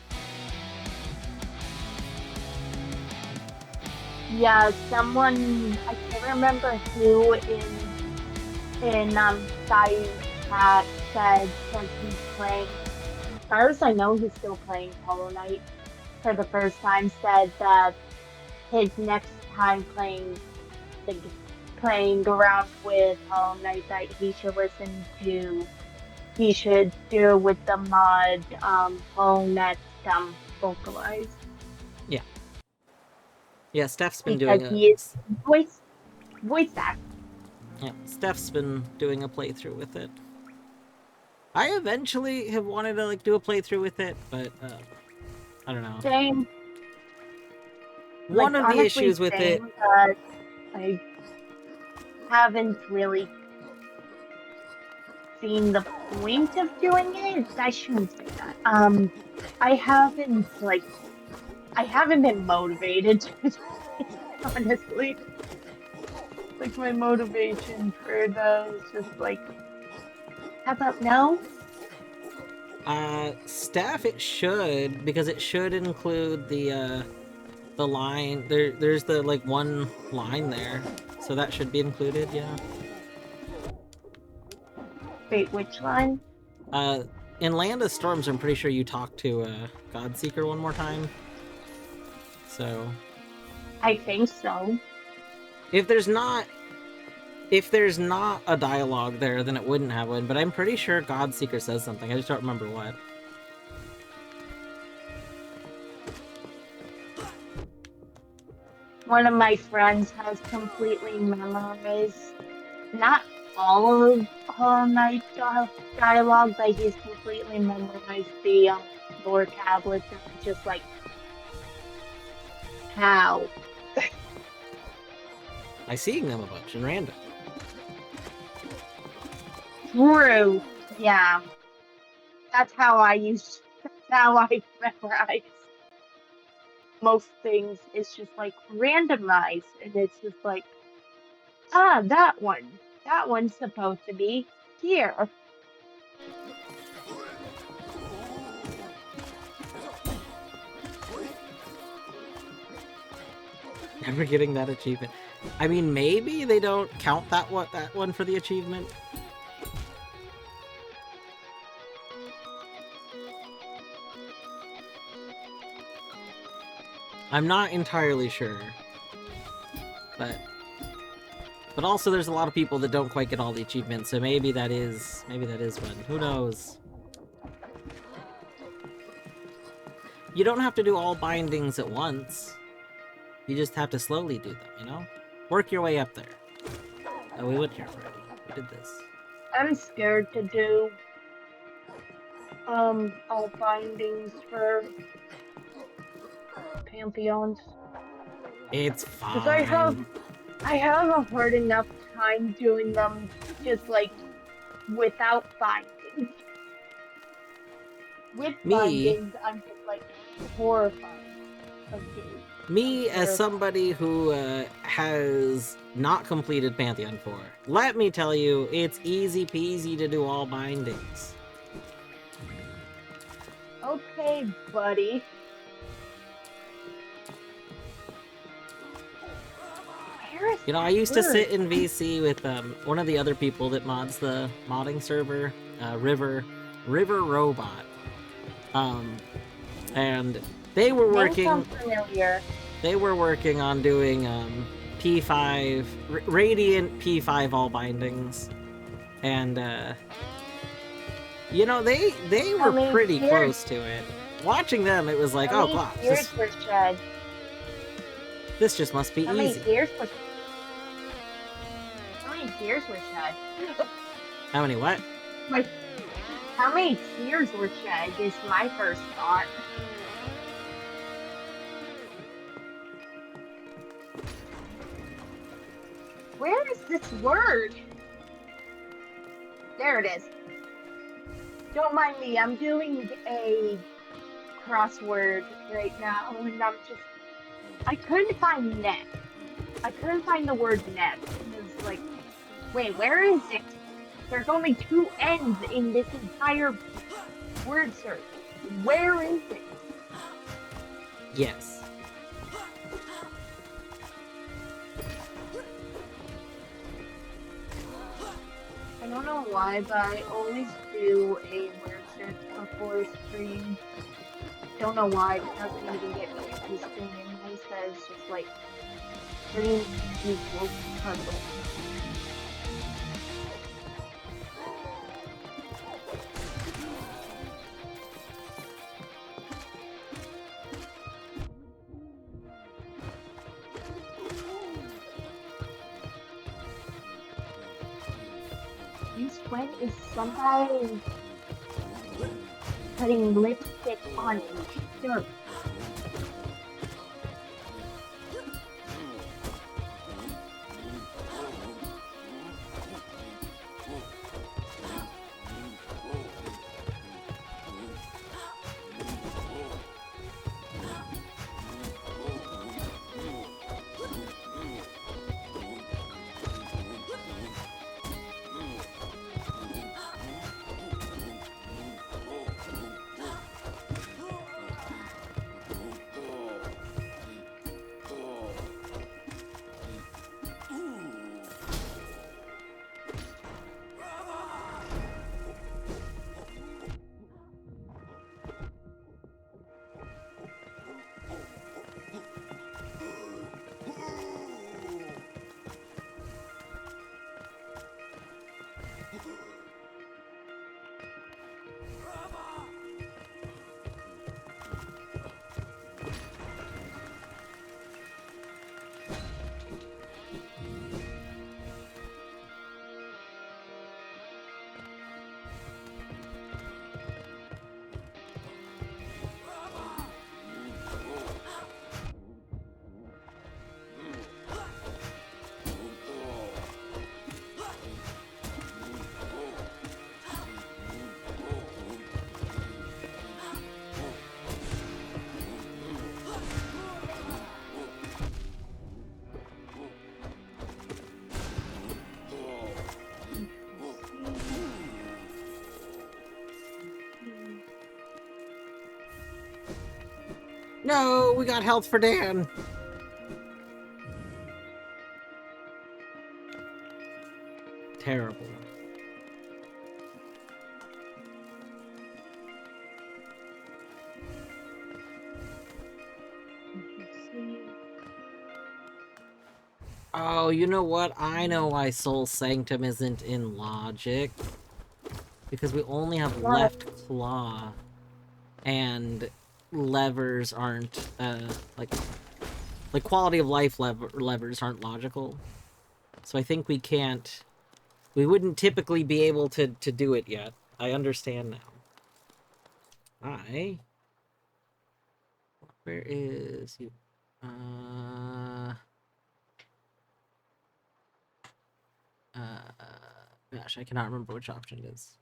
Yeah, someone, I can't remember who in Sky's chat said that he's playing, as far as I know, he's still playing Hollow Knight for the first time, said that his next time playing around with Hollow Knight that he should do with the mod Hollow Knight vocalized. Yeah, Steph's been Because doing he is voice actor. Yeah, Steph's been doing a playthrough with it. I eventually have wanted to like do a playthrough with it, but I don't know. Same. One Like, of the honestly, issues with it. same, but I haven't really seen the point of doing it. I shouldn't say that. I haven't been motivated to do it, honestly. Like, my motivation for those is just like, how about no? Steph, it should, because it should include the line. There's the like one line there, so that should be included. Yeah. Wait, which line? In Land of Storms, I'm pretty sure you talk to Godseeker one more time. So. I think so. If there's not a dialogue there, then it wouldn't have one, but I'm pretty sure Godseeker says something. I just don't remember what. One of my friends has completely memorized not all of Hollow Knight dialogue, but he's completely memorized the lore tablets, and I'm just like, how? I seeing them a bunch in random. True. Yeah. That's how I memorize most things. It's just like randomized, and it's just like, that one's supposed to be here. Never getting that achievement. I mean, maybe they don't count that one for the achievement. I'm not entirely sure. But also there's a lot of people that don't quite get all the achievements, so maybe that is one. Who knows? You don't have to do all bindings at once. You just have to slowly do them, you know? Work your way up there. Oh, we went here already. We did this. I'm scared to do all bindings for Pantheons. It's fine. Because I have a hard enough time doing them just like without bindings. With bindings, I'm just like horrified of doing. Me, as somebody who has not completed Pantheon 4, let me tell you, it's easy peasy to do all bindings. Okay, buddy. You know, I used to sit in VC with one of the other people that mods the modding server, River Robot. And they were working. They were working on doing P5 Radiant P5 all bindings, and you know they were pretty close to it. Watching them, it was like, oh gosh, this just must be easy. How many tears were shed? How many what? How many tears were shed is my first thought. Where is this word? There it is. Don't mind me, I'm doing a crossword right now, and I couldn't find net. I couldn't find the word net. It was like, wait, where is it? There's only 2 N's in this entire word search. Where is it? Yes. I don't know why, but I always do a word search before stream. Don't know why, it doesn't even get me into stream. It says just like stream equals puzzle. Since when is somebody putting lipstick on a shirt? No, we got health for Dan. Terrible. Oh, you know what? I know why Soul Sanctum isn't in logic. Because we only have left claw. And levers aren't, like quality of life levers aren't logical. So I think we wouldn't typically be able to do it yet. I understand now. Where is you? Gosh, I cannot remember which option it is.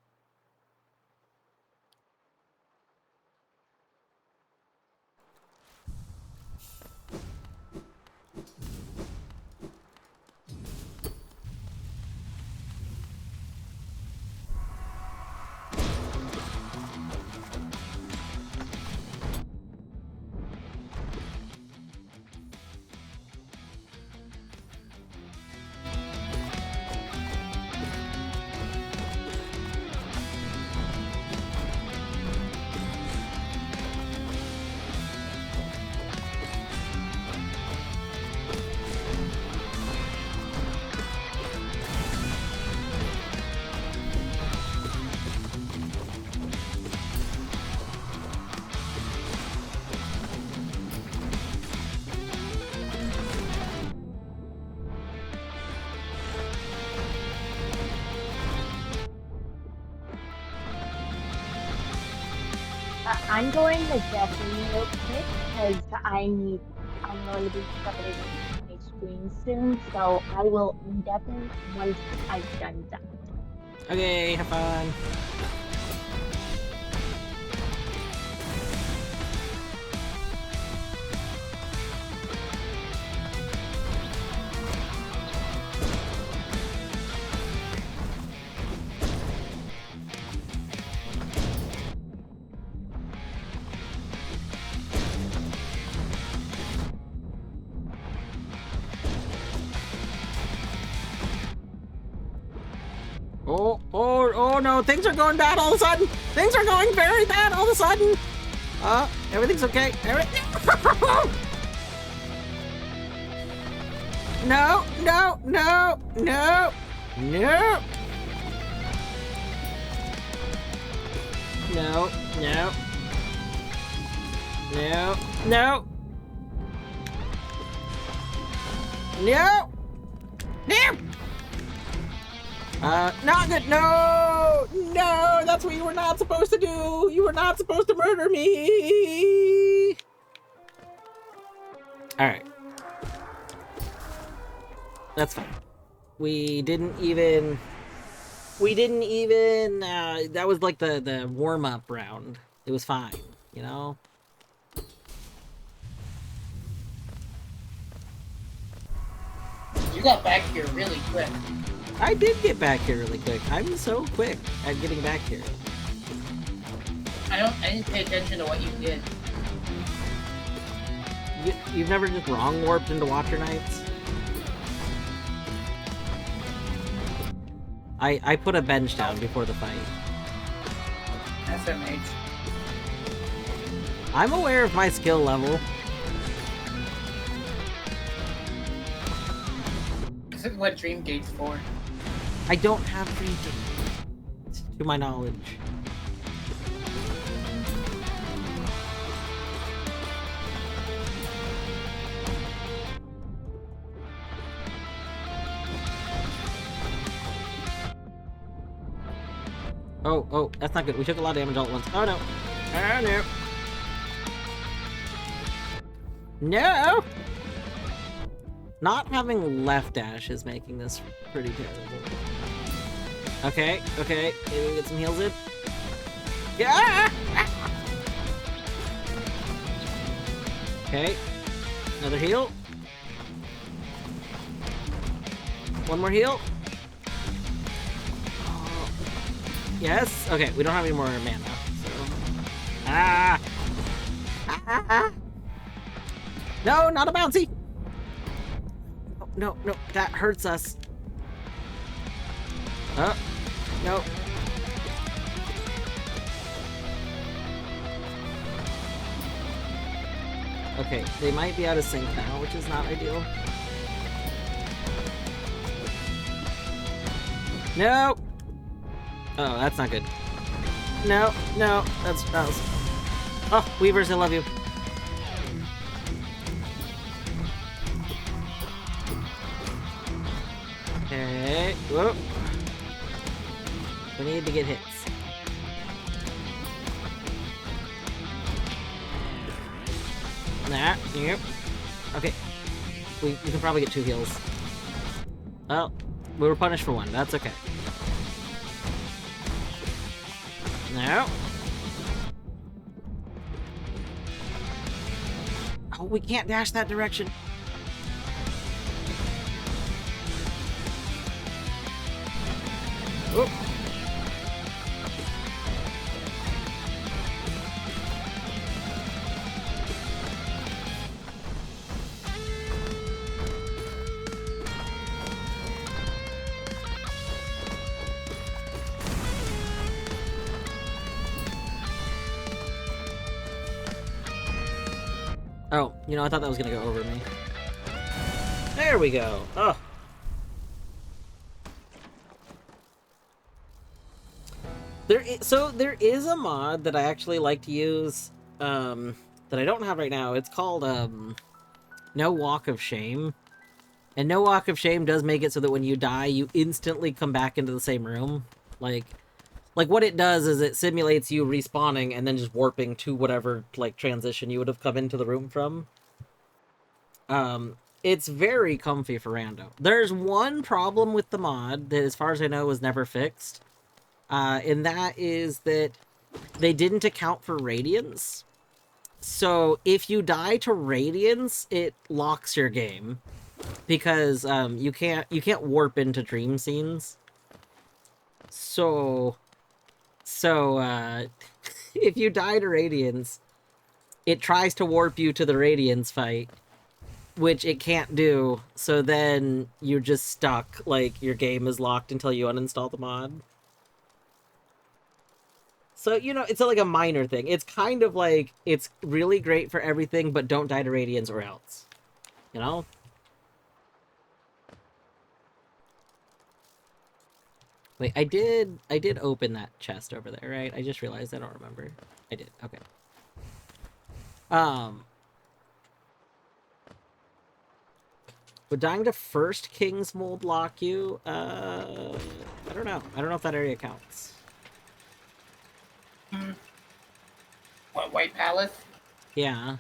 I'm going to Deathling real quick because I'm going to be separating information. stream soon, so I will endeavor once I've done that. Okay, have fun. Oh no, things are going bad all of a sudden! Things are going very bad all of a sudden! Everything's okay. No, no, no, no, no! No, no. No, no! No! No! Not good. No! No! That's what you were not supposed to do! You were not supposed to murder me! Alright. That's fine. We didn't even... that was like the warm-up round. It was fine, you know? You got back here really quick. I did get back here really quick. I'm so quick at getting back here. I didn't pay attention to what you did. You've never just wrong warped into Watcher Knights? I put a bench down before the fight. SMH. I'm aware of my skill level. This is what Dreamgate's for. I don't have Dreamgate, to my knowledge. Oh, that's not good. We took a lot of damage all at once. Oh no. Oh no. No! Not having left dash is making this pretty terrible. Okay, maybe we get some heals in. Yeah! Okay, another heal. One more heal. Oh. Yes. Okay, we don't have any more mana. So. No, not a bouncy. No, that hurts us. No. Okay, they might be out of sync now, which is not ideal. No! Oh, that's not good. No, that was... Oh, Weavers, I love you. Okay, whoa. We need to get hits. Nah, yep. Okay. We can probably get 2 heals. Well, we were punished for 1. That's okay. No. Oh, we can't dash that direction. Oh. Oh, you know, I thought that was gonna go over me. There we go. Oh. There is a mod that I actually like to use, that I don't have right now. It's called, No Walk of Shame. And No Walk of Shame does make it so that when you die, you instantly come back into the same room. Like what it does is it simulates you respawning and then just warping to whatever, like, transition you would have come into the room from. it's very comfy for rando. There's one problem with the mod that, as far as I know, was never fixed. And that is that they didn't account for radiance. So if you die to radiance, it locks your game. Because you can't warp into dream scenes. So if you die to radiance, it tries to warp you to the radiance fight, which it can't do. So then you're just stuck. Like, your game is locked until you uninstall the mod. So, you know, it's like a minor thing. It's kind of like, it's really great for everything, but don't die to radiance or else. You know? Wait, I did open that chest over there, right? I just realized I don't remember. I did, okay. Would dying to first King's Mold lock you? I don't know. I don't know if that area counts. What, White Palace? Yeah.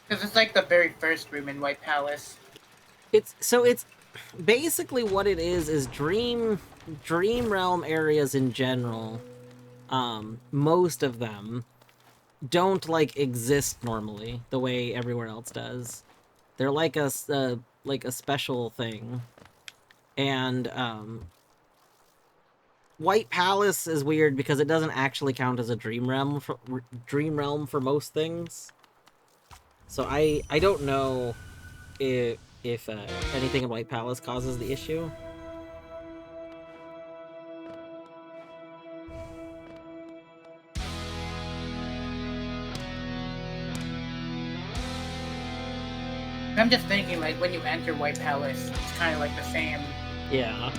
Because it's like the very first room in White Palace. It's basically what it is dream realm areas in general. Most of them don't like exist normally the way everywhere else does. They're like a special thing. And White Palace is weird because it doesn't actually count as a dream realm for most things. So I don't know if anything in White Palace causes the issue. I'm just thinking, like, when you enter White Palace, it's kind of like the same Yeah.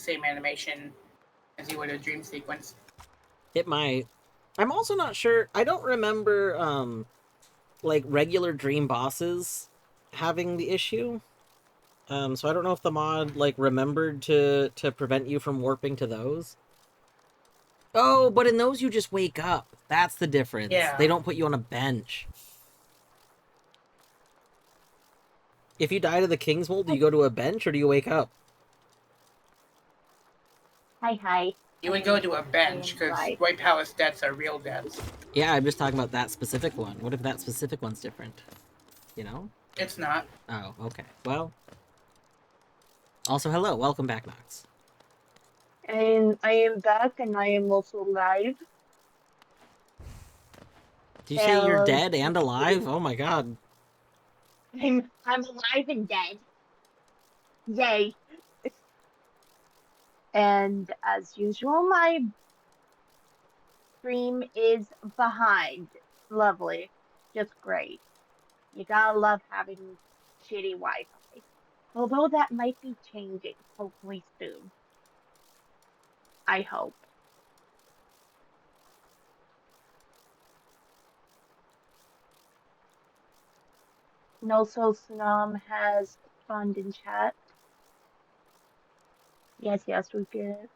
same animation as you would a dream sequence. It might. I'm also not sure. I don't remember like regular dream bosses having the issue. So I don't know if the mod like remembered to prevent you from warping to those. Oh, but in those you just wake up. That's the difference. Yeah. They don't put you on a bench. If you die to the King's Mold, do you go to a bench or do you wake up? Hi. You would go to a bench, because Right. White Palace deaths are real deaths. Yeah, I'm just talking about that specific one. What if that specific one's different? You know? It's not. Oh, okay. Well. Also, hello. Welcome back, Nox. And I am back, and I am also live. Did you say you're dead and alive? Oh my god. I'm alive and dead. Yay. And as usual, my stream is behind. Lovely. Just great. You gotta love having shitty Wi-Fi. Although that might be changing, hopefully soon. I hope. No So Snum has fun in chat. Yes, we feel it.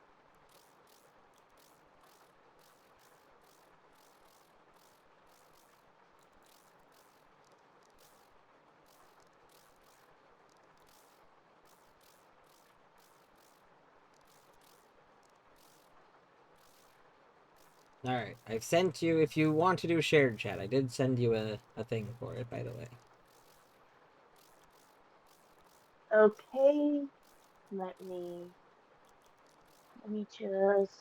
Alright, I've sent you, if you want to do shared chat, I did send you a thing for it, by the way. Okay. Let me just...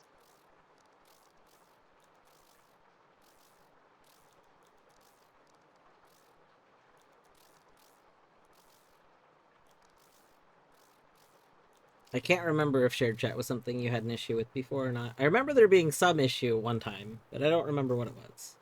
I can't remember if shared chat was something you had an issue with before or not. I remember there being some issue one time, but I don't remember what it was.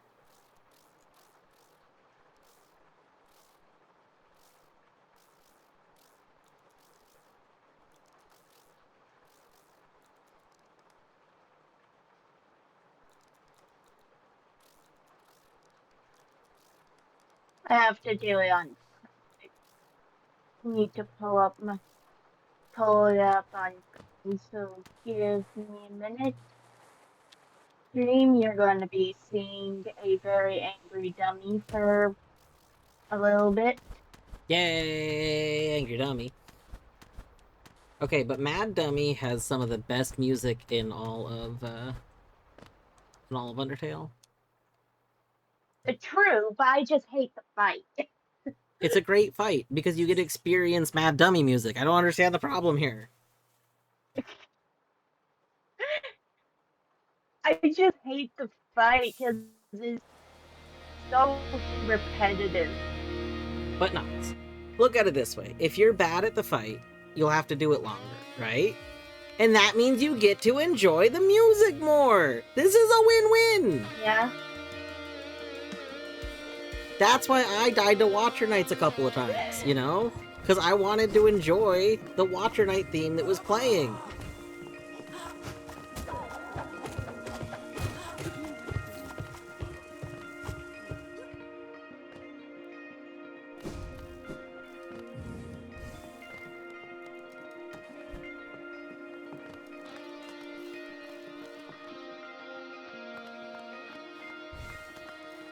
I have to do it on... I need to pull it up on... So give me a minute. Stream, you're going to be seeing a very angry dummy for a little bit. Yay, Angry Dummy. Okay, but Mad Dummy has some of the best music in all of Undertale. True, but I just hate the fight. It's a great fight because you get to experience Mad Dummy music. I don't understand the problem here. I just hate the fight because it's so repetitive. But not. Look at it this way. If you're bad at the fight, you'll have to do it longer, right? And that means you get to enjoy the music more. This is a win-win. Yeah. That's why I died to Watcher Nights a couple of times, you know? Because I wanted to enjoy the Watcher Night theme that was playing.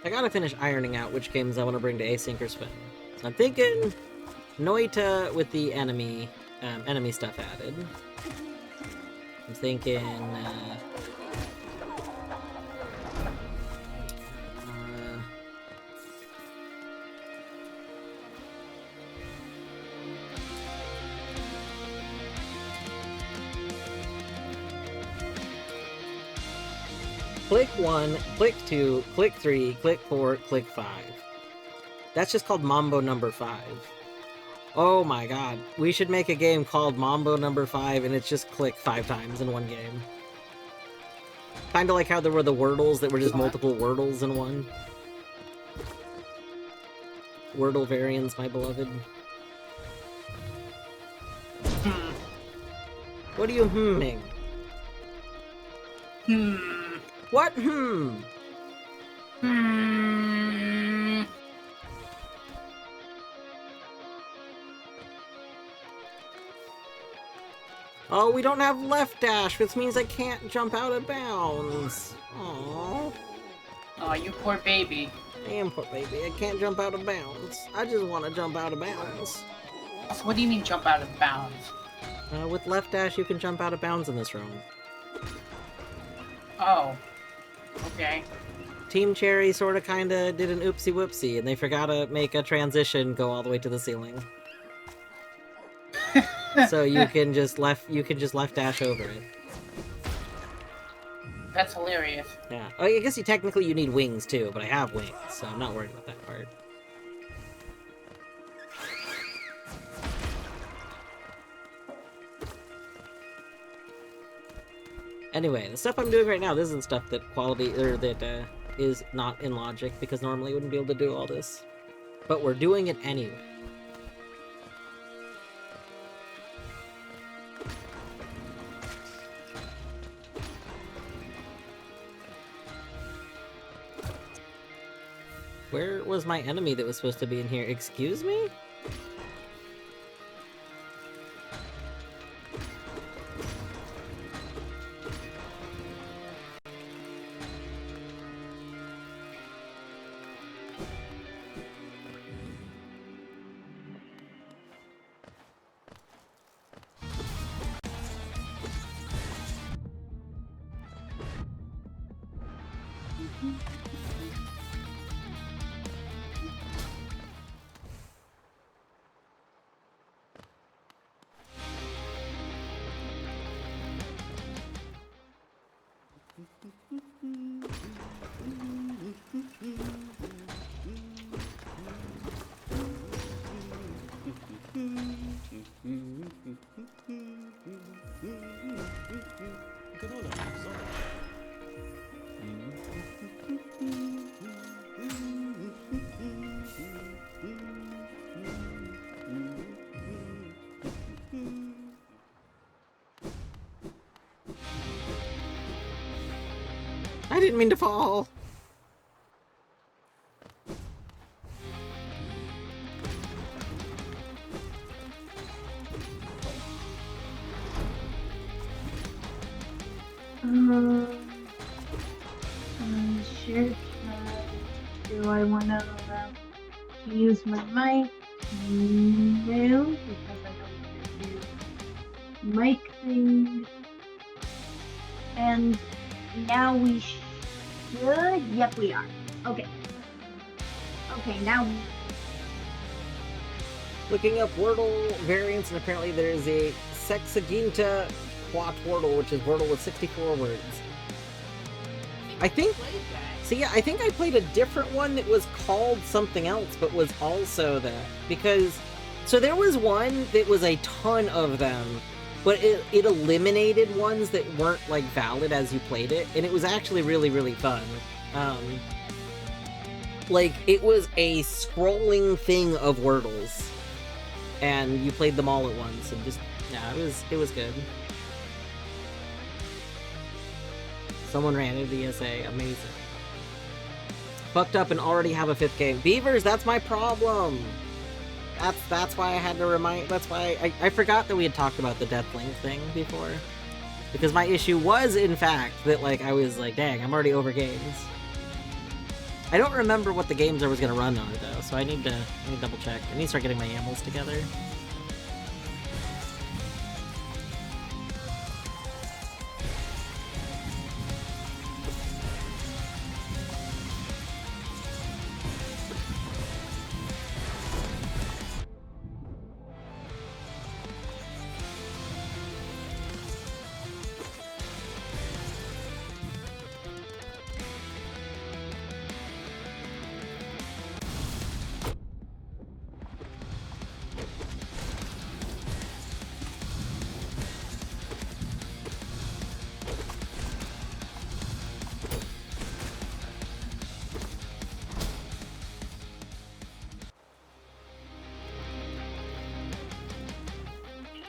I gotta finish ironing out which games I want to bring to Async or Spin. So I'm thinking Noita with the enemy stuff added. I'm thinking click 1, click 2, click 3, click 4, click 5. That's just called Mambo number 5. Oh my god. We should make a game called Mambo number 5 and it's just click 5 times in one game. Kinda like how there were the Wordles that were just multiple Wordles in one. Wordle variants, my beloved. What are you hmming? What? Oh, we don't have left dash, which means I can't jump out of bounds. Aww. Oh, you poor baby. I am poor baby. I can't jump out of bounds. I just want to jump out of bounds. So what do you mean jump out of bounds? With left dash, you can jump out of bounds in this room. Oh. Okay. Team Cherry sorta kinda did an oopsie whoopsie, and they forgot to make a transition go all the way to the ceiling. So you can just left dash over it. That's hilarious. Yeah. Oh, I guess technically you need wings too, but I have wings, so I'm not worried about that part. Anyway, the stuff I'm doing right now, this isn't stuff that is not in logic, because normally I wouldn't be able to do all this. But we're doing it anyway. Where was my enemy that was supposed to be in here? Excuse me? I didn't mean to fall. Sure. Do I want to use my mic? No, because I don't do mic thing. And now we should. Yep, we are. Okay. Okay, now. Looking up Wordle variants, and apparently there's a Sexaginta Quat Wordle, which is Wordle with 64 words. I think. Played that. See, yeah, I think I played a different one that was called something else, but was also that. Because, so there was one that was a ton of them, but it eliminated ones that weren't, like, valid as you played it, and it was actually really, really fun. Like, it was a scrolling thing of Wordles, and you played them all at once, and just, yeah, it was good. Someone ran into the ESA, amazing. Fucked up and already have a 5th game. Beavers, that's my problem! That's why I had to remind, that's why I forgot that we had talked about the Deathlink thing before. Because my issue was, in fact, that, like, I was like, dang, I'm already over games. I don't remember what the games I was gonna run on, though, so I need to double check. I need to start getting my animals together.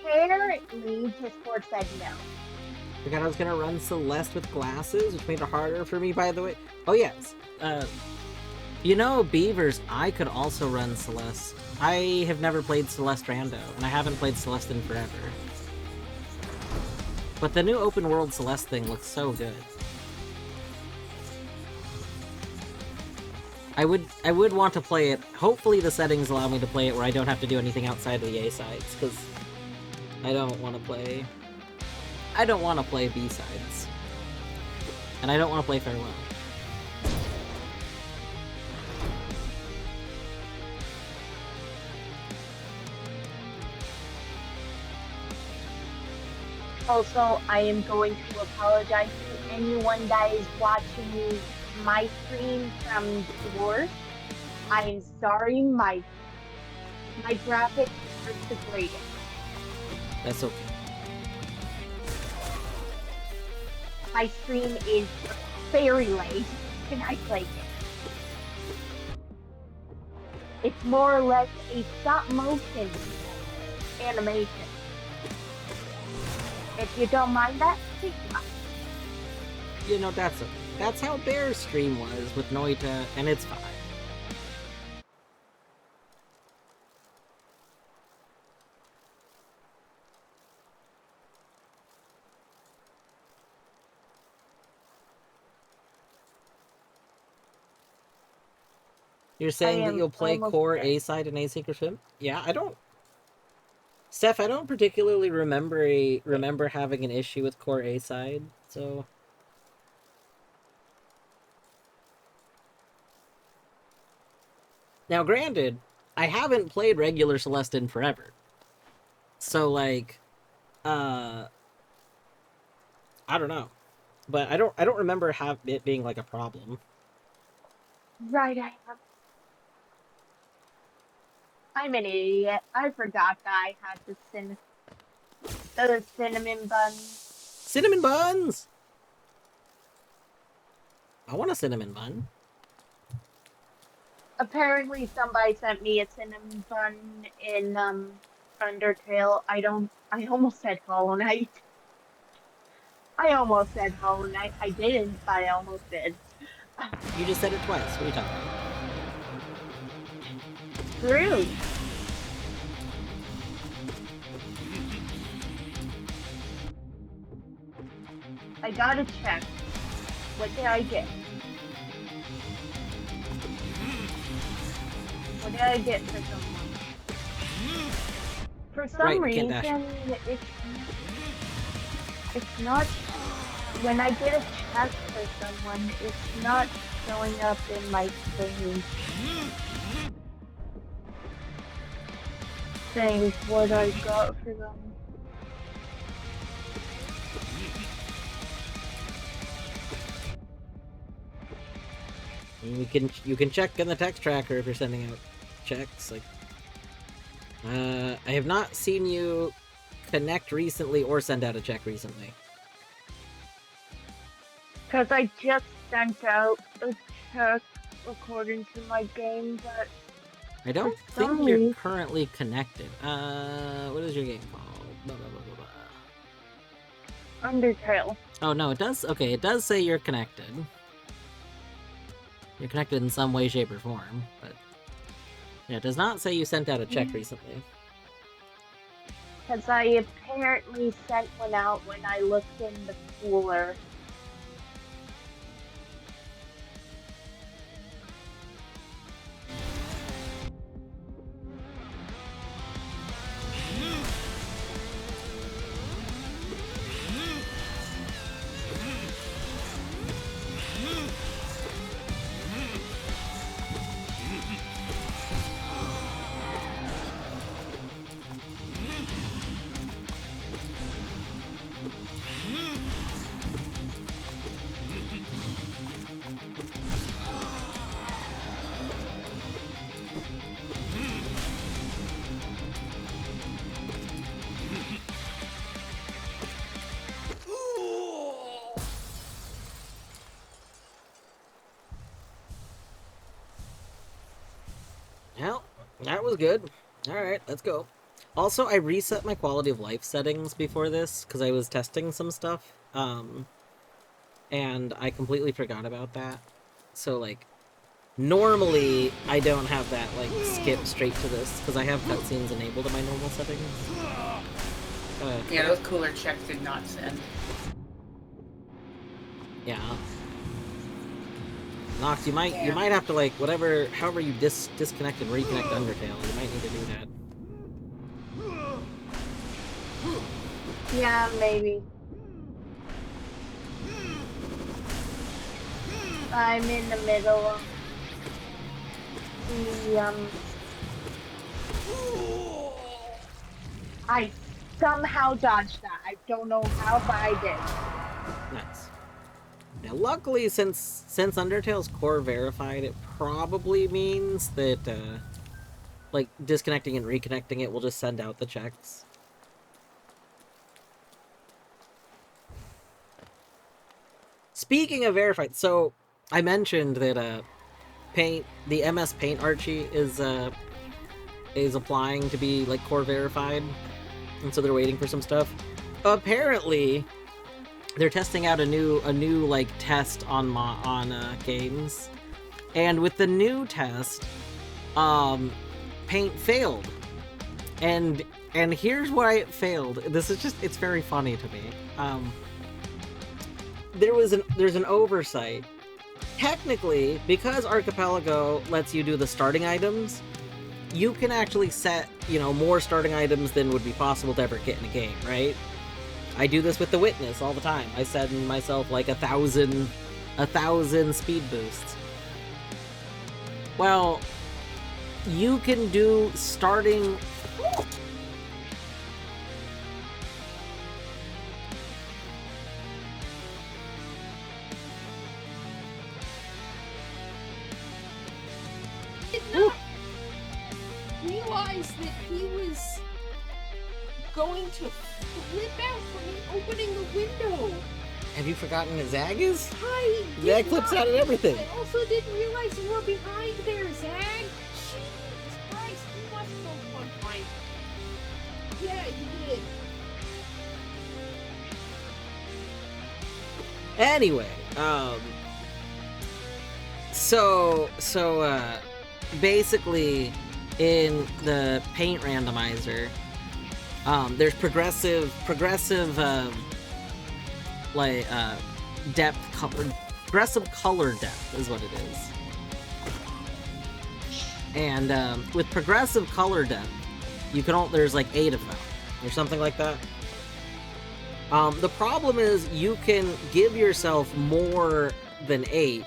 Apparently, Discord said no. Forgot I was gonna run Celeste with glasses, which made it harder for me, by the way. Oh, yes. You know, Beavers, I could also run Celeste. I have never played Celeste Rando, and I haven't played Celeste in forever. But the new open world Celeste thing looks so good. I would want to play it. Hopefully the settings allow me to play it where I don't have to do anything outside of the A sides, because I don't want to play B sides. And I don't want to play Farewell. Also, I am going to apologize to anyone that is watching my stream from Dwarf. I am sorry, my graphics are the greatest. That's okay. My stream is very late, and I play it. It's more or less a stop-motion animation. If you don't mind that, please mind. You know, that's okay. That's how Bear's stream was with Noita, and it's fine. You're saying that you'll play core A side and asynchronous swim? Yeah, I don't. Steph, I don't particularly remember having an issue with core A side, so. Now, granted, I haven't played regular Celeste in forever, so like, I don't know, but I don't remember it being like a problem. Right, I'm an idiot. I forgot that I had the cinnamon buns. Cinnamon buns! I want a cinnamon bun. Apparently somebody sent me a cinnamon bun in Undertale. I almost said Hollow Knight. I didn't, but I almost did. You just said it twice. What are you talking about? True. I gotta check. What did I get? What did I get for someone? For some Right, reason, can't dash. it's not. When I get a check for someone, it's not showing up in my saying what I got for them. You can check in the text tracker if you're sending out checks. Like, I have not seen you connect recently or send out a check recently. Because I just sent out a check according to my game, but I don't for some think you're reason- currently connected. What is your game called? Blah, blah, blah, blah, blah. Undertale. Oh no, it does. Okay, it does say you're connected. You're connected in some way, shape, or form, but yeah, it does not say you sent out a check recently. Because I apparently sent one out when I looked in the cooler. Well, that was good. Alright, let's go. Also, I reset my quality of life settings before this, because I was testing some stuff, and I completely forgot about that. So, like, normally, I don't have that, like, skip straight to this, because I have cutscenes enabled in my normal settings. Yeah, those cooler checks did not send. Yeah. Nox, you might have to, like, however you disconnect and reconnect Undertale, you might need to do that. Yeah, maybe. I'm in the middle of the, I somehow dodged that. I don't know how, but I did. Nice. Now, luckily, since Undertale's core verified, it probably means that, like, disconnecting and reconnecting it will just send out the checks. Speaking of verified, so I mentioned that the MS Paint Archie is applying to be like core verified, and so they're waiting for some stuff. Apparently, they're testing out a new like test on games, and with the new test, Paint failed, and here's why it failed. It's very funny to me. There's an oversight. Technically, because Archipelago lets you do the starting items, you can actually set, more starting items than would be possible to ever get in a game, right? I do this with the Witness all the time. I set myself like 1,000 speed boosts. Well, you can do starting... Realize that he was going to flip out from me opening the window. Have you forgotten that Zag is? Zag flips out at everything. I also didn't realize you were behind there, Zag. Jesus Christ, you must know one fight. Yeah, you did. Anyway, basically, in the paint randomizer, there's progressive, progressive color depth is what it is. And with progressive color depth, You can there's like 8 of them, or something like that. The problem is you can give yourself more than 8,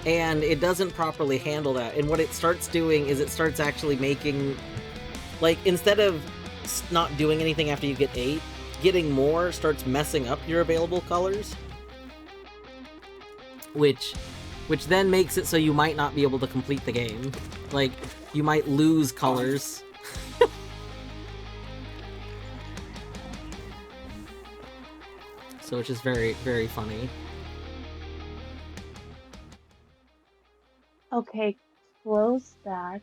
and it doesn't properly handle that. And what it starts doing is it starts actually making, like, instead of not doing anything after you get 8, getting more starts messing up your available colors, which then makes it so you might not be able to complete the game. Like, you might lose colors. So it's just very, very funny. Okay, close that.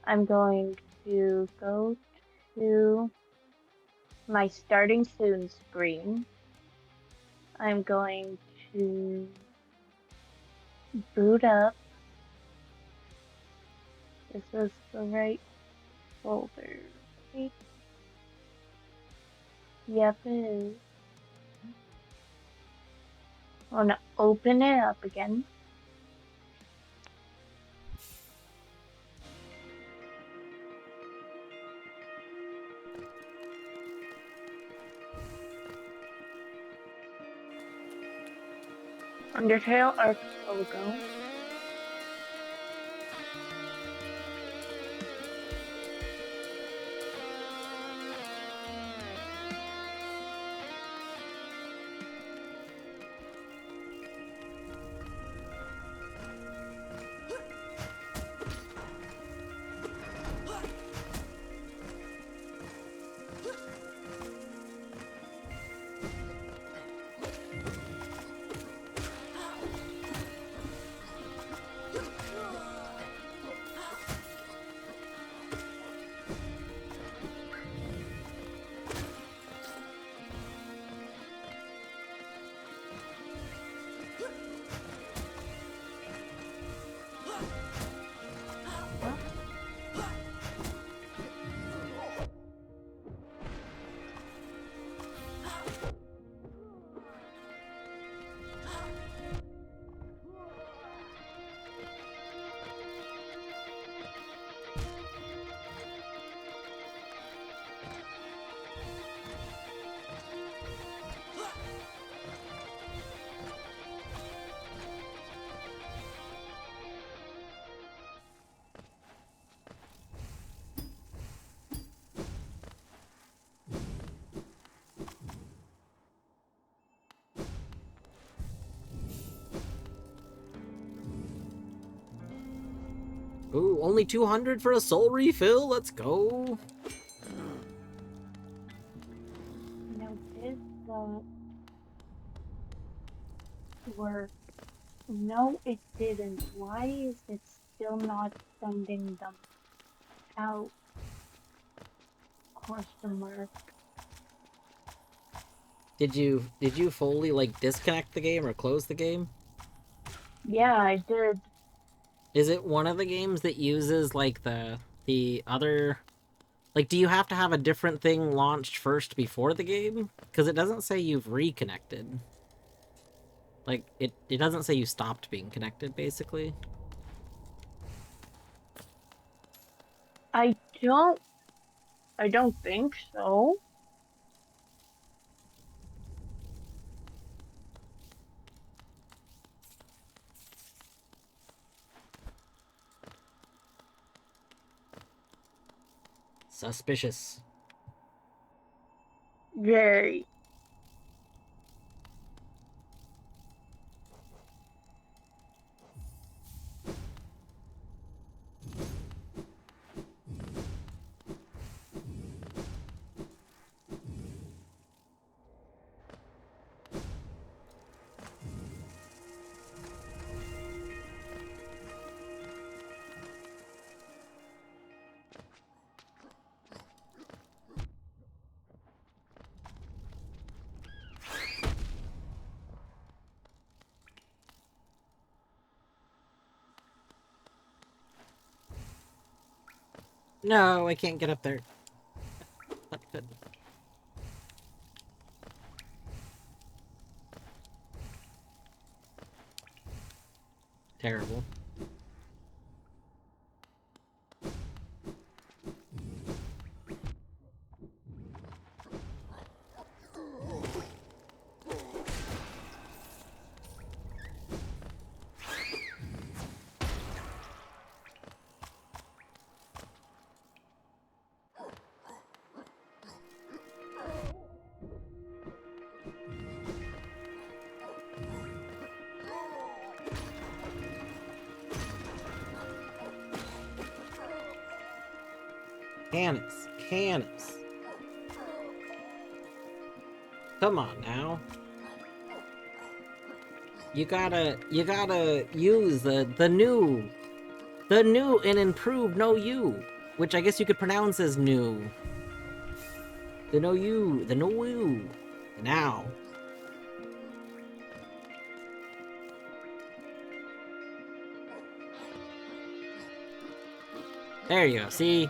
I'm going to go to my starting soon screen. I'm going to boot up. This is the right folder, right? Yep, it is. I want to open it up again. Undertale Archipelago. Ooh, only 200 for a soul refill? Let's go! Now this work. No, it didn't. Why is it still not sending them out? Question mark. Did you fully, like, disconnect the game or close the game? Yeah, I did. Is it one of the games that uses, like, the other... Like, do you have to have a different thing launched first before the game? Because it doesn't say you've reconnected. Like, it doesn't say you stopped being connected, basically. I don't think so. Suspicious. Very. No, I can't get up there. Not good. Terrible. Canis. Canis. Come on now. You gotta use the new and improved No You, which I guess you could pronounce as new. The No You, the No You. Now. There you go, see?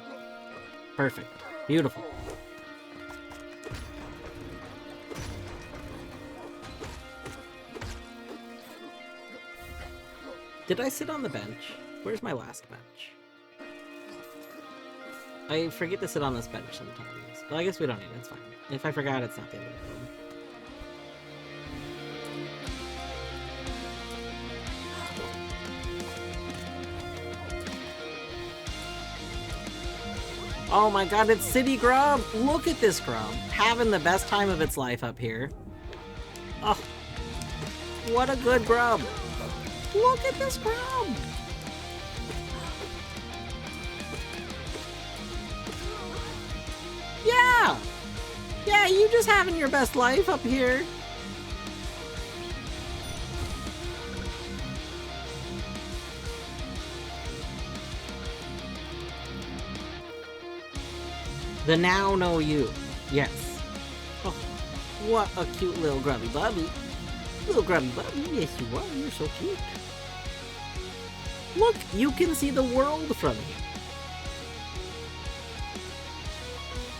Perfect. Beautiful. Did I sit on the bench? Where's my last bench? I forget to sit on this bench sometimes. Well, I guess we don't need it, it's fine. If I forgot, it's not the end of the world. Oh my god, it's City Grub! Look at this grub! Having the best time of its life up here. Oh, what a good grub! Look at this grub! Yeah! Yeah, you just having your best life up here. The Now Know You. Yes. Oh, what a cute little grubby bubby. Little grubby bubby. Yes, you are. You're so cute. Look, you can see the world from here.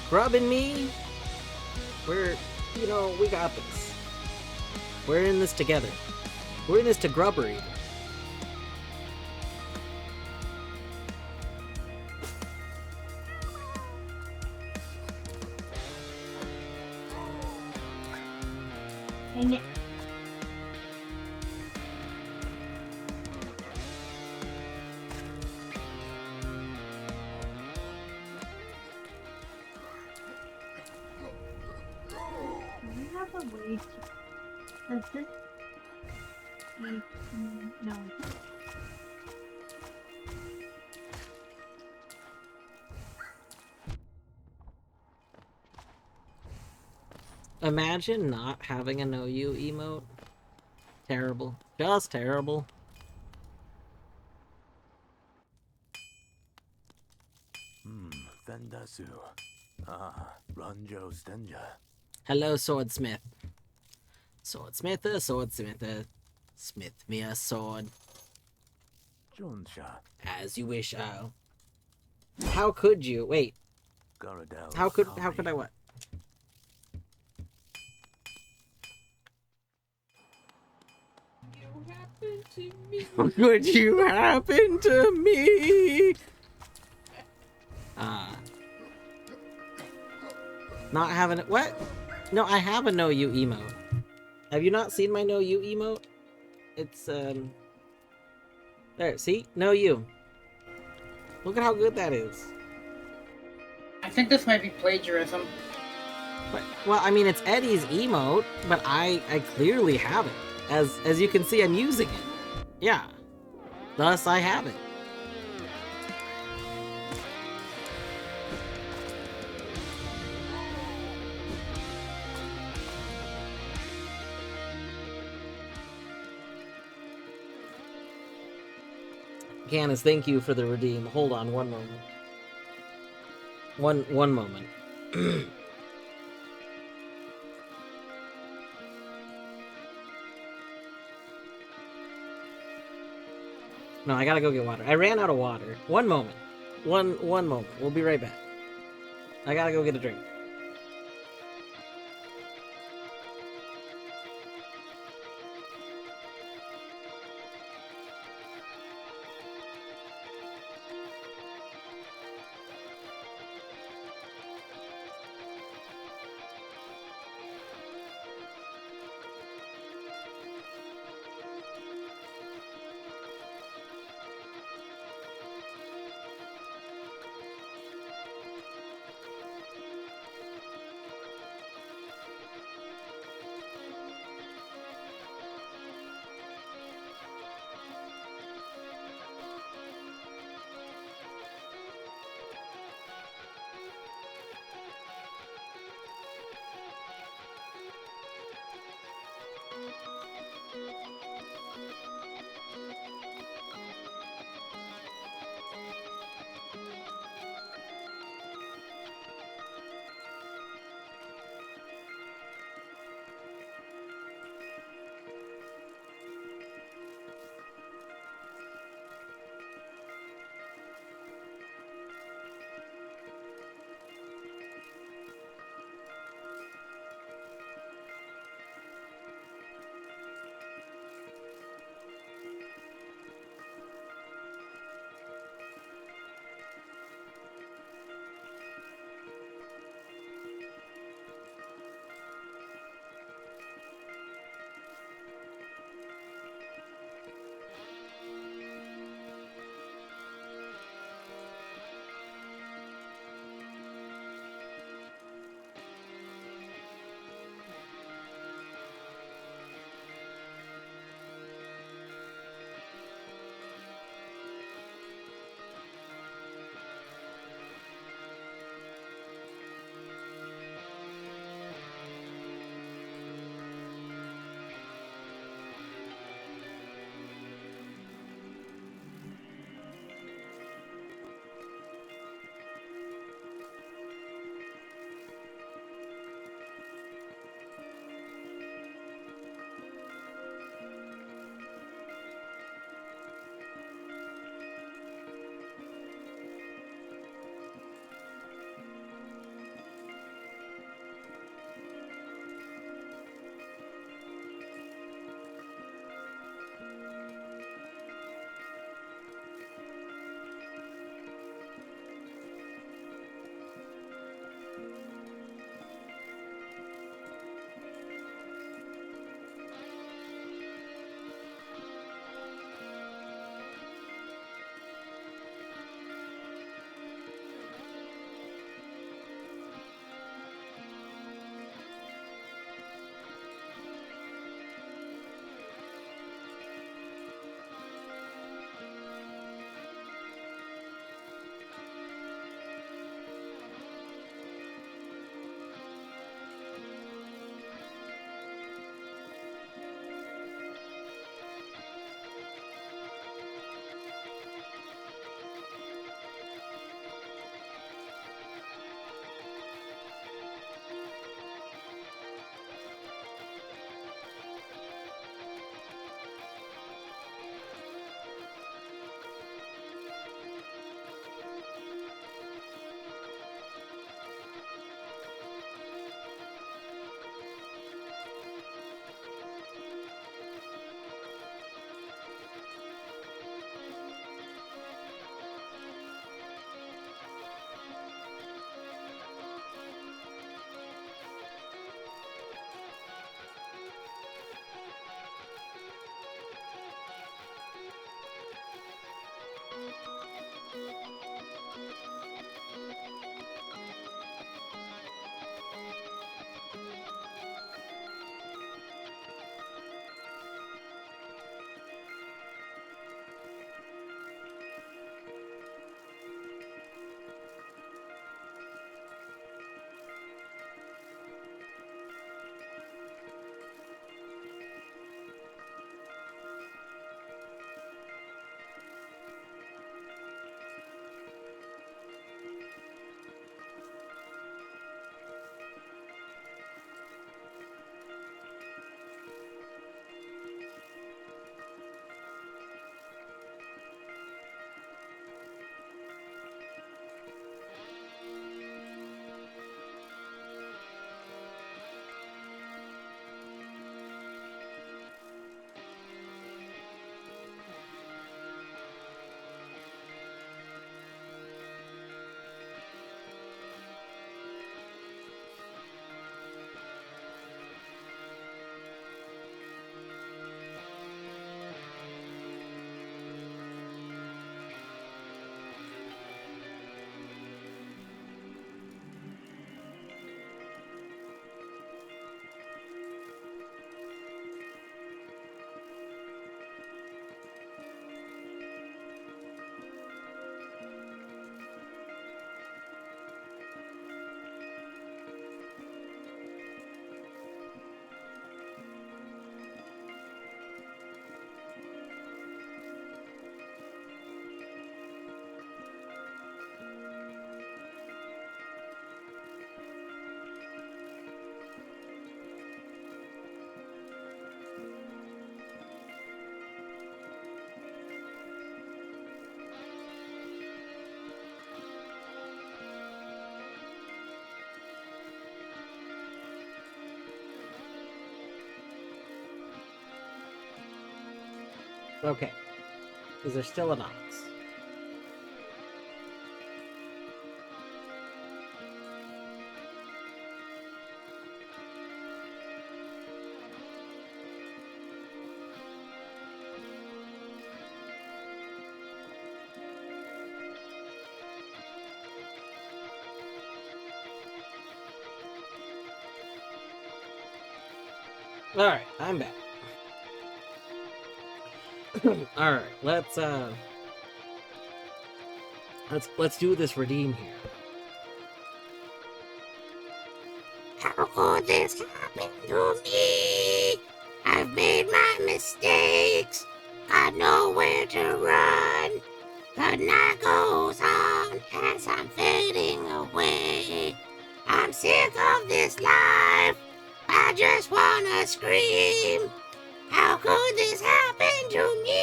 Grub and me, we're, you know, we got this. We're in this together. We're in this to grubbery. Dang it. Do we have a way to... Does this... No. Imagine not having a No You emote. Terrible. Just terrible. Fendasu. Ah, Ranjo Stenja. Hello, Swordsmith. Swordsmither, swordsmither. Smith me a sword. Jonsha. As you wish, How could you? Wait. Garadel. How could I what? You happened to me. Could you happen to me? Not having it. What? No, I have a No You emote. Have you not seen my No You emote? It's, there, see? No You. Look at how good that is. I think this might be plagiarism. But, well, I mean, it's Eddie's emote, but I clearly have it. As you can see, I'm using it. Yeah. Thus, I have it. Canis, thank you for the redeem. Hold on one moment. One moment. No, I gotta go get water. I ran out of water. One moment. One moment. We'll be right back. I gotta go get a drink. Okay. Is there still an ox? Alright, I'm back. Alright, let's do this redeem here. How could this happen to me? I've made my mistakes. Got nowhere to run. The night goes on as I'm fading away. I'm sick of this life. I just wanna scream. How could this happen to me?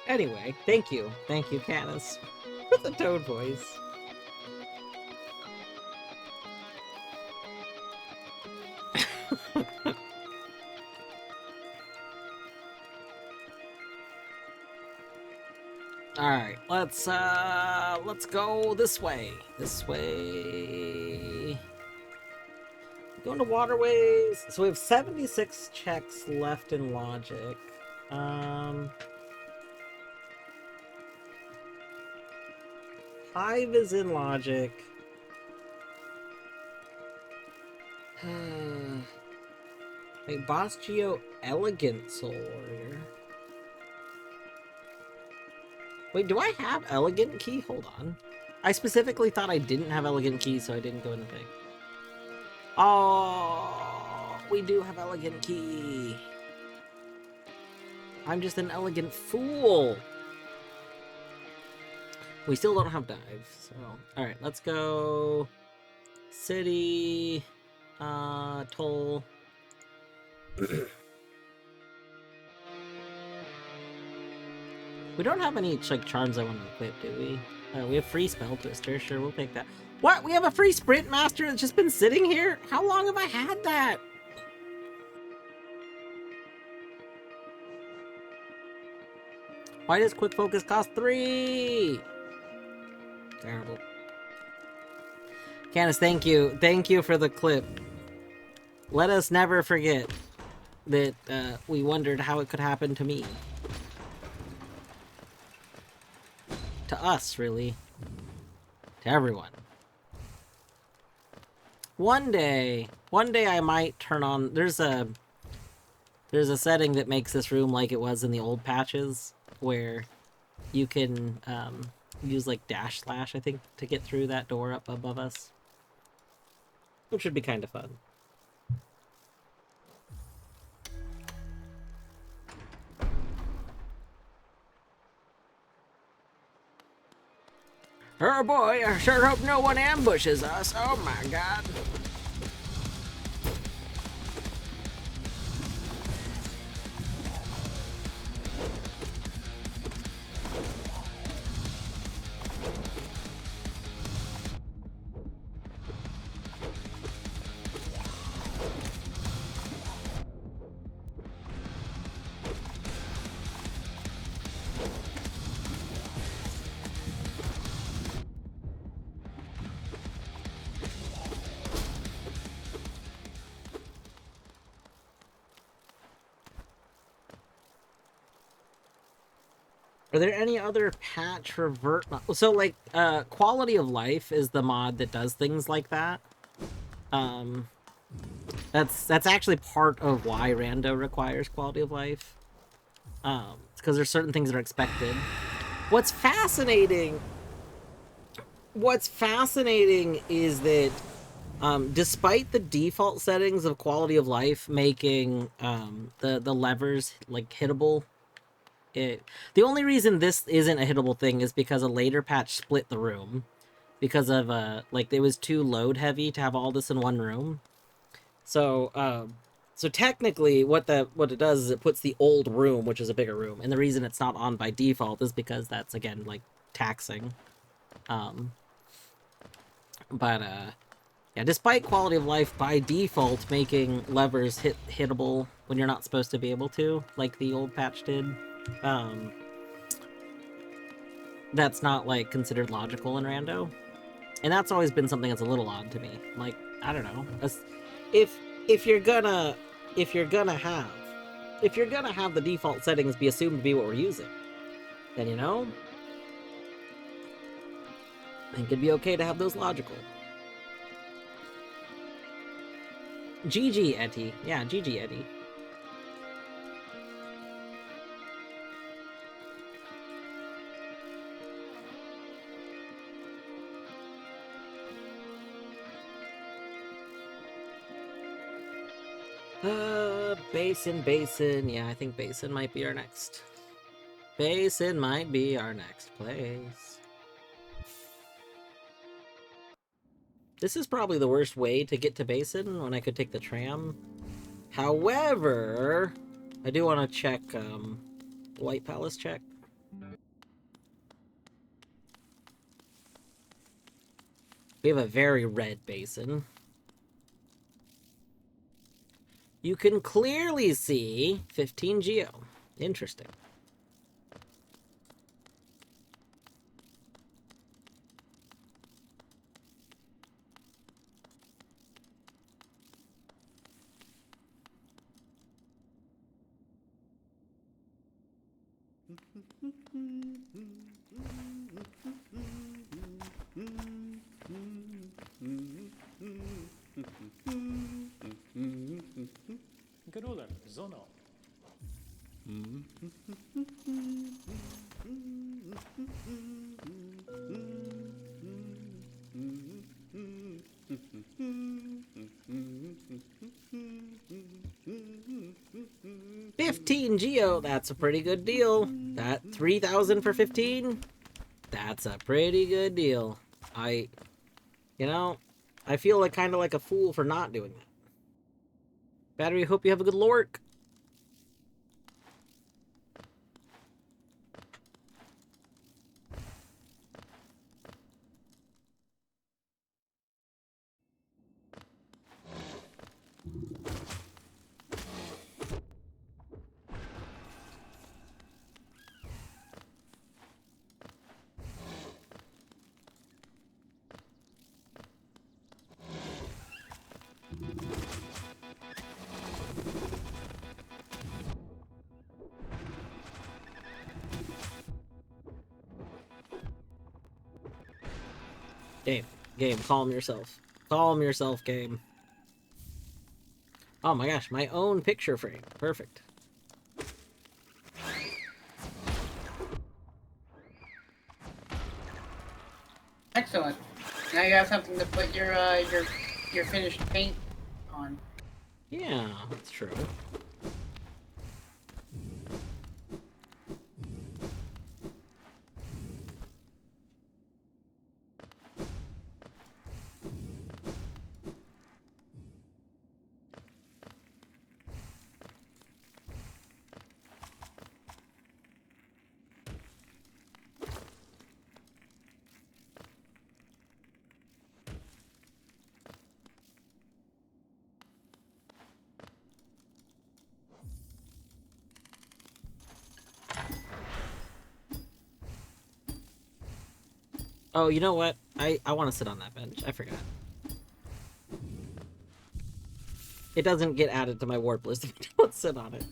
Anyway, thank you. Thank you, Canis. With the toad voice. Alright, let's go this way. This way. Going to waterways. So we have 76 checks left in logic. 5 is in logic. Wait, Boss Geo Elegant Soul Warrior. Wait, do I have Elegant Key? Hold on. I specifically thought I didn't have Elegant Key, so I didn't go in the thing. Oh, we do have Elegant Key. I'm just an elegant fool. We still don't have dive, so... Alright, let's go... City... Toll... We don't have any, like, charms I want to equip, do we? We have free Spell Twister, sure, we'll take that. What? We have a free Sprint Master that's just been sitting here? How long have I had that? Why does Quick Focus cost 3? Terrible. Canis, thank you. Thank you for the clip. Let us never forget that we wondered how it could happen to me. To us, really. To everyone. One day I might turn on... There's a setting that makes this room like it was in the old patches, where you can use like dash slash, I think, to get through that door up above us. Which would be kind of fun. Oh boy, I sure hope no one ambushes us. Oh my god. Are there any other patch revert? So, like, quality of life is the mod that does things like that. That's actually part of why Rando requires quality of life. It's because there's certain things that are expected. What's fascinating is that despite the default settings of quality of life making the levers like hittable, the only reason this isn't a hittable thing is because a later patch split the room because of like it was too load heavy to have all this in one room. So so technically what it does is it puts the old room, which is a bigger room, and the reason it's not on by default is because that's again like taxing. But Yeah, despite quality of life by default making levers hittable when you're not supposed to be able to, like the old patch did, that's not like considered logical in rando. And that's always been something that's a little odd to me. Like, I don't know. If you're gonna have the default settings be assumed to be what we're using, then I think it'd be okay to have those logical. GG Etty. Yeah, GG Etty. Basin. Yeah, I think Basin might be our next. Basin might be our next place. This is probably the worst way to get to Basin when I could take the tram. However, I do want to check, White Palace check. We have a very red basin. You can clearly see 15 geo. Interesting. Gruler, Zono. 15 geo, that's a pretty good deal. That 3,000 for 15, that's a pretty good deal. I feel like kind of like a fool for not doing that. Battery, hope you have a good lork. Game, calm yourself. Calm yourself, game. Oh my gosh, my own picture frame. Perfect. Excellent. Now you have something to put your finished paint on. Yeah, that's true. Oh, you know what? I want to sit on that bench. I forgot. It doesn't get added to my warp list if I don't sit on it.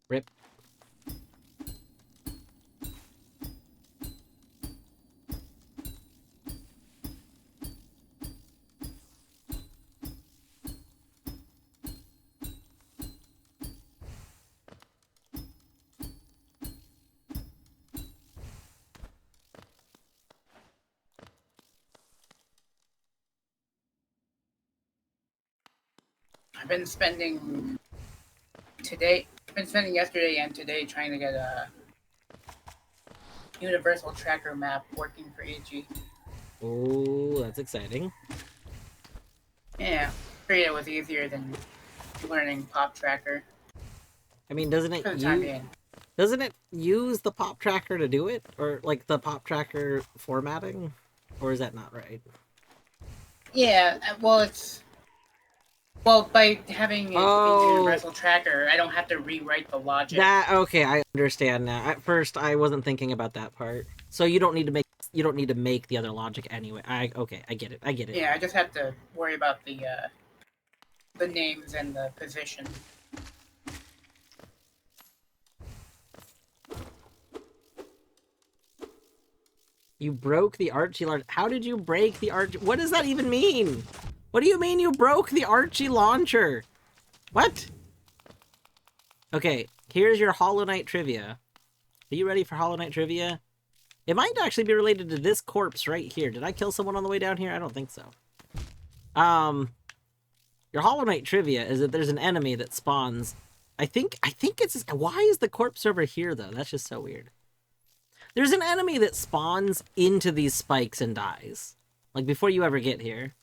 Rip. I've been spending yesterday and today trying to get universal tracker map working for AG. Oh, that's exciting. Yeah, figured it was easier than learning pop tracker I mean, doesn't for it the time being. doesn't it use the pop tracker to do it, or like the pop tracker formatting, or is that not right? Yeah, well, by having it be Oh. universal tracker, I don't have to rewrite the logic. That okay, I understand now. At first, I wasn't thinking about that part. So you don't need to make the other logic anyway. I get it. I get it. Yeah, I just have to worry about the names and the position. You broke the Archie launcher. How did you break the Archie? What does that even mean? What do you mean you broke the Archie launcher? What? Okay, here's your Hollow Knight trivia. Are you ready for Hollow Knight trivia? It might actually be related to this corpse right here. Did I kill someone on the way down here? I don't think so. Your Hollow Knight trivia is that there's an enemy that spawns. I think it's... Why is the corpse over here, though? That's just so weird. There's an enemy that spawns into these spikes and dies. Like, before you ever get here.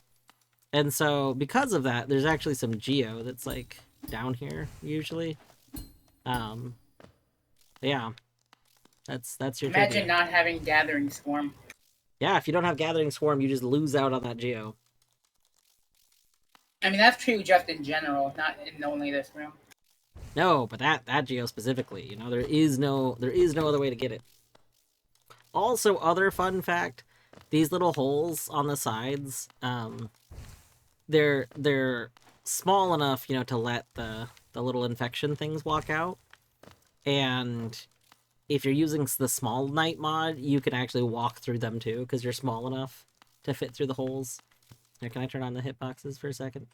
And so, because of that, there's actually some geo that's, like, down here, usually. Yeah. That's your Imagine trivia. not having Gathering Swarm. Yeah, if you don't have Gathering Swarm, you just lose out on that geo. I mean, that's true just in general, not in only this room. No, but that geo specifically, you know, there is no other way to get it. Also, other fun fact, these little holes on the sides, they're small enough, you know, to let the little infection things walk out. And if you're using the Small Knight mod, you can actually walk through them too, because you're small enough to fit through the holes. Here, can I turn on the hitboxes for a second?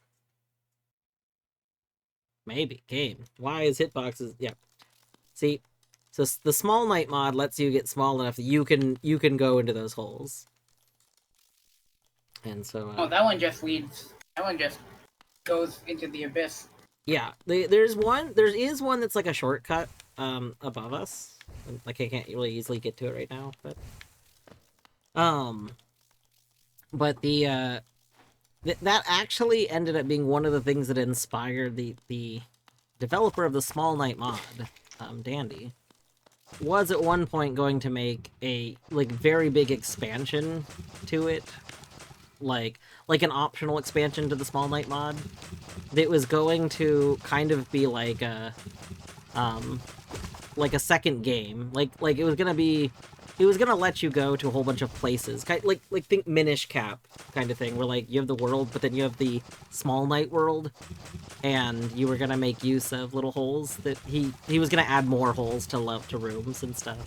Maybe. Game. Why is hitboxes... Yeah. See? So the Small Knight mod lets you get small enough that you can go into those holes. And so... Oh, that one just leads... That one just goes into the abyss. Yeah. There is one that's like a shortcut above us. Like, I can't really easily get to it right now, but... But the... That actually ended up being one of the things that inspired the developer of the Small Knight mod, Dandy, was at one point going to make a, like, very big expansion to it, like an optional expansion to the Small Knight mod, that was going to kind of be like a second game, like it was gonna let you go to a whole bunch of places, like think Minish Cap kind of thing, where like you have the world, but then you have the Small Knight world, and you were gonna make use of little holes that he was gonna add more holes to rooms and stuff.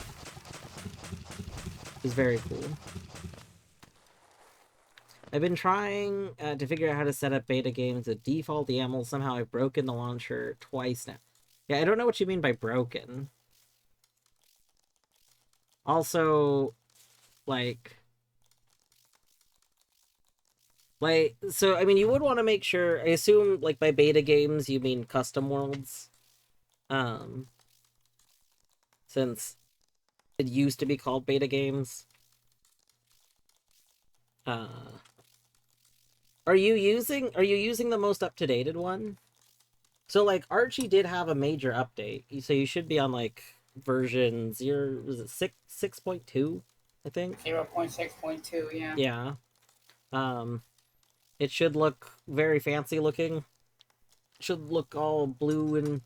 It was very cool. I've been trying to figure out how to set up beta games with default YAML. Somehow I've broken the launcher twice now. Yeah, I don't know what you mean by broken. Also, so, I mean, you would want to make sure, I assume, like, by beta games, you mean custom worlds. Since it used to be called beta games. Are you using the most up-to-dated one? So, like, Archie did have a major update, so you should be on, like, version 0, was it 6.2, I think? 0.6.2, yeah. Yeah. It should look very fancy looking. It should look all blue and,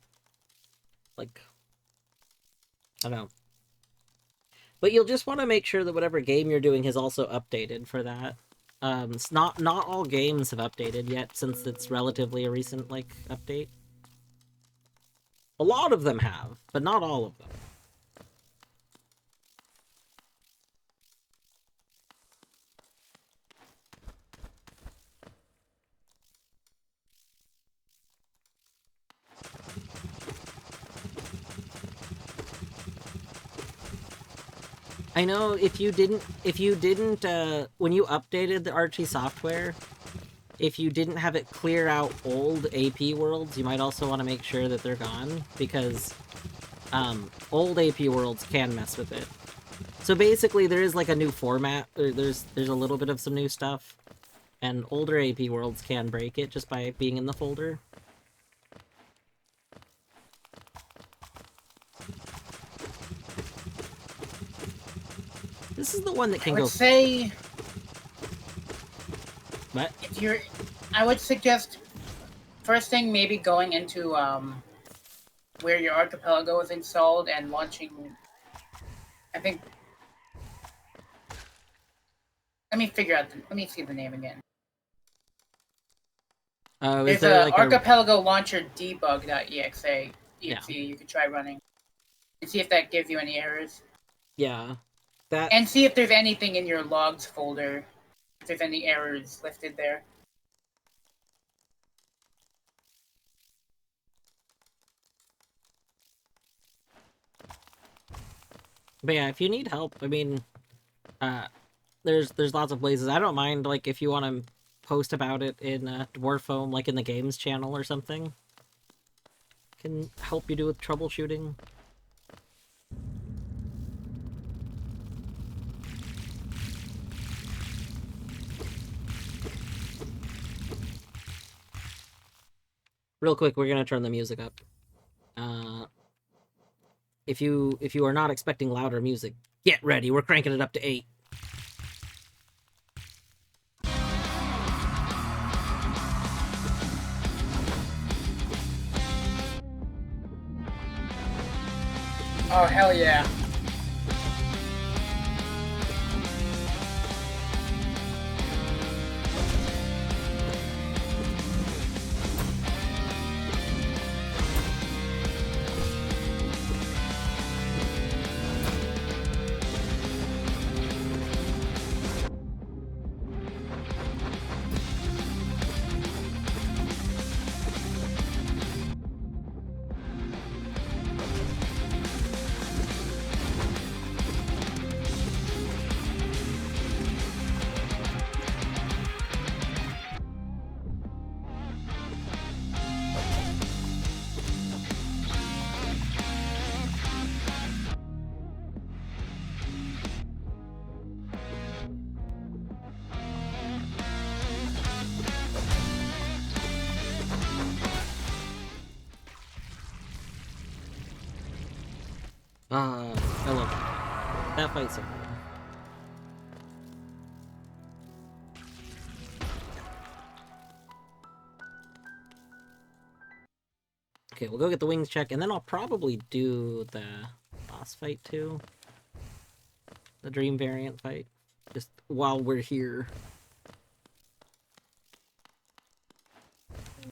like, I don't know. But you'll just want to make sure that whatever game you're doing is also updated for that. It's not all games have updated yet, since it's relatively a recent, like, update. A lot of them have, but not all of them. I know if you didn't, when you updated the Archie software, if you didn't have it clear out old AP worlds, you might also want to make sure that they're gone, because old AP worlds can mess with it. So basically, there is like a new format. There's a little bit of some new stuff, and older AP worlds can break it just by being in the folder. This is the one that I can would go. say What? if you're, I would suggest first thing maybe going into where your archipelago is installed and launching. I think. Let me figure out. Let me see the name again. Oh, is There's there a like archipelago launcher debug.exe Yeah. you could try running and see if that gives you any errors. Yeah, that. And see if there's anything in your logs folder, if there's any errors listed there. But yeah, if you need help, I mean, there's lots of places. I don't mind like if you want to post about it in Dwarfome, like in the games channel or something. Can help you do with troubleshooting. Real quick, we're gonna turn the music up. If you are not expecting louder music, get ready. We're cranking it up to 8. Oh, hell yeah. I love that. That fight's so cool. Okay, we'll go get the wings check, and then I'll probably do the boss fight too. The dream variant fight. Just while we're here.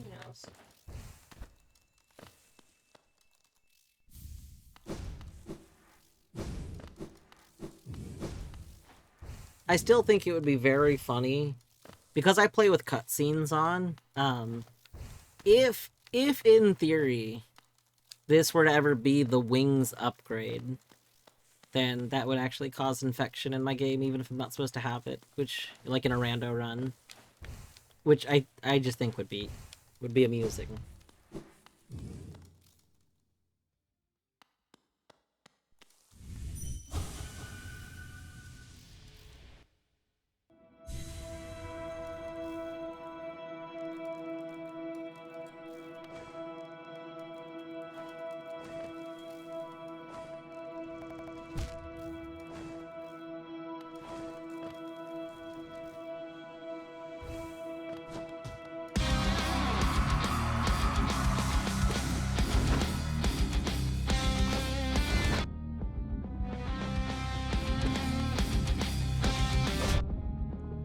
Yes. I still think it would be very funny, because I play with cutscenes on, if in theory this were to ever be the wings upgrade, then that would actually cause infection in my game, even if I'm not supposed to have it, which, like in a rando run, which I just think would be amusing.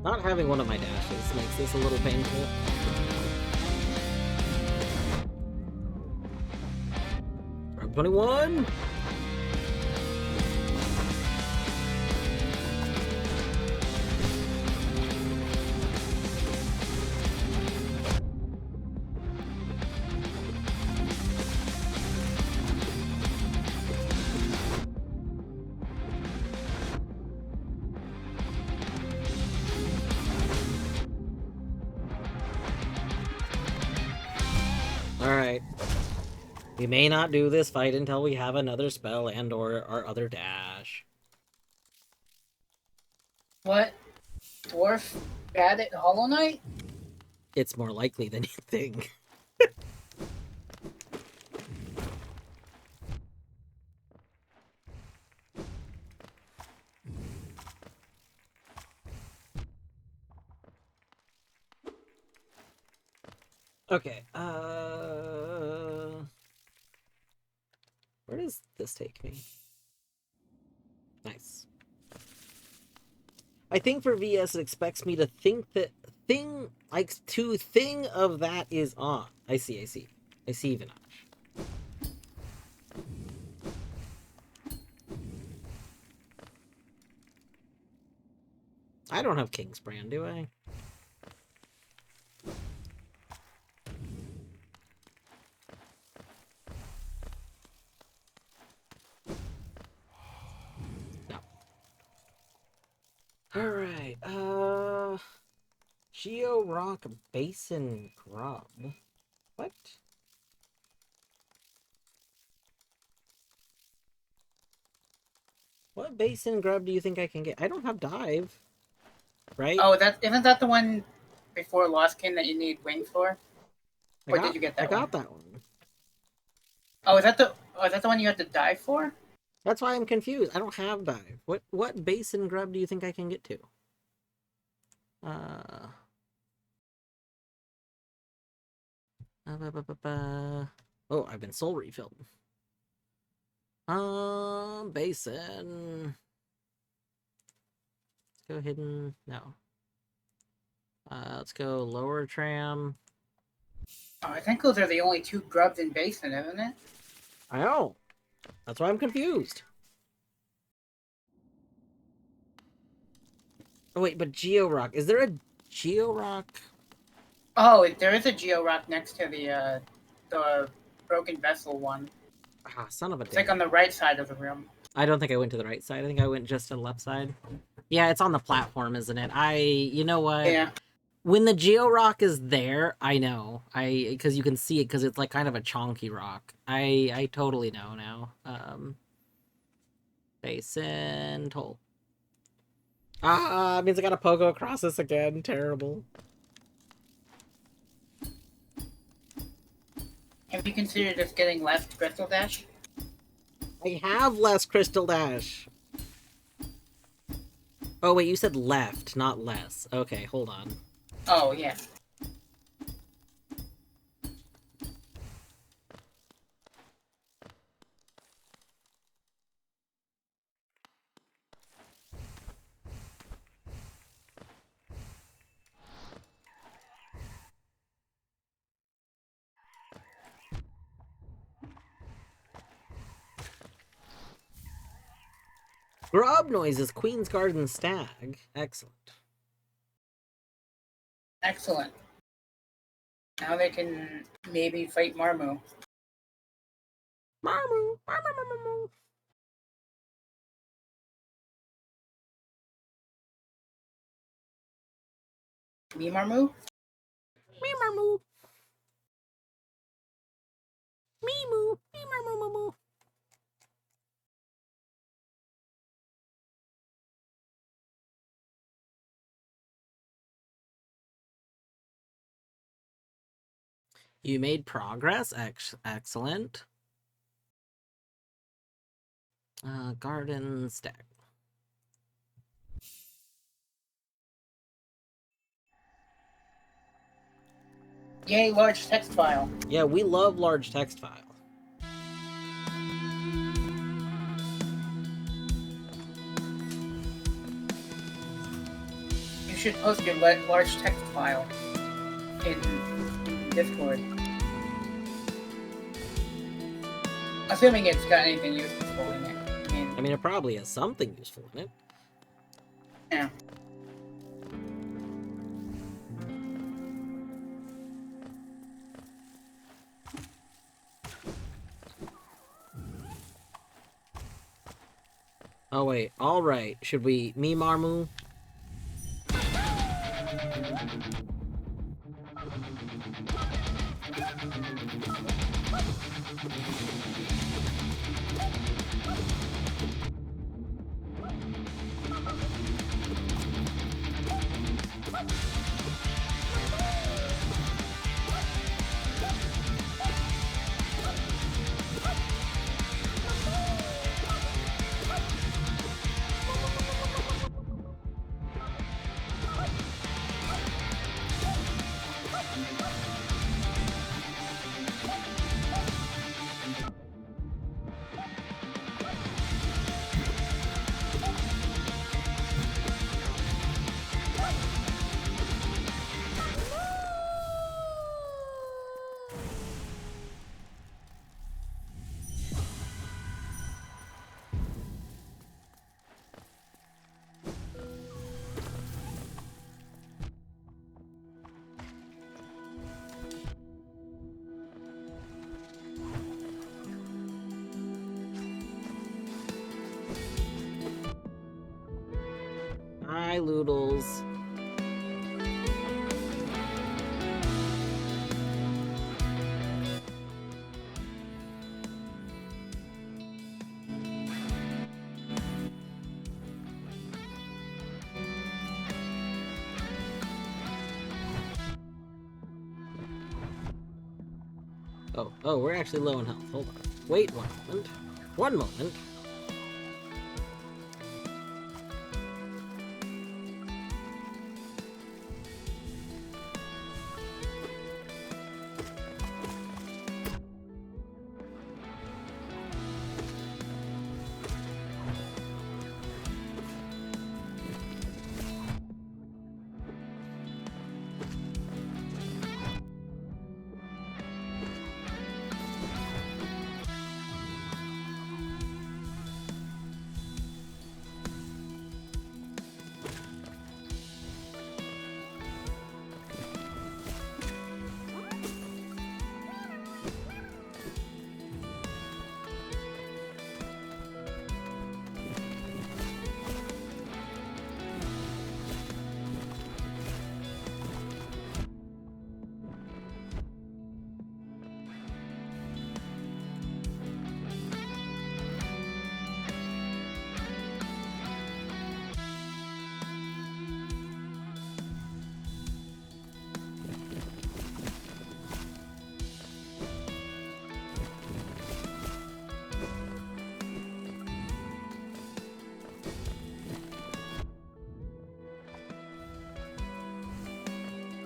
Not having one of my dashes makes this a little painful. Round 21! Alright. We may not do this fight until we have another spell and or our other dash. What? Dwarf bad at Hollow Knight? It's more likely than you think. Okay, where does this take me? Nice. I think for VS it expects me to think that thing of that is on. I see Vinaj. I don't have King's Brand, do I? Alright, Geo Rock Basin Grub. What? What basin grub do you think I can get? I don't have dive. Right? Oh, isn't that the one before Lost King that you need wing for? Or did you get that one? I got that one. Oh, is that the one you had to dive for? That's why I'm confused. I don't have dive. What basin grub do you think I can get to? Oh, I've been soul refilled. Basin. Let's go hidden. No. Let's go lower tram. Oh, I think those are the only two grubs in Basin, isn't it? I know. That's why I'm confused. Oh wait, but Georock. Is there a Georock? Oh, there is a Georock next to the Broken Vessel one. Ah, son of a It's like on the right side of the room. I don't think I went to the right side. I think I went just to the left side. Yeah, it's on the platform, isn't it? You know what? Yeah. When the Georock is there, I know. Because you can see it, because it's like kind of a chonky rock. I totally know now. Basin Toll. Means I gotta pogo across this again. Terrible. Have you considered just getting left Crystal Dash? I have less Crystal Dash. Oh wait, you said left, not less. Okay, hold on. Oh, yeah. Grub noises, Queen's Garden Stag. Excellent. Excellent. Now they can maybe fight Marmu. Marmu, Marmu. Me Marmu? Me Marmu. Me moo. Me Marmu. You made progress. Excellent. Garden Stag. Yay, large text file. Yeah, we love large text file. You should post your large text file in Discord. Assuming it's got anything useful in it. I mean, it probably has something useful in it. Yeah. Oh wait, alright. Should we me Marmu? Hi, Loodles. Oh, we're actually low in health. Hold on. Wait 1 moment. 1 moment.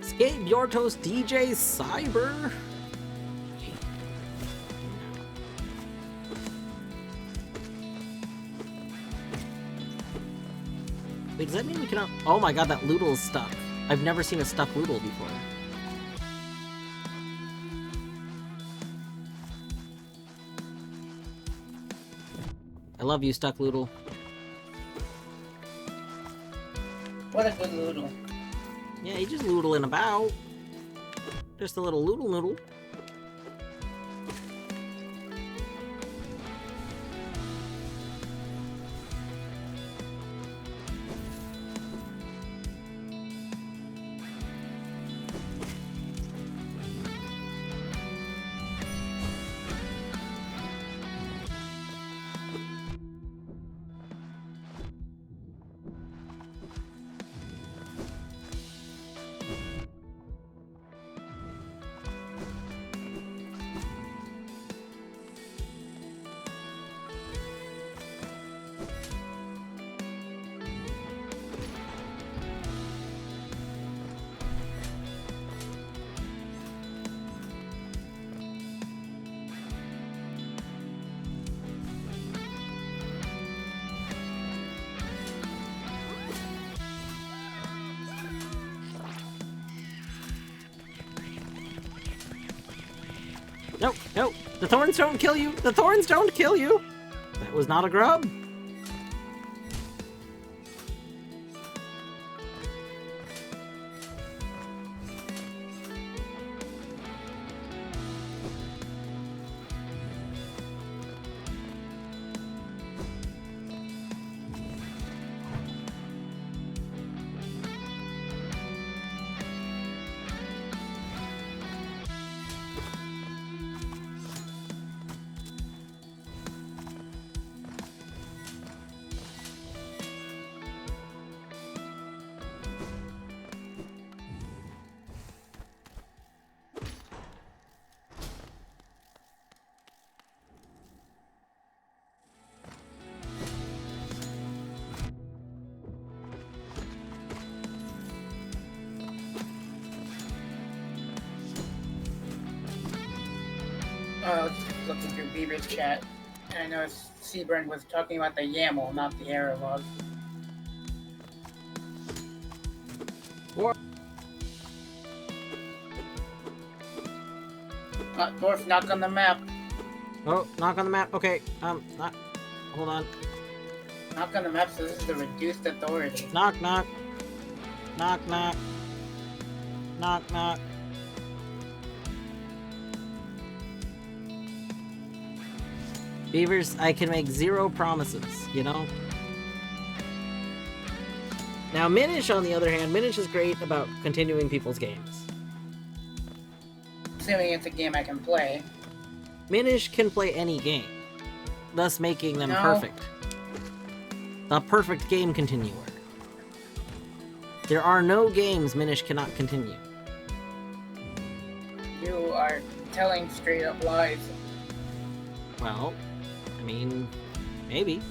Escape Yortos DJ Cyber. Wait, does that mean we cannot? Oh my god, that Loodle is stuck. I've never seen a stuck Loodle before. I love you, stuck Loodle. What a good Loodle. Yeah, he's just Loodling about. Just a little Loodle noodle. Nope, nope. The thorns don't kill you. The thorns don't kill you. That was not a grub. I was looking through Beaver's chat, and I noticed Seaburn was talking about the YAML, not the error log. What? Dwarf, knock on the map. Oh, knock on the map. Okay, not. Hold on. Knock on the map, so this is the reduced authority. Knock, knock. Knock, knock. Knock, knock. Beavers, I can make 0 promises, you know? Now, Minish, on the other hand, Minish is great about continuing people's games. Assuming it's a game I can play. Minish can play any game, thus making them No. perfect. The perfect game continuer. There are no games Minish cannot continue. You are telling straight up lies. Well, I mean, maybe.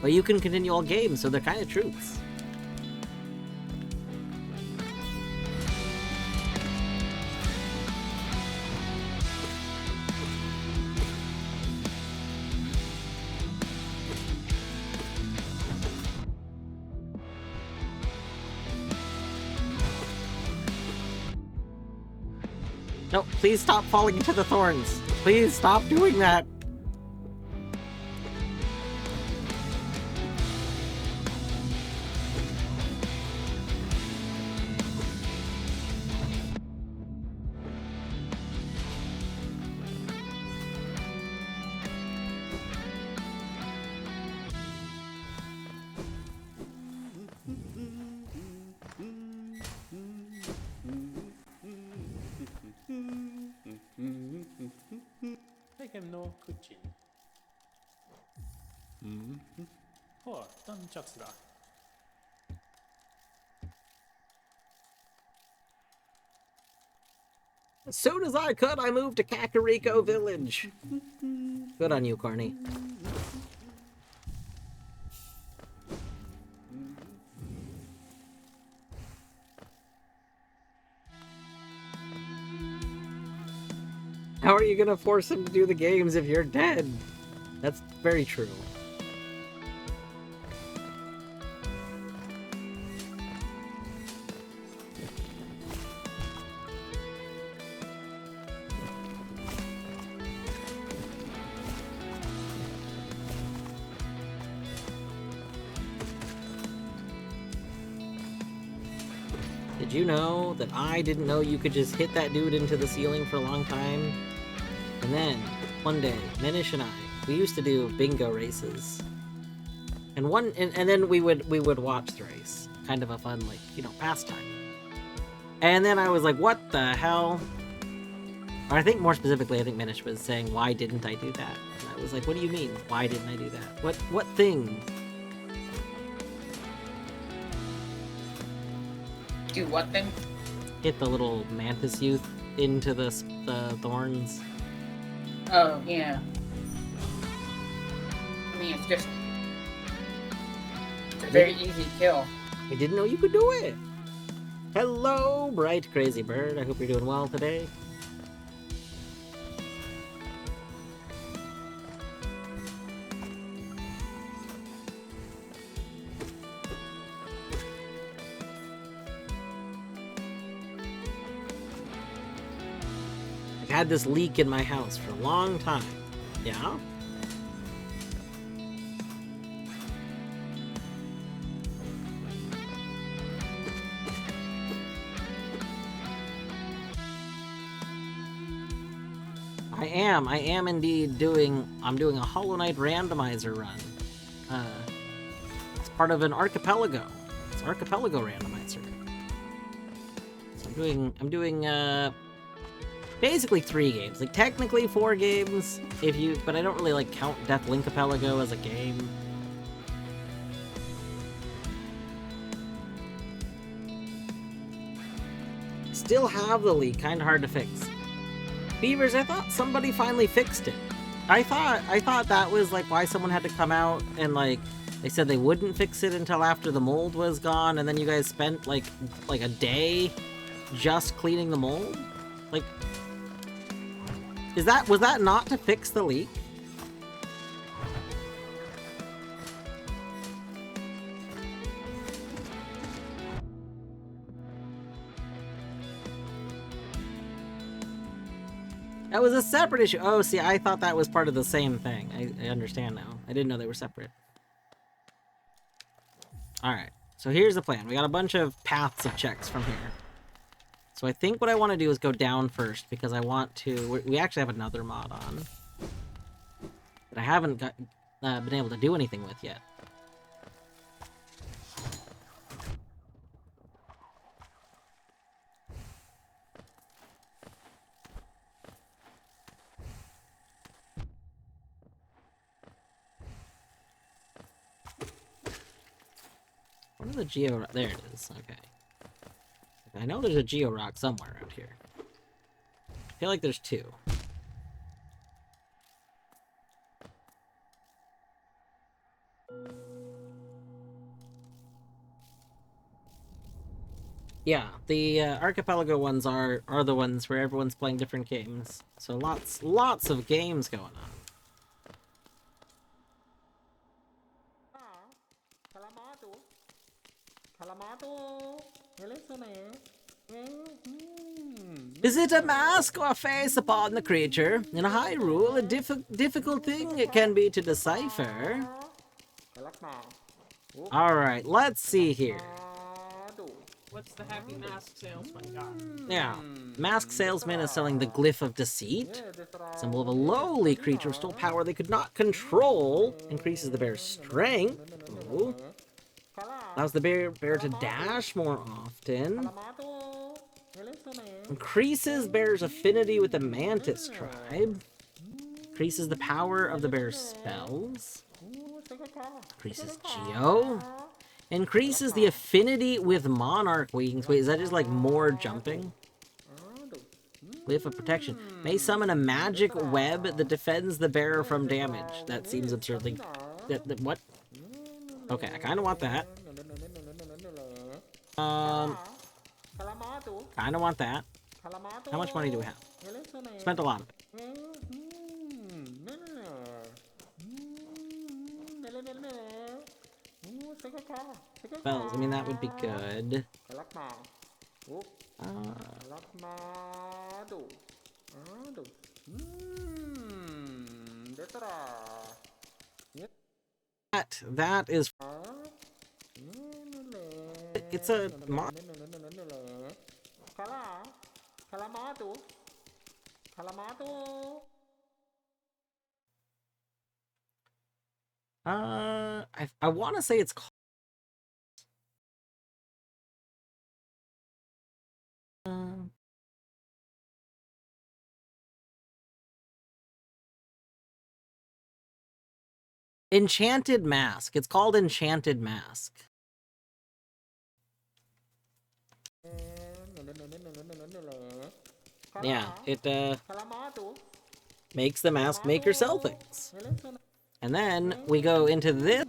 But you can continue all games, so they're kind of truths. No, please stop falling into the thorns. Please stop doing that. Nekem no kuchin. Oh, tanchats da. As soon as I could, I moved to Kakariko Village. Good on you, Carney. How are you gonna force him to do the games if you're dead? That's very true. Did you know that I didn't know you could just hit that dude into the ceiling for a long time? And then, one day, Minish and I, we used to do bingo races. And then we would watch the race. Kind of a fun, like, you know, pastime. And then I was like, what the hell? Or I think more specifically, I think Minish was saying, why didn't I do that? And I was like, what do you mean? Why didn't I do that? What thing? Do what thing? Hit the little mantis youth into the thorns. Oh, yeah. I mean, it's a very easy kill. I didn't know you could do it. Hello, bright crazy bird. I hope you're doing well today. I've had this leak in my house for a long time. Yeah? I am indeed doing a Hollow Knight randomizer run. It's part of an Archipelago. It's Archipelago randomizer. So I'm doing basically 3 games. Like technically 4 games but I don't really like count DeathlinkAPelago as a game. Still have the leak, kinda hard to fix. Beavers, I thought somebody finally fixed it. I thought that was like why someone had to come out and like they said they wouldn't fix it until after the mold was gone, and then you guys spent like a day just cleaning the mold? Like, was that not to fix the leak? That was a separate issue. Oh, see, I thought that was part of the same thing. I understand now. I didn't know they were separate. Alright, so here's the plan. We got a bunch of paths of checks from here. So I think what I want to do is go down first, because I want to... We actually have another mod on that I haven't been able to do anything with yet. Where's the Geo? There it is. Okay. I know there's a Geo Rock somewhere around here. I feel like there's two. Yeah, the Archipelago ones are the ones where everyone's playing different games. So lots of games going on. Is it a mask or a face upon the creature? In Hyrule, a difficult thing it can be to decipher. Alright, let's see here. What's the happy mask salesman got? Yeah, mask salesman is selling the glyph of deceit, symbol of a lowly creature with still power they could not control, increases the bear's strength. Ooh. Allows the bear to dash more often. Increases bear's affinity with the mantis tribe. Increases the power of the bear's spells. Increases Geo. Increases the affinity with monarch wings. Wait, is that just like more jumping? Glyph of protection. May summon a magic web that defends the bearer from damage. That seems absurdly... what? Okay, I kind of want that. Kind of want that. How much money do we have? Spent a lot of it. Spells, I mean, that would be good. That is... It's a... I want to say it's called... Enchanted Mask. It's called Enchanted Mask. Yeah, it makes the mask maker sell things. And then we go into this.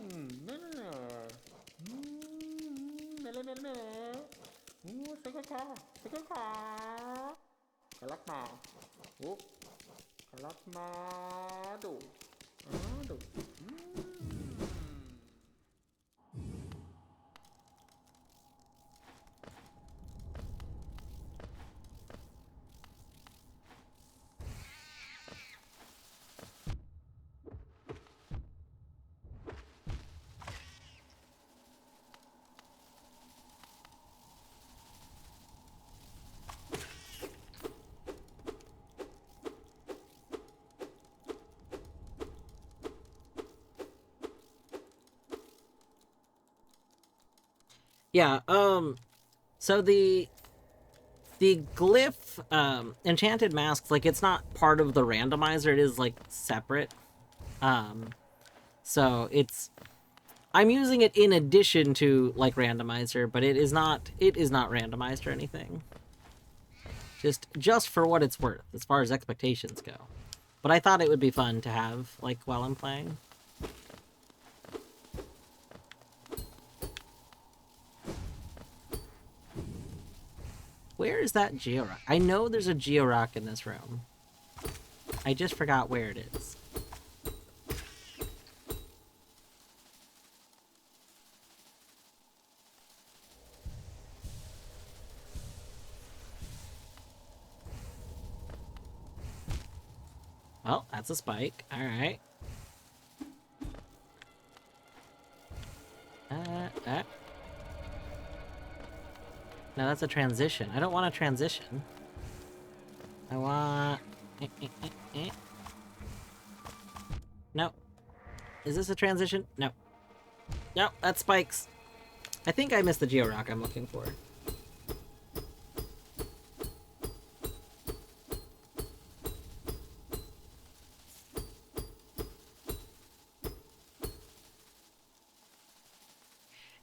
Yeah, so the glyph, Enchanted Masks, like, it's not part of the randomizer, it is, like, separate. So it's... I'm using it in addition to, like, randomizer, but it is not randomized or anything. Just for what it's worth, as far as expectations go. But I thought it would be fun to have, like, while I'm playing. Where is that Georock? I know there's a Georock in this room. I just forgot where it is. Well, that's a spike. Alright. No, that's a transition. I don't want a transition. I want... No. Is this a transition? No. No, that's spikes. I think I missed the Georock I'm looking for.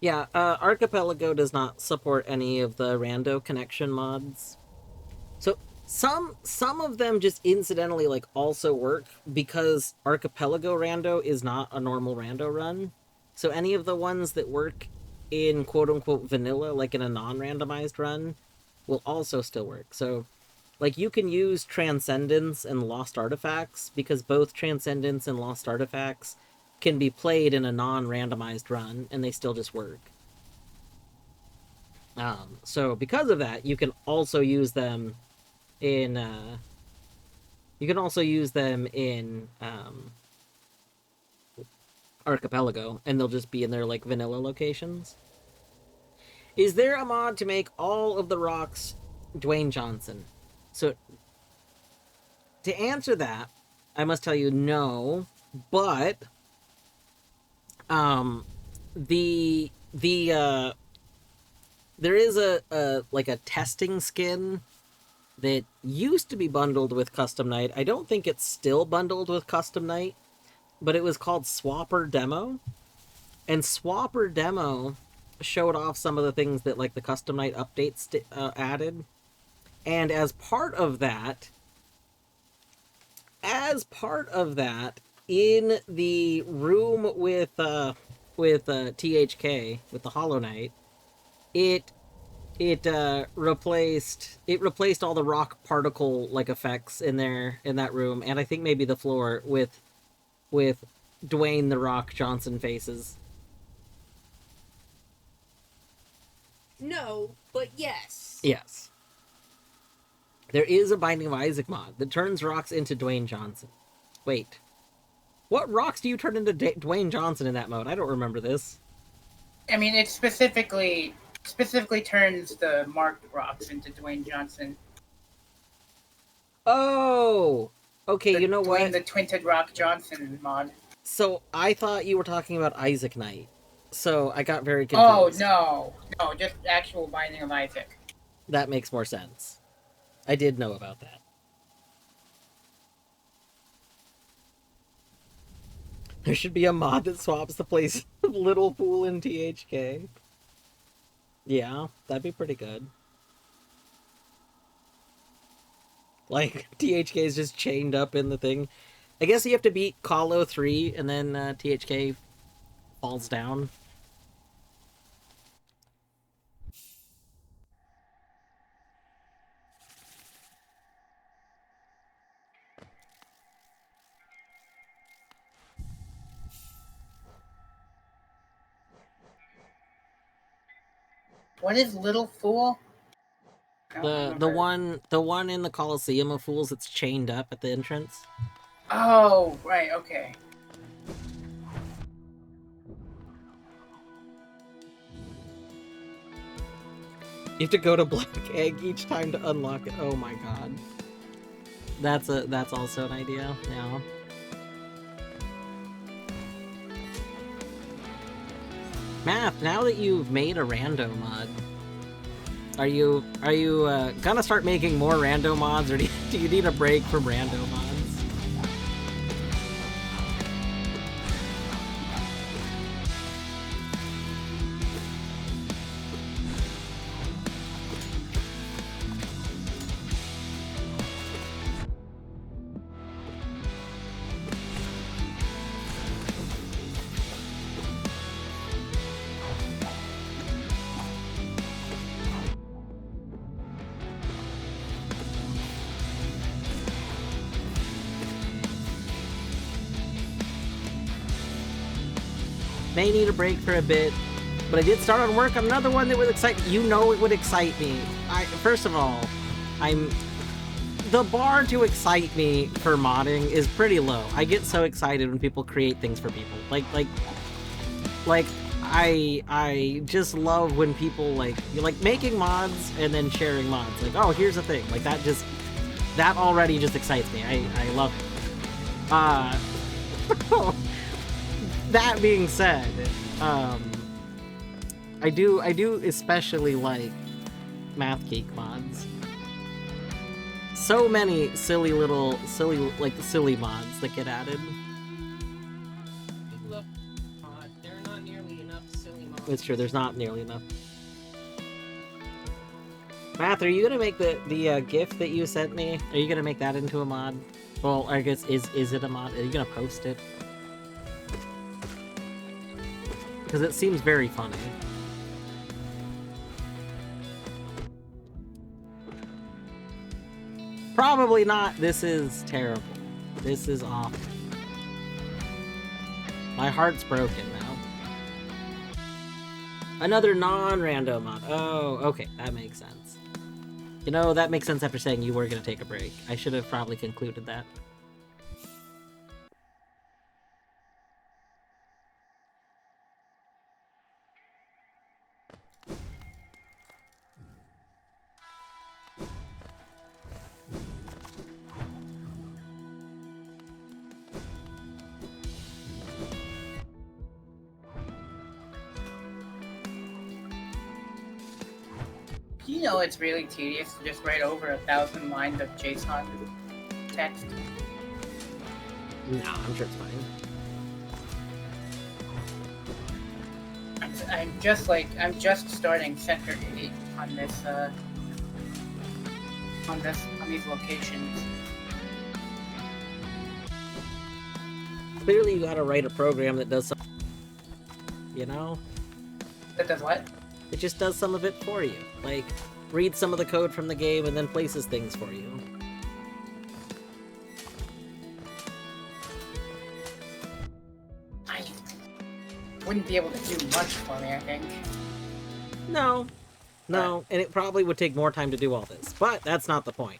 Yeah, Archipelago does not support any of the rando connection mods. So some of them just incidentally like also work because Archipelago rando is not a normal rando run. So any of the ones that work in quote unquote vanilla, like in a non-randomized run, will also still work. So like you can use Transcendence and Lost Artifacts because both Transcendence and Lost Artifacts can be played in a non-randomized run and they still just work. So because of that, you can also use them in Archipelago, and they'll just be in their like vanilla locations. Is there a mod to make all of the rocks Dwayne Johnson? So to answer that, I must tell you no, but there is a like a testing skin that used to be bundled with Custom Night. I don't think it's still bundled with Custom Night, but it was called Swapper Demo. And Swapper Demo showed off some of the things that like the Custom Night updates added. And as part of that, in the room with THK, with the Hollow Knight, it replaced all the rock particle like effects in that room, and I think maybe the floor with Dwayne the Rock Johnson faces. No, but yes. Yes. There is a Binding of Isaac mod that turns rocks into Dwayne Johnson. Wait. What rocks do you turn into Dwayne Johnson in that mode? I don't remember this. I mean, it specifically turns the marked rocks into Dwayne Johnson. Oh! Okay, you know what? Dwayne the Twinted Rock Johnson mod. So, I thought you were talking about Isaac Knight. So, I got very confused. Oh, no, just actual Binding of Isaac. That makes more sense. I did know about that. There should be a mod that swaps the place of Little Fool in THK. Yeah, that'd be pretty good. Like, THK is just chained up in the thing. I guess you have to beat Kahlo 3 and then THK falls down. What is Little Fool? The one in the Coliseum of Fools that's chained up at the entrance. Oh, right, okay. You have to go to Black Egg each time to unlock it. Oh my god. That's also an idea, yeah. Math, now that you've made a rando mod, are you gonna start making more rando mods, or do you need a break from rando mods? May need a break for a bit, but I did start on work on another one that would excite you. Know it would excite me. First of all, the bar to excite me for modding is pretty low. I get so excited when people create things for people. Like I just love when people like making mods and then sharing mods. Like, oh, here's the thing. Like that already just excites me. I love it. That being said, I do especially like Math Geek mods. So many silly mods that get added. Look, there are not nearly enough silly mods it's true. There's not nearly enough. Math, are you gonna make the GIF that you sent me? Are you gonna make that into a mod? Well, I guess is it a mod? Are you gonna post it? Because it seems very funny. Probably not. This is terrible. This is awful. My heart's broken now. Another non-rando mod. Oh, okay. That makes sense. You know, that makes sense after saying you were going to take a break. I should have probably concluded that. You know it's really tedious to just write over 1,000 lines of JSON text. No, I'm sure it's fine. I'm just starting Center 8 on this, on these locations. Clearly you gotta write a program that does something, you know? That does what? It just does some of it for you. Like, reads some of the code from the game and then places things for you. I wouldn't be able to do much for me, I think. No. No, and it probably would take more time to do all this, but that's not the point.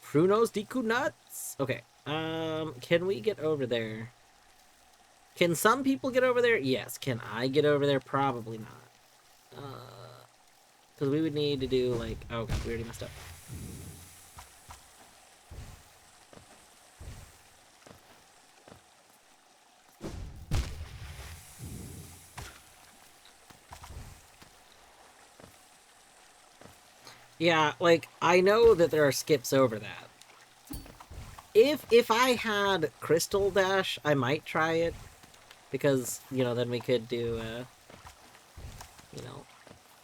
Prunos Diku nuts? Okay, can we get over there? Can some people get over there? Yes. Can I get over there? Probably not. Because we would need to do, like... Oh, God, we already messed up. Yeah, like, I know that there are skips over that. If I had Crystal Dash, I might try it. Because, you know, then we could do, you know,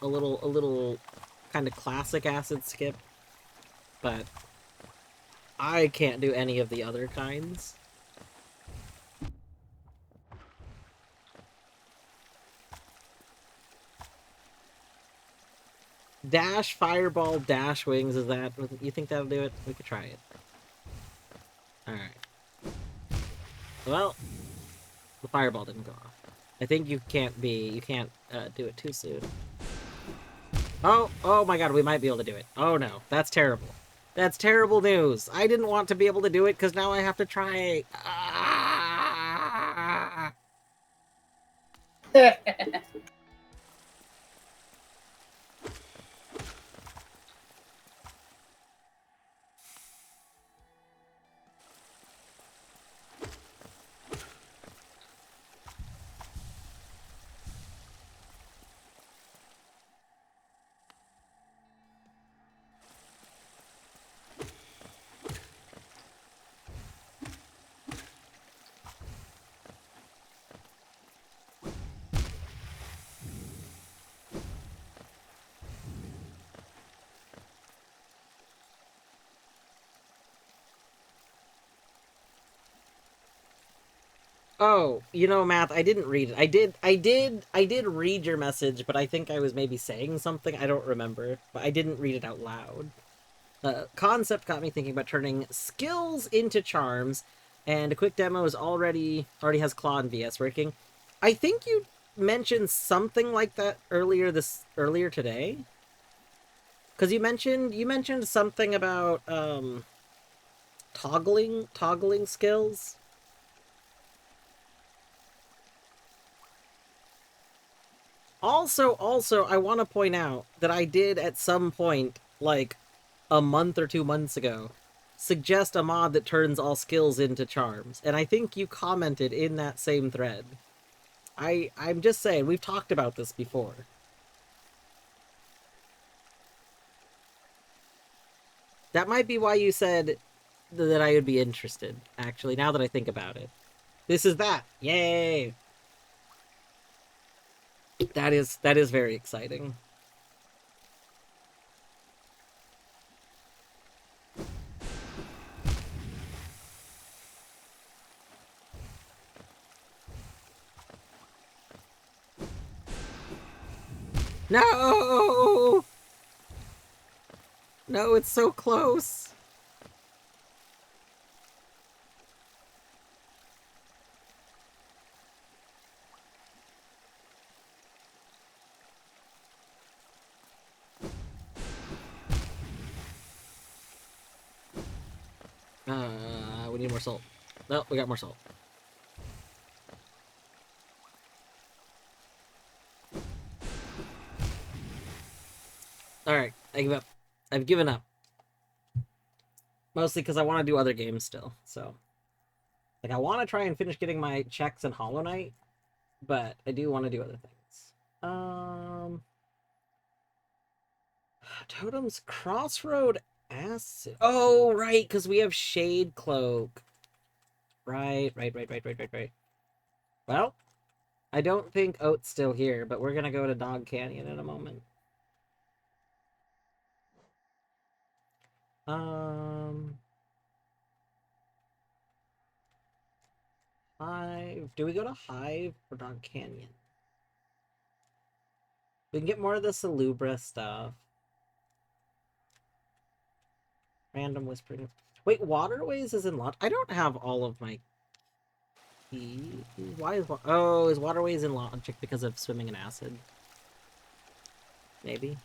a little kind of classic acid skip. But I can't do any of the other kinds. Dash, Fireball, Dash Wings, is that... You think that'll do it? We could try it. Alright. Well, the Fireball didn't go off. I think you can't do it too soon. Oh my God, we might be able to do it. Oh no, that's terrible. That's terrible news. I didn't want to be able to do it because now I have to try. Ah! Oh, you know, Math, I didn't read it. I did read your message, but I think I was maybe saying something. I don't remember, but I didn't read it out loud. Concept got me thinking about turning skills into charms, and a quick demo is already has Claw and VS working. I think you mentioned something like that earlier today. Because you mentioned something about toggling skills. Also, I want to point out that I did at some point, like a month or 2 months ago, suggest a mod that turns all skills into charms, and I think you commented in that same thread. I'm just saying, we've talked about this before. That might be why you said that I would be interested, actually, now that I think about it. This is that. Yay! That is very exciting. No! No, it's so close. We need more salt. No, we got more salt. Alright, I give up. I've given up. Mostly because I want to do other games still, so. Like, I want to try and finish getting my checks in Hollow Knight, but I do want to do other things. Totem's Crossroad Acid. Oh, right, because we have Shade Cloak. Right. Well, I don't think Oat's still here, but we're gonna go to Dog Canyon in a moment. Hive. Do we go to Hive or Dog Canyon? We can get more of the Salubra stuff. Random whispering. Wait, Waterways is in Logic? I don't have all of my keys. Why is... Oh, is Waterways in Logic because of swimming in acid? Maybe.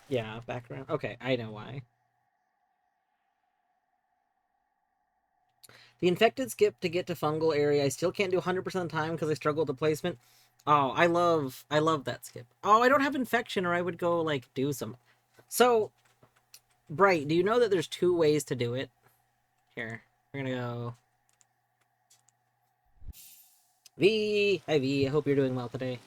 Yeah, background. Okay, I know why. The infected skip to get to fungal area. I still can't do 100% of the time because I struggle with the placement. Oh, I love that skip. Oh, I don't have infection, or I would go, like, do some... So, Bright, do you know that there's 2 ways to do it? Here, we're gonna go... V! Hi, V. I hope you're doing well today.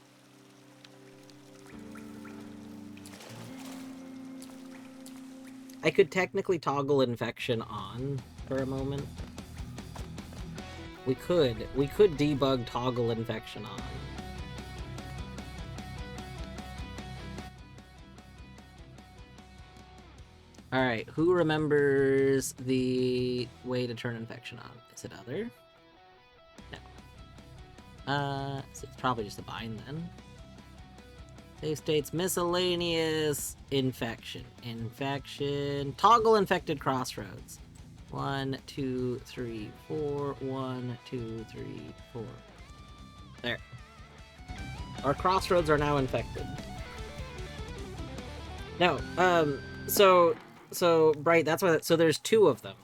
I could technically toggle infection on for a moment. We could debug toggle infection on. Alright, who remembers the way to turn infection on? Is it other? No. So it's probably just a bind then. Save states miscellaneous infection. Toggle infected crossroads. 1, 2, 3, 4. 1, 2, 3, 4. There. Our crossroads are now infected. No, so Bright, that's why. So there's 2 of them.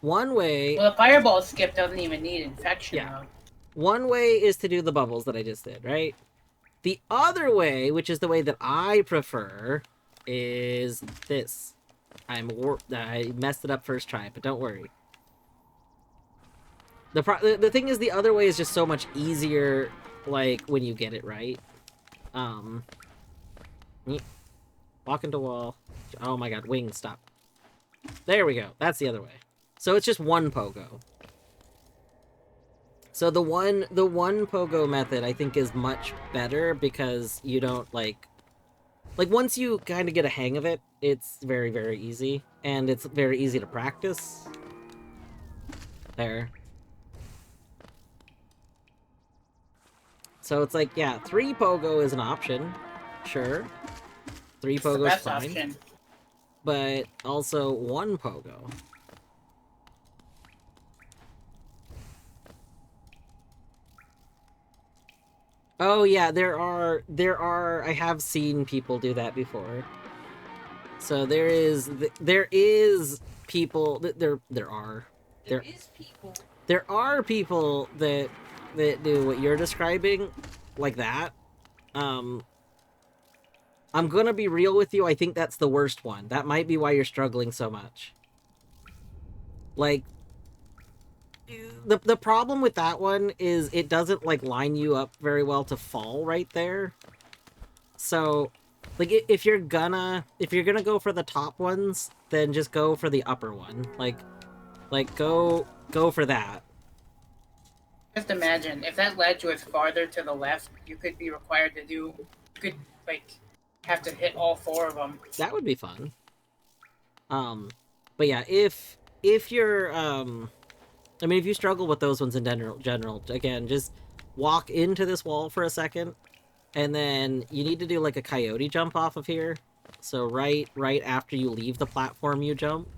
One way. Well, the fireball skip doesn't even need infection. Yeah. Though. One way is to do the bubbles that I just did, right? The other way, which is the way that I prefer, is this. I messed it up first try, but don't worry. The thing is, the other way is just so much easier, like, when you get it right. Walk into wall. Oh my god, wings, stop. There we go. That's the other way. So it's just 1 pogo. So the one pogo method I think is much better because you don't like once you kind of get a hang of it, it's very, very easy, and it's very easy to practice. There. So it's like, yeah, 3 pogo is an option. Sure. 3 pogo's fine. Option. But also 1 pogo. Oh yeah, there are I have seen people do that before. So there is people there are people that do what you're describing like that. I'm gonna be real with you, I think that's the worst one. That might be why you're struggling so much. Like, the problem with that one is it doesn't, like, line you up very well to fall right there. So, like, if you're gonna go for the top ones, then just go for the upper one. Like go for that. Just imagine, if that ledge was farther to the left, you could be required to do... You could, like, have to hit all 4 of them. That would be fun. But yeah, if you're, I mean, if you struggle with those ones in general, again, just walk into this wall for a second, and then you need to do, like, a coyote jump off of here. So right after you leave the platform, you jump,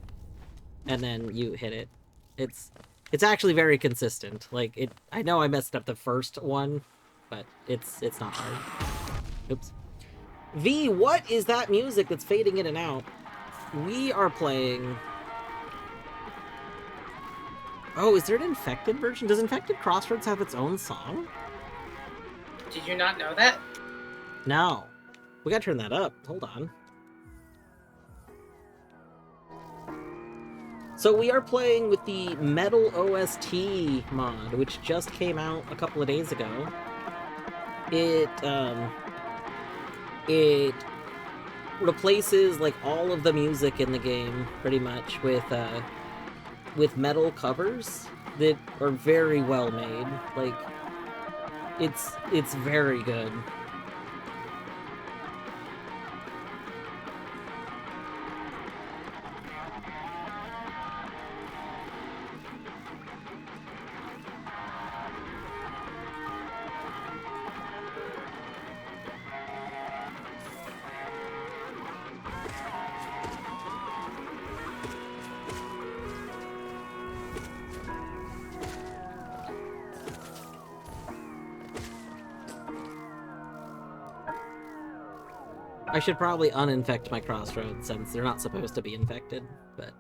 and then you hit it. It's actually very consistent. Like, I know I messed up the first one, but it's not hard. Oops. V, what is that music that's fading in and out? We are playing... Oh, is there an Infected version? Does Infected Crossroads have its own song? Did you not know that? No. We gotta turn that up. Hold on. So we are playing with the Metal OST mod, which just came out a couple of days ago. It replaces, like, all of the music in the game, pretty much, with metal covers that are very well made. Like, it's very good. I should probably uninfect my crossroads since they're not supposed to be infected, but...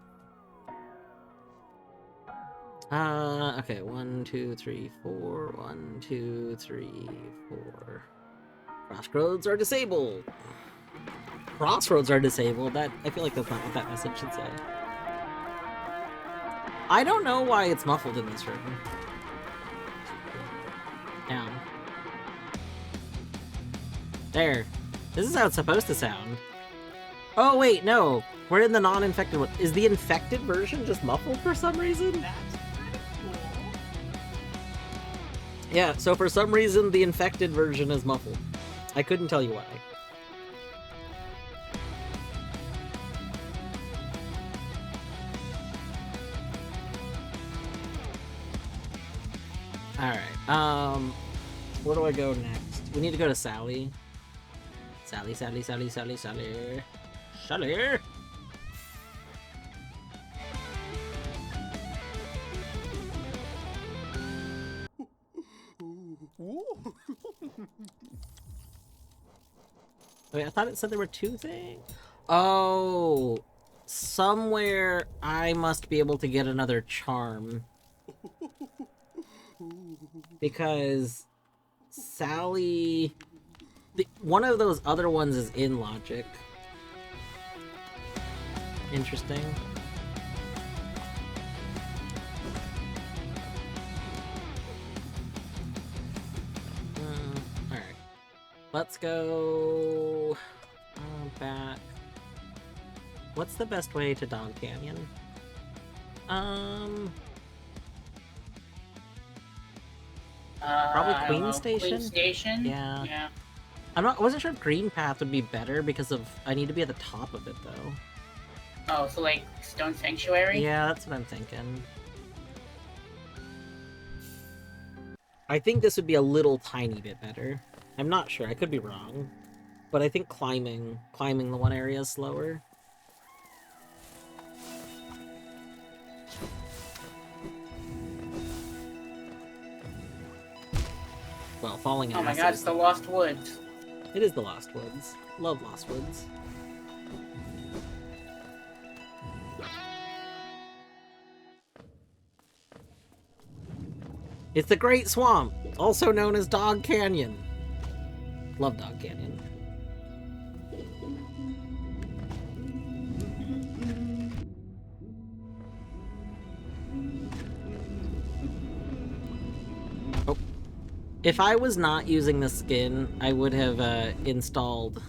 okay, 1, 2, 3, 4, 1, 2, 3, 4. Crossroads are disabled! Crossroads are disabled? I feel like that's not what that message should say. I don't know why it's muffled in this room. Down. There. This is how it's supposed to sound. Oh, wait, no. We're in the non-infected one. Is the infected version just muffled for some reason? That's kind of cool. Yeah, so for some reason, the infected version is muffled. I couldn't tell you why. Alright, where do I go next? We need to go to Sally. Sally. Sally! Wait, I thought it said there were 2 things? Oh, somewhere I must be able to get another charm. Because Sally... one of those other ones is in logic. Interesting. Alright. Let's go... back. What's the best way to Dog Canyon? Probably Queen Station? Queen Station? Yeah. I wasn't sure if Green Path would be better because of... I need to be at the top of it, though. Oh, so like Stone Sanctuary? Yeah, that's what I'm thinking. I think this would be a little tiny bit better. I'm not sure, I could be wrong. But I think climbing the one area is slower. Well, falling in Oh my god, it's the Lost Woods. It is the Lost Woods. Love Lost Woods. It's the Great Swamp, also known as Dog Canyon. Love Dog Canyon. Oh. If I was not using the skin, I would have installed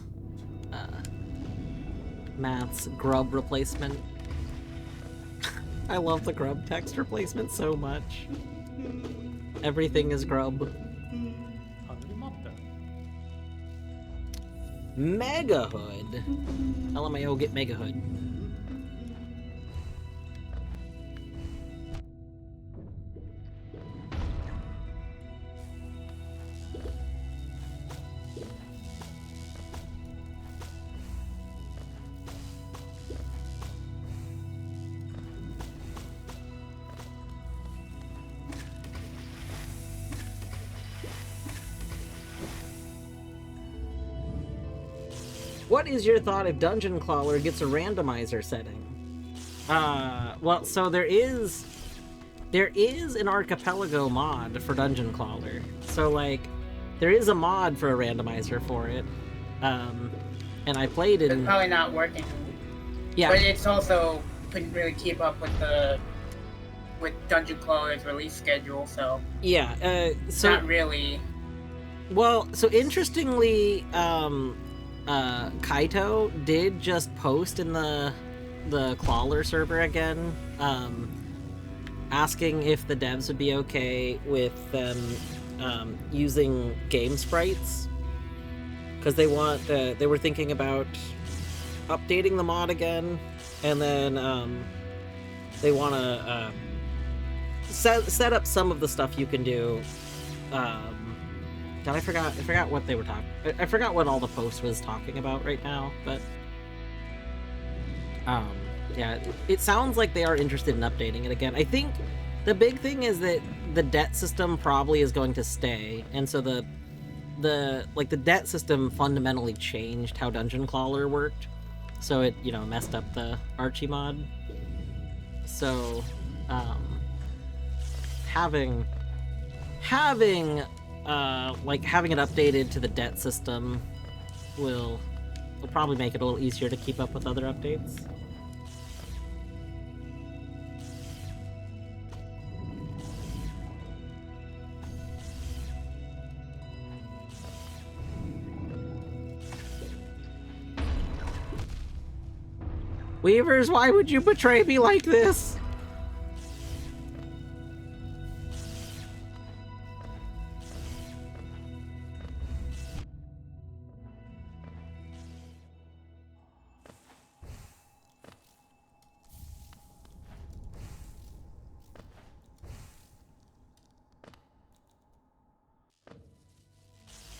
Matt's grub replacement. I love the grub text replacement so much. Everything is grub. 하늘이 맙다. Mega Hood. LMAO, get Mega Hood. What is your thought if Dungeon Crawler gets a randomizer setting? Well, so there is an Archipelago mod for Dungeon Crawler. So like, there is a mod for a randomizer for it. And I played it. It's probably not working. Yeah. But it's also couldn't really keep up with Dungeon Crawler's release schedule, so Yeah. So not really. Well, so interestingly, Kaito did just post in the Crawler server again, asking if the devs would be okay with them using game sprites, because they were thinking about updating the mod again, and then they want to set up some of the stuff you can do. God, I forgot what they were talking. I forgot what all the post was talking about right now, but yeah, it sounds like they are interested in updating it again. I think the big thing is that the debt system probably is going to stay, and so the debt system fundamentally changed how Dungeon Crawler worked, so it messed up the Archie mod. So having it updated to the debt system will probably make it a little easier to keep up with other updates. Weavers, why would you betray me like this?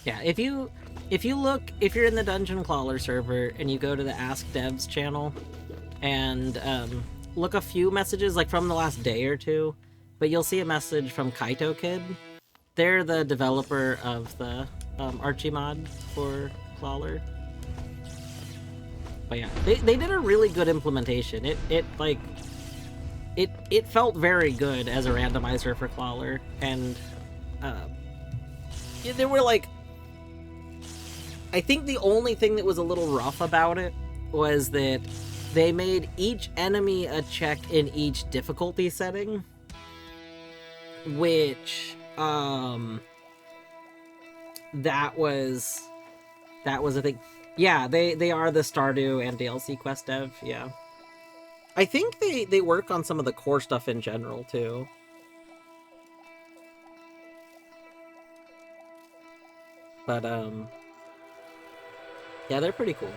Yeah, if you're in the Dungeon Crawler server and you go to the Ask Devs channel and look a few messages like from the last day or two, but you'll see a message from Kaito Kid. They're the developer of the Archie mod for Crawler. But yeah, they did a really good implementation. It felt very good as a randomizer for Crawler, and there were like, I think the only thing that was a little rough about it was that they made each enemy a check in each difficulty setting, which that was a thing. Yeah, they are the Stardew and DLC quest dev. Yeah, I think they work on some of the core stuff in general too. But yeah, they're pretty cool.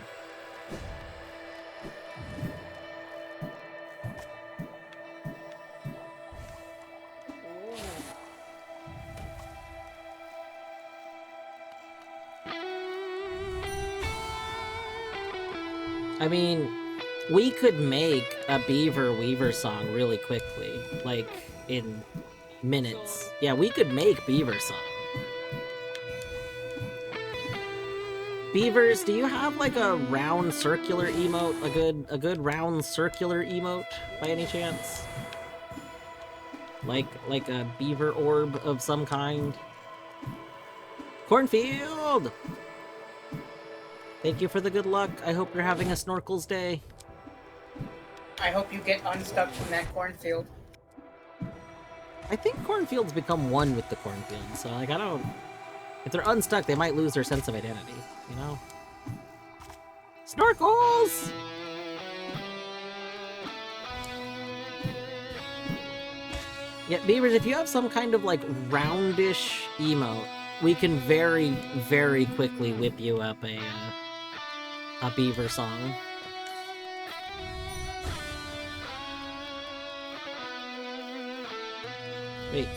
I mean, we could make a Beaver Weaver song really quickly, like in minutes. Yeah, we could make Beaver song. Beavers, do you have like a round circular emote? A good round circular emote by any chance? Like a beaver orb of some kind? Cornfield! Thank you for the good luck. I hope you're having a snorkels day. I hope you get unstuck from that cornfield. I think cornfields become one with the cornfield, so like I don't... If they're unstuck, they might lose their sense of identity, you know? Snorkels! Yeah, Beavers, if you have some kind of, like, roundish emote, we can very, very quickly whip you up a Beaver song. Wait.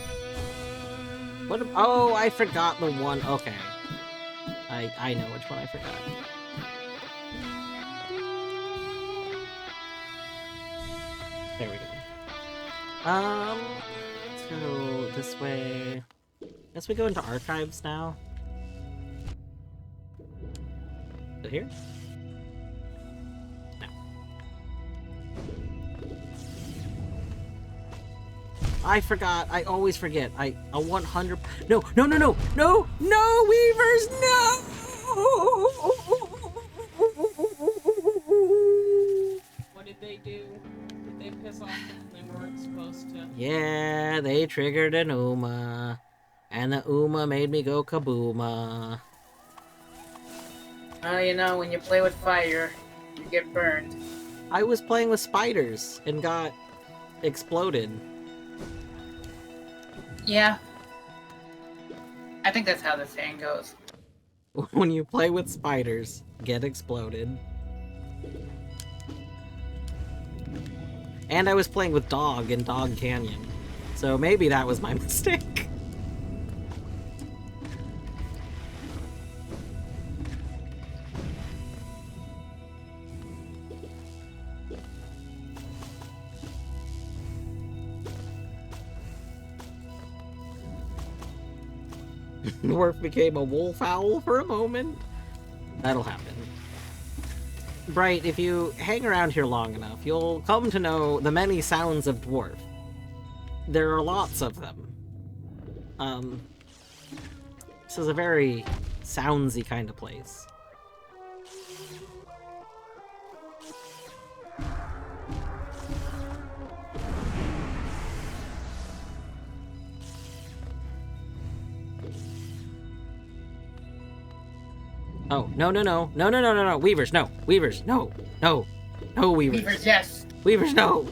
What? Oh, I forgot the one. Okay. I know which one I forgot. There we go. So this way. Guess we go into archives now. Is it here? No. I forgot. I always forget. A 100. No, no, no, no, no, no, Weavers, no! What did they do? Did they piss off them? They weren't supposed to. Yeah, they triggered an Uma. And the Uma made me go kabooma. You know, when you play with fire, you get burned. I was playing with spiders and got exploded. Yeah. I think that's how the saying goes. When you play with spiders, get exploded. And I was playing with Dog in Dog Canyon. So maybe that was my mistake. Dwarf became a wolf owl for a moment. That'll happen. Bright, if you hang around here long enough, you'll come to know the many sounds of Dwarf. There are lots of them. This is a very soundsy kind of place. Oh, no, no, no. No, no, no, no, no. Weavers, no. Weavers, no. No. No, Weavers. Beavers, yes. Weavers, no.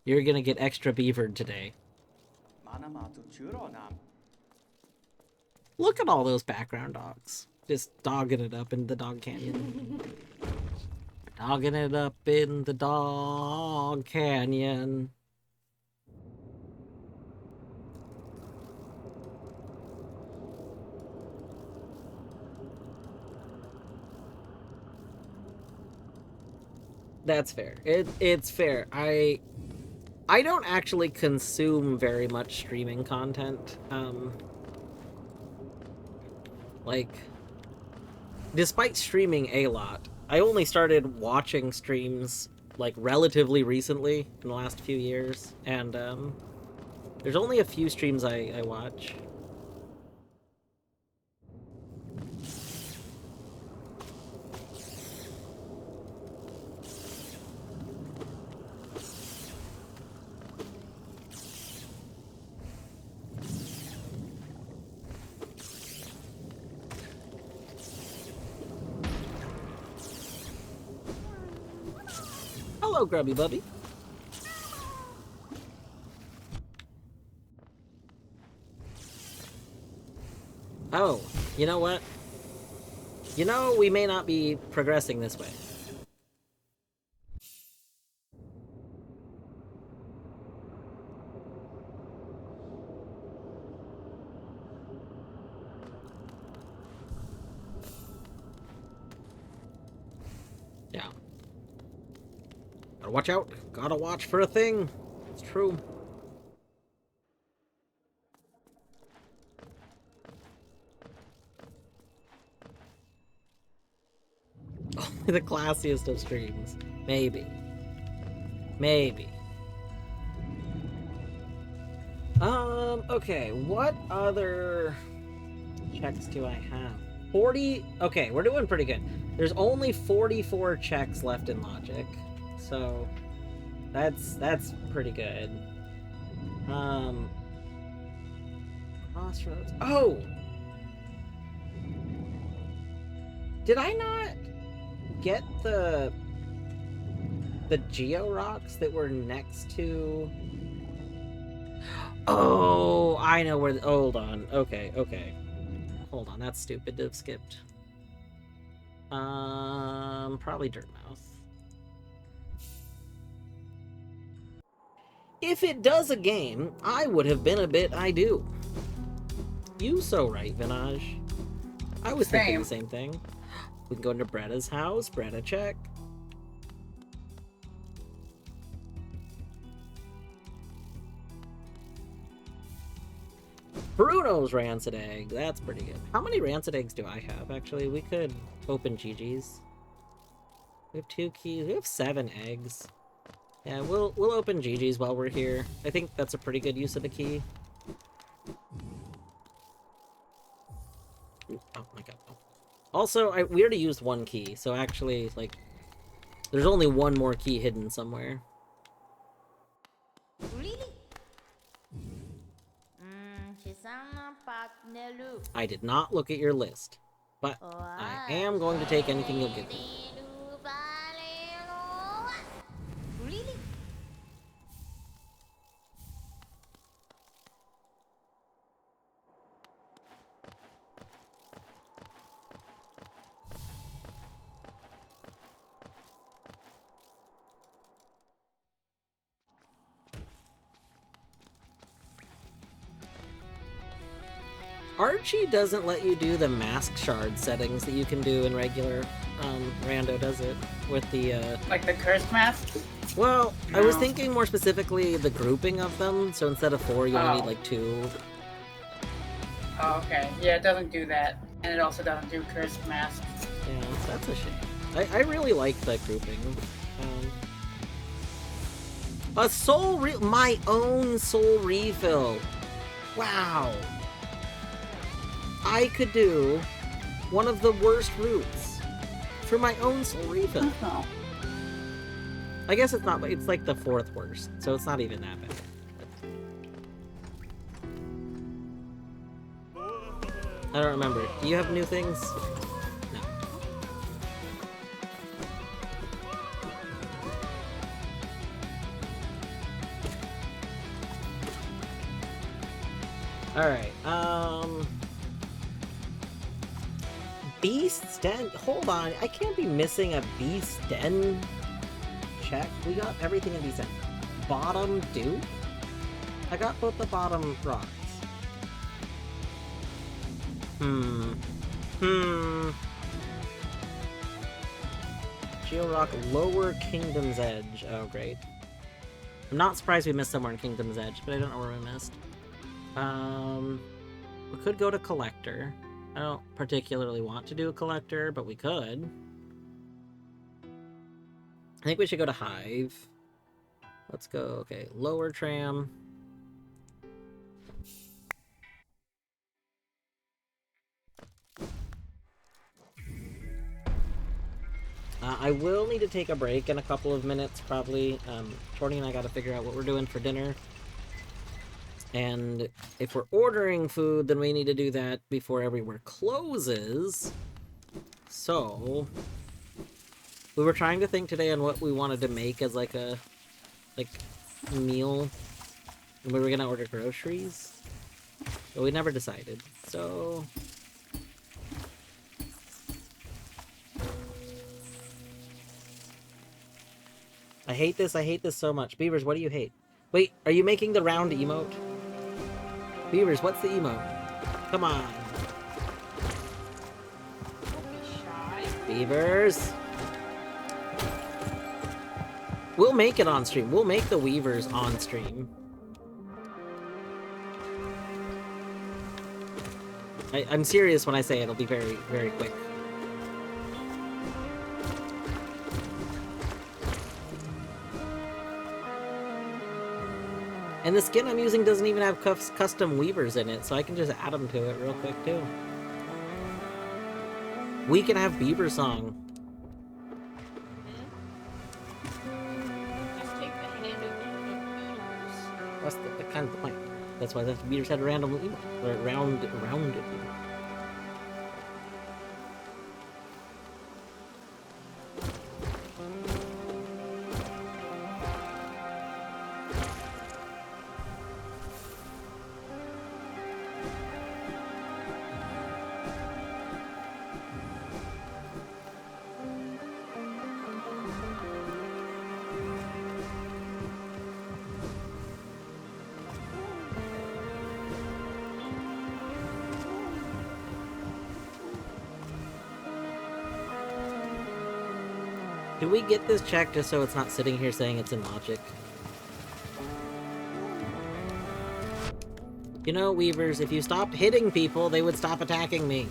You're gonna get extra beavered today. Look at all those background dogs. Just dogging it up in the dog canyon. Dogging it up in the dog canyon. That's fair. It's fair. I don't actually consume very much streaming content. Like, despite streaming a lot, I only started watching streams, like, relatively recently, in the last few years, and, there's only a few streams I watch. Hello, Grubby Bubby. Oh, you know what? You know, we may not be progressing this way. Yeah. Gotta watch out. Gotta watch for a thing. It's true. Only the classiest of streams. Maybe. Maybe. Okay, what other checks do I have? 40? Okay, we're doing pretty good. There's only 44 checks left in Logic. So that's pretty good. Crossroads. Oh! Did I not get the Geo rocks that were next to? Oh, I know where. Hold on. Okay. Hold on. That's stupid to have skipped. Probably Dirtmouth. If it does a game, I would have been a bit I do. You so right, Vinaj. I was thinking the same thing. We can go into Bretta's house. Bretta, check. Bruno's rancid egg. That's pretty good. How many rancid eggs do I have, actually? We could open Gigi's. We have 2 keys. We have 7 eggs. Yeah, we'll open Gigi's while we're here. I think that's a pretty good use of the key. Oh my god. Oh. Also, we already used 1 key, so actually, like, there's only 1 more key hidden somewhere. Really? I did not look at your list, but I am going to take anything you'll give me. Really? Archie doesn't let you do the mask shard settings that you can do in regular Rando, does it? With the Like the curse mask? Well, No. I was thinking more specifically the grouping of them, so instead of 4, you only need like 2. Oh, okay. Yeah, it doesn't do that. And it also doesn't do curse mask. Yeah, that's a shame. I really like that grouping. A soul my own soul refill. Wow. I could do one of the worst routes for my own soul refill. Oh. I guess it's not, but it's like the 4th worst, so it's not even that bad. I don't remember. Do you have new things? No. Alright, Beast's Den? Hold on, I can't be missing a Beast's Den check. We got everything in Beast's Den. Bottom Duke? I got both the bottom rocks. Georock Lower Kingdom's Edge. Oh, great. I'm not surprised we missed somewhere in Kingdom's Edge, but I don't know where we missed. We could go to Collector. I don't particularly want to do a Collector, but we could. I think we should go to Hive. Let's go, okay, Lower Tram. I will need to take a break in a couple of minutes, probably. Torny and I gotta figure out what we're doing for dinner. And if we're ordering food, then we need to do that before everywhere closes. So, we were trying to think today on what we wanted to make as like a meal. And we were gonna order groceries. But we never decided. So, I hate this so much. Beavers, what do you hate? Wait, are you making the round emote? Beavers, what's the emote? Come on. Don't be shy. Beavers. We'll make it on stream. We'll make the Weavers on stream. I'm serious when I say it'll be very, very quick. And the skin I'm using doesn't even have custom weavers in it, so I can just add them to it real quick, too. We can have Beaver Song. Just take the hand of beavers. That's the kind of the point. That's why the Beavers had a random emote. Or rounded. Do we get this check just so it's not sitting here saying it's in logic? You know, Weavers, if you stopped hitting people, they would stop attacking me.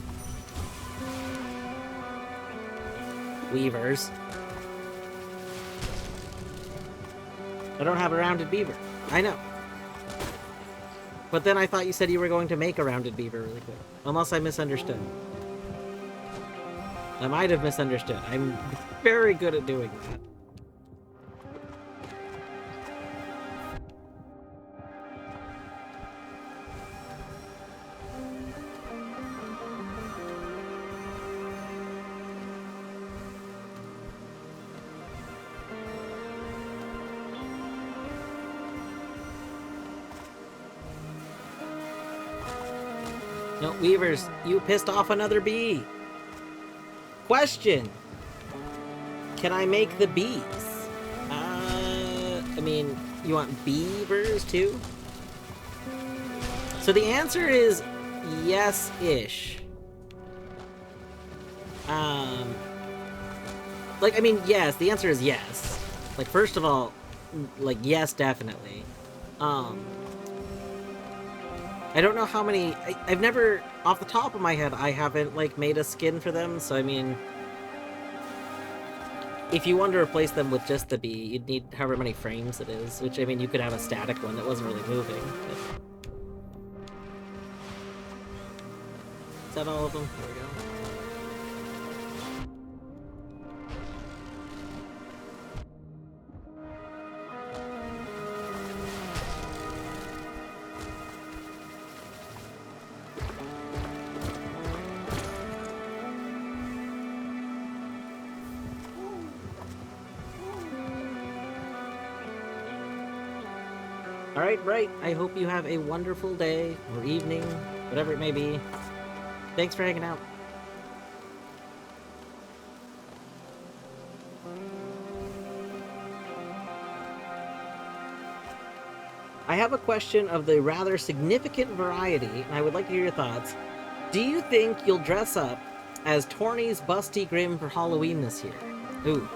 Weavers. I don't have a rounded beaver. I know. But then I thought you said you were going to make a rounded beaver really quick. Unless I misunderstood. I might have misunderstood. I'm very good at doing that. No, Weavers, you pissed off another bee. Question. Can I make the bees? I mean, you want beavers too? So the answer is yes-ish. Like, I mean, yes, the answer is yes. Like, first of all, like, yes, definitely. I don't know how many... I've never... Off the top of my head, I haven't, like, made a skin for them, so I mean... If you want to replace them with just the bee, you'd need however many frames it is, which, I mean, you could have a static one that wasn't really moving, but... Is that all of them? There we go. Alright, Bright, I hope you have a wonderful day, or evening, whatever it may be. Thanks for hanging out. I have a question of the rather significant variety, and I would like to hear your thoughts. Do you think you'll dress up as Torny's Busty Grim for Halloween this year? Ooh,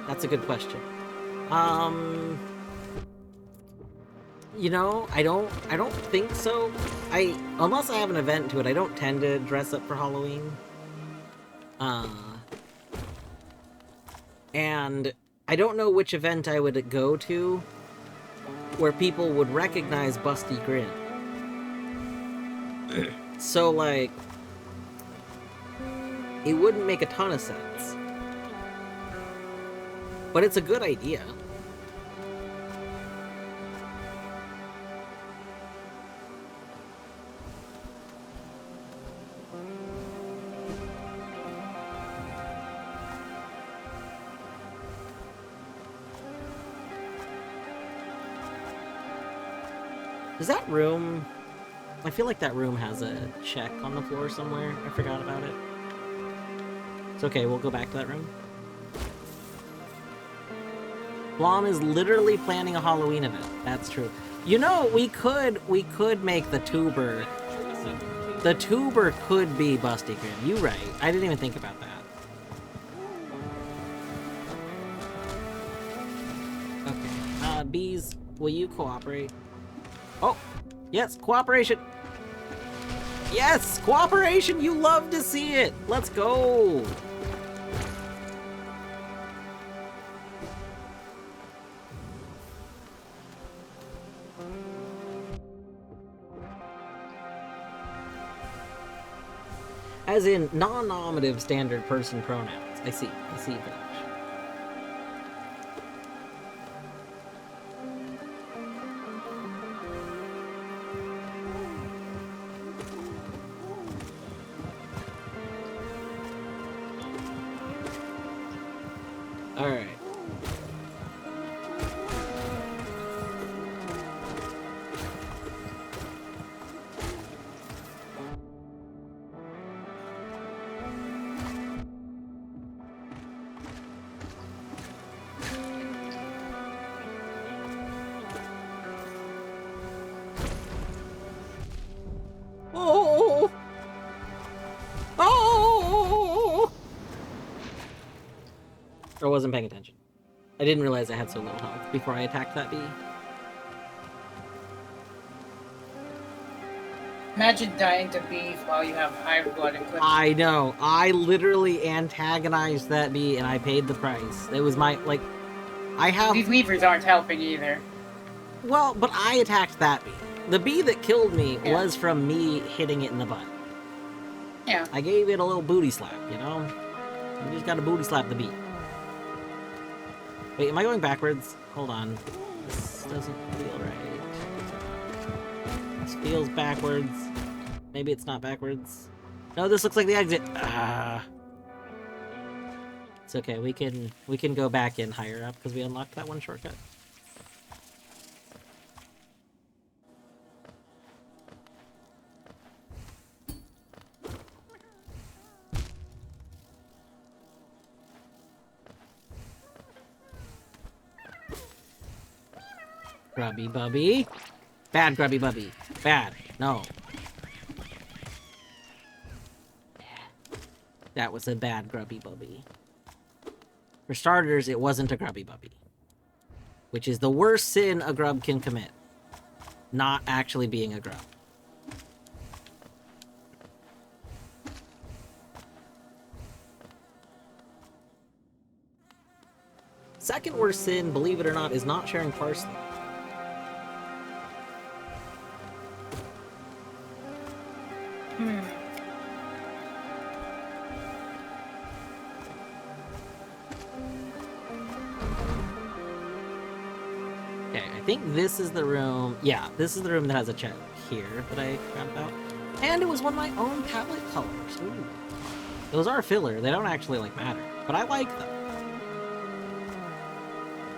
that's a good question. You know, I don't think so. Unless I have an event to it, I don't tend to dress up for Halloween. And I don't know which event I would go to where people would recognize Busty Grin. So, like, it wouldn't make a ton of sense. But it's a good idea. Does that room... I feel like that room has a check on the floor somewhere. I forgot about it. It's okay, we'll go back to that room. Blom is literally planning a Halloween event. That's true. You know, we could make the tuber... The tuber could be Busty Grim. You right. I didn't even think about that. Okay. Bees, will you cooperate? Oh, yes, cooperation. Yes, cooperation. You love to see it. Let's go. As in non-nominative standard person pronouns. I see, Village. Alright. Oh! Oh! Or wasn't paying attention. I didn't realize I had so little health before I attacked that bee. Imagine dying to bees while you have high blood eclipse. I know. I literally antagonized that bee and I paid the price. It was my, like, I have... These weavers aren't helping either. Well, but I attacked that bee. The bee that killed me was from me hitting it in the butt. Yeah. I gave it a little booty slap, you know? You just gotta booty slap the bee. Wait, am I going backwards? Hold on. This doesn't feel right. This feels backwards. Maybe it's not backwards. No, this looks like the exit. Ah. It's okay. We can go back in higher up because we unlocked that one shortcut. Grubby Bubby. Bad Grubby Bubby. Bad. No. That was a bad Grubby Bubby. For starters, it wasn't a Grubby Bubby. Which is the worst sin a grub can commit. Not actually being a grub. Second worst sin, believe it or not, is not sharing parsley. Okay, I think this is the room. Yeah, this is the room that has a check here that I forgot about. And it was one of my own palette colors. Ooh. Those are filler. They don't actually, like, matter. But I like them.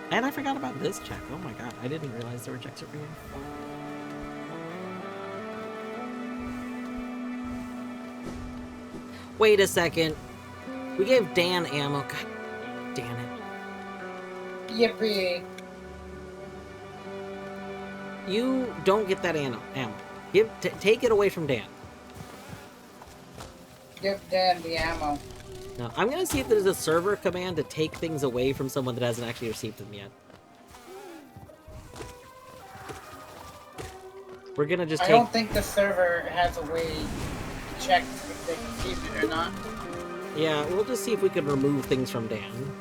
And I forgot about this check. Oh my god, I didn't realize there were checks over here. Wait a second. We gave Dan ammo. God damn it. Yippee. You don't get that ammo. Take it away from Dan. Give Dan the ammo. No, I'm gonna see if there's a server command to take things away from someone that hasn't actually received them yet. We're gonna just I don't think the server has a way to check if they received it or not. Yeah, we'll just see if we can remove things from Dan.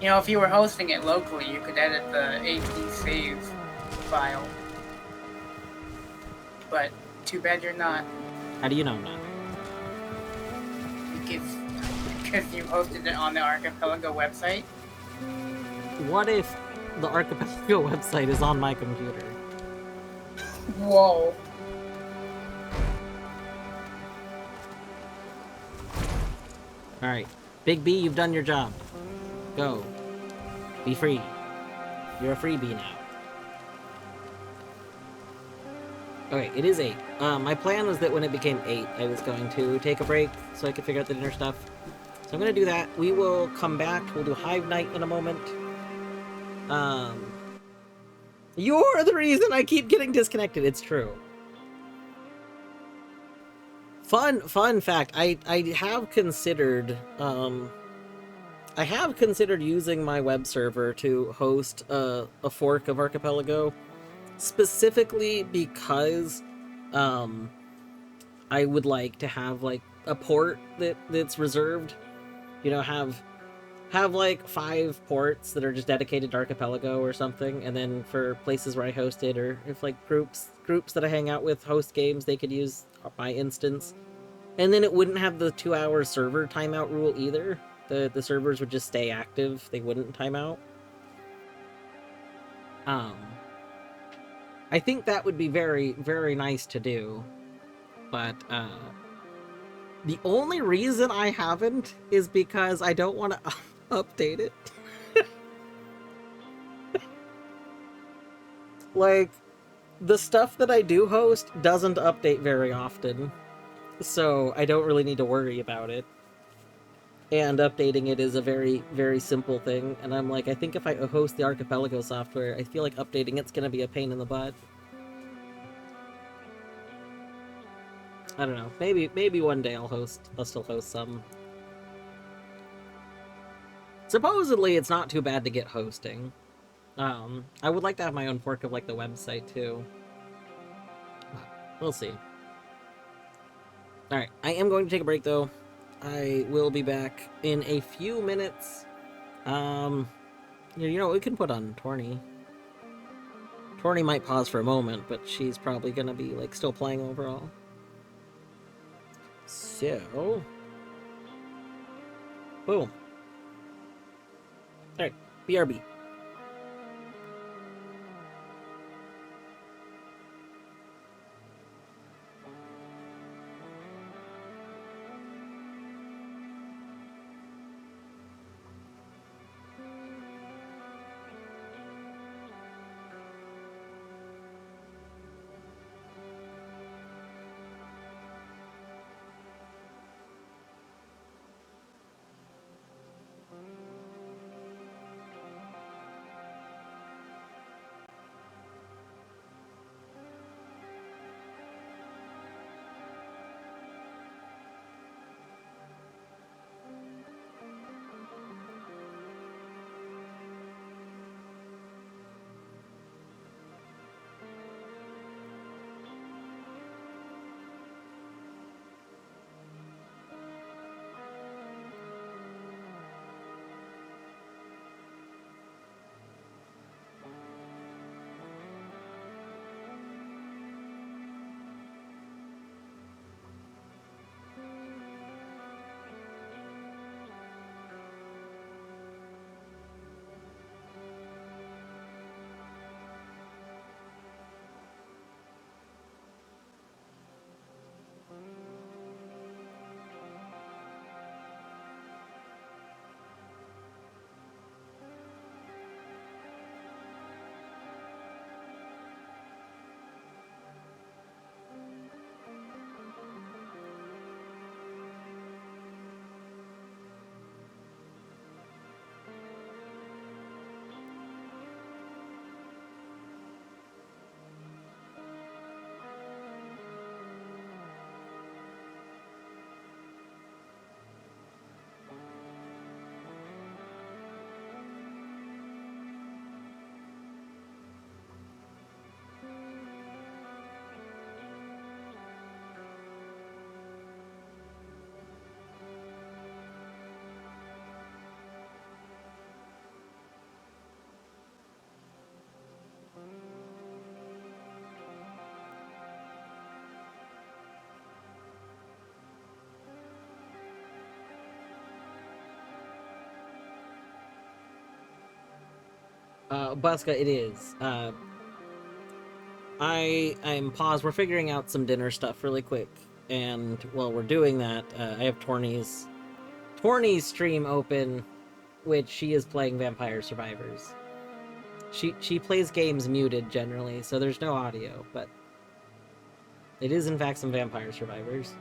You know, if you were hosting it locally, you could edit the AP save file. But too bad you're not. How do you know I'm not? Because you hosted it on the Archipelago website. What if the Archipelago website is on my computer? Whoa. Alright. Big B, you've done your job. Go. Be free. You're a freebie now. Okay, it is 8. My plan was that when it became 8, I was going to take a break so I could figure out the dinner stuff. So I'm gonna do that. We will come back. We'll do Hive Night in a moment. You're the reason I keep getting disconnected. It's true. Fun fact. I have considered using my web server to host a fork of Archipelago, specifically because I would like to have like a port that's reserved. You know, have like 5 ports that are just dedicated to Archipelago or something, and then for places where I host it, or if like groups that I hang out with host games, they could use my instance. And then it wouldn't have the 2-hour server timeout rule either. The servers would just stay active, they wouldn't time out. I think that would be very, very nice to do, but the only reason I haven't is because I don't want to update it. Like, the stuff that I do host doesn't update very often, so I don't really need to worry about it. And updating it is a very, very simple thing, and I'm like, I think if I host the Archipelago software, I feel like updating it's gonna be a pain in the butt. I don't know. Maybe one day I'll still host some. Supposedly, it's not too bad to get hosting. I would like to have my own fork of like the website too. We'll see. All right, I am going to take a break though. I will be back in a few minutes. You know, we can put on Torny. Torny might pause for a moment, but she's probably gonna be like still playing overall. So, boom. All right, BRB. Buska, it is. I'm paused. We're figuring out some dinner stuff really quick, and while we're doing that, I have Torny's stream open, which she is playing Vampire Survivors. She plays games muted generally, so there's no audio, but it is in fact some Vampire Survivors.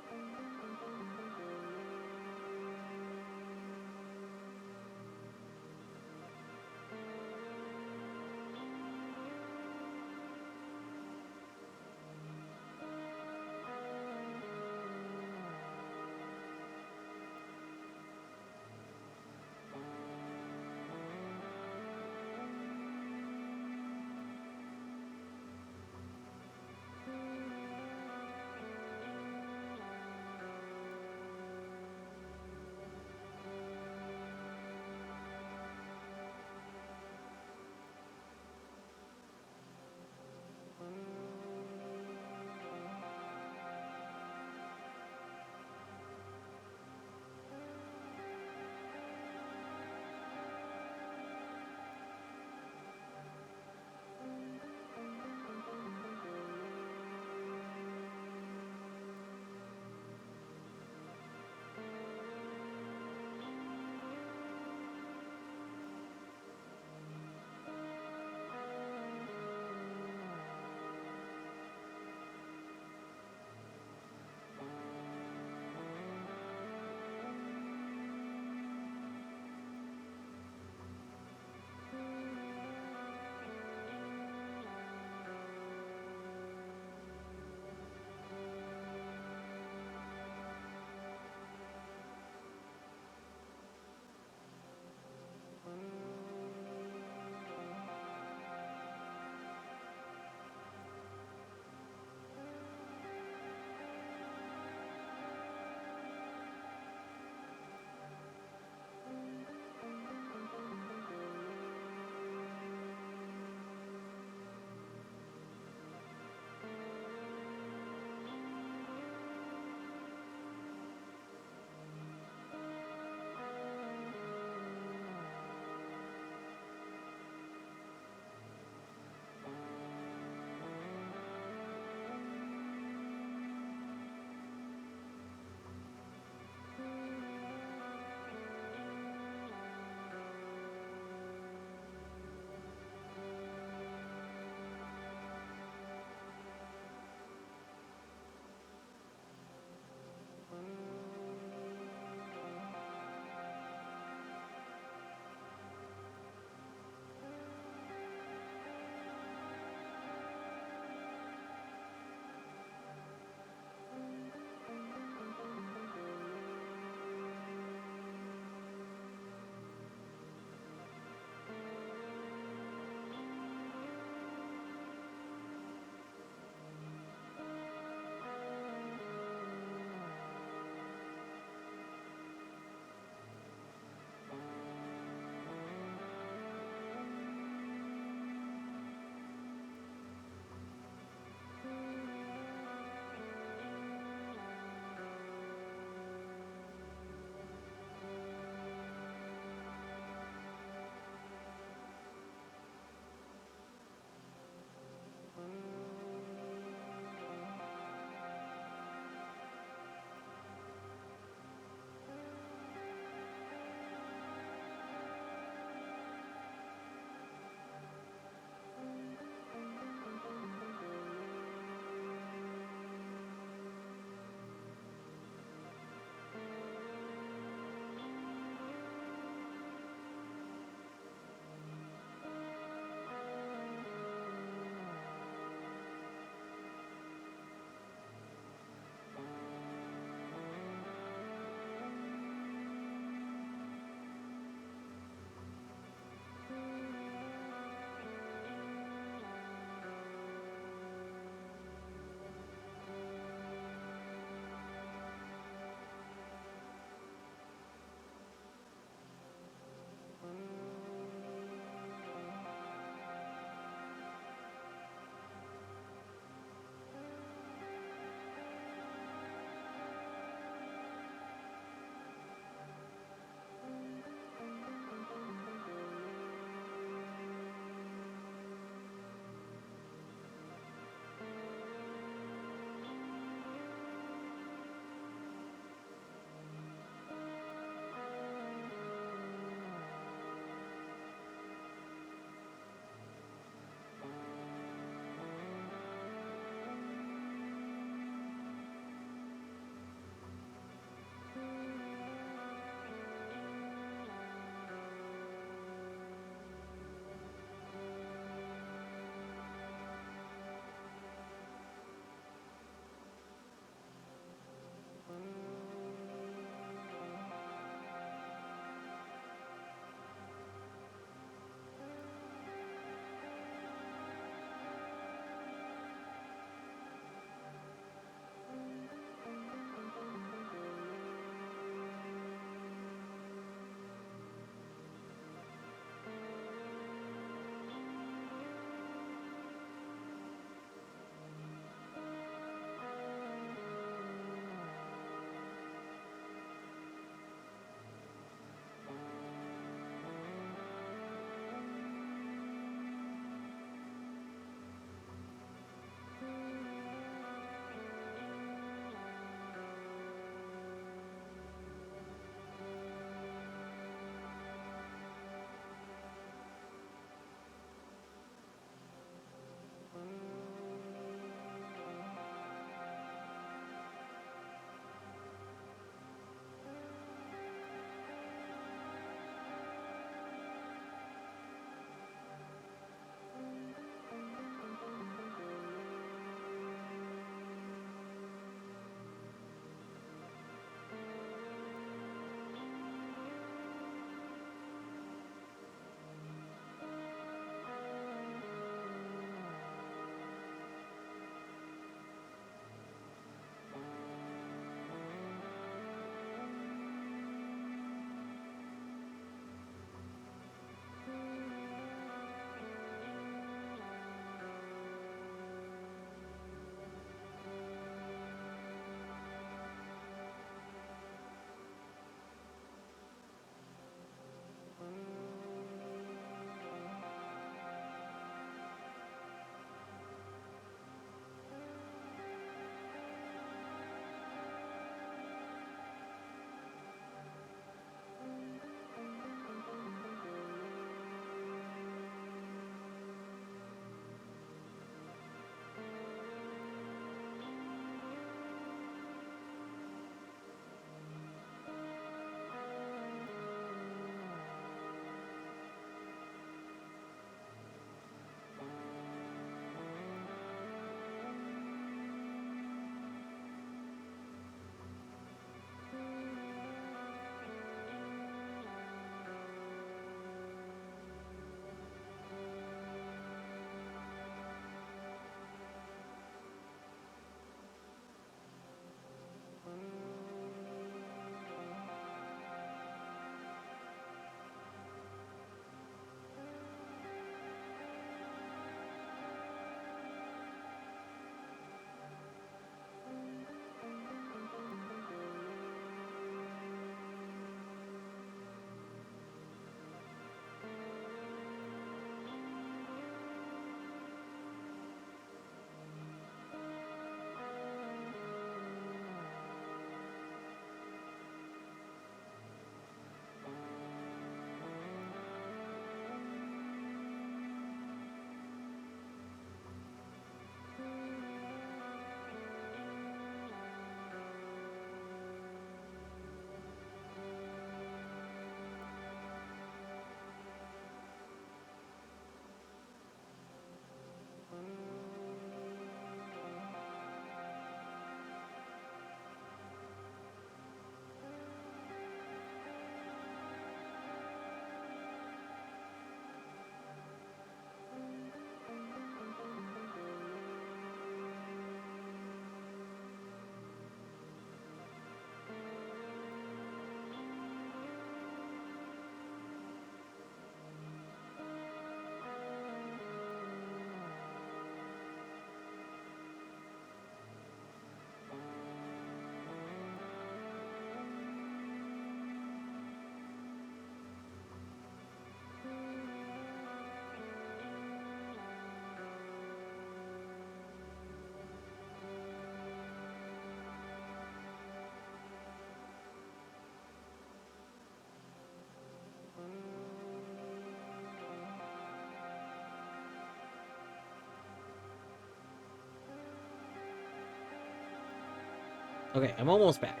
Okay, I'm almost back.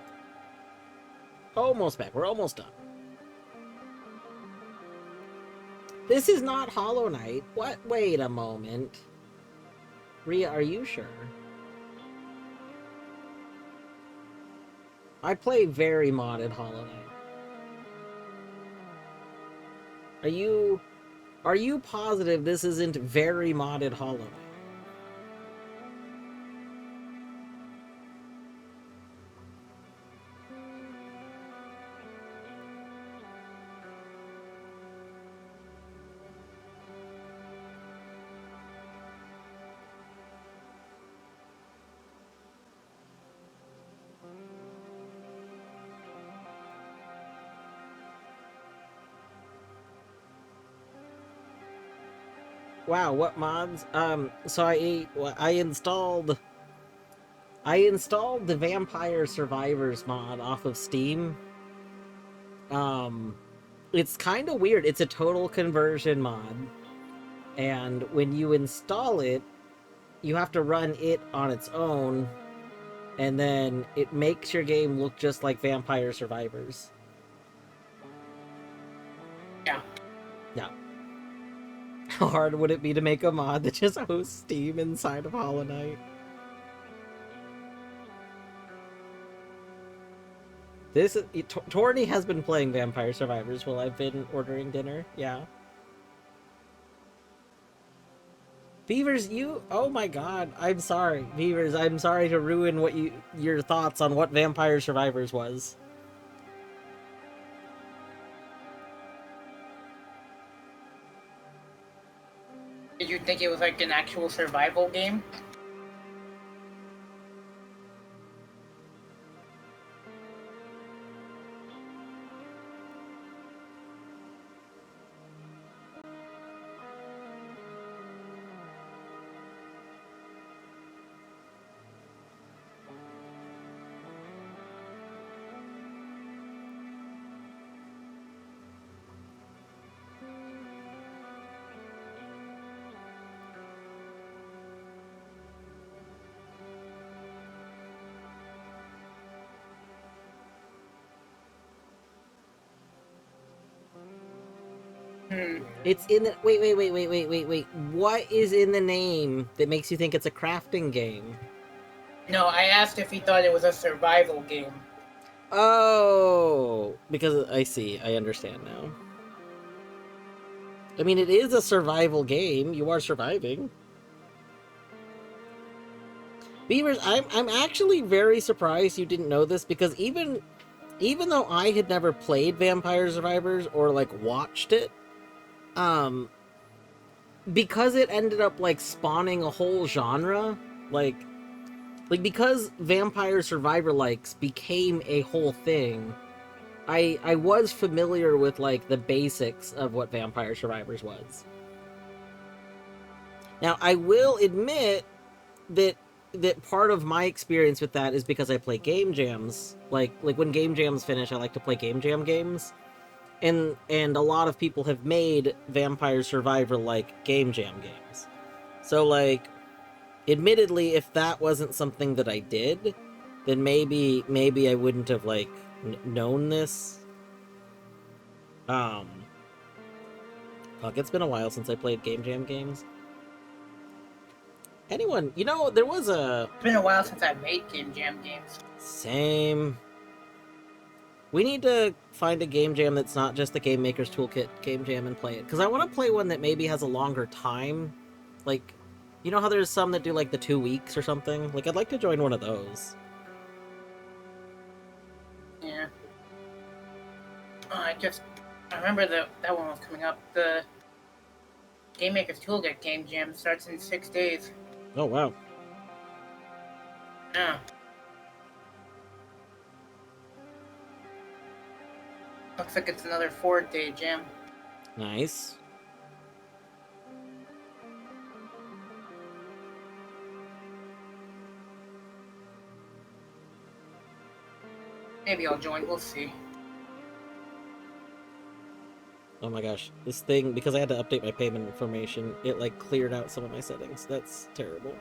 Almost back. We're almost done. This is not Hollow Knight. What? Wait a moment. Rhea, are you sure? I play very modded Hollow Knight. Are you positive this isn't very modded Hollow Knight? Wow, what mods? So I installed the Vampire Survivors mod off of Steam. It's kind of weird. It's a total conversion mod. And when you install it, you have to run it on its own, and then it makes your game look just like Vampire Survivors. Yeah. Yeah. How hard would it be to make a mod that just hosts Steam inside of Hollow Knight? Torny has been playing Vampire Survivors while I've been ordering dinner. Yeah. Beavers, oh my god, I'm sorry. Beavers, I'm sorry to ruin your thoughts on what Vampire Survivors was. Did you think it was like an actual survival game? It's in the... Wait. What is in the name that makes you think it's a crafting game? No, I asked if he thought it was a survival game. Oh, because I see. I understand now. I mean, it is a survival game. You are surviving. Beavers, I'm actually very surprised you didn't know this, because even though I had never played Vampire Survivors or like watched it, because it ended up like spawning a whole genre, like because Vampire Survivor likes became a whole thing, I was familiar with like the basics of what Vampire Survivors was. Now, I will admit that part of my experience with that is because I play game jams. Like when game jams finish, I like to play game jam games. And a lot of people have made Vampire Survivor like game jam games. So like, admittedly, if that wasn't something that I did, then maybe I wouldn't have like known this. Fuck, it's been a while since I played game jam games. Anyone, there was a... It's been a while since I made game jam games. Same. We need to find a game jam that's not just the Game Maker's Toolkit game jam and play it. Because I want to play one that maybe has a longer time. Like, you know how there's some that do like the 2 weeks or something? Like, I'd like to join one of those. Yeah. I remember that one was coming up. The Game Maker's Toolkit game jam starts in 6 days. Oh, wow. Yeah. Looks like it's another 4-day jam. Nice. Maybe I'll join, we'll see. Oh my gosh. This thing, because I had to update my payment information, it like cleared out some of my settings. That's terrible.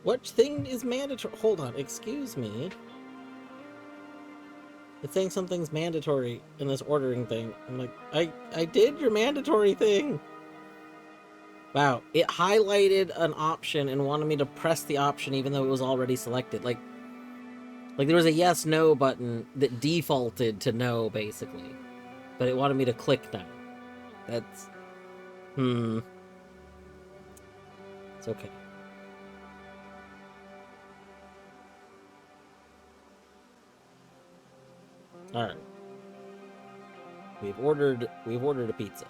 What thing is mandatory? Hold on, excuse me. It's saying something's mandatory in this ordering thing. I'm like, I did your mandatory thing. Wow, it highlighted an option and wanted me to press the option even though it was already selected. Like there was a yes, no button that defaulted to no, basically. But it wanted me to click no. That's... It's okay. Alright. We've ordered a pizza.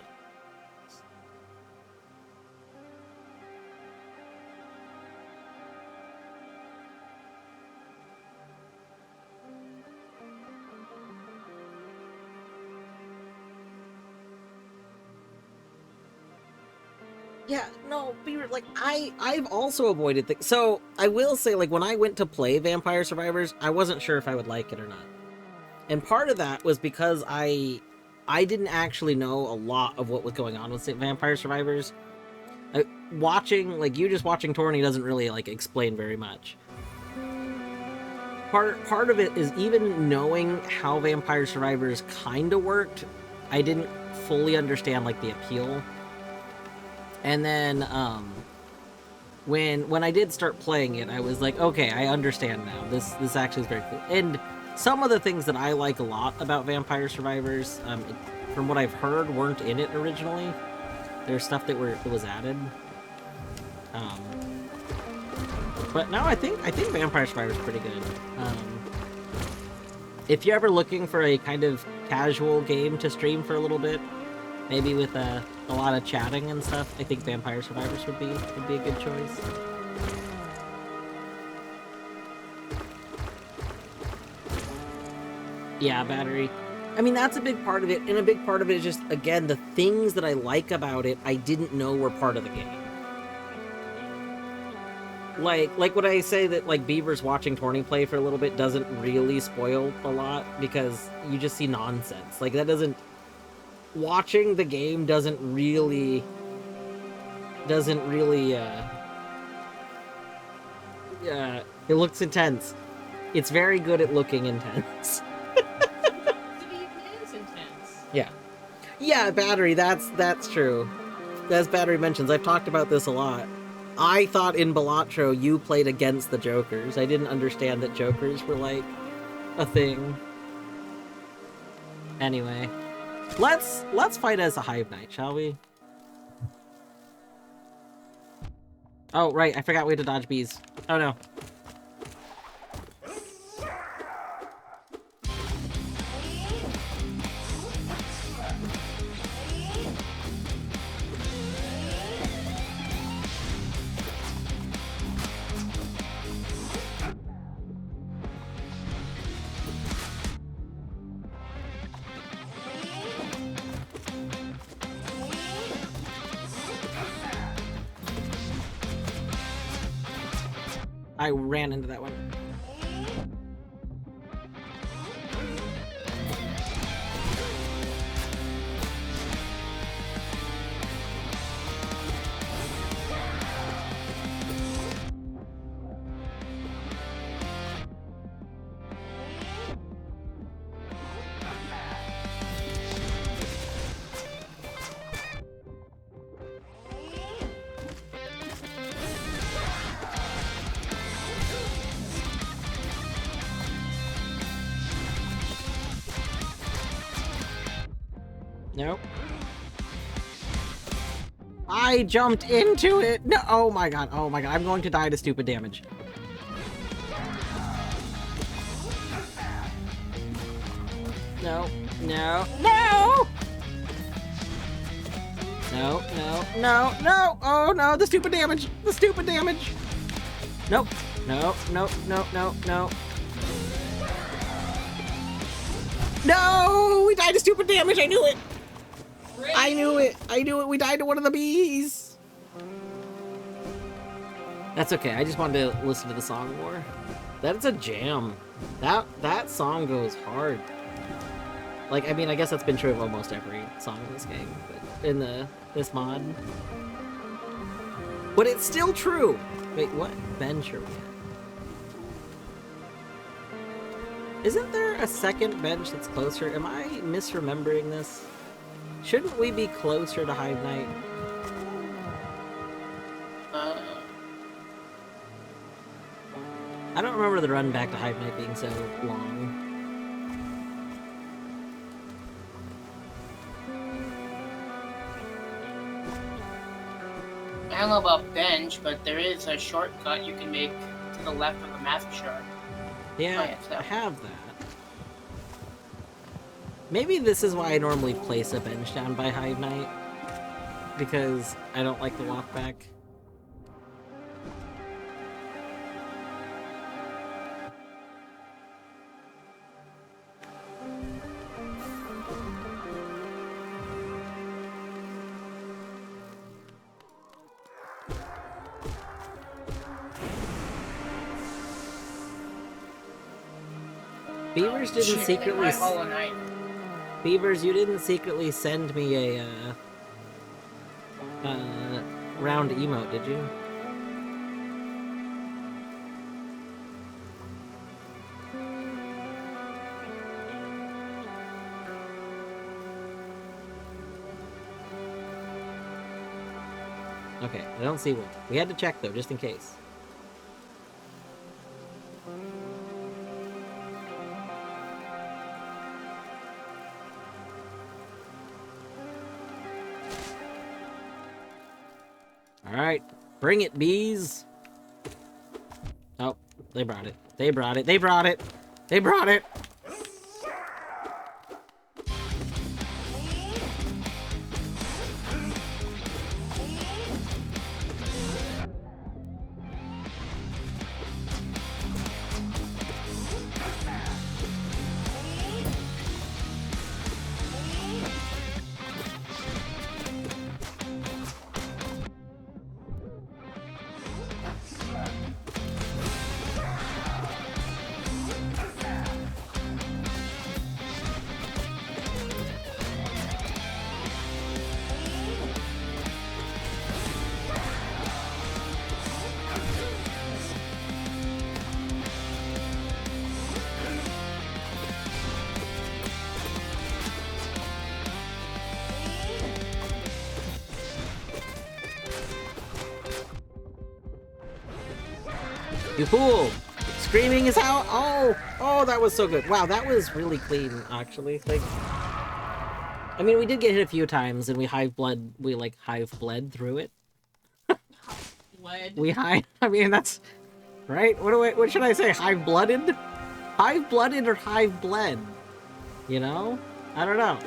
Yeah, no, like, I've also avoided things. So, I will say, like, when I went to play Vampire Survivors, I wasn't sure if I would like it or not. And part of that was because I didn't actually know a lot of what was going on with Vampire Survivors. Watching, like, you just watching Torny doesn't really, like, explain very much. Part of it is even knowing how Vampire Survivors kind of worked, I didn't fully understand, like, the appeal. And then, when I did start playing it, I was like, okay, I understand now. This actually is very cool. And some of the things that I like a lot about Vampire Survivors, from what I've heard, weren't in it originally. There's stuff that was added. But no, I think Vampire Survivors is pretty good. If you're ever looking for a kind of casual game to stream for a little bit, maybe with a lot of chatting and stuff, I think Vampire Survivors would be a good choice. Yeah, battery. I mean, that's a big part of it, and a big part of it is just, again, the things that I like about it, I didn't know were part of the game. Like when I say that, like, Beaver's watching Torny play for a little bit doesn't really spoil a lot, because you just see nonsense. Like, that doesn't... Watching the game doesn't really, it looks intense. It's very good at looking intense. It is intense. Yeah. Yeah, battery, that's true. As Battery mentions, I've talked about this a lot. I thought in Balatro you played against the Jokers. I didn't understand that Jokers were, like, a thing. Anyway. Let's fight as a Hive Knight, shall we? Oh, right, I forgot we had to dodge bees. Oh no. I ran into that one. Nope. I jumped into it! No! Oh my god, I'm going to die to stupid damage. No, no, no! No, no, no, no! Oh no, the stupid damage! The stupid damage! Nope. No, no, no, no, no. No! We died to stupid damage, I knew it! I knew it! I knew it! We died to one of the bees! That's okay, I just wanted to listen to the song more. That's a jam. That song goes hard. Like, I mean, I guess that's been true of almost every song in this game, but in this mod. But it's still true! Wait, what bench are we at? Isn't there a second bench that's closer? Am I misremembering this? Shouldn't we be closer to Hive Knight? I don't remember the run back to Hive Knight being so long. I don't know about bench, but there is a shortcut you can make to the left of the mask shard. Yeah, Oh, yeah, so- I have that. Maybe this is why I normally place a bench down by Hive Knight. Because I don't like the walk back. Beavers didn't secretly. Hollow Knight. Beavers, you didn't secretly send me a round emote, did you? Okay, I don't see one. We had to check though, just in case. Alright, bring it, bees! Oh, they brought it. They brought it. They brought it! They brought it! You fool! Screaming is how. Oh, that was so good. Wow, that was really clean, actually. Like, I mean, we did get hit a few times, and we hive bled through it. Bled. I mean, that's right. What should I say? Hive blooded, or hive bled? You know, I don't know.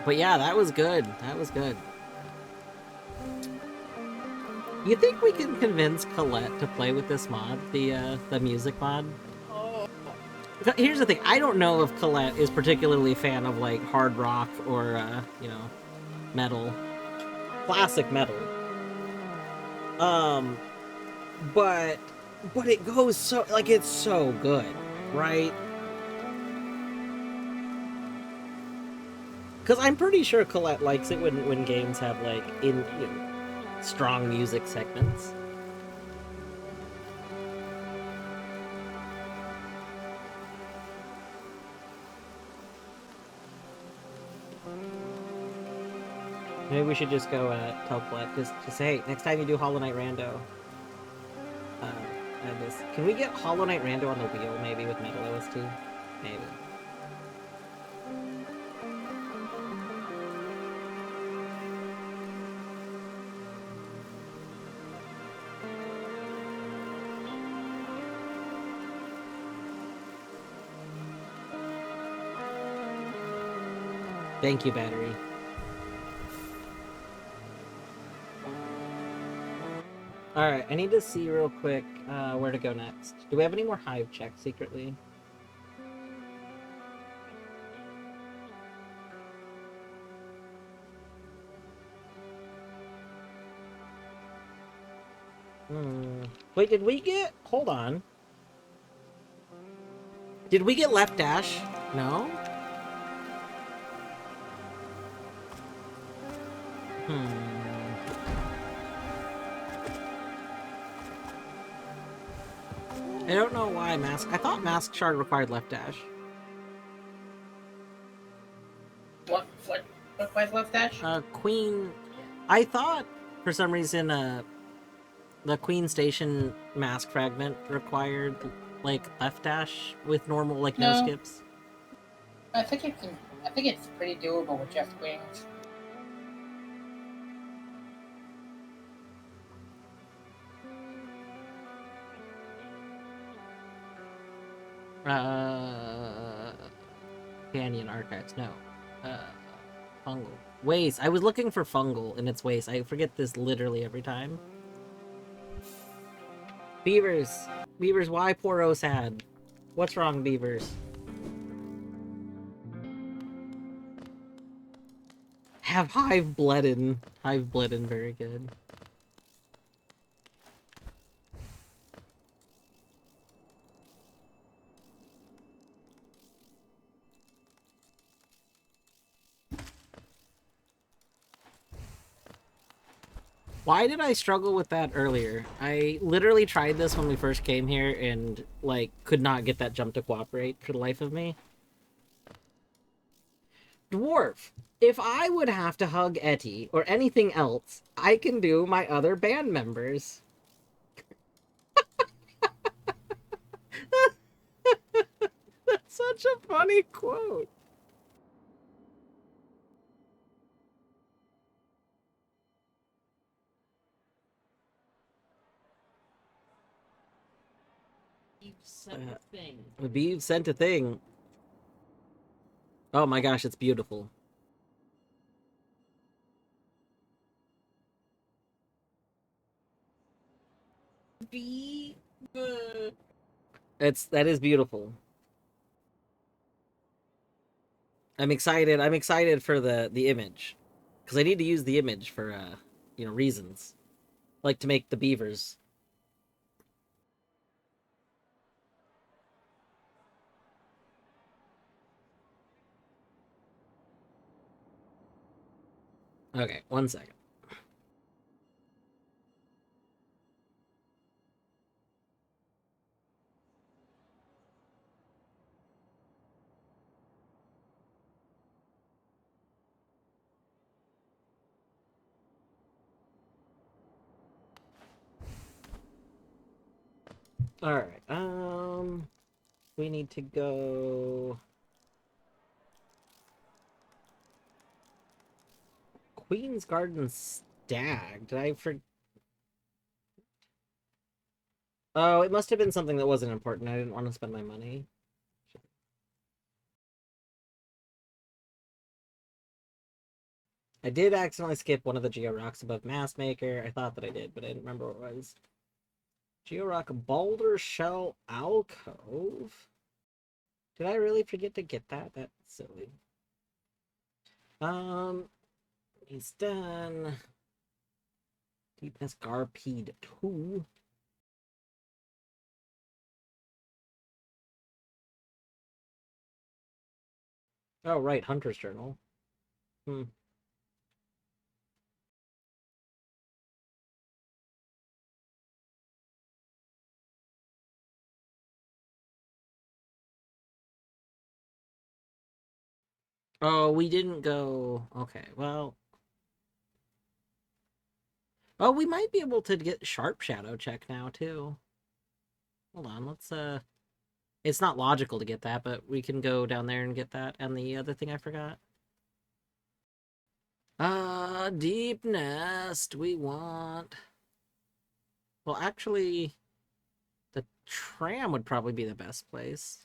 But yeah, that was good. That was good. You think we can convince Colette to play with this mod, the music mod? Oh. Here's the thing, I don't know if Colette is particularly a fan of, like, hard rock or, you know, metal. Classic metal. But it goes so, like, it's so good, right? Because I'm pretty sure Colette likes it when games have, like, you know, strong music segments. Maybe we should just go tell Colette, just say, hey, next time you do Hollow Knight Rando, can we get Hollow Knight Rando on the wheel, maybe, with Metal OST? Maybe. Thank you, battery. Alright, I need to see real quick where to go next. Do we have any more hive checks secretly? Wait, did we get... Hold on. Did we get left dash? No? I don't know why mask. I thought mask shard required left dash. What was left dash? Queen. I thought for some reason the Queen Station mask fragment required like left dash with normal like no No. skips. I think it's pretty doable with just wings. Canyon Archives, no. Fungal. Waste. I was looking for fungal and it's waste. I forget this literally every time. Beavers. Beavers, why poor O sad? What's wrong, Beavers? Have Hive Bloodin. Hive Bloodin, very good. Why did I struggle with that earlier? I literally tried this when we first came here and, like, could not get that jump to cooperate for the life of me. Dwarf, if I would have to hug Etty or anything else, I can do my other band members. That's such a funny quote. The Beeve sent a thing. Oh my gosh, it's beautiful. That is beautiful. I'm excited. I'm excited for the image, because I need to use the image for you know, reasons, like to make the beavers. Okay, 1 second. All right. We need to go. Queen's Garden Stag. Did I forget? Oh, it must have been something that wasn't important. I didn't want to spend my money. I did accidentally skip one of the Geo Rocks above Mass Maker. I thought that I did, but I didn't remember what it was. Geo Rock Boulder Shell Alcove? Did I really forget to get that? That's silly. He's done. Deepness Garpede 2. Oh, right, Hunter's Journal. Oh, we didn't go... Okay, well... Oh, we might be able to get Sharp Shadow check now, too. Hold on, let's, It's not logical to get that, but we can go down there and get that. And the other thing I forgot. Deep Nest, we want... Well, actually, the tram would probably be the best place.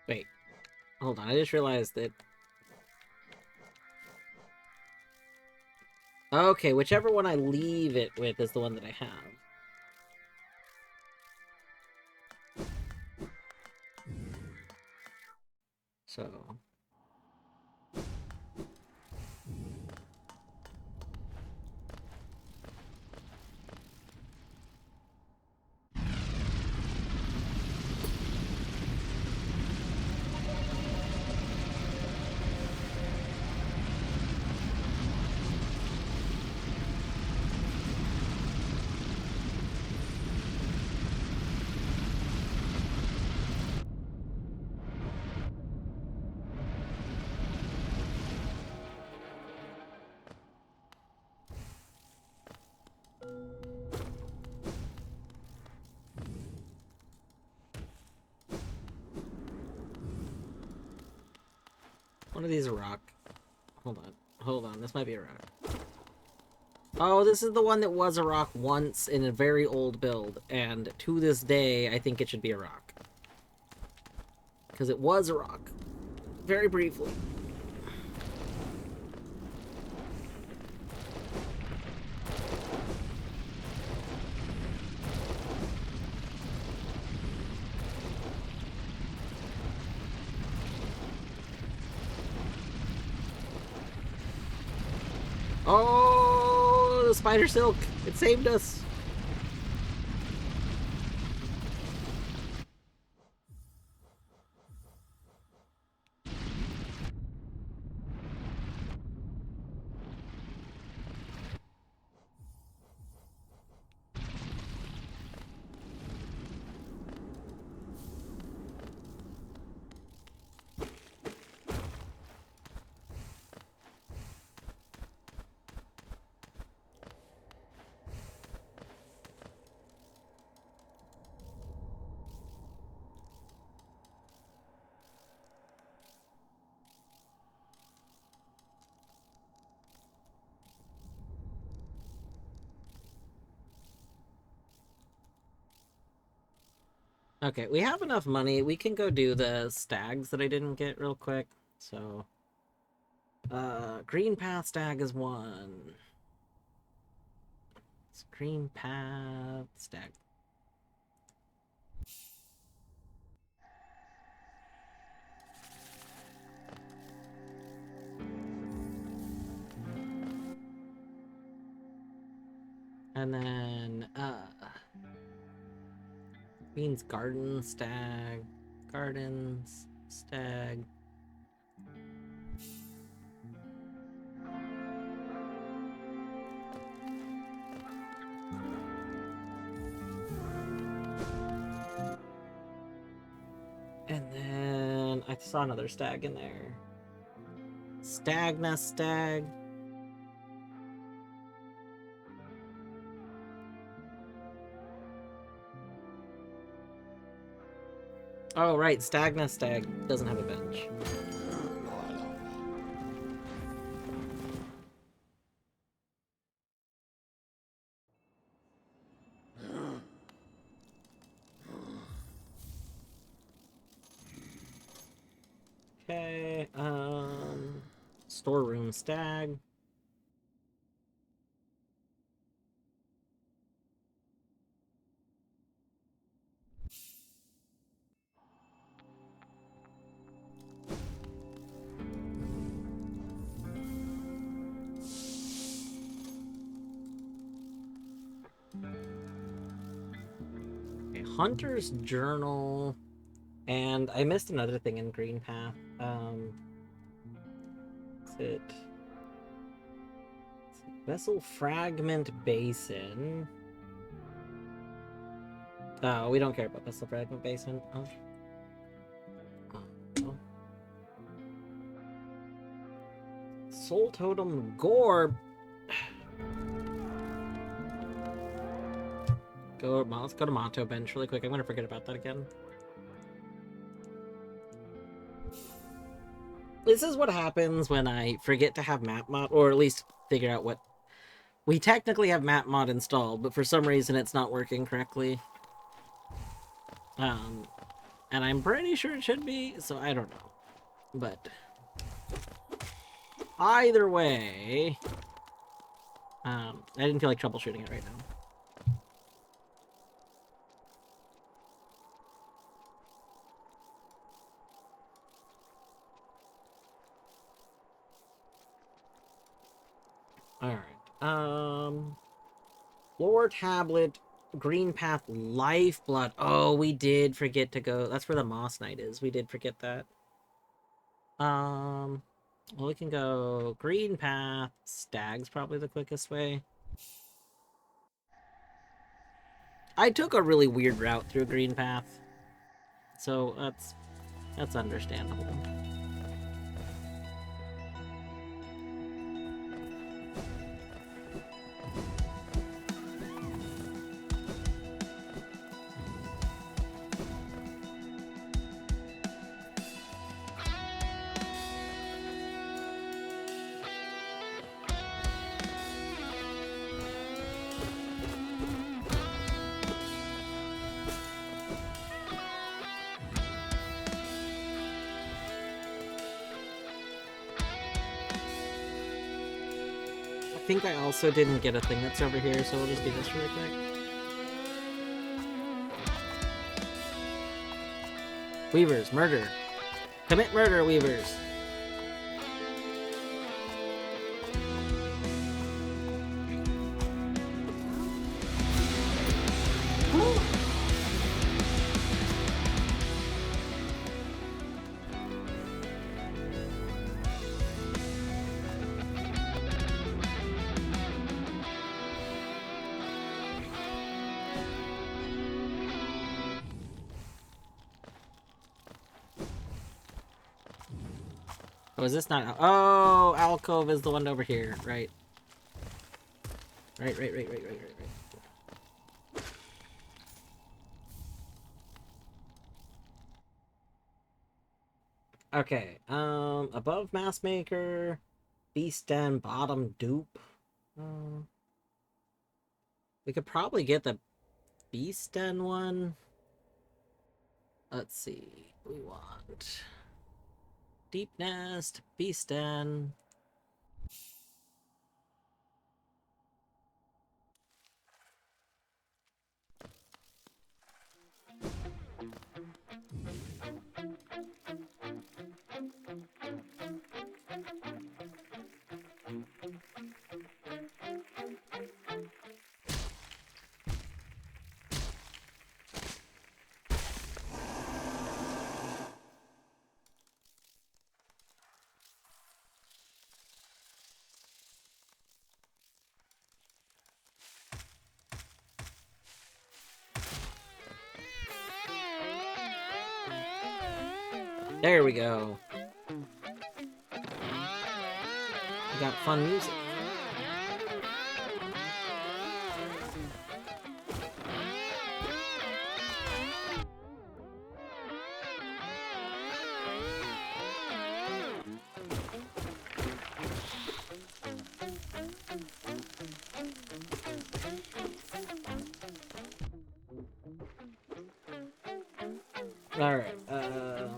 Wait, hold on, I just realized that... Okay, whichever one I leave it with is the one that I have. So... One of these a rock. Hold on. Hold on. This might be a rock. Oh, this is the one that was a rock once in a very old build. And to this day, I think it should be a rock. Because it was a rock. Very briefly. Oh, the spider silk! It saved us! Okay, we have enough money. We can go do the stags that I didn't get real quick. So, green path stag is one. It's green path stag. And then, Queen's Garden stag. Gardens stag. And then I saw another stag in there. Stagna stag. Oh, right. Stagna stag doesn't have a bench. Okay, storeroom stag. Okay, Hunter's Journal. And I missed another thing in Green Path. Is it Vessel Fragment Basin? Oh, we don't care about Vessel Fragment Basin. Oh. Oh. Soul Totem Gore. Let's go to Monto Bench really quick. I'm gonna forget about that again. This is what happens when I forget to have map mod, or at least figure out what... We technically have map mod installed, but for some reason it's not working correctly. And I'm pretty sure it should be, so I don't know. But either way, I didn't feel like troubleshooting it right now. Alright. Lore tablet, green path, lifeblood. Oh, we did forget to go. That's where the Moss Knight is. We did forget that. Well, we can go green path. Stag's probably the quickest way. I took a really weird route through green path, so that's understandable. I think I also didn't get a thing that's over here, so we'll just do this really quick. Weavers, murder. Commit murder, Weavers. Oh, is this not... Oh, Alcove is the one over here. Right. Right. Okay, above Massmaker, Beast Den, bottom dupe. We could probably get the Beast Den one. Let's see. We want... Deep Nest, Beast Den. There we go. We got fun music. Alright, so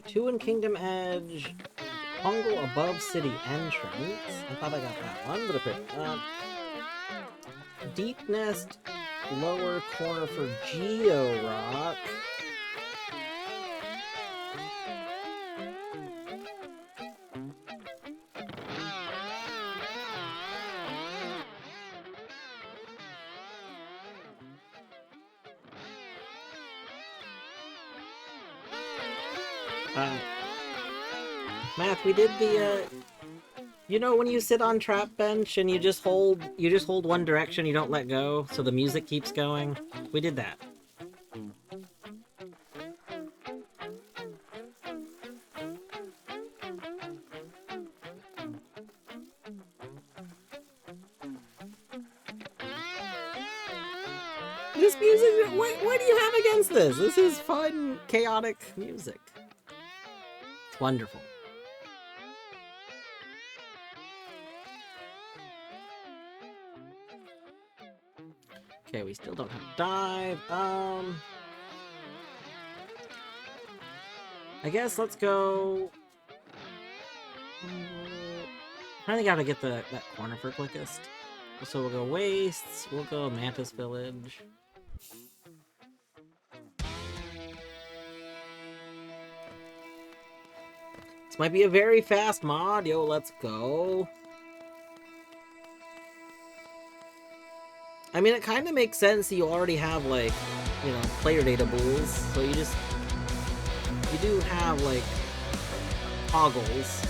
2 in Kingdom Edge, Pungle above City Entrance. I thought I got that one, but okay. Deep Nest, lower corner for Geo Rock. Math, we did the, you know when you sit on trap bench and you just hold one direction, you don't let go, so the music keeps going? We did that. This music, what do you have against this? This is fun, chaotic music. It's wonderful. Okay, we still don't have dive. I guess let's go. I think I gotta get that corner for quickest. So we'll go wastes. We'll go Mantis Village. might be a very fast mod. Yo, let's go. I mean, it kind of makes sense. You already have, like, you know, player data pools. So you do have, like, toggles.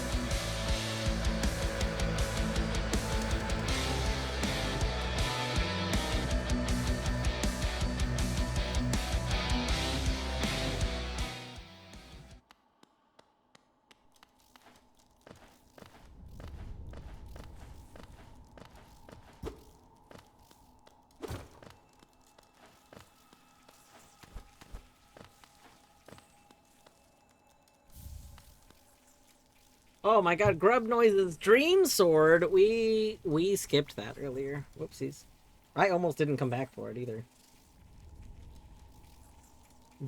Oh my god, Grub Noise's Dream Sword! We skipped that earlier. Whoopsies. I almost didn't come back for it either.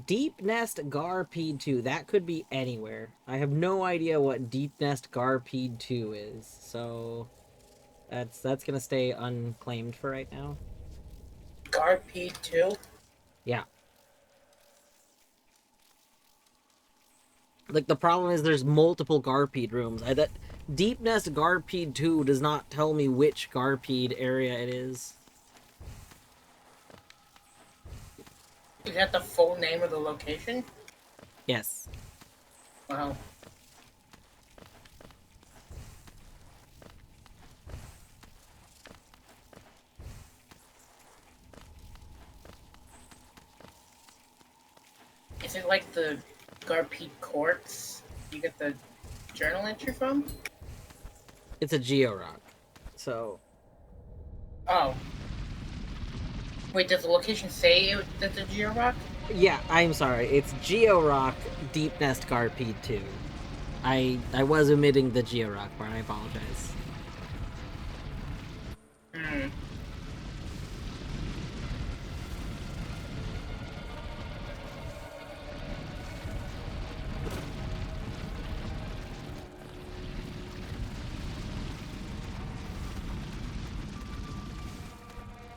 Deep Nest Garpede 2. That could be anywhere. I have no idea what Deep Nest Garpede 2 is, so that's gonna stay unclaimed for right now. Garpede 2? Yeah. Like, the problem is there's multiple Garpede rooms. That Deep Nest Garpede 2 does not tell me which Garpede area it is. Is that the full name of the location? Yes. Wow. Is it like the Garpede Courts you get the journal entry from? It's a Georock. So... Oh. Wait, does the location say that's a Georock? Yeah, I'm sorry. It's Georock Deep Nest Garpede 2. I was omitting the Georock part. I apologize. Hmm.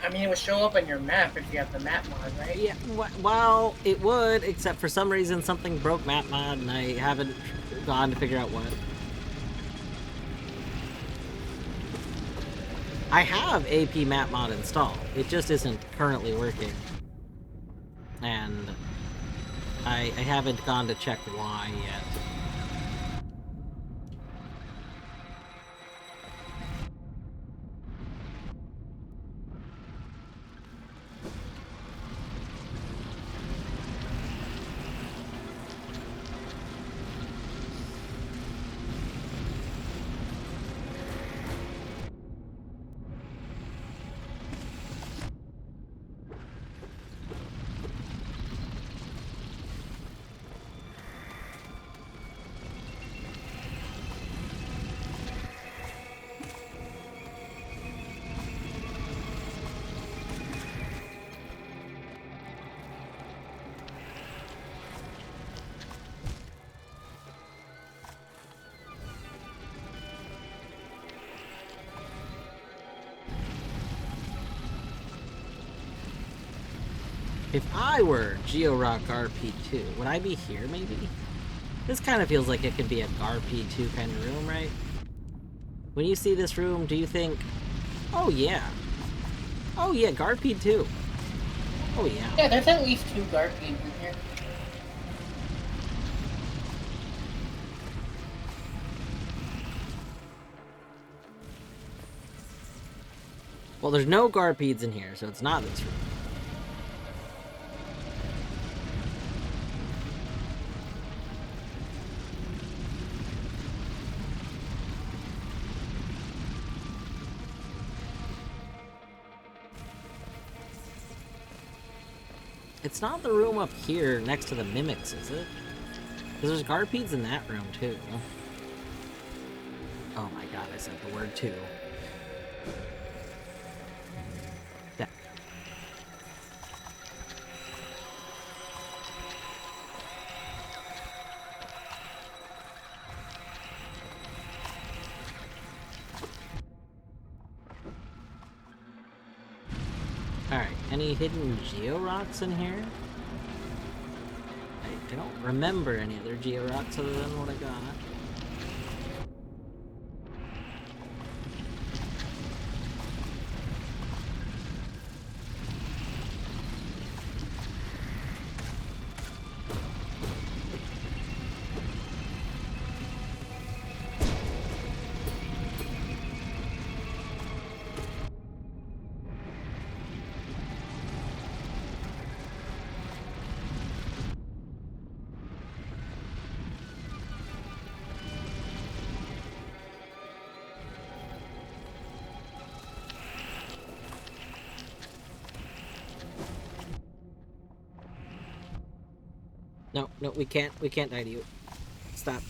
I mean, it would show up on your map if you have the map mod, right? Yeah, well, it would, except for some reason something broke map mod, and I haven't gone to figure out what. I have AP map mod installed. It just isn't currently working. And I haven't gone to check why yet. If I were Georock RP2, would I be here, maybe? This kind of feels like it could be a RP2 kind of room, right? When you see this room, do you think, oh yeah. Oh yeah, Garpede 2. Oh yeah. Yeah, there's at least 2 Garpedes in here. Well, there's no Garpedes in here, so it's not this room. It's not the room up here next to the mimics, is it? Because there's Garpedes in that room, too. Oh my god, I said the word too. Yeah. Alright, any hidden Georocks in here? I don't remember any other Georocks other than what I got. No, we can't die to you. Stop.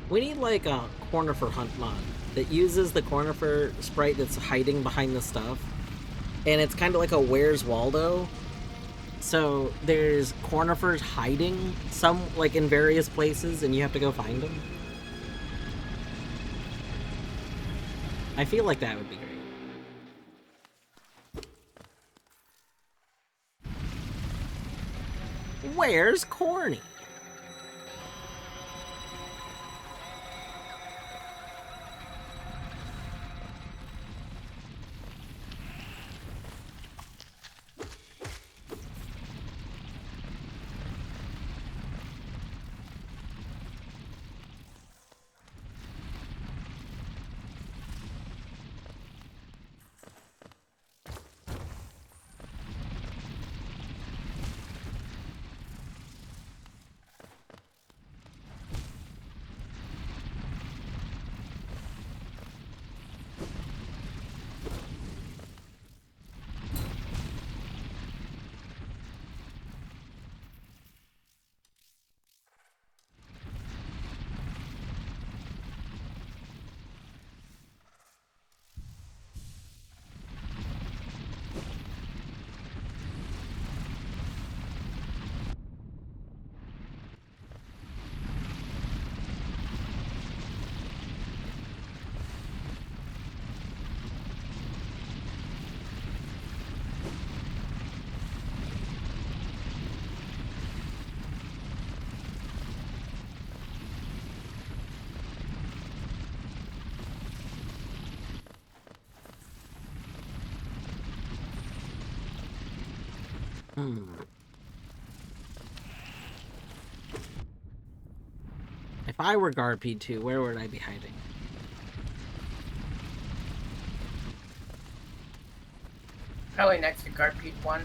We need like a corner for hunt mod that uses the corner for sprite that's hiding behind the stuff. And it's kind of like a Where's Waldo. So there's cornifers hiding some like in various places and you have to go find them. I feel like that would be great. Where's Corny? If I were Garpede 2, where would I be hiding? Probably next to Garpede 1.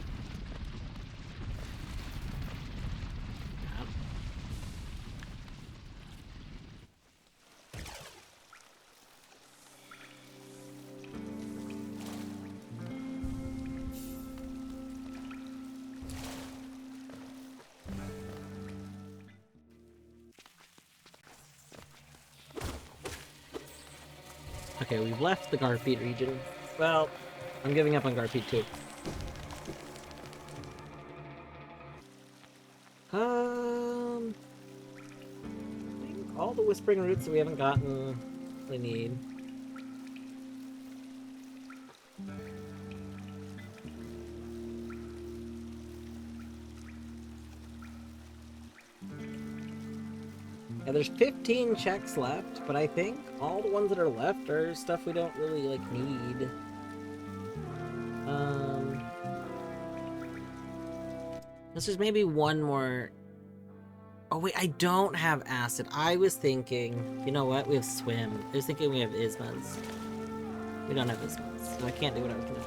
Okay, we've left the Garpede region. Well, I'm giving up on Garpede 2. I think all the Whispering Roots that we haven't gotten, we need. Yeah, there's 15 checks left, but I think all the ones that are left are stuff we don't really, like, need. This is maybe one more... Oh, wait, I don't have Acid. I was thinking... You know what? We have Swim. I was thinking we have Ismas. We don't have Ismas, so I can't do what I was gonna do.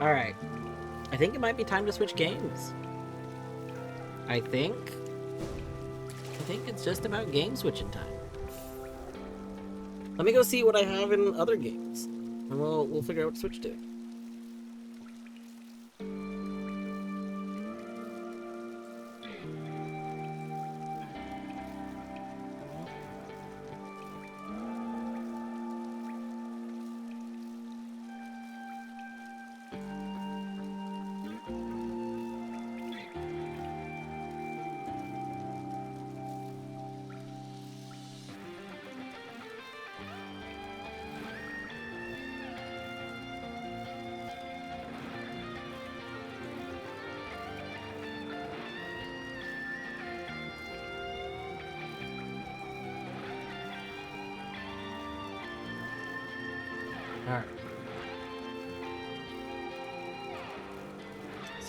Alright. I think it might be time to switch games. I think it's just about game switching time. Let me go see what I have in other games. And we'll figure out what to switch to.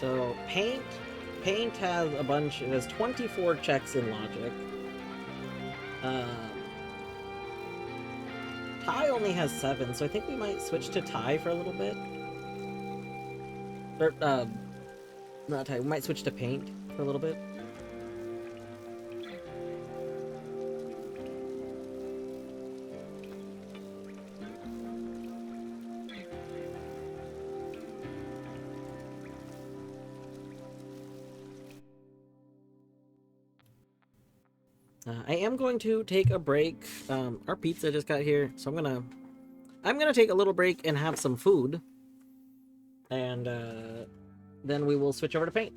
So paint has a bunch. It has 24 checks in logic. Ty only has 7, so I think we might switch to Ty for a little bit. Or not Ty. We might switch to paint for a little bit. I am going to take a break. Our pizza just got here, so I'm gonna take a little break and have some food, and then we will switch over to paint.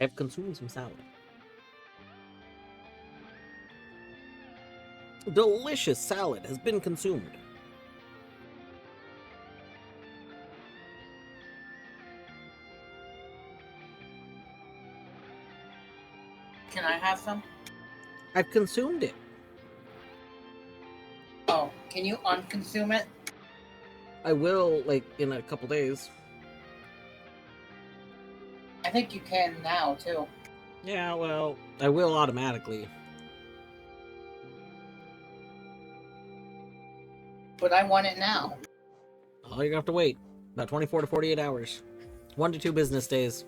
I've consumed some salad. Delicious salad has been consumed. Can I have some? I've consumed it. Oh, can you unconsume it? I will, like, in a couple days. I think you can now, too. Yeah, well, I will automatically. But I want it now. Oh, you're gonna have to wait. About 24 to 48 hours. 1 to 2 business days.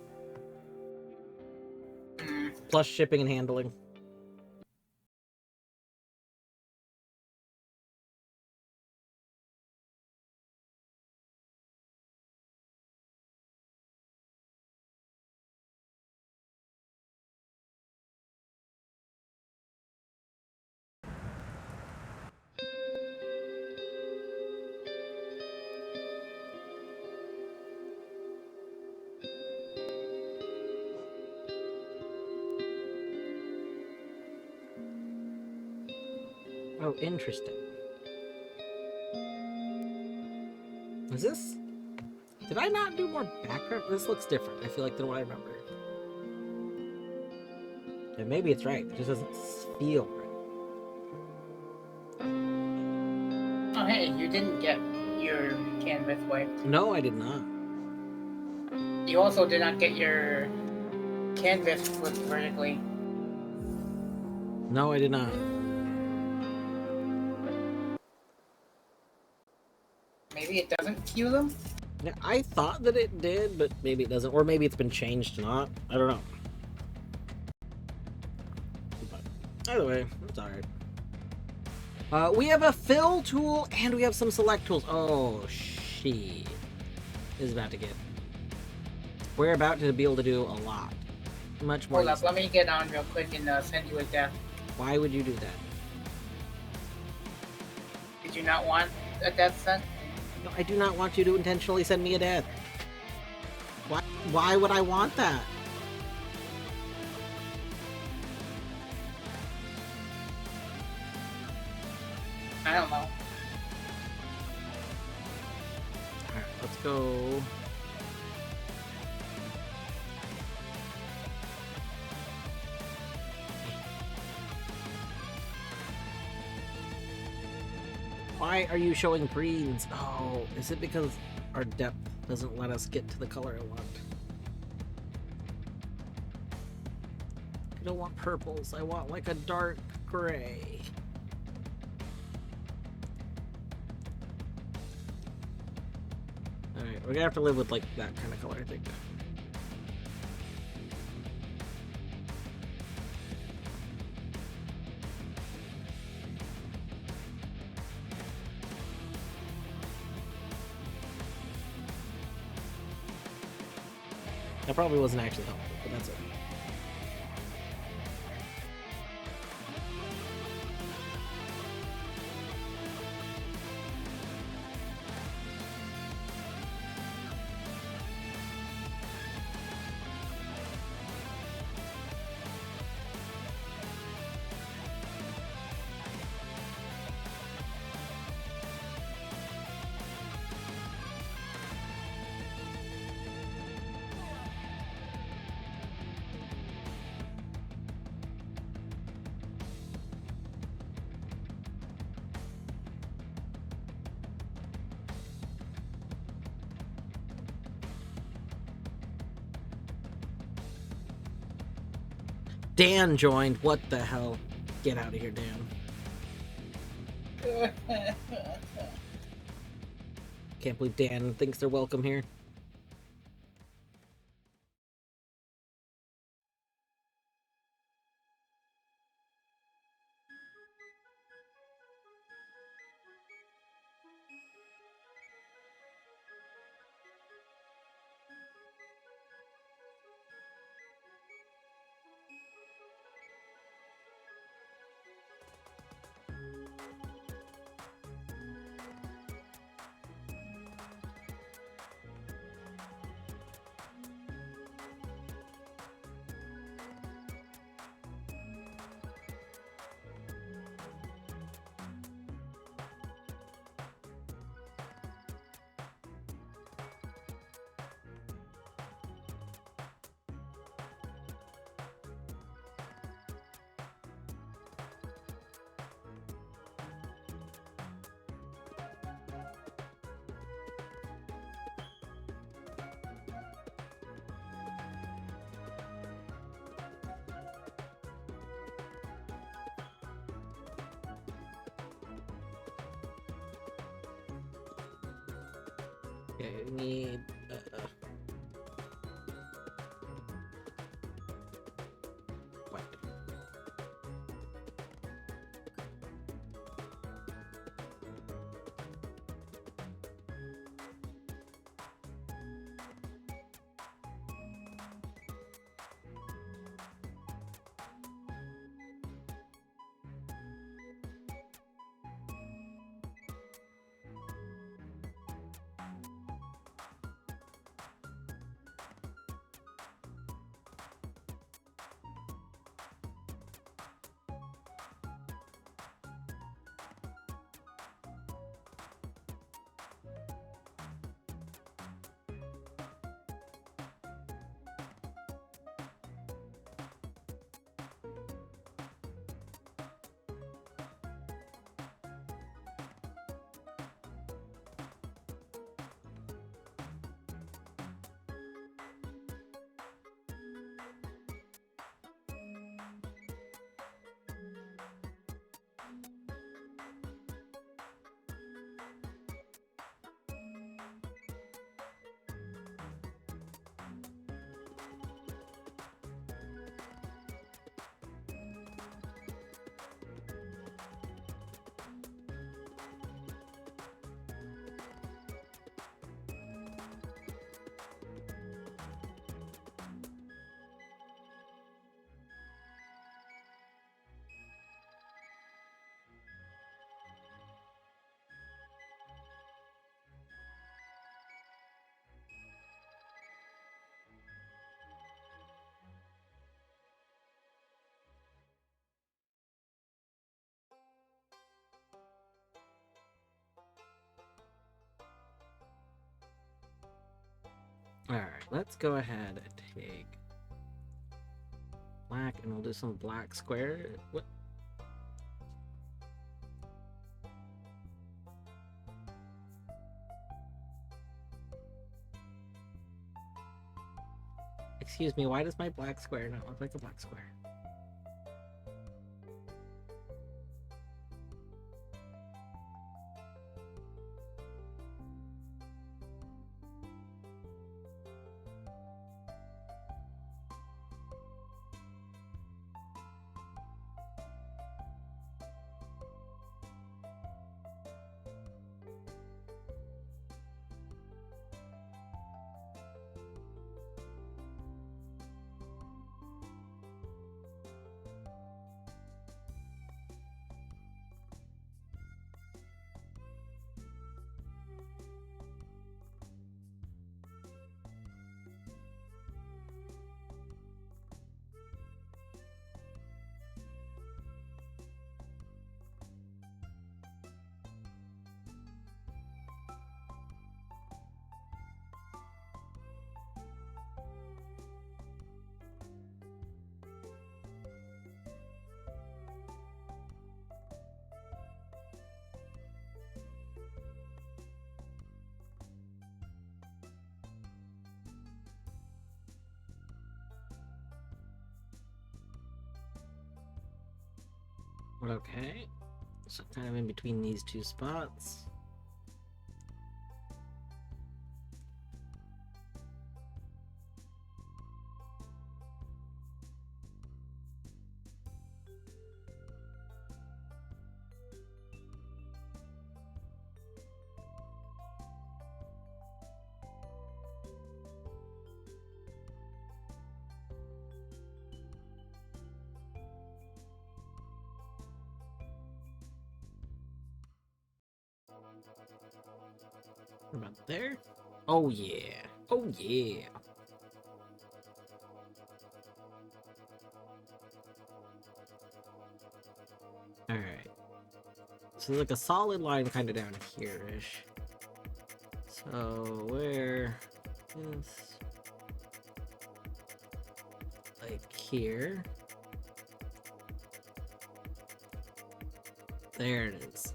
Hmm. Plus shipping and handling. Oh, interesting. Is this... Did I not do more background? This looks different, I feel like, than what I remember. And maybe it's right. It just doesn't feel right. Oh, hey, you didn't get your canvas wiped. No, I did not. You also did not get your canvas flipped vertically. No, I did not. Maybe it doesn't cue them? Yeah, I thought that it did, but maybe it doesn't. Or maybe it's been changed to not. I don't know. But either way, it's alright. We have a fill tool and we have some select tools. Oh, shit. This is about to get... We're about to be able to do a lot. Much more. Hold up, let me get on real quick and send you a death. Why would you do that? Did you not want a death sent? No, I do not want you to intentionally send me a death. Why would I want that? I don't know. Alright, let's go. Why are you showing greens? Oh, is it because our depth doesn't let us get to the color I want? I don't want purples. I want like a dark gray. Alright, we're gonna have to live with like that kind of color, I think. That probably wasn't actually helpful, but that's it. Dan joined. What the hell? Get out of here, Dan. Can't believe Dan thinks they're welcome here. Okay, we need. What? Alright, let's go ahead and take black and we'll do some black square. What? Excuse me, why does my black square not look like a black square? Okay, so kind of in between these two spots. What about there? Oh yeah. Oh yeah. Alright. So like a solid line kind of down here-ish. So where is like here. There it is.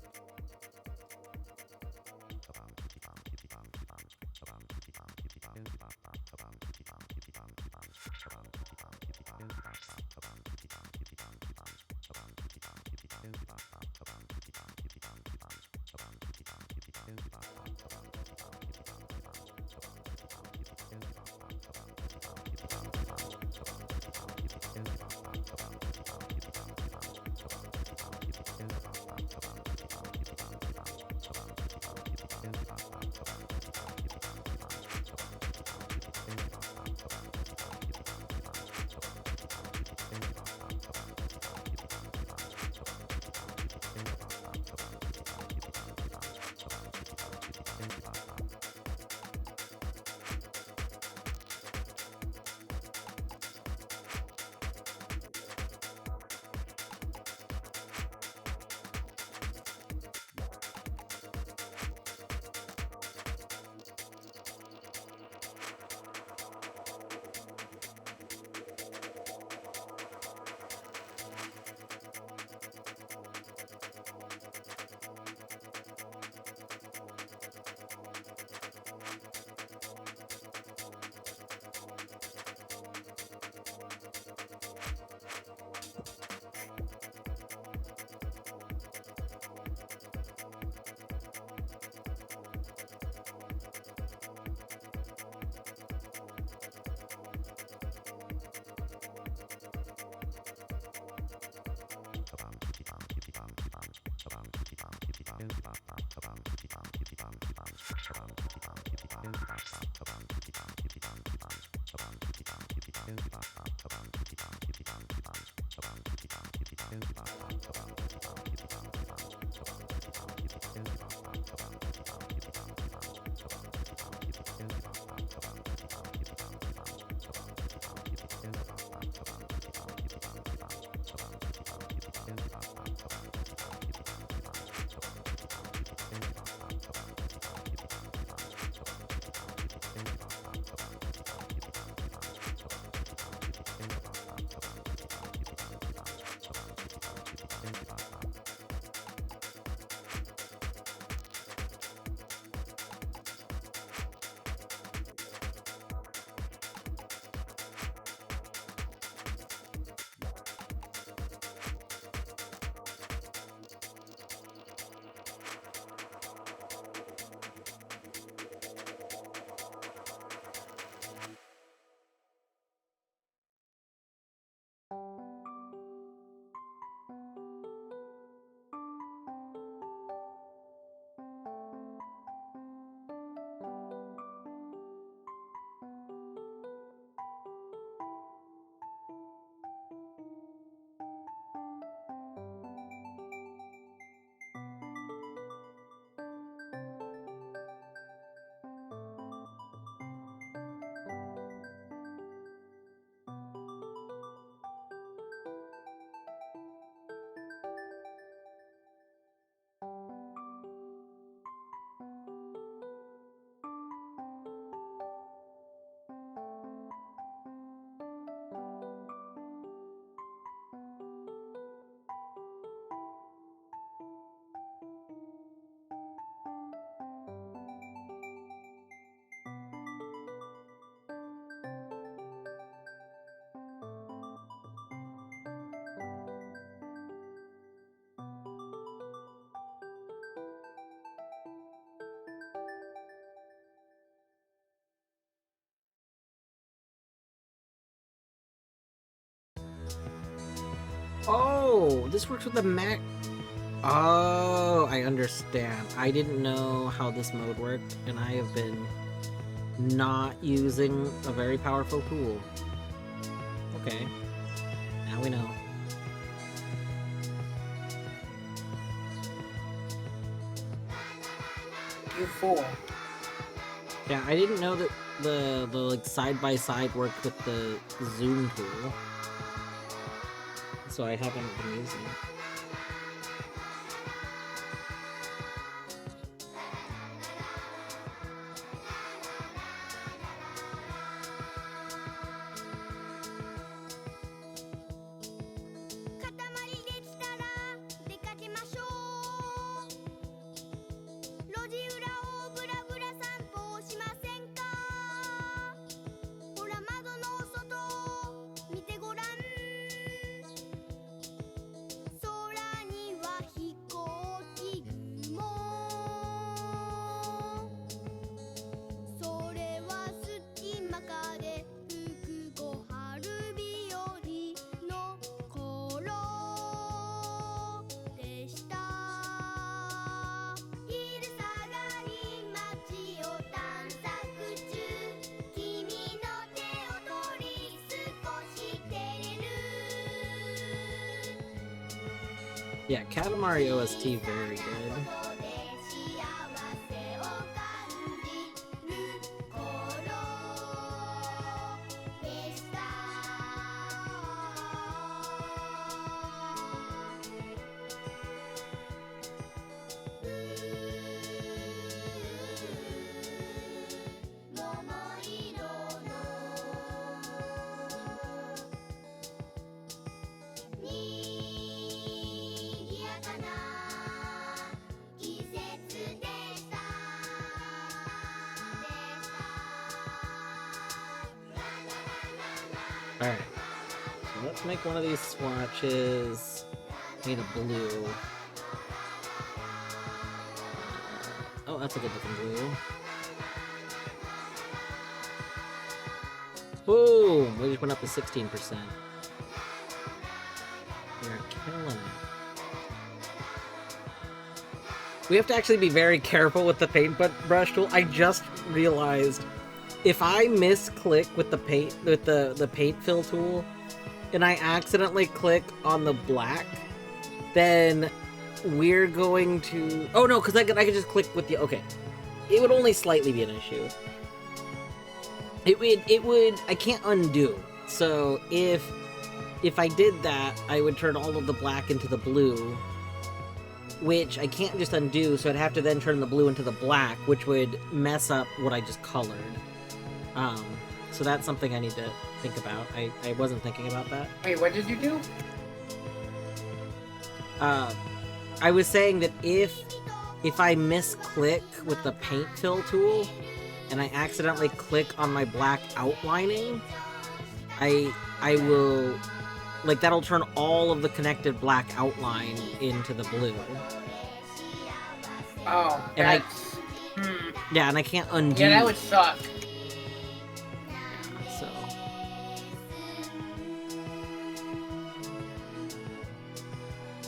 Oh, this works with the Mac. Oh, I understand. I didn't know how this mode worked, and I have been not using a very powerful tool. Okay, now we know. You fool. Yeah, I didn't know that the like side-by-side worked with the zoom tool. So I haven't been using it. Yeah, Katamari OST very good. Alright, so let's make one of these swatches made of blue. Oh, that's a good looking blue. Boom! We just went up to 16%. We're killing it. We have to actually be very careful with the paintbrush tool. I just realized if I misclick with the paint fill tool and I accidentally click on the black, then we're going to... Oh no, because I could just click with the... Okay. It would only slightly be an issue. It would... I can't undo. So if I did that, I would turn all of the black into the blue, which I can't just undo, so I'd have to then turn the blue into the black, which would mess up what I just colored. So that's something I need to think about. I wasn't thinking about that. Wait, what did you do? I was saying that if I misclick with the paint fill tool, and I accidentally click on my black outlining, I will... Like, that'll turn all of the connected black outline into the blue. Oh, And that's... Yeah, and I can't undo... Yeah, that would suck. Yeah, so...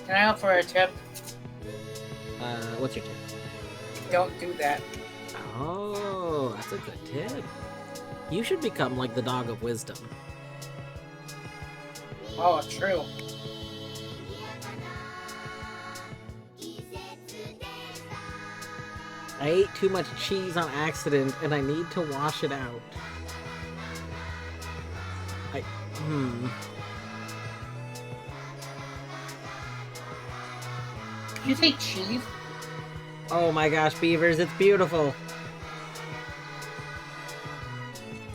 Can I offer a tip? What's your tip? Don't do that. Oh, that's a good tip. You should become like the dog of wisdom. Oh, true. I ate too much cheese on accident, and I need to wash it out. Did you say cheese? Oh my gosh, beavers, it's beautiful.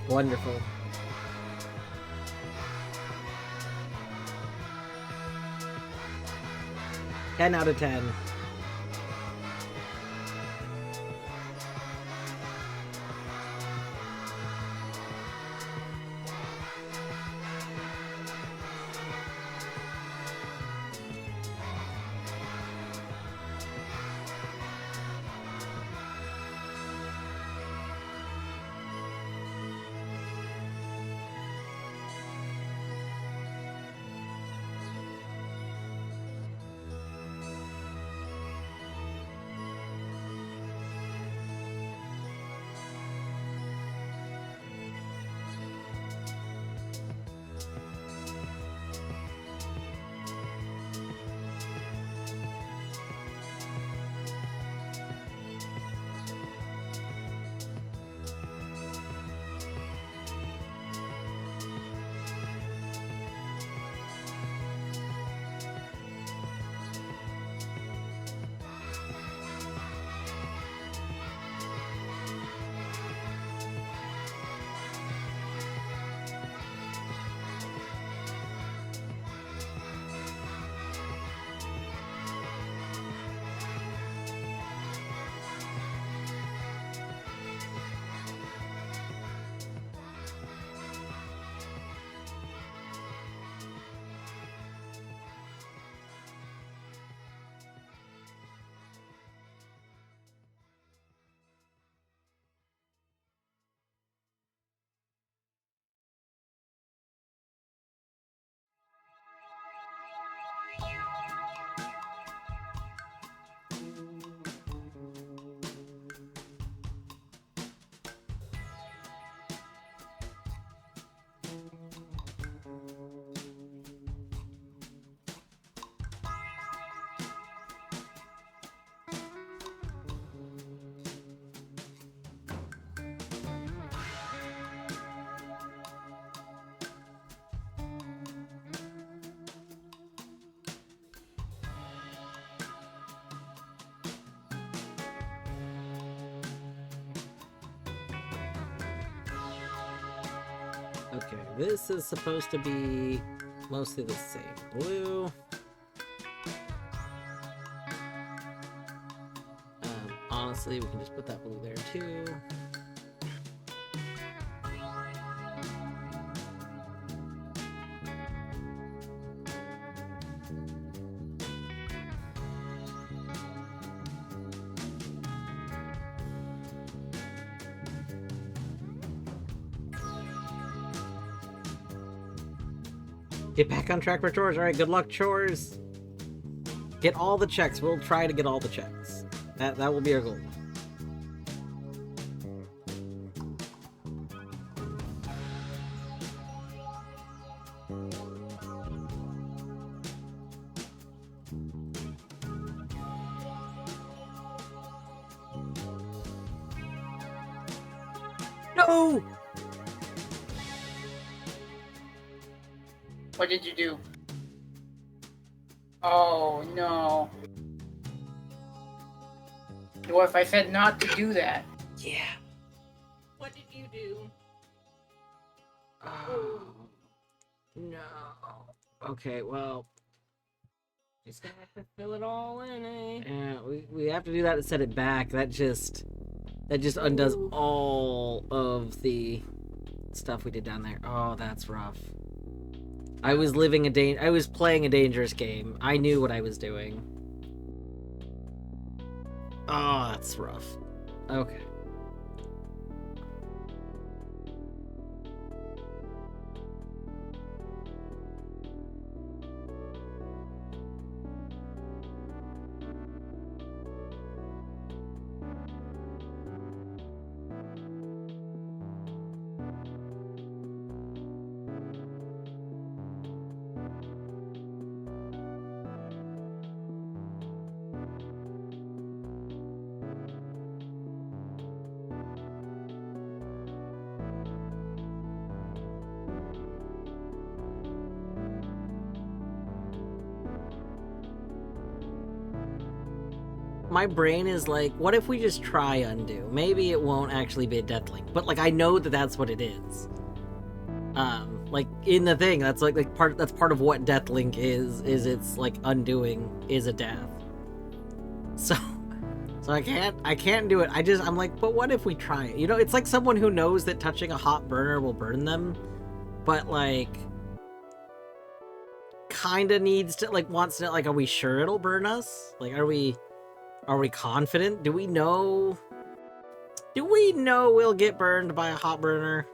Wonderful. 10 out of 10. Okay, this is supposed to be mostly the same blue. Honestly, we can just put that blue there too. Get back on track for chores. Alright, good luck, chores. Get all the checks. We'll try to get all the checks. That will be our goal. No! What did you do? Oh no. What if I said not to do that? Yeah. What did you do? Oh, no. Okay, well, Just gonna have to fill it all in, eh? yeah, we have to do that to set it back. That just undoes all of the stuff we did down there. Oh, that's rough. I was playing a dangerous game. I knew what I was doing. Oh, that's rough. Okay. My brain is like, what if we just try undo? Maybe it won't actually be a Deathlink, but like I know that that's what it is. Like in the thing, that's that's part of what Deathlink is it's like undoing is a death. So I can't do it. I'm like, but what if we try it? You know, it's like someone who knows that touching a hot burner will burn them, but like kinda needs to wants to are we sure it'll burn us? Like are we confident? Do we know we'll get burned by a hot burner?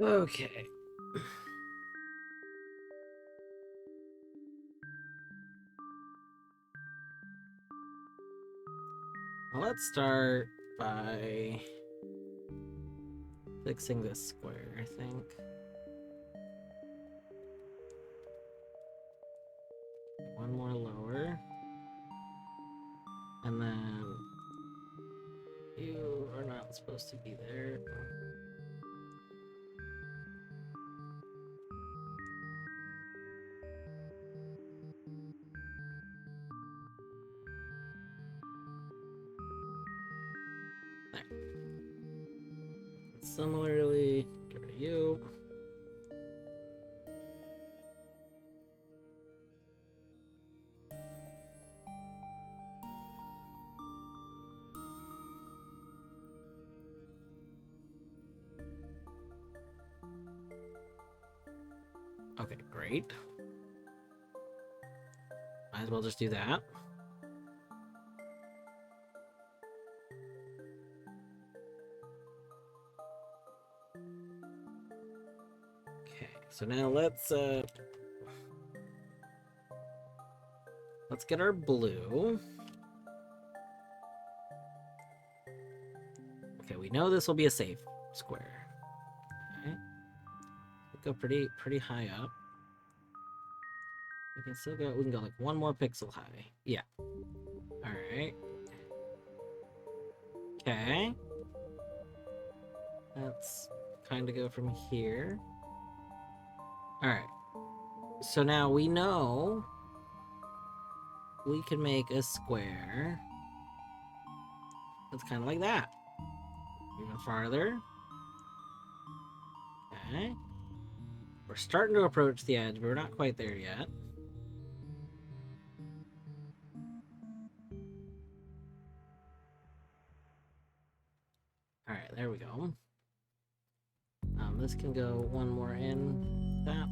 Okay. Well, let's start by fixing this square, I think. One more lower. And then you are not supposed to be there. There. Similarly, get rid of you. Okay, great. Might as well just do that. Okay, so now let's get our blue. Okay, we know this will be a safe square. Okay. We'll go pretty high up. We can still go, we can go like one more pixel high. Yeah. Alright. Okay. Let's kind of go from here. Alright. So now we know we can make a square that's kind of like that. Even farther. Okay. We're starting to approach the edge, but we're not quite there yet. Alright, there we go. This can go one more in. That.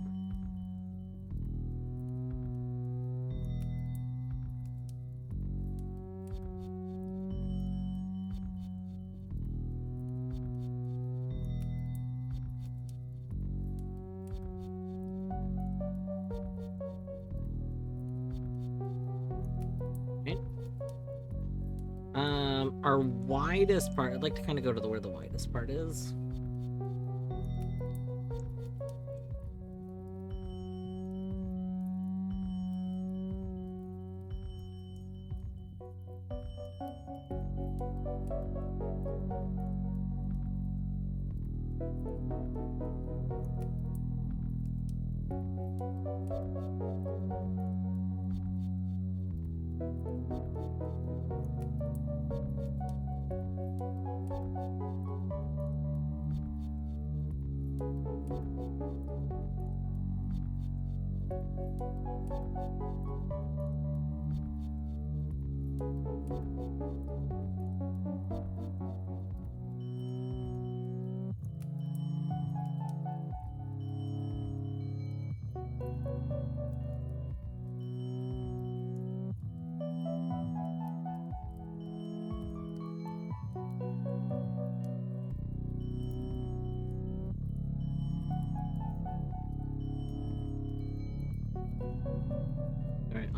Okay. Our widest part, I'd like to kind of go to where the widest part is.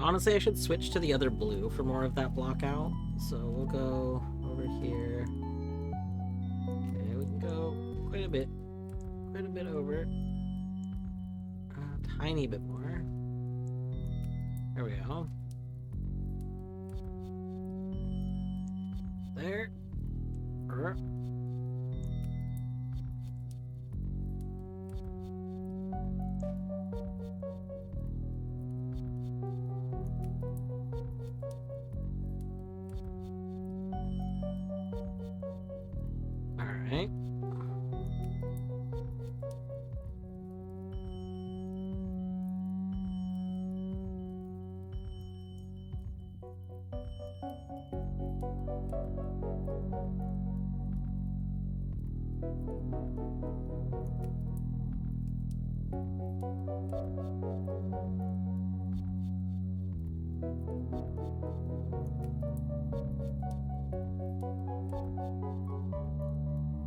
Honestly, I should switch to the other blue for more of that block out. So we'll go over here. Okay, we can go quite a bit over. A tiny bit more. There we go. There. Alright.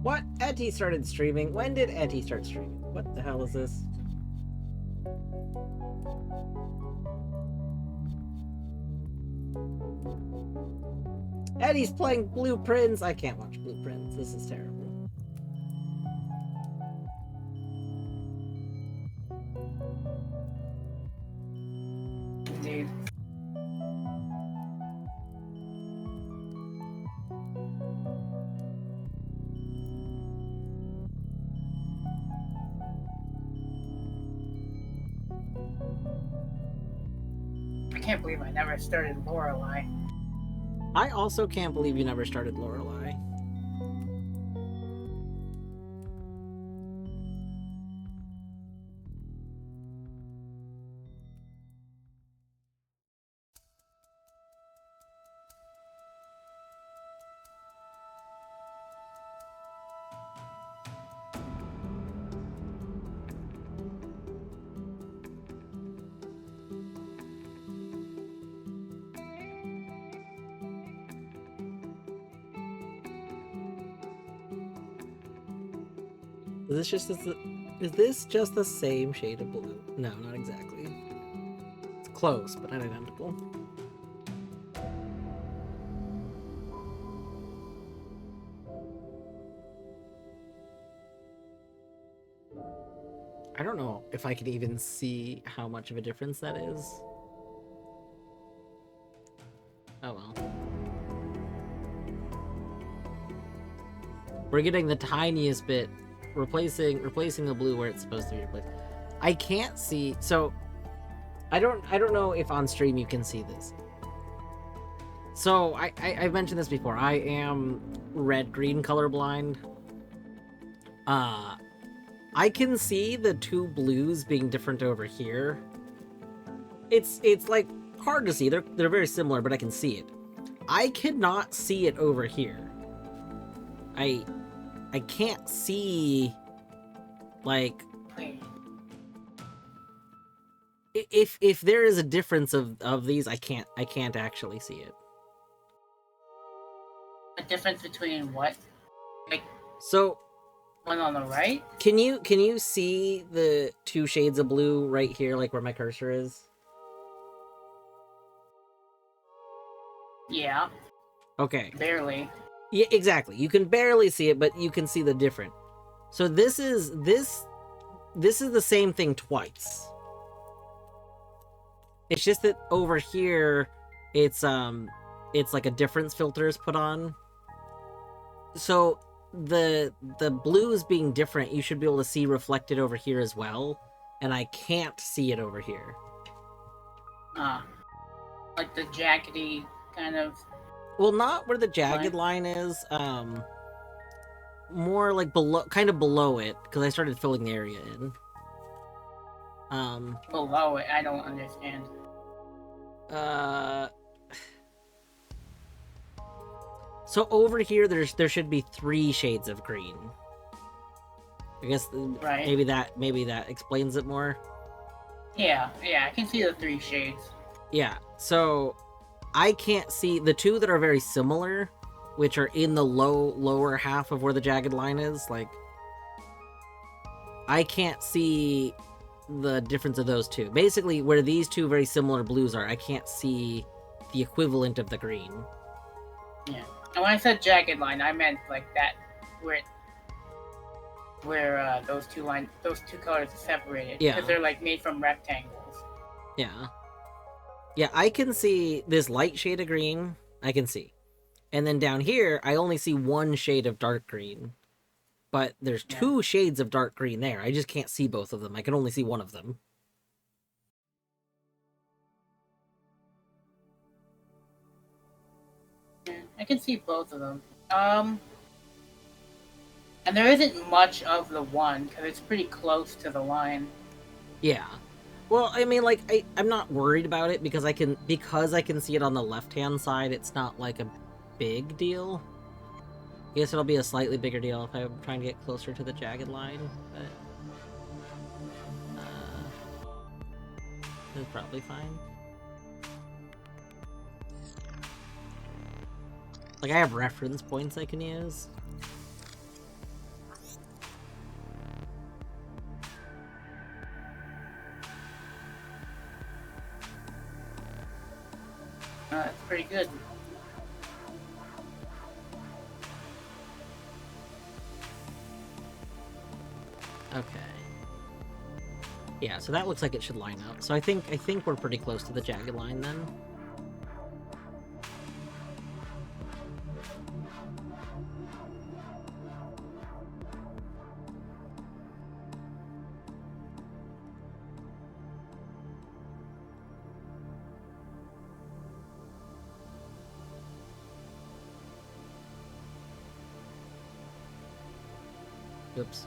What? Etty started streaming? When did Etty start streaming? What the hell is this? Etty's playing Blueprints. I can't watch Blueprints. This is terrible. Indeed. I can't believe I never started Lorelei. I also can't believe you never started Lorelei. Is this just the same shade of blue? No, not exactly. It's close, but not identical. I don't know if I could even see how much of a difference that is. Oh well. We're getting the tiniest bit, replacing the blue where it's supposed to be replaced. I can't see, so I don't know if on stream you can see this. So I've mentioned this before. I am red-green colorblind. I can see the two blues being different over here. It's like hard to see. They're very similar, but I can see it. I cannot see it over here. I can't see, like, if there is a difference of these, I can't actually see it. A difference between what? Like, so one on the right? Can you see the two shades of blue right here, like where my cursor is? Yeah. Okay. Barely. Yeah, exactly. You can barely see it, but you can see the difference. So this is the same thing twice. It's just that over here, it's like a difference filter is put on. So the blues being different, you should be able to see reflected over here as well, and I can't see it over here. Like the jaggedy kind of. Well, not where the jagged line is. More like below, kind of below it, because I started filling the area in. Below it, I don't understand. So over here, there should be 3 shades of green. I guess right. maybe that explains it more. Yeah, I can see the 3 shades. Yeah, so I can't see the 2 that are very similar, which are in the lower half of where the jagged line is. Like, I can't see the difference of those 2. Basically, where these 2 very similar blues are, I can't see the equivalent of the green. Yeah. And when I said jagged line, I meant like that, where those two colors are separated. Yeah. Because they're like made from rectangles. Yeah. Yeah, I can see this light shade of green. I can see. And then down here, I only see 1 shade of dark green. But there's 2 shades of dark green there. I just can't see both of them. I can only see one of them. I can see both of them. And there isn't much of the one, because it's pretty close to the line. Yeah. Well, I mean, like, I'm not worried about it because I can see it on the left-hand side, it's not, like, a big deal. I guess it'll be a slightly bigger deal if I'm trying to get closer to the jagged line, but... it's probably fine. Like, I have reference points I can use. That's pretty good. Okay. Yeah, so that looks like it should line up. So I think we're pretty close to the jagged line then. Oops.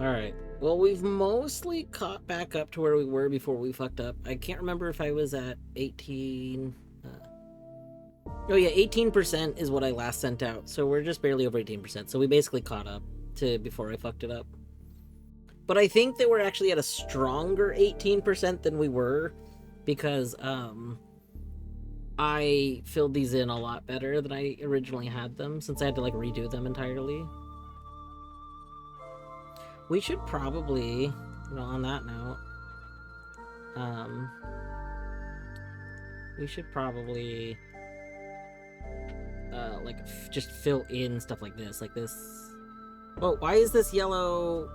Alright. Well, we've mostly caught back up to where we were before we fucked up. I can't remember if I was at 18... Oh yeah, 18% is what I last sent out. So we're just barely over 18%. So we basically caught up to before I fucked it up. But I think that we're actually at a stronger 18% than we were. Because, I filled these in a lot better than I originally had them. Since I had to, like, redo them entirely. We should probably, you know, on that note, we should probably, like, just fill in stuff like this, Oh, why is this yellow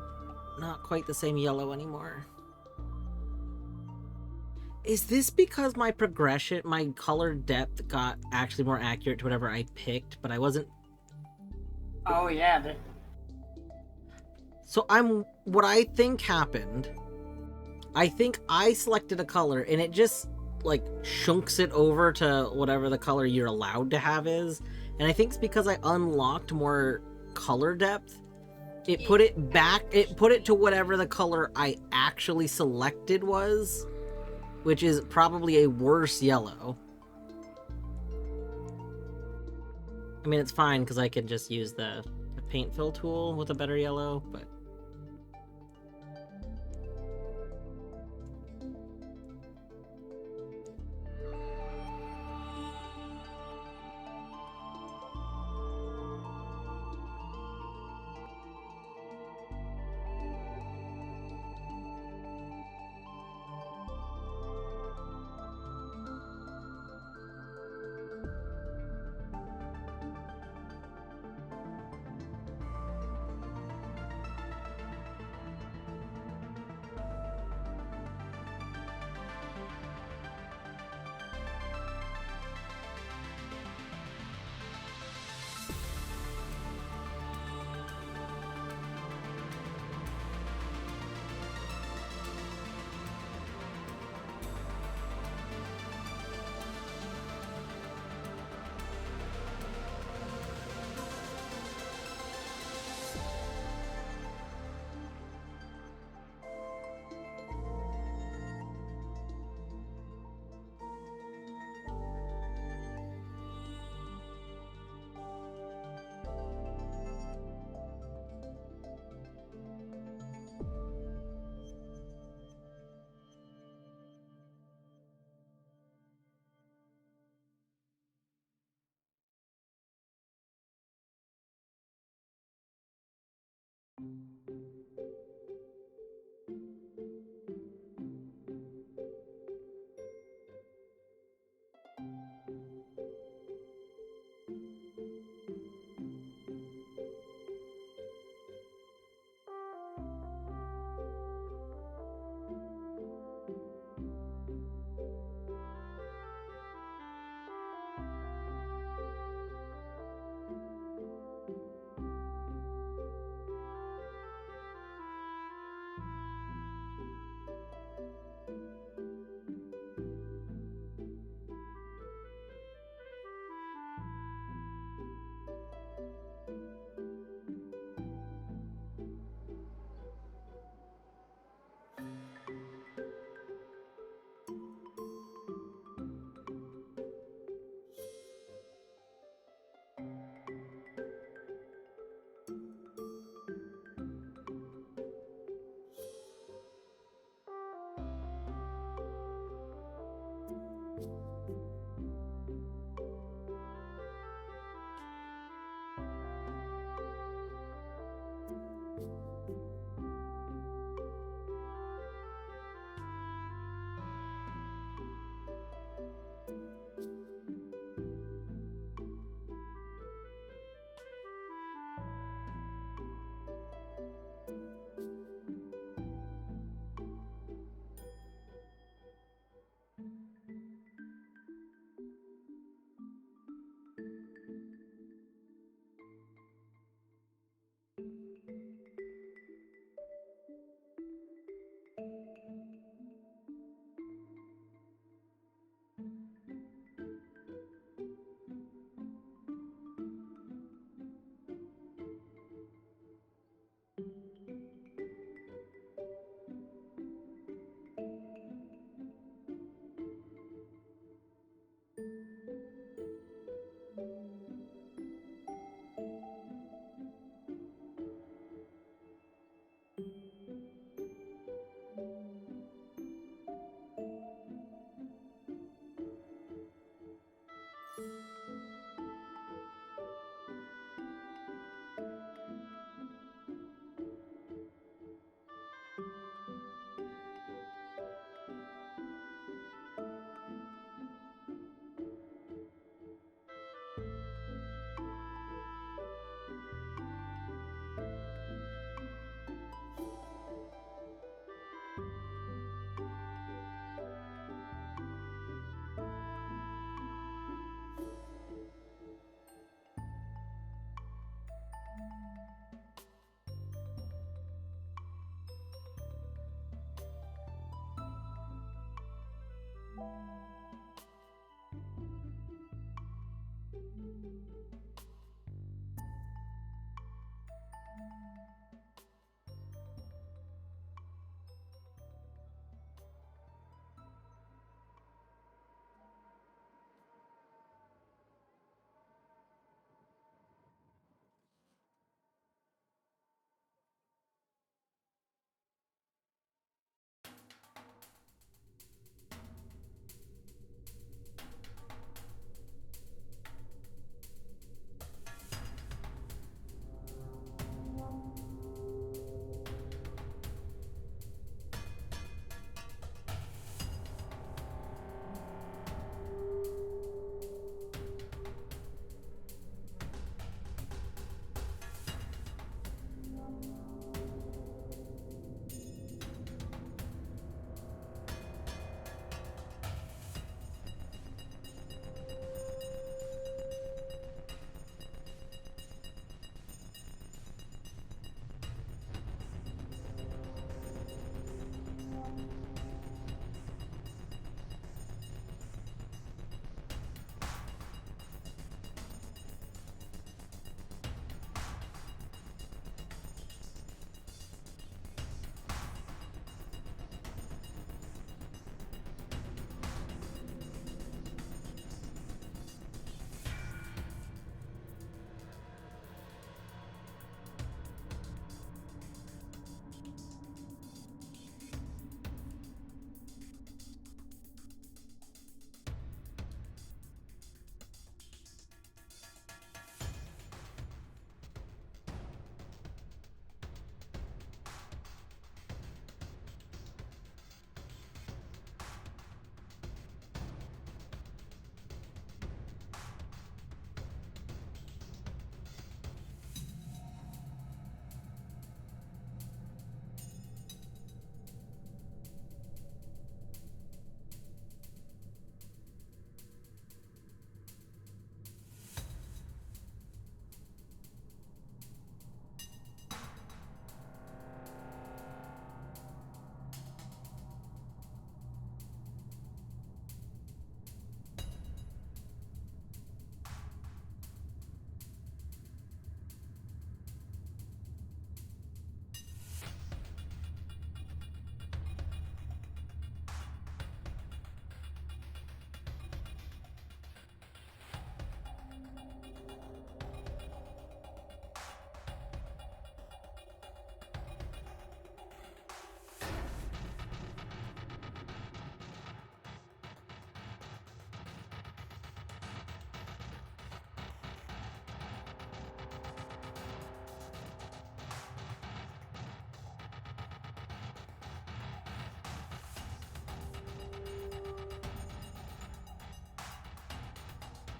not quite the same yellow anymore? Is this because my progression, my color depth got actually more accurate to whatever I picked, but I wasn't... Oh yeah. So what I think happened, I think I selected a color and it just, like, chunks it over to whatever the color you're allowed to have is. And I think it's because I unlocked more color depth. It put it back, it put it to whatever the color I actually selected was, which is probably a worse yellow. I mean, it's fine because I can just use the paint fill tool with a better yellow, but...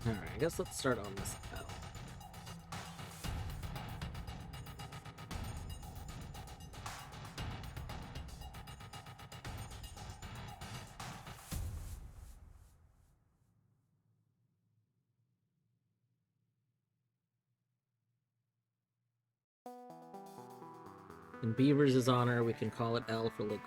Alright, I guess let's start on this L. In Beavers' honor, we can call it L for Ligma.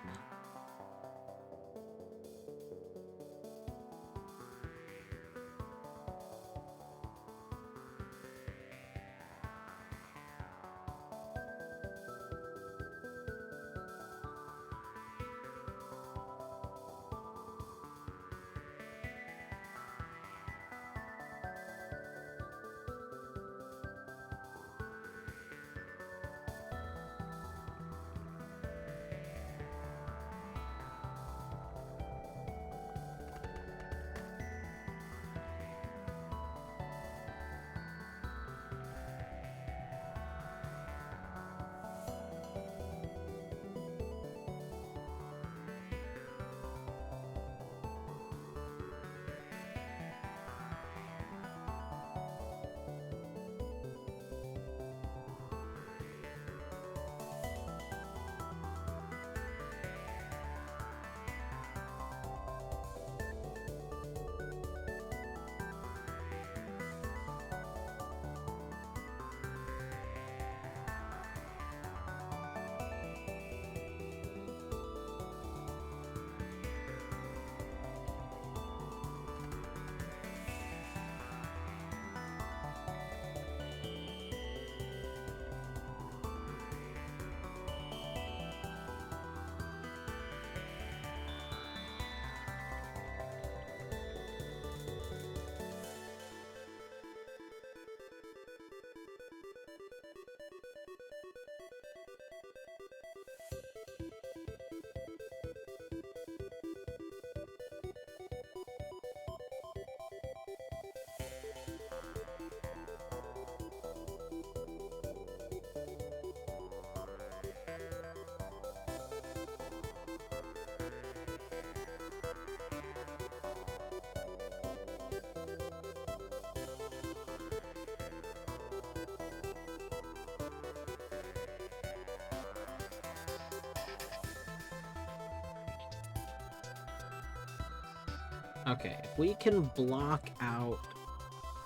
Okay, if we can block out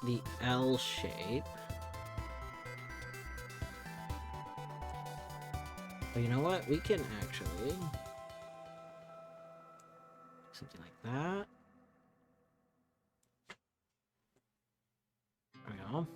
the L shape. Oh, you know what? We can actually something like that. There we go.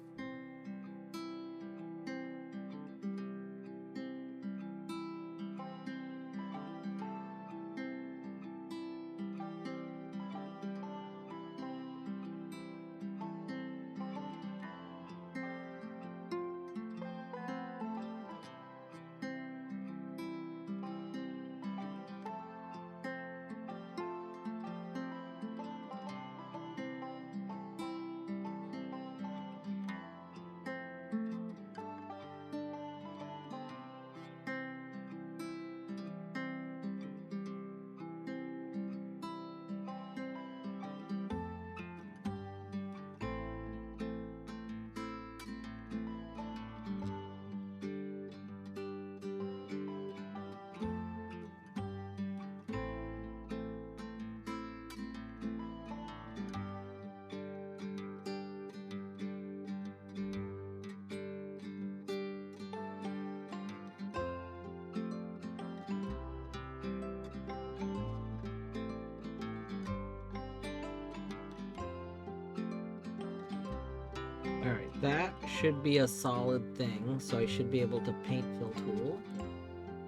Alright, that should be a solid thing, so I should be able to paint fill tool.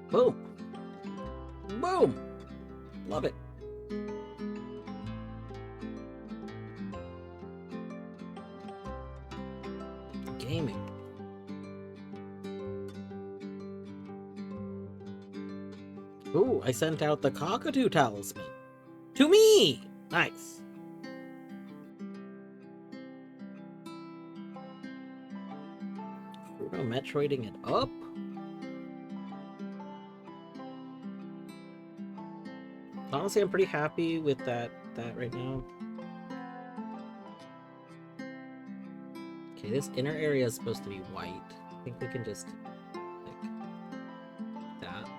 Boom! Boom! Love it. Gaming. Ooh, I sent out the cockatoo talisman. To me! Nice. Metroiding it up. Honestly, I'm pretty happy with that right now. Okay, this inner area is supposed to be white. I think we can just like that.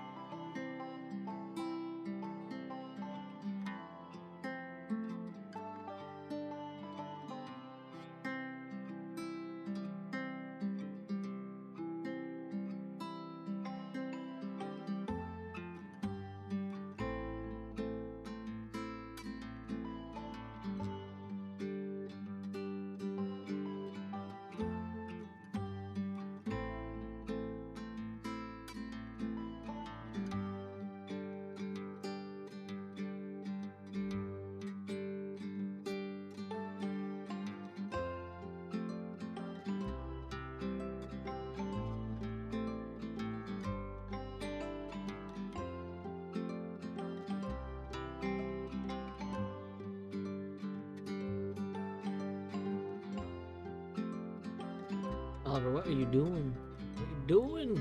Oliver, what are you doing? What are you doing?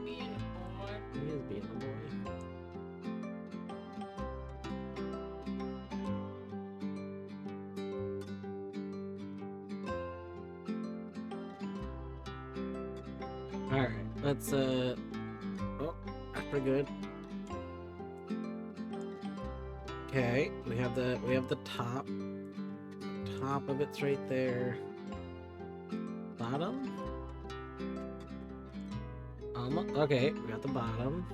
Being a boy. He is being a boy. Alright, let's oh, that's pretty good. Okay, we have the top of it's right there. Bottom? Okay, we got the bottom.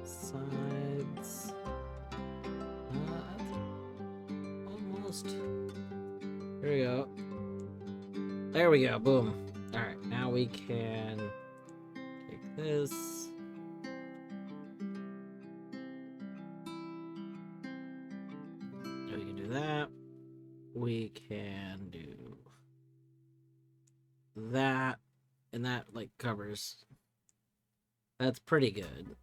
Sides. Almost. Here we go. There we go, boom. Alright, now we can take this. We can do that. We can do that, and that like covers. That's pretty good.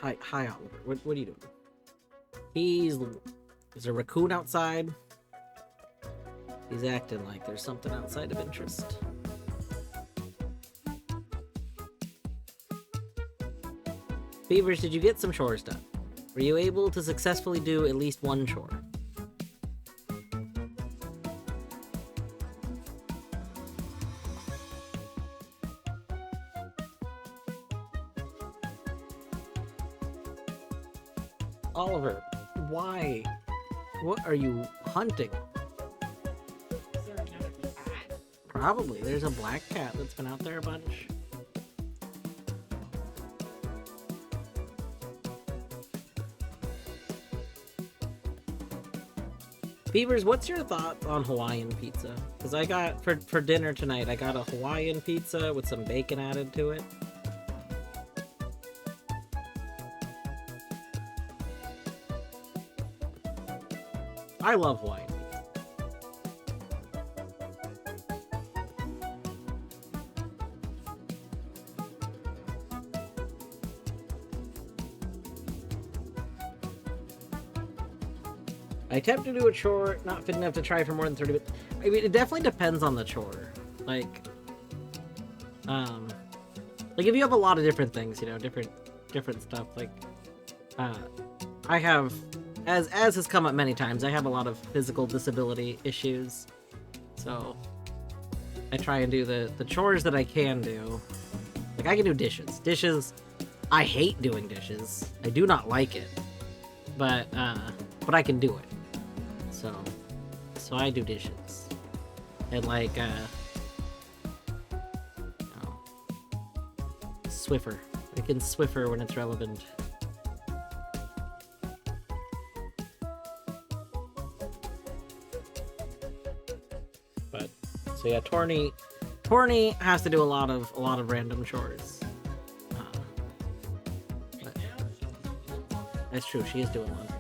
Hi Oliver. What are you doing? There's a raccoon outside. He's acting like there's something outside of interest. Beavers, did you get some chores done? Were you able to successfully do at least one chore? Oliver, why? What are you hunting? Is there another cat? Probably. There's a black cat that's been out there a bunch. Beavers, what's your thoughts on Hawaiian pizza? Because I got, for dinner tonight, I got a Hawaiian pizza with some bacon added to it. I love Hawaiian pizza. I attempt to do a chore, not fit enough to try for more than 30 minutes. I mean, it definitely depends on the chore. Like if you have a lot of different things, you know, different stuff. Like, I have, as has come up many times, I have a lot of physical disability issues. So I try and do the chores that I can do. Like, I can do dishes. Dishes, I hate doing dishes. I do not like it. But I can do it. So I do dishes. And like, Swiffer. I can Swiffer when it's relevant. But, so yeah, Torny has to do a lot of random chores. But that's true, she is doing laundry.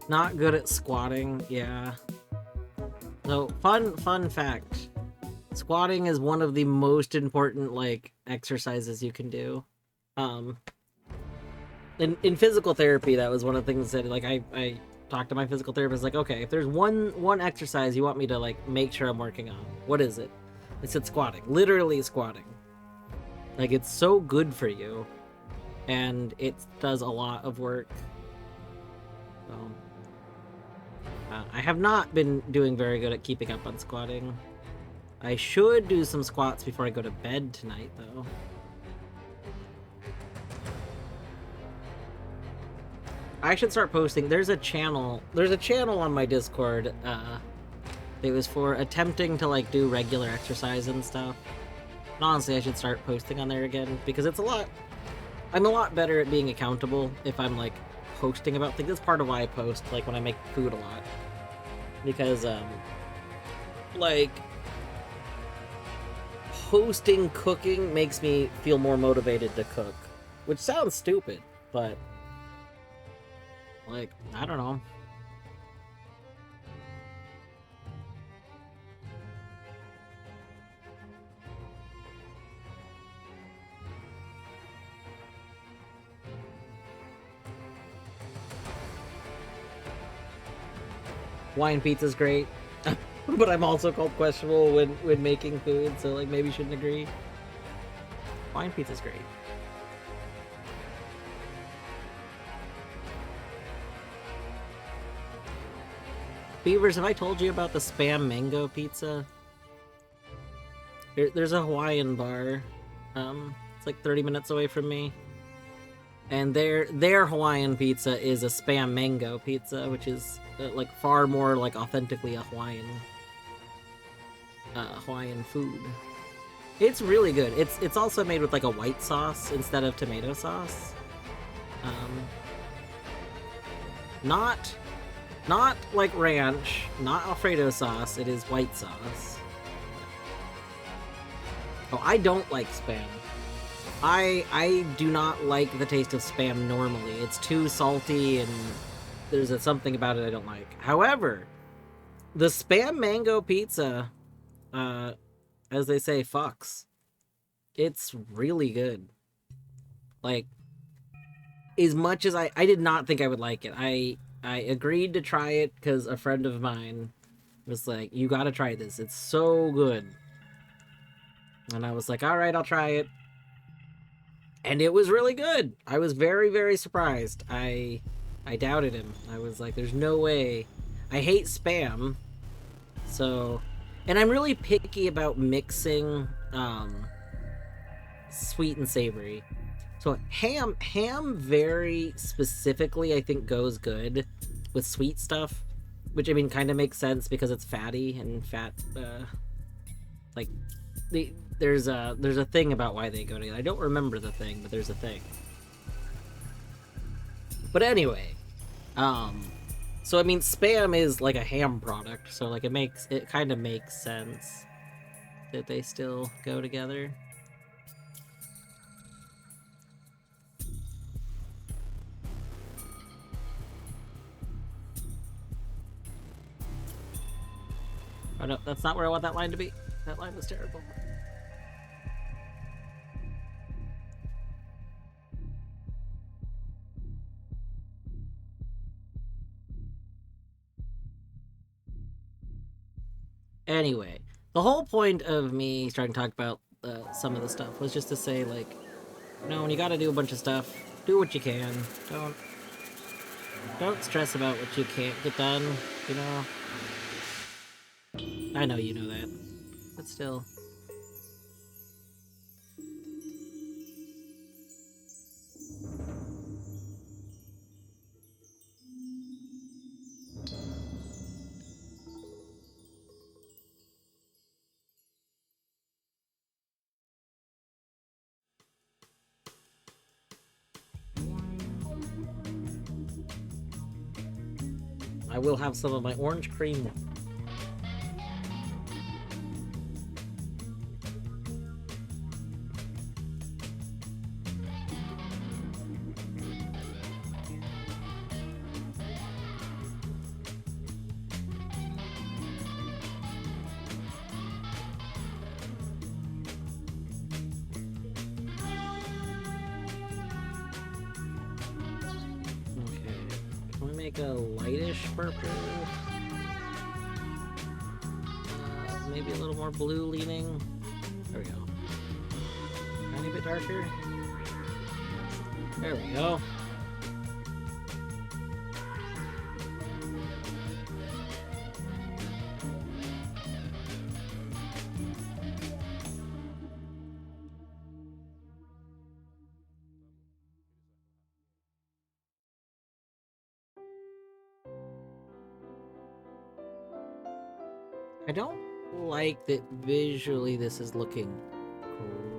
Not good at squatting, yeah. So, fun fact. Squatting is one of the most important, like, exercises you can do. In physical therapy, that was one of the things that, like, I talked to my physical therapist, like, okay, if there's one exercise you want me to, like, make sure I'm working on, what is it? I said squatting. Literally squatting. Like, it's so good for you. And it does a lot of work. So... I have not been doing very good at keeping up on squatting. I should do some squats before I go to bed tonight, though. I should start posting. There's a channel on my Discord. It was for attempting to, like, do regular exercise and stuff. And honestly, I should start posting on there again, because it's I'm a lot better at being accountable if I'm, like, posting about things. That's part of why I post, like, when I make food a lot. Because, like, posting cooking makes me feel more motivated to cook. Which sounds stupid, but, like, I don't know. Hawaiian pizza's great, but I'm also called questionable when making food, so like maybe shouldn't agree. Hawaiian pizza's great. Beavers, have I told you about the Spam Mango Pizza? There's a Hawaiian bar. It's like 30 minutes away from me. And their Hawaiian pizza is a Spam Mango Pizza, which is like far more like authentically a Hawaiian food. It's really good. It's also made with like a white sauce instead of tomato sauce. Not like ranch, not Alfredo sauce. It is white sauce. Oh, I don't like Spam. I do not like the taste of Spam normally. It's too salty and there's something about it I don't like. However, the Spam Mango Pizza, as they say, fucks. It's really good. Like, as much as I did not think I would like it. I agreed to try it because a friend of mine was like, you gotta try this. It's so good. And I was like, alright, I'll try it. And it was really good. I was very, very surprised. I I doubted him. I was like, there's no way. I hate spam. So, and I'm really picky about mixing sweet and savory. So ham very specifically I think goes good with sweet stuff, which I mean kind of makes sense because it's fatty and fat. Like there's a thing about why they go together. I don't remember the thing, but there's a thing. But anyway, so I mean spam is like a ham product, so like it kind of makes sense that they still go together. Oh no, that's not where I want that line to be. That line was terrible. Anyway, the whole point of me starting to talk about some of the stuff was just to say, like, you know, when you gotta do a bunch of stuff, do what you can. Don't stress about what you can't get done, you know? I know you know that, but still. I will have some of my orange cream. A lightish purple, maybe a little more blue leaning. There we go. Tiny bit darker. There we go. I don't like that visually this is looking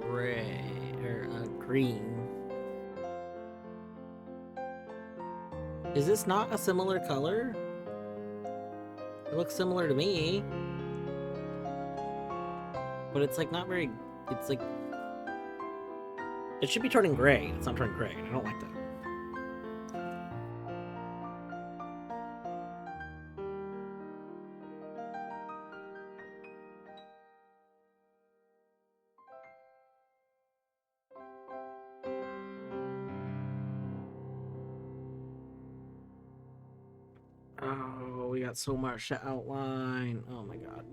gray, or green. Is this not a similar color? It looks similar to me. But it's like not very, it's like, it should be turning gray. It's not turning gray. I don't like that. Oh, we got so much to outline. Oh my god.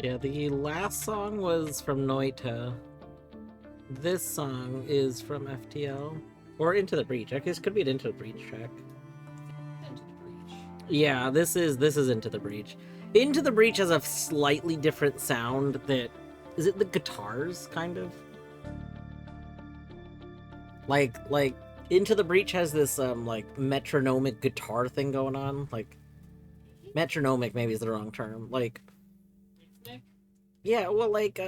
Yeah, the last song was from Noita. This song is from FTL. Or Into the Breach. I guess it could be an Into the Breach track. Into the breach. Yeah, this is Into the Breach. Into the Breach has a slightly different sound that... Is it the guitars, kind of? Like Into the Breach has this like metronomic guitar thing going on. Like metronomic maybe is the wrong term. Like yeah, well like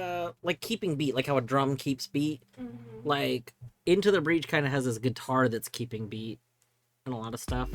keeping beat, like how a drum keeps beat. Like Into the Breach kind of has this guitar that's keeping beat and a lot of stuff.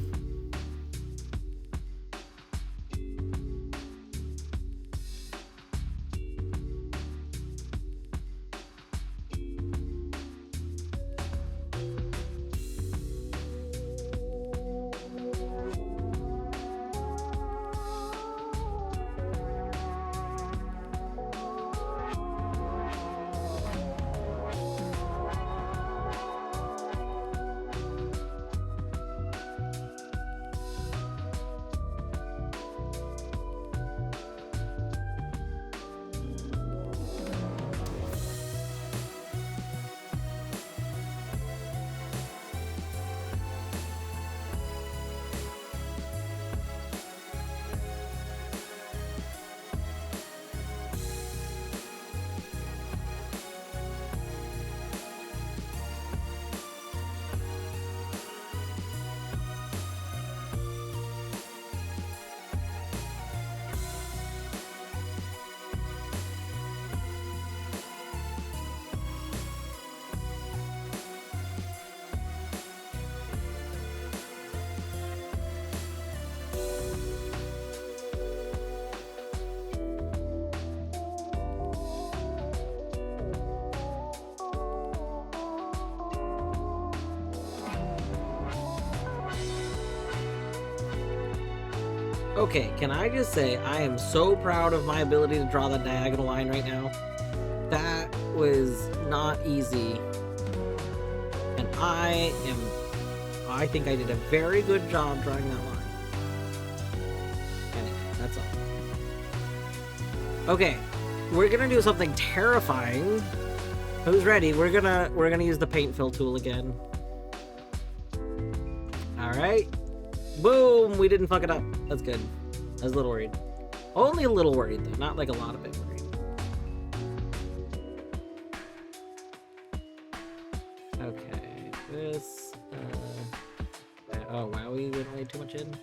Okay, can I just say I am so proud of my ability to draw that diagonal line right now. That was not easy. And I think I did a very good job drawing that line. Anyway, that's all. Okay, we're gonna do something terrifying. Who's ready? We're gonna use the paint fill tool again. Alright. Boom! We didn't fuck it up. That's good. I was a little worried. Only a little worried, though. Not like a lot of it worried. Okay. This... oh, wow. We went way too much in.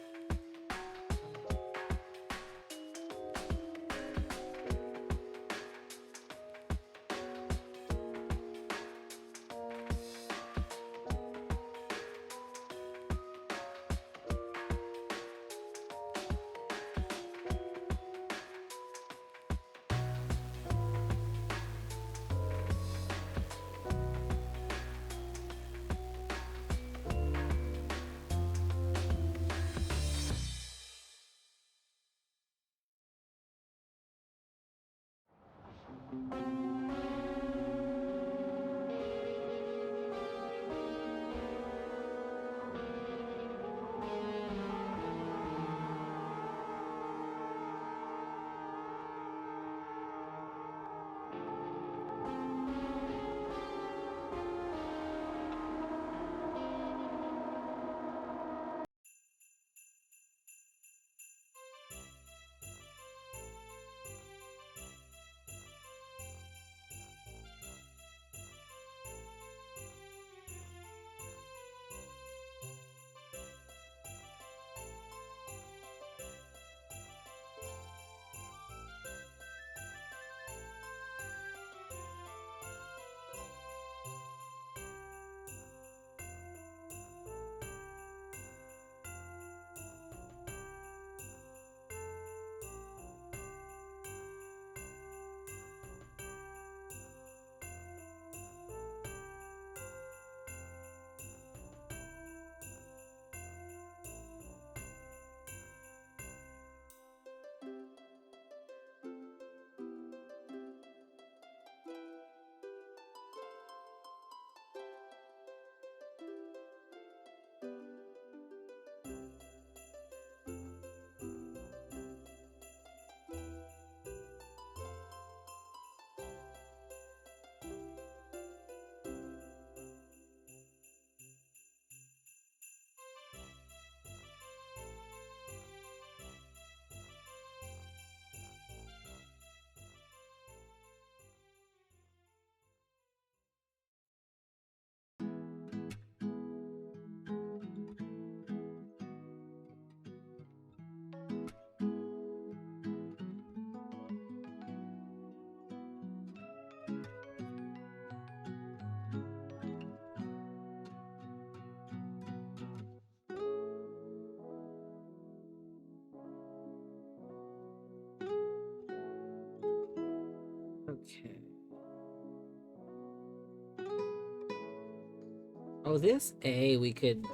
Oh, this A, we could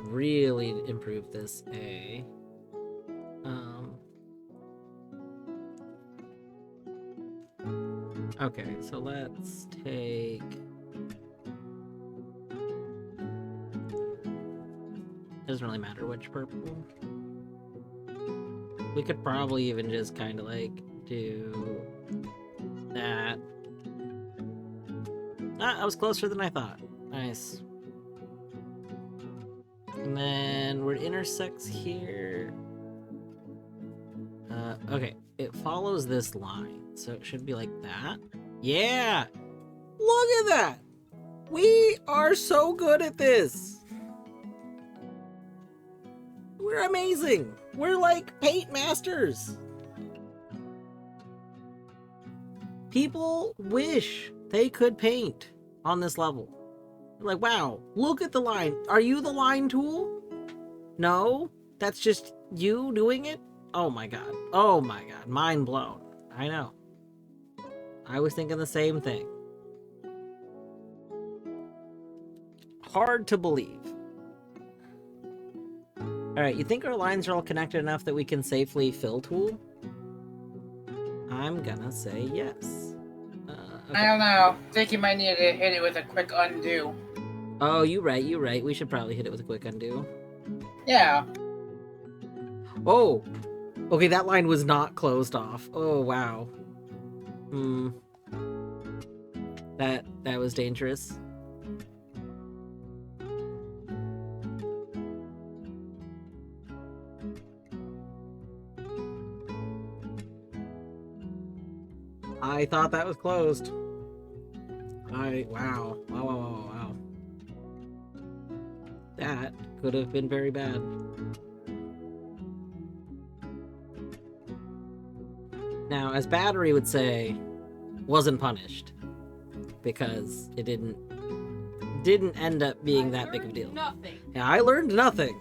really improve this A. Okay, so let's take... Doesn't really matter which purple. We could probably even just kind of like do that. Ah, I was closer than I thought. Nice. And then where it intersects here. Okay, it follows this line, so it should be like that. Yeah! Look at that! We are so good at this! We're amazing! We're like paint masters! People wish they could paint on this level. Like, wow, look at the line. Are you the line tool? No? That's just you doing it? Oh my god. Oh my god. Mind blown. I know. I was thinking the same thing. Hard to believe. Alright, you think our lines are all connected enough that we can safely fill tool? I'm gonna say yes. Okay. I don't know. I think you might need to hit it with a quick undo. Oh, you right. We should probably hit it with a quick undo. Yeah. Oh! Okay, that line was not closed off. Oh, wow. That was dangerous. I thought that was closed. Wow. Wow. That could have been very bad. Now, as Battery would say, wasn't punished. Because it didn't end up being that big of a deal. Nothing. Yeah, I learned nothing.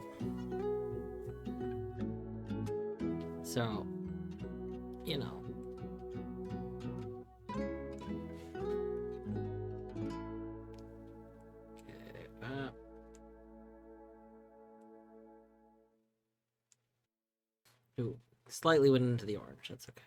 So, you know. Okay, ooh, slightly went into the orange, that's okay.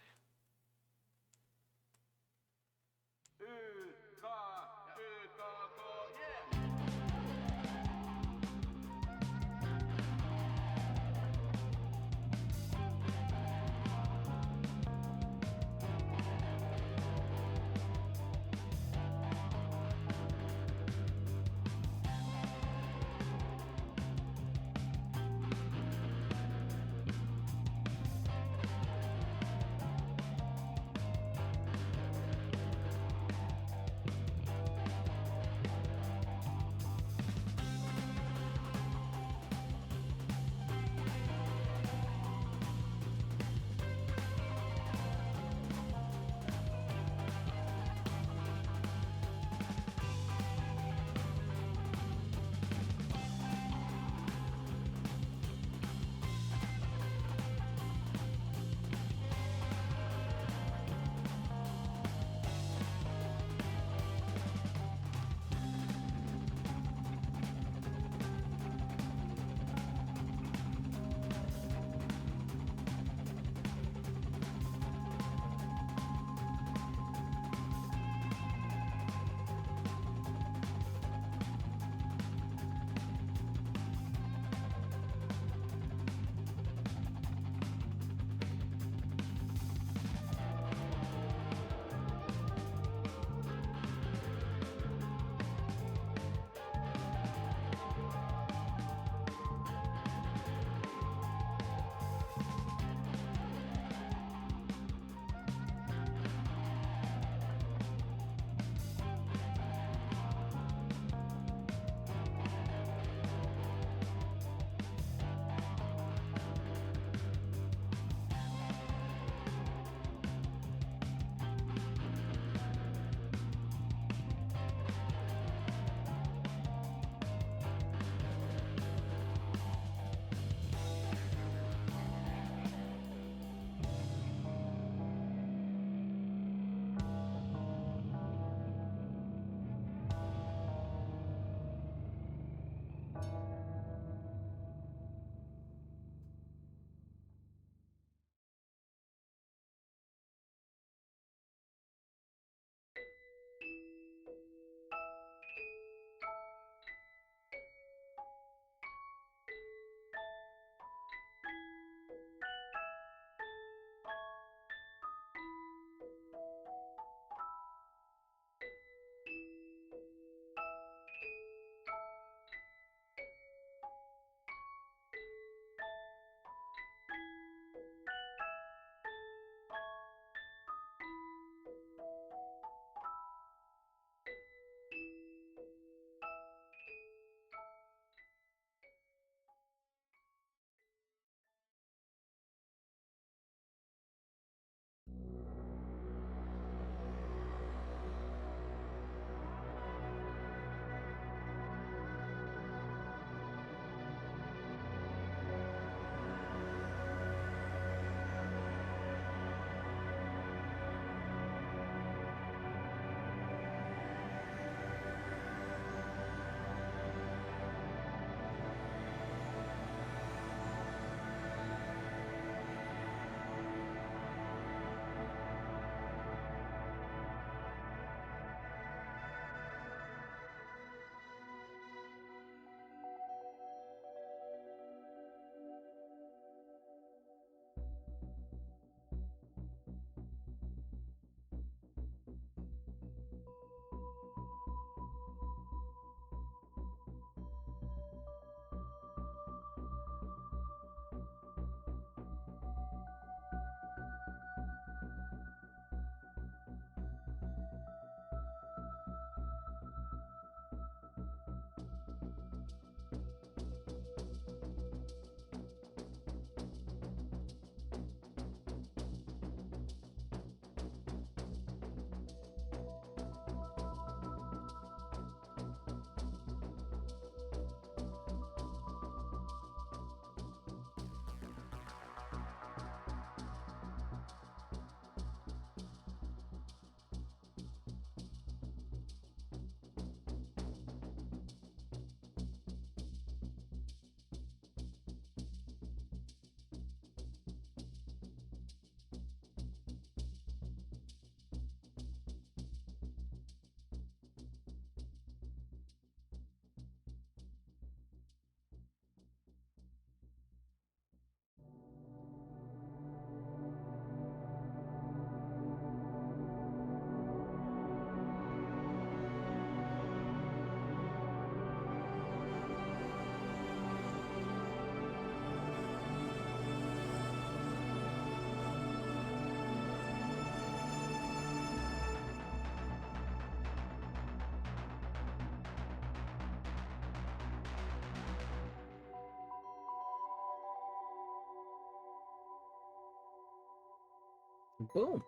Boom.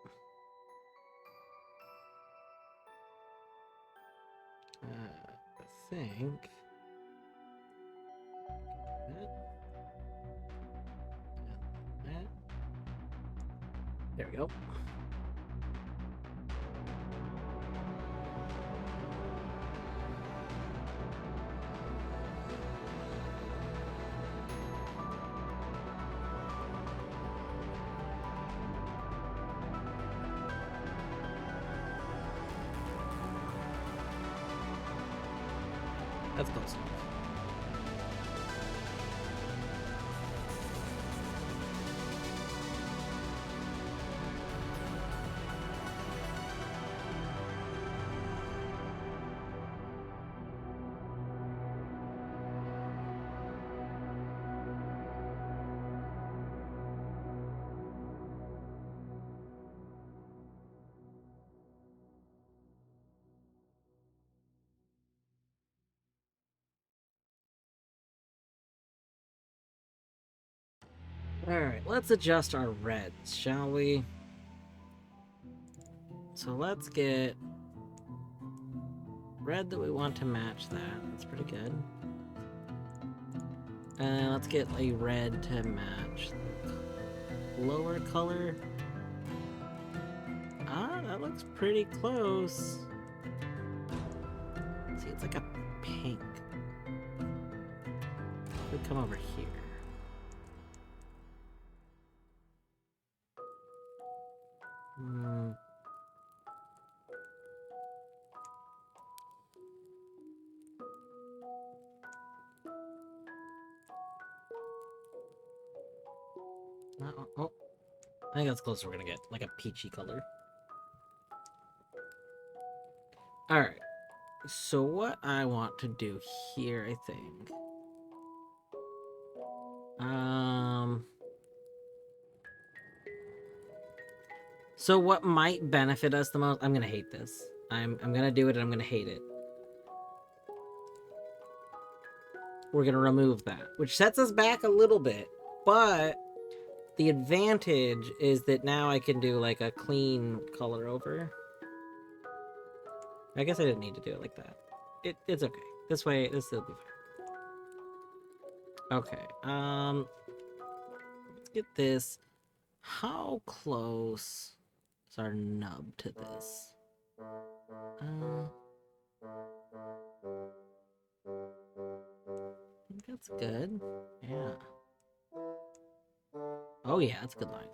I think. That. There we go. That's close enough. Alright, let's adjust our reds, shall we? So let's get red that we want to match that. That's pretty good. And let's get a red to match the lower color. Ah, that looks pretty close. See, it's like a pink. We come over here. Oh, I think that's closer. We're gonna get like a peachy color. Alright. So what I want to do here, I think. So what might benefit us the most? I'm gonna hate this. I'm gonna do it and I'm gonna hate it. We're gonna remove that, which sets us back a little bit, but the advantage is that now I can do like a clean color over. I guess I didn't need to do it like that. It's okay. This way, this will be fine. Okay, let's get this. How close is our nub to this? I think that's good. Yeah. Oh yeah, that's a good line.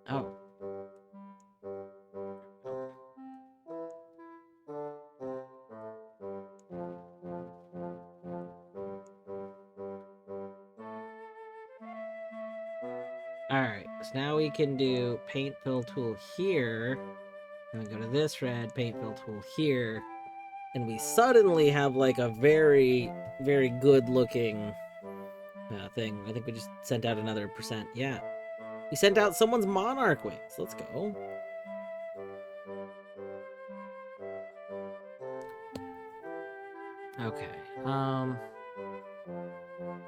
Oh. Alright, so now we can do paint fill tool here. And we go to this red, paint fill tool here. And we suddenly have like a very, very good looking thing. I think we just sent out another %. Yeah. We sent out someone's monarch wings. Let's go. Okay.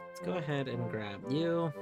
Let's go ahead and grab you.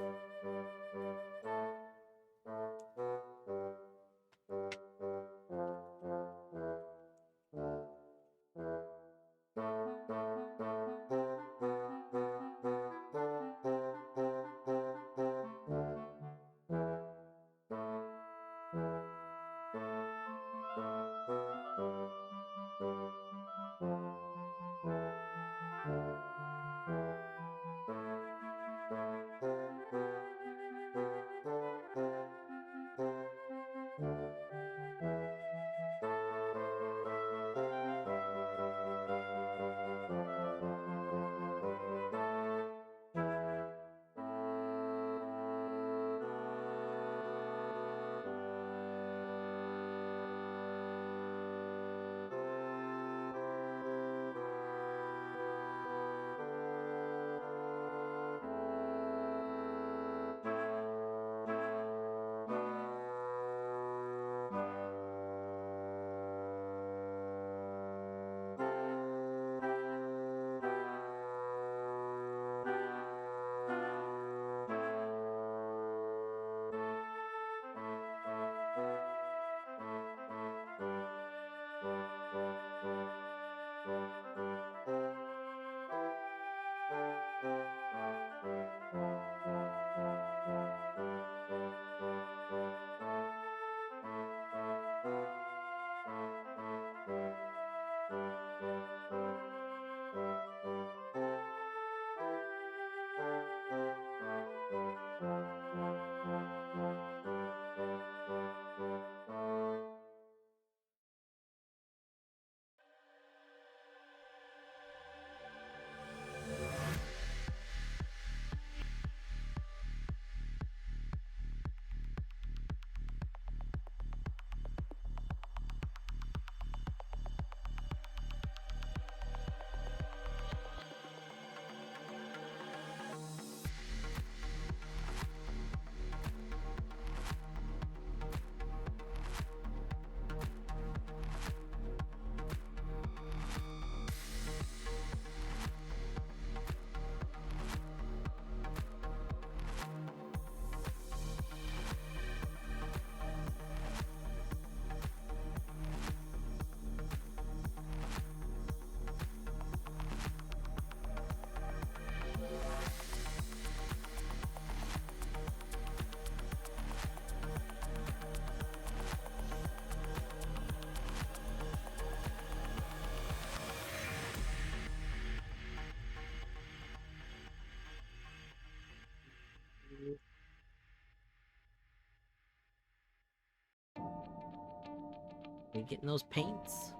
We getting those paints?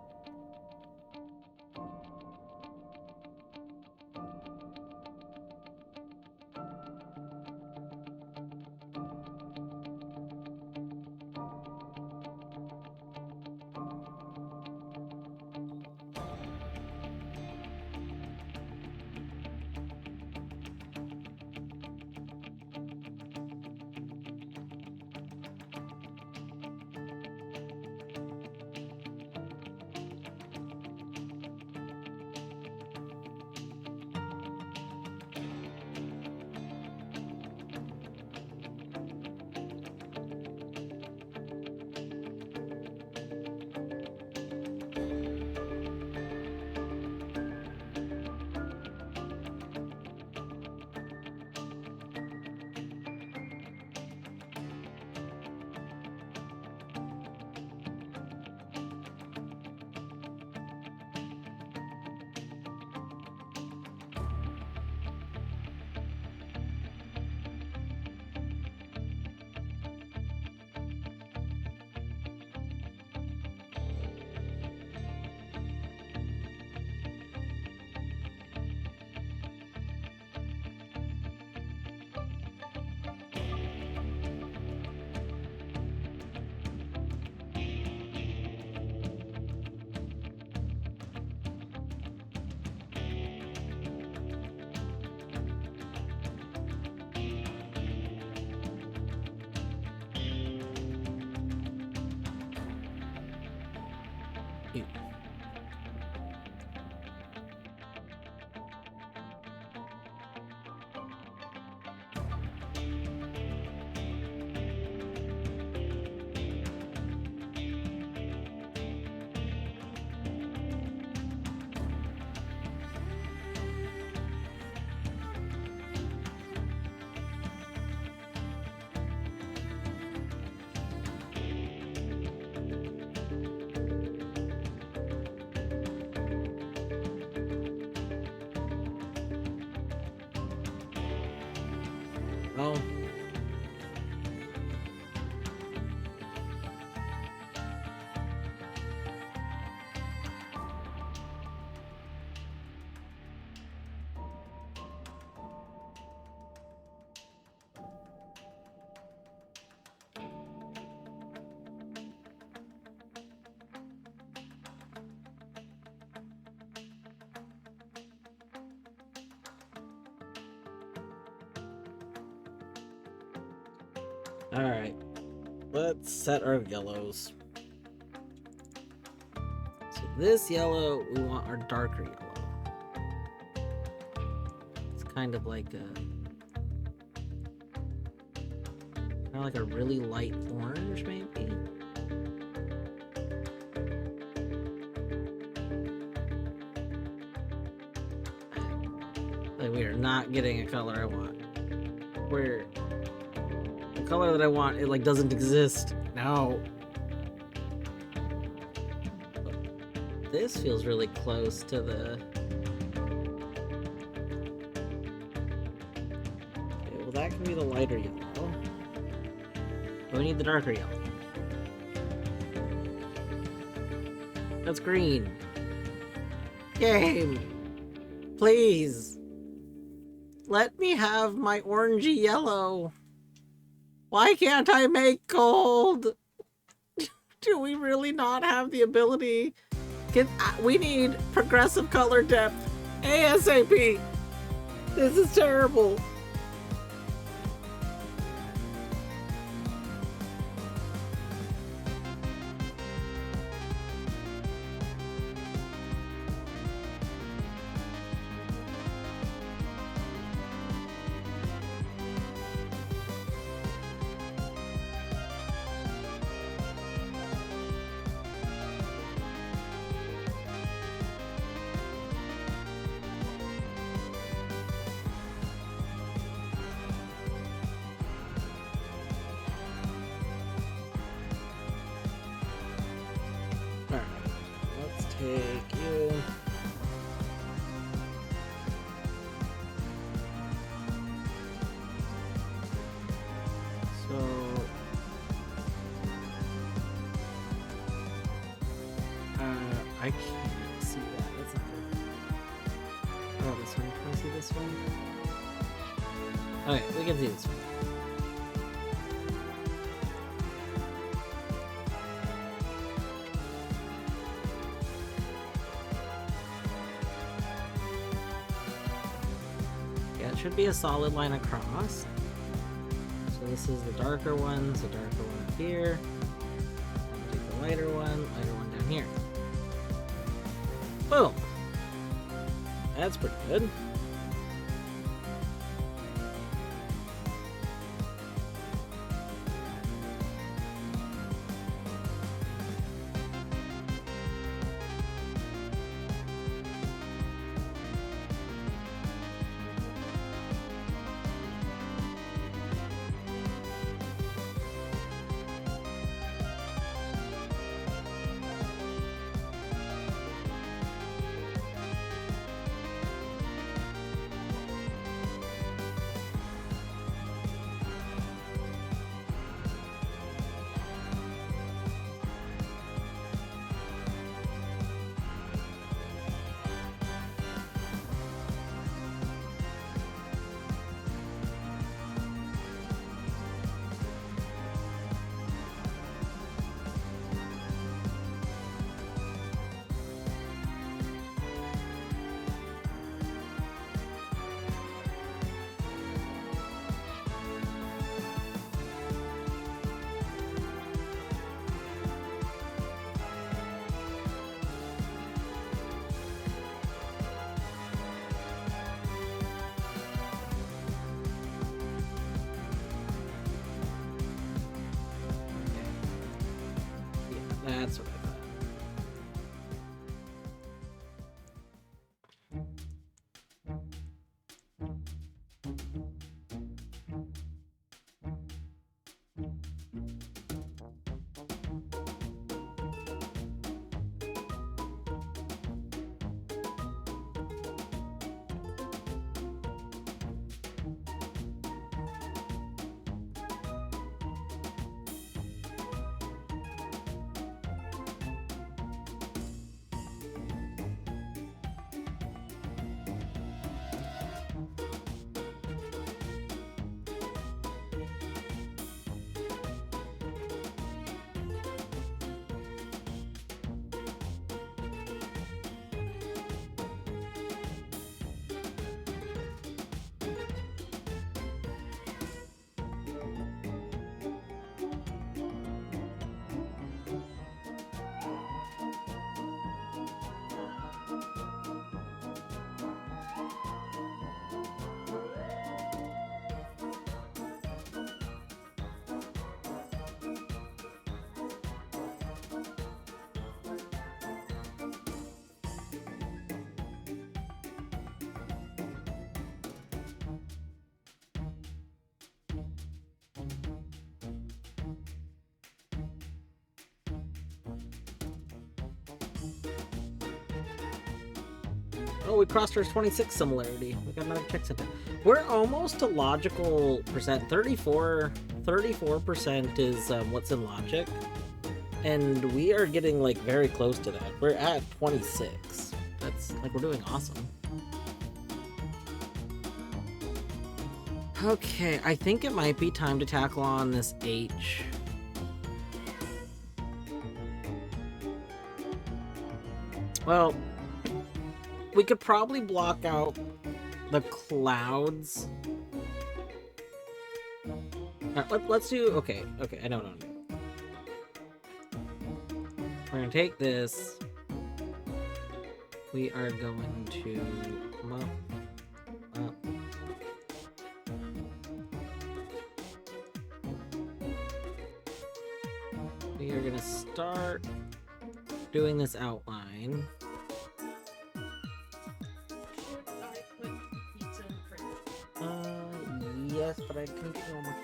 Oh. Alright. Let's set our yellows. So this yellow, we want our darker yellow. It's kind of like a really light orange, maybe? Like, we are not getting a color I want. The color that I want, it like doesn't exist. No. This feels really close to the... Okay, well that can be the lighter yellow. But we need the darker yellow. That's green. Game! Please! Let me have my orangey yellow. Why can't I make gold? Do we really not have the ability? We need progressive color depth ASAP. This is terrible. Take you. So I can't see that. That's not good. Oh, this one. Can I see this one? Okay, we can see this one. Yeah, it should be a solid line across. So this is the darker one, so darker one here. Take the lighter one down here. Boom! That's pretty good. That's what I thought. Oh, we crossed our 26 similarity. We got another check center. We're almost to logical percent. 34% is what's in logic. And we are getting like very close to that. We're at 26. That's like, we're doing awesome. Okay, I think it might be time to tackle on this H. Well, we could probably block out the clouds. Let's do, okay, I don't know. We're gonna take this. We are going to come up. We are gonna start doing this outline. Yes, but I can get almost.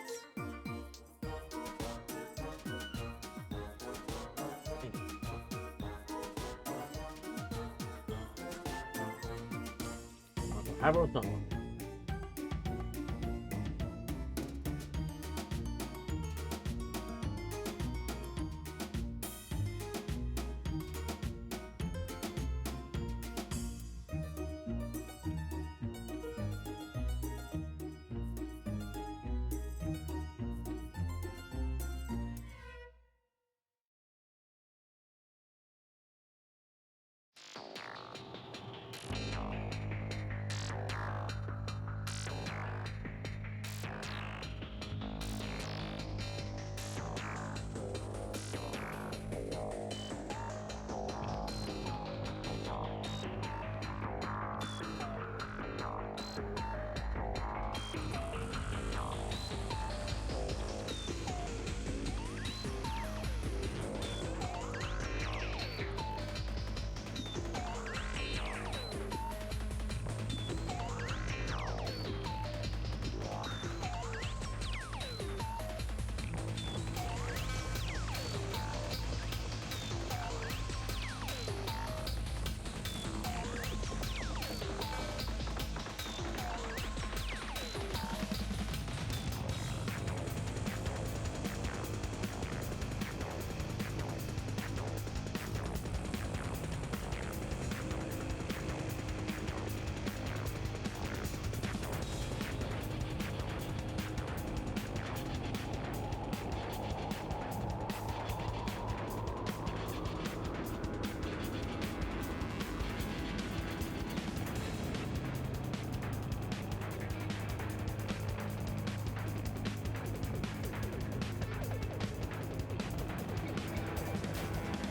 I wrote someone.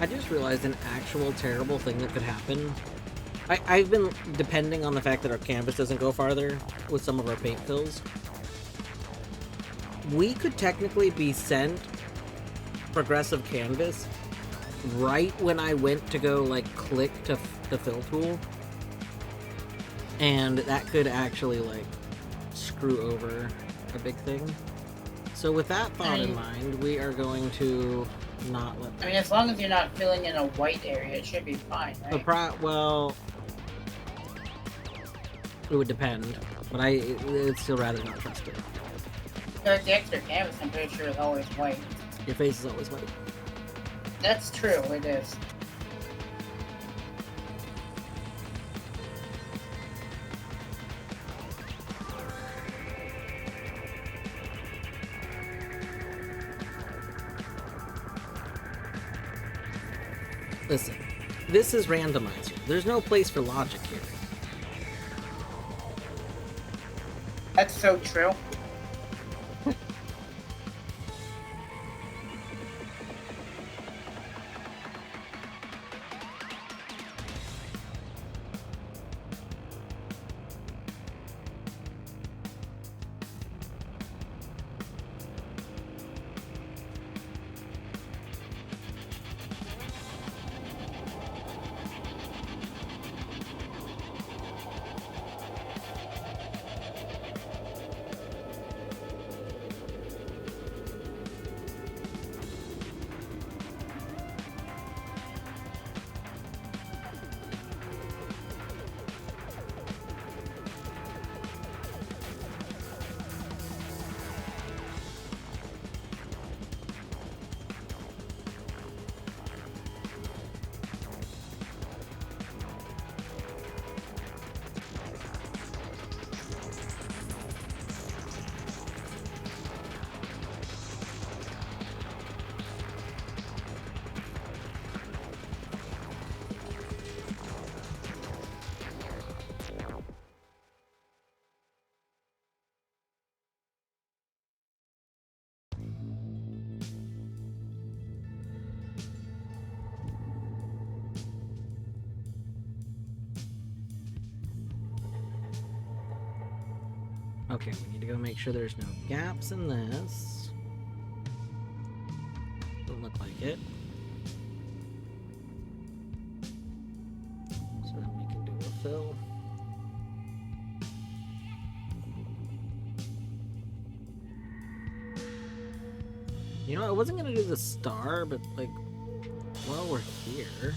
I just realized an actual terrible thing that could happen. I've been depending on the fact that our canvas doesn't go farther with some of our paint fills. We could technically be sent progressive canvas right when I went to go like click to the fill tool, and that could actually like screw over a big thing. So with that thought in mind, we are going to not let that. I mean, as long as you're not filling in a white area, it should be fine, right? Well, it would depend, but I'd still rather not trust it. The extra canvas, I'm pretty sure, is always white. Your face is always white. That's true, it is. Listen, this is randomizer. There's no place for logic here. That's so true. Okay, we need to go make sure there's no gaps in this. Doesn't look like it. So then we can do a fill. You know, I wasn't gonna do the star, but like, while we're here.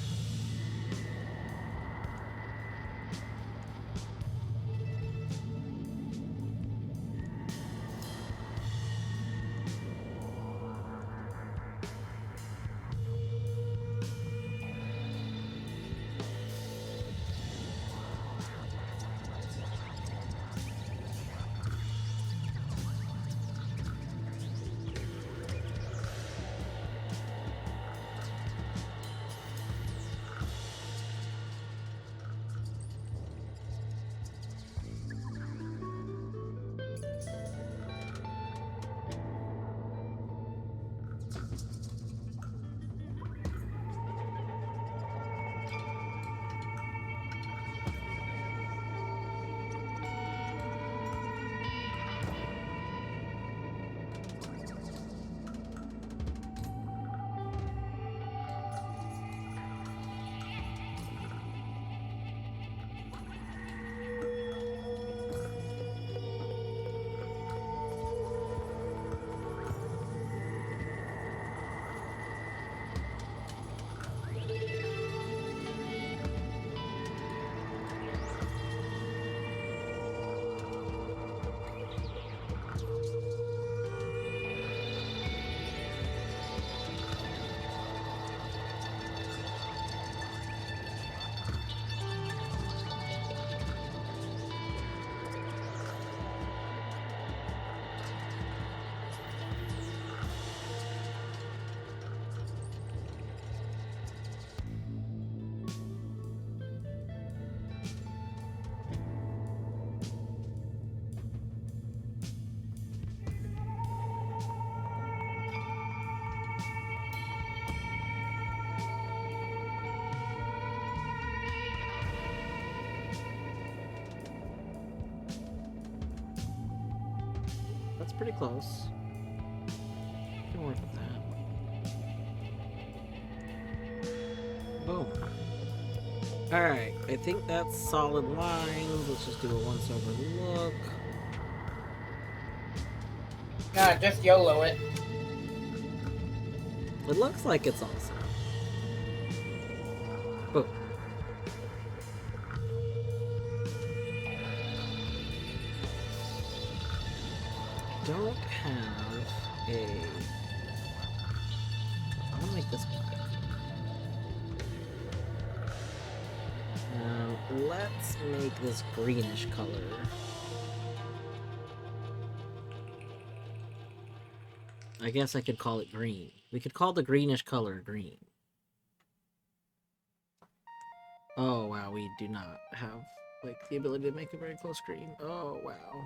That's pretty close. Can work with that. Boom. Alright, I think that's solid lines. Let's just do a once-over look. Nah, just YOLO it. It looks like it's all set. Boom. Don't have a... I'm gonna make this black. Let's make this greenish color. I guess I could call it green. We could call the greenish color green. Oh wow, we do not have like the ability to make a very close green. Oh wow.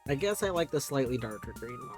I guess I like the slightly darker green more.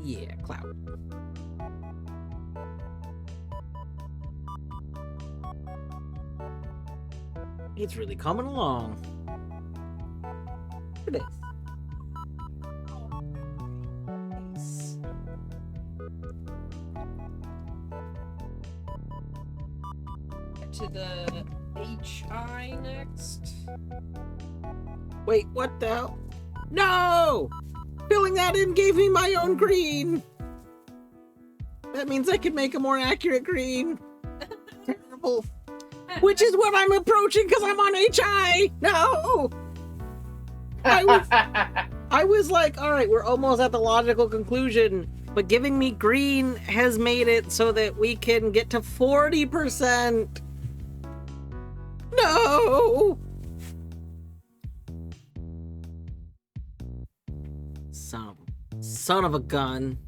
Yeah, clout. It's really coming along. It is. Nice. Get to the HI next. Wait, what the hell? No! Filling that in gave me my own green! That means I can make a more accurate green. Terrible. Which is what I'm approaching because I'm on HI! No! I was like, alright, we're almost at the logical conclusion, but giving me green has made it so that we can get to 40%! No! Son of a gun.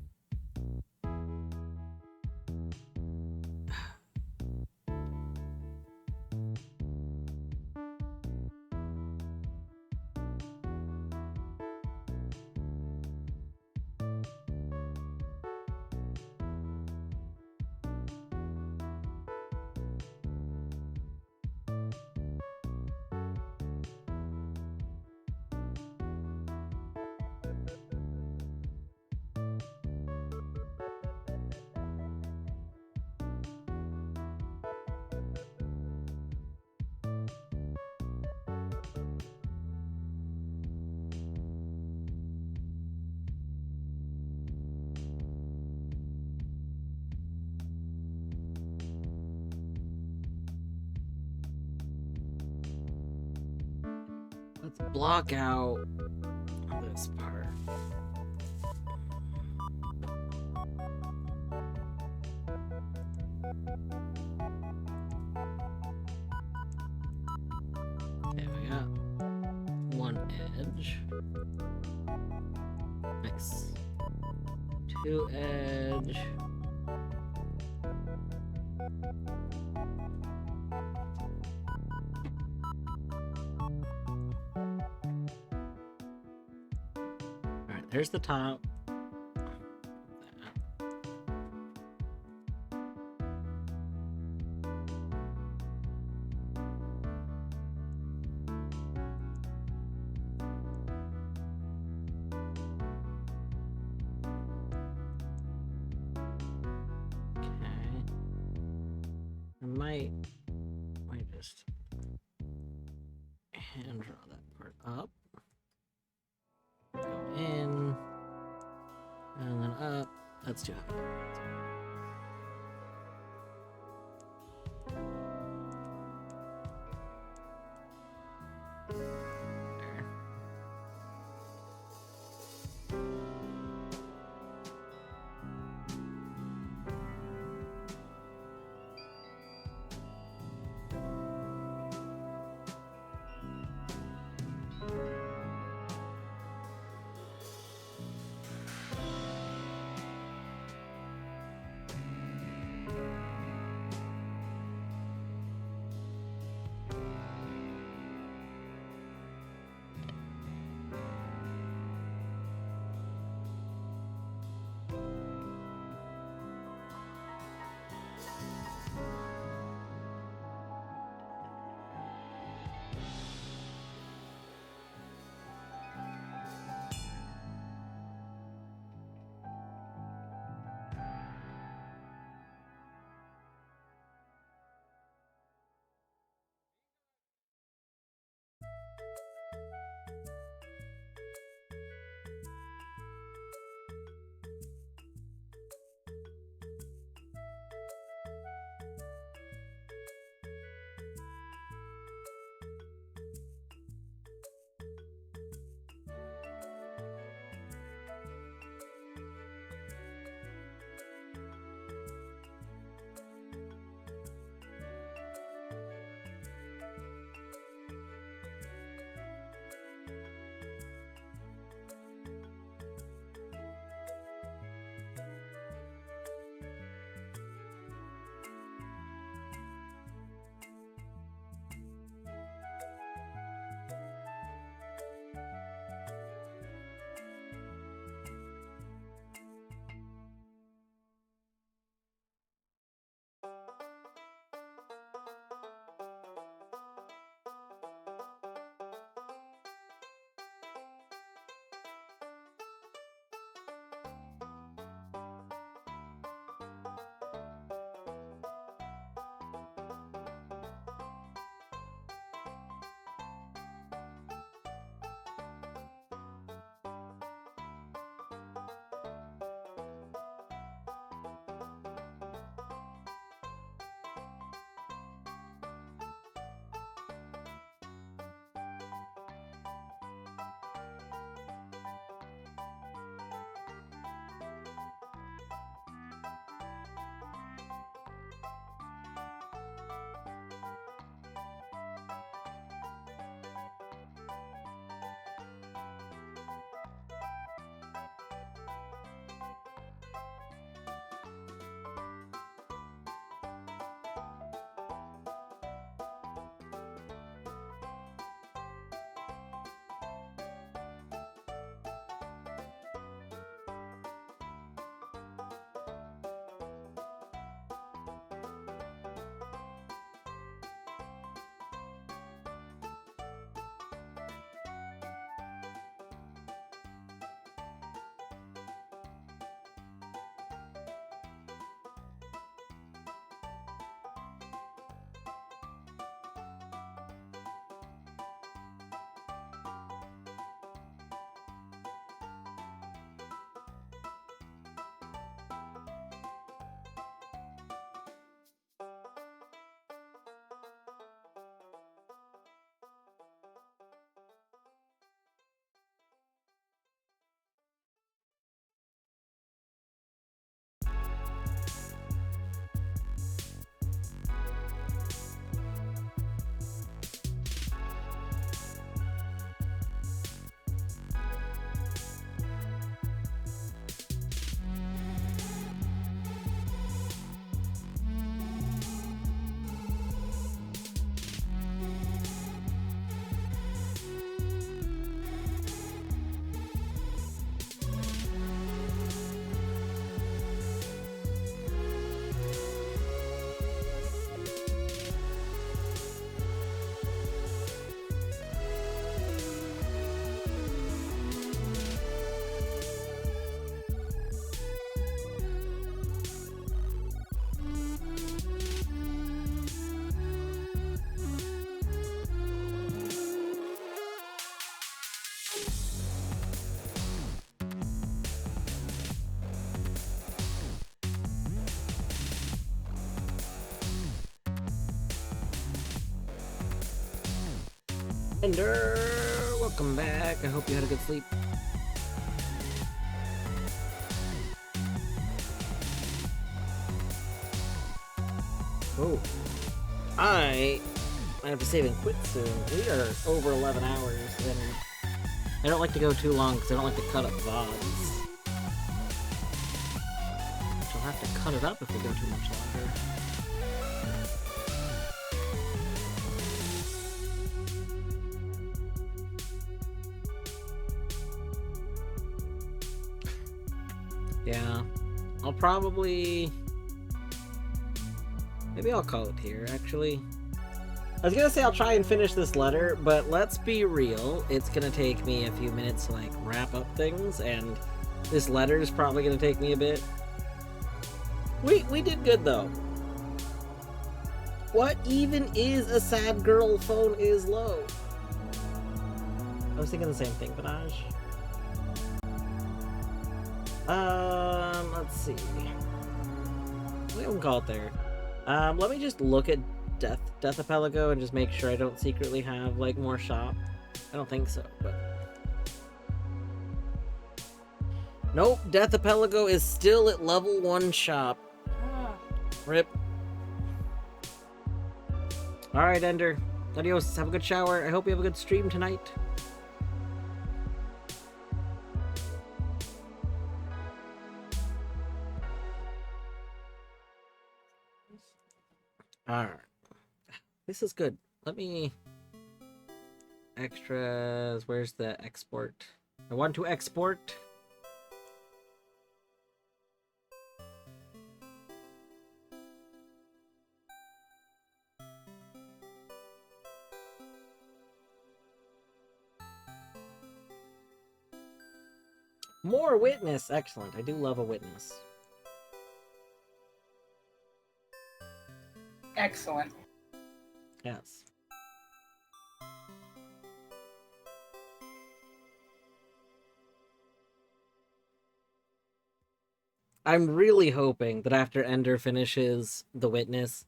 Let's block out this part. Okay, we got one edge. Nice. Two edge. Alright, there's the top. I might just hand draw that part up. Go in, and then up. That's too heavy. There. Ender, welcome back. I hope you had a good sleep. Oh, I have to save and quit soon. We are over 11 hours, and I don't like to go too long because I don't like to cut up VODs. I'll have to cut it up if we go too much longer. Yeah, I'll probably... Maybe I'll call it here, actually. I was gonna say I'll try and finish this letter, but let's be real, it's gonna take me a few minutes to, like, wrap up things, and this letter is probably gonna take me a bit. We did good, though. What even is a sad girl phone is low? I was thinking the same thing, Banaj. Let's see. We can call it there. Let me just look at Deathlinkapelago and just make sure I don't secretly have, like, more shop. I don't think so, but... Nope, Deathlinkapelago is still at level 1 shop. Rip. Alright, Ender. Adios, have a good shower. I hope you have a good stream tonight. Alright. This is good. Let me... Extras... Where's the export? I want to export... More witness! Excellent. I do love a witness. Excellent. Yes. I'm really hoping that after Ender finishes The Witness,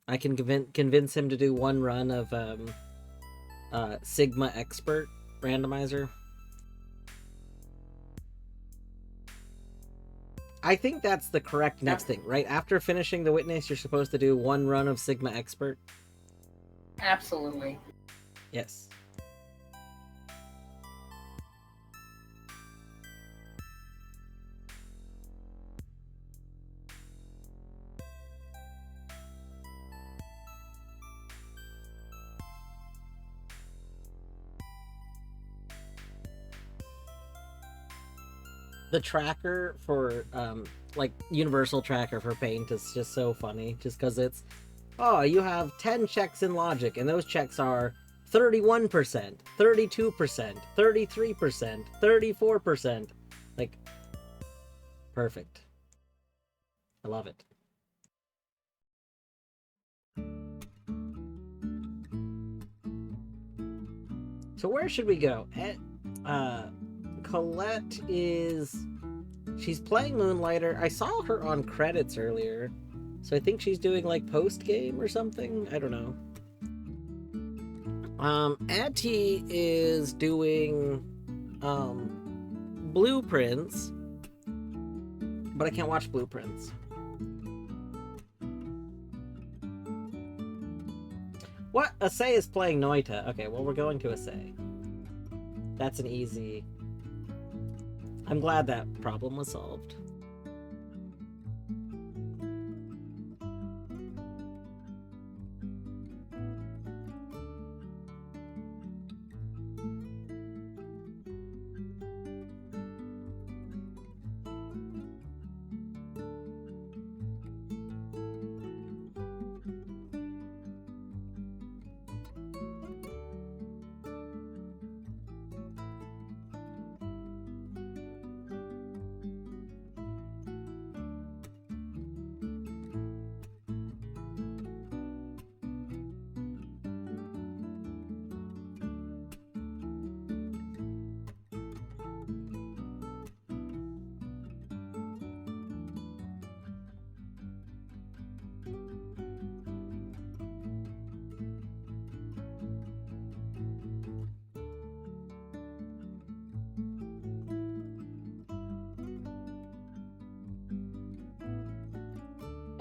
I can convince him to do one run of Sigma Expert Randomizer. I think that's the correct next thing, right? After finishing The Witness, you're supposed to do one run of Sigma Expert. Absolutely. Yes. The tracker for, like, universal tracker for Paint is just so funny, just because it's, oh, you have 10 checks in logic, and those checks are 31%, 32%, 33%, 34%. Like, perfect. I love it. So where should we go? Colette is... She's playing Moonlighter. I saw her on credits earlier. So I think she's doing, like, post-game or something? I don't know. Atty is doing, Blueprints. But I can't watch Blueprints. What? Assay is playing Noita. Okay, well, we're going to Assay. That's an easy... I'm glad that problem was solved.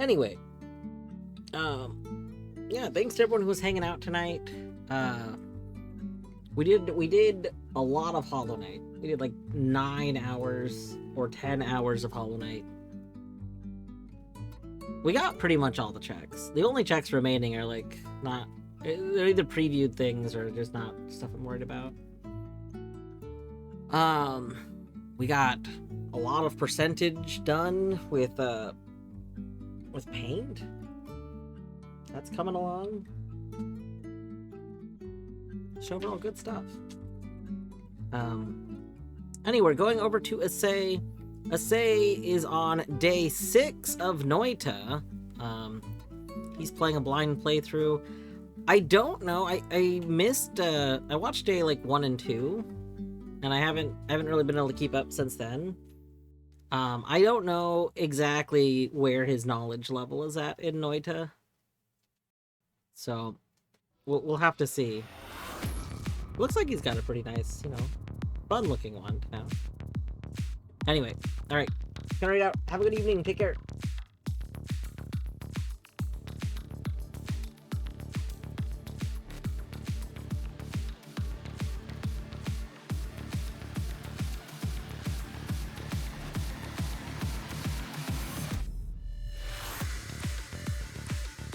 Anyway, yeah, thanks to everyone who was hanging out tonight. We did a lot of Hollow Knight. We did like 9 hours or 10 hours of Hollow Knight. We got pretty much all the checks. The only checks remaining are like not, they're either previewed things or just not stuff I'm worried about. We got a lot of percentage done with paint. That's coming along. So overall good stuff. Anyway, we're going over to Assay. Assay is on day 6 of Noita. He's playing a blind playthrough. I don't know. I missed. I watched day like 1 and 2, and I haven't really been able to keep up since then. I don't know exactly where his knowledge level is at in Noita, so we'll have to see. Looks like he's got a pretty nice, fun-looking one now. Anyway, all right, gonna read out. Have a good evening. Take care.